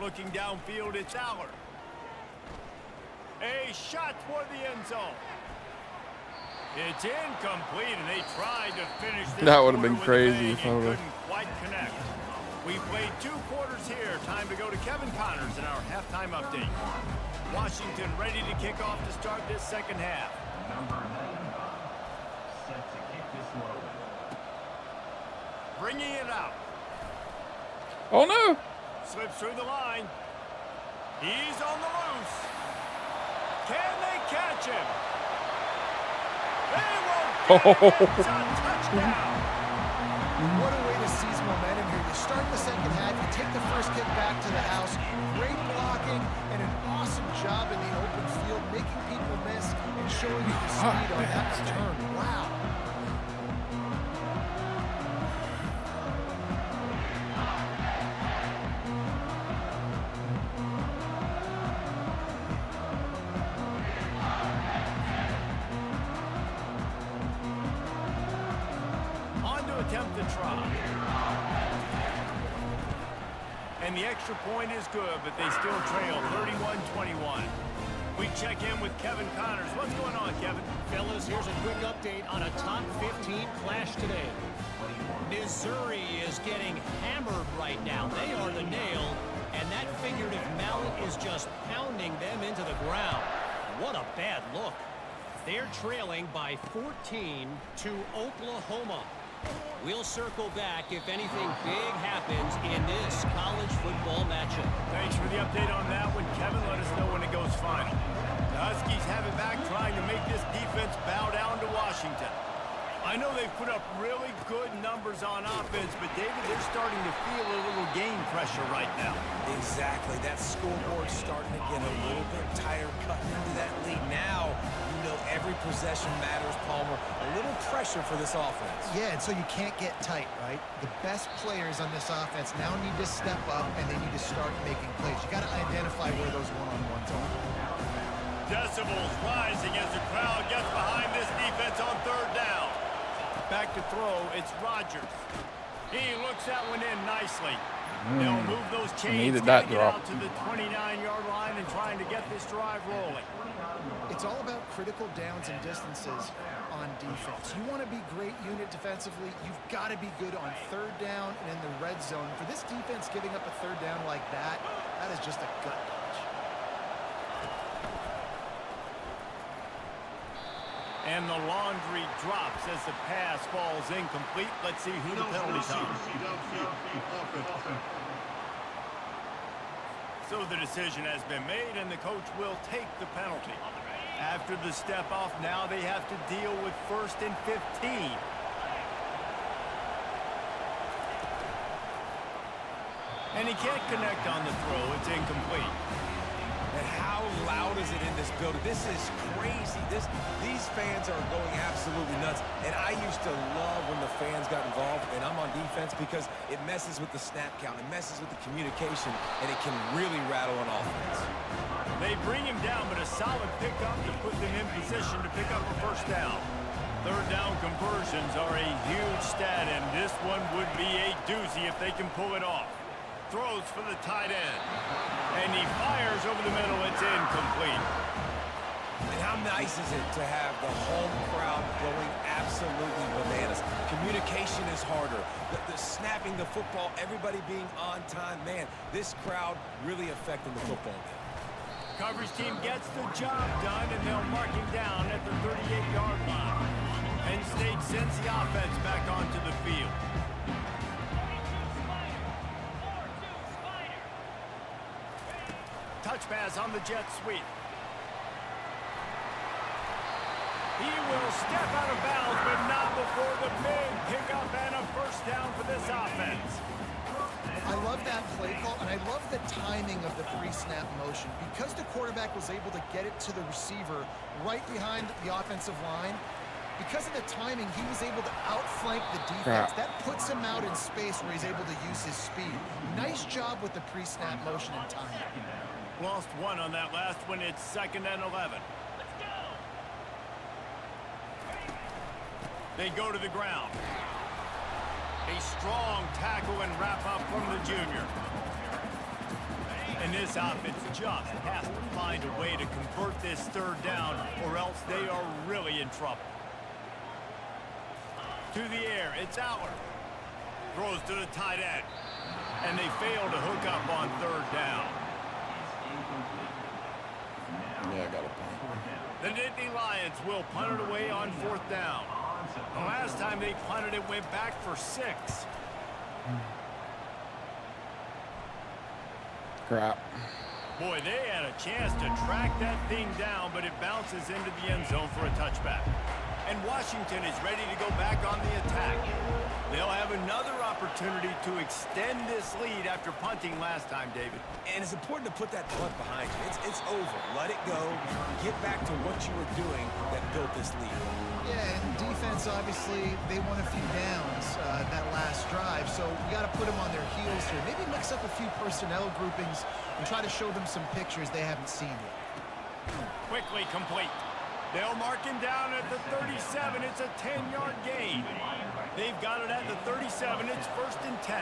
Looking downfield, it's Aller. A shot toward the end zone. It's incomplete, and they tried to finish this. That would have been quarter with a crazy if I bang and would've- couldn't quite connect. We played 2 quarters here. Time to go to Kevin Connors in our halftime update. Washington ready to kick off to start this second half. Bringing it out. Oh, no. Slips through the line. He's on the loose. Can they catch him? They won't get him. It's a touchdown. What a way to seize momentum here. You start the second half, you take the first kick back to the house. Great blocking and an awesome job in the open field, making people miss and showing you the speed on that return. Wow. On to attempt the try. And the extra point is good, but they still trail 31-21. We check in with Kevin Connors. What's going on, Kevin? Fellas, here's a quick update on a top 15 clash today. Missouri is getting hammered right now. They are the nail, and that figurative mallet is just pounding them into the ground. What a bad look. They're trailing by 14 to Oklahoma. We'll circle back if anything big happens in this college football matchup. Thanks for the update on that one, Kevin. Let us know when it goes final. The Huskies have it back, trying to make this defense bow down to Washington. I know they've put up really good numbers on offense, but David, they're starting to feel a little game pressure right now. Exactly. That scoreboard's starting to get a little bit tired cutting into that lead. Now, you know every possession matters, Palmer. A little pressure for this offense. Yeah, and so you can't get tight, right? The best players on this offense now need to step up, and they need to start making plays. You got to identify where those one-on-ones are. Decibels rising as the crowd gets behind this defense on third down. Back to throw, it's Rodgers. He looks that one in nicely. They'll move those chains, Needed that get drop. out to the 29-yard line and trying to get this drive rolling. It's all about critical downs and distances on defense. You want to be great unit defensively, you've got to be good on third down and in the red zone. For this defense giving up a third down like that, that is just a gut punch. And the laundry drops as the pass falls incomplete. Let's see who the penalty's on. So the decision has been made, and the coach will take the penalty. After the step off, now they have to deal with 1st and 15. And he can't connect on the throw. It's incomplete. And how loud is it in this building? This is crazy. These fans are going absolutely nuts. And I used to love when the fans got involved, and I'm on defense because it messes with the snap count. It messes with the communication, and it can really rattle an offense. They bring him down, but a solid pickup to put them in position to pick up a first down. Third down conversions are a huge stat, and this one would be a doozy if they can pull it off. Throws for the tight end. And he fires over the middle. It's incomplete. And how nice is it to have the home crowd going absolutely bananas? Communication is harder. The snapping the football, everybody being on time. Man, this crowd really affecting the football game. Coverage team gets the job done, and they'll mark him down at the 38-yard line. Penn State sends the offense back onto the field. Touch pass on the jet sweep. He will step out of bounds, but not before the big pickup and a first down for this offense. I love that play call, and I love the timing of the pre-snap motion. Because the quarterback was able to get it to the receiver right behind the offensive line, because of the timing, he was able to outflank the defense. That puts him out in space where he's able to use his speed. Nice job with the pre-snap motion and timing. Lost one on that last one. It's 2nd and 11. They go to the ground. A strong tackle and wrap up from the junior. And this offense just has to find a way to convert this 3rd down, or else they are really in trouble. To the air, it's Aller. Throws to the tight end. And they fail to hook up on 3rd down. Yeah, I got a punt. The Nittany Lions will punt it away on 4th down. The last time they punted it went back for 6. Crap. Boy, they had a chance to track that thing down, but it bounces into the end zone for a touchback. And Washington is ready to go back on the attack. They'll have another opportunity to extend this lead after punting last time, David. And it's important to put that punt behind you. It's over. Let it go. Get back to what you were doing that built this lead. Yeah, and defense, obviously, they won a few downs that last drive, so you got to put them on their heels here. Maybe mix up a few personnel groupings and try to show them some pictures they haven't seen yet. Quickly complete. They'll mark him down at the 37. It's a 10-yard gain. They've got it at the 37. It's 1st and 10.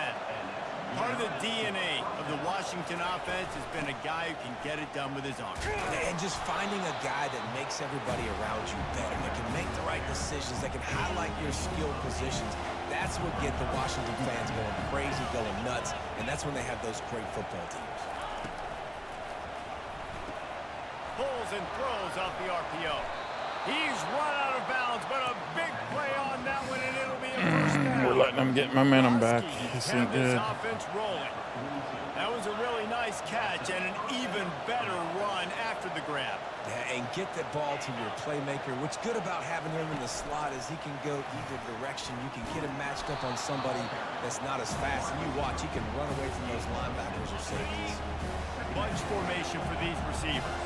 Part of the DNA of the Washington offense has been a guy who can get it done with his arm. And just finding a guy that makes everybody around you better, that can make the right decisions, that can highlight your skill positions. That's what gets the Washington fans going crazy, going nuts, and that's when they have those great football teams. Pulls and throws off the RPO. He's run out of bounds, but a big play on that one, and it'll be a 1st down. We're letting them get momentum back. This ain't good. Offense rolling. That was a really nice catch and an even better run after the grab. Yeah, and get the ball to your playmaker. What's good about having him in the slot is he can go either direction. You can get him matched up on somebody that's not as fast, and you watch, he can run away from those linebackers or safeties. Bunch formation for these receivers.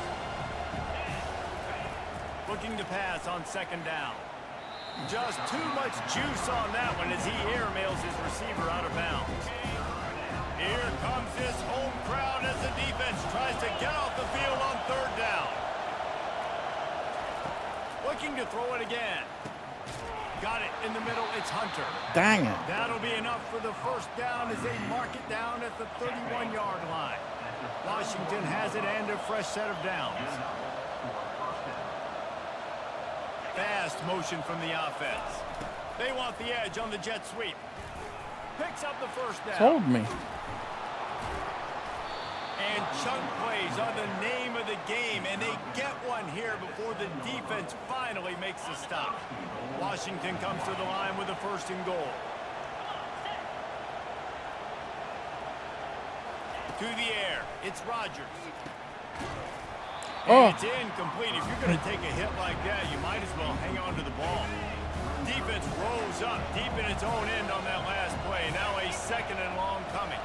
Looking to pass on 2nd down. Just too much juice on that one as he airmails his receiver out of bounds. Here comes this home crowd as the defense tries to get off the field on 3rd down. Looking to throw it again. Got it in the middle. It's Hunter. Dang it. That'll be enough for the 1st down as they mark it down at the 31-yard line. Washington has it and a fresh set of downs. Fast motion from the offense. They want the edge on the jet sweep. Picks up the 1st down. Told me. And chunk plays are the name of the game, and they get one here before the defense finally makes the stop. Washington comes to the line with a 1st and goal. To the air, it's Rodgers. Oh. It's incomplete. If you're going to take a hit like that, you might as well hang on to the ball. Defense rose up deep in its own end on that last play. Now a 2nd and long coming.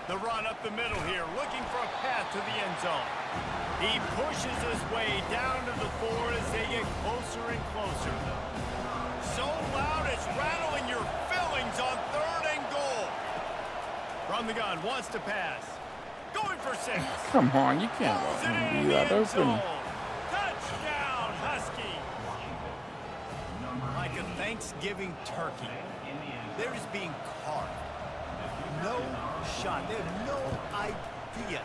The run up the middle here, looking for a path to the end zone. He pushes his way down to the 4 as they get closer and closer. So loud it's rattling your fillings on 3rd and goal. From the gun, wants to pass. Going for 6. Come on, you can't let him be that open. Touchdown, Husky. Like a Thanksgiving turkey, they're just being carved. No shot. They have no idea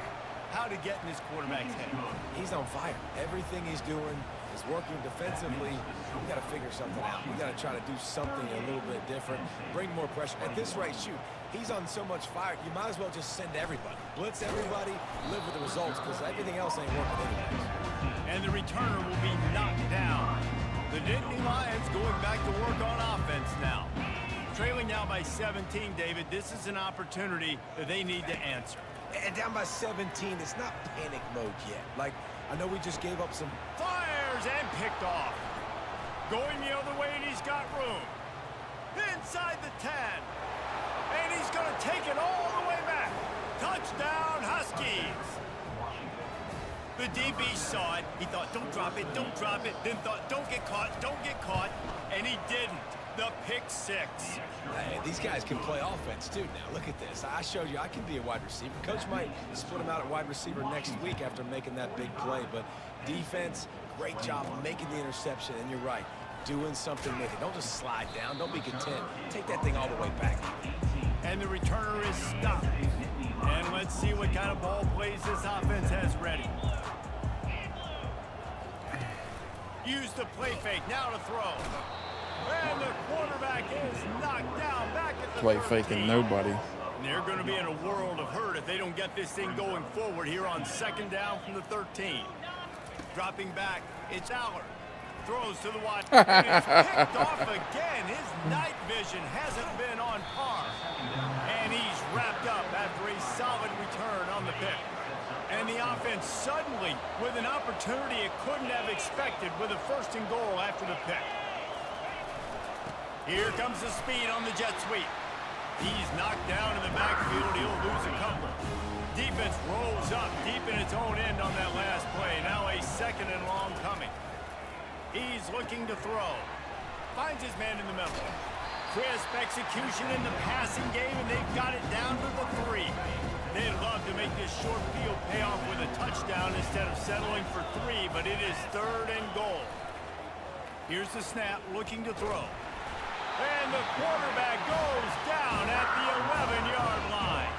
how to get in this quarterback's head. He's on fire. Everything he's doing is working defensively. We got to figure something out. We got to try to do something a little bit different. Bring more pressure. At this rate, shoot, he's on so much fire, you might as well just send everybody. Blitz everybody, live with the results, because everything else ain't working anyways. And the returner will be knocked down. The Nittany Lions going back to work on offense now. Trailing now by 17, David. This is an opportunity that they need to answer. And down by 17, it's not panic mode yet. Like, I know we just gave up some... Fires and picked off. Going the other way, and he's got room. Inside the 10. And he's going to take it all the way back. Touchdown, Huskies. The the DB saw it. He thought, don't drop it, don't drop it. Then thought, don't get caught, and he didn't. The pick six. Hey, these guys can play offense too now. Look at this. I showed you I can be a wide receiver. Coach might split him out at wide receiver next week after making that big play. But defense, great job making the interception. And you're right, doing something with it. Don't just slide down. Don't be content. Take that thing all the way back. And the returner is stopped. And let's see what kind of ball plays this offense has ready. Use the play fake. Now to throw. And the quarterback is knocked down back at the Play faking nobody. And they're going to be in a world of hurt if they don't get this thing going forward here on second down from the 13. Dropping back, it's Allard. Throws to the wide. And it's picked off again. His night vision hasn't been on par. And he's wrapped up after a solid return on the pick. And the offense suddenly with an opportunity it couldn't have expected with a first and goal after the pick. Here comes the speed on the jet sweep. He's knocked down in the backfield. He'll lose a couple. Defense rolls up deep in its own end on that last play. Now a second and long coming. He's looking to throw. Finds his man in the middle. Crisp execution in the passing game, and they've got it down to the 3. They'd love to make this short field pay off with a touchdown instead of settling for 3, but it is third and goal. Here's the snap, looking to throw. And the quarterback goes down at the 11-yard line.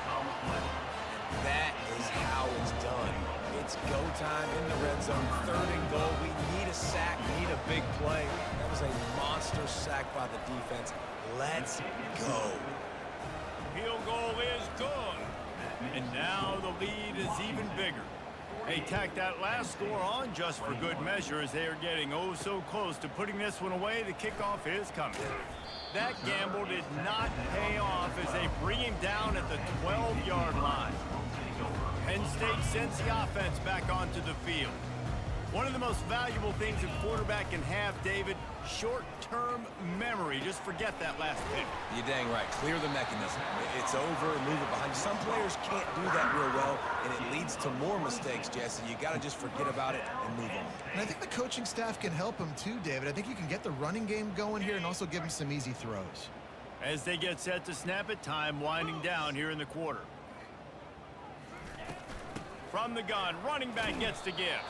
That is how it's done. It's go time in the red zone. Third and goal. We need a sack, need a big play. That was a monster sack by the defense. Let's go. Field goal is good. And now the lead is even bigger. They tack that last score on just for good measure as they are getting oh so close to putting this one away. The kickoff is coming. That gamble did not pay off as they bring him down at the 12-yard line. Penn State sends the offense back onto the field. One of the most valuable things a quarterback can have, David, short-term memory. Just forget that last pick. You're dang right. Clear the mechanism. It's over, move it behind. Some players can't do that real well, and it leads to more mistakes, Jesse. You got to just forget about it and move on. And I think the coaching staff can help him too, David. I think you can get the running game going here and also give him some easy throws. As they get set to snap it, time winding down here in the quarter. From the gun, running back gets to give.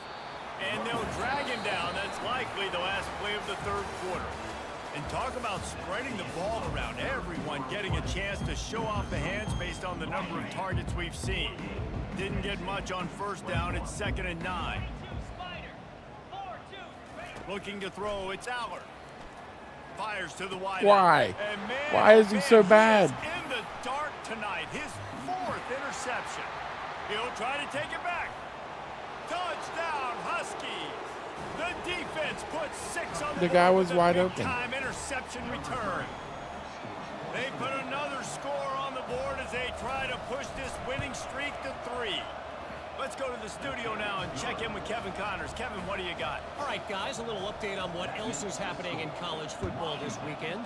And they'll drag him down. That's likely the last play of the third quarter. And talk about spreading the ball around. Everyone getting a chance to show off the hands based on the number of targets we've seen. Didn't get much on first down. It's 2nd and 9. Looking to throw. It's Allard. Fires to the wide. Why? And man, Why is he so bad? He is in the dark tonight. His 4th interception. He'll try to take it back. Touchdown, Huskies. The defense puts 6 on the guy was wide open. Time interception return. They put another score on the board as they try to push this winning streak to 3. Let's go to the studio now and check in with Kevin Connors. Kevin, what do you got? All right, guys, a little update on what else is happening in college football this weekend.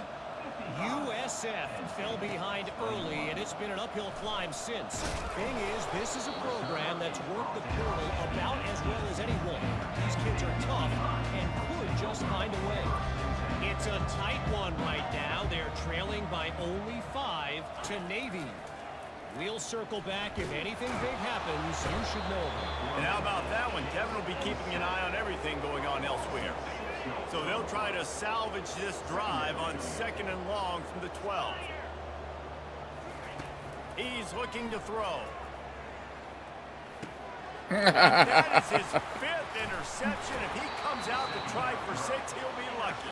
USF fell behind early, and it's been an uphill climb since. Thing is, this is a program that's worked the portal about as well as anyone. These kids are tough and could just find a way. It's a tight one right now. They're trailing by only 5 to Navy. We'll circle back. If anything big happens, you should know about it. And how about that one? Kevin will be keeping an eye on everything going on elsewhere. So they'll try to salvage this drive on 2nd and long from the 12. He's looking to throw. That is his 5th interception. If he comes out to try for 6, he'll be lucky.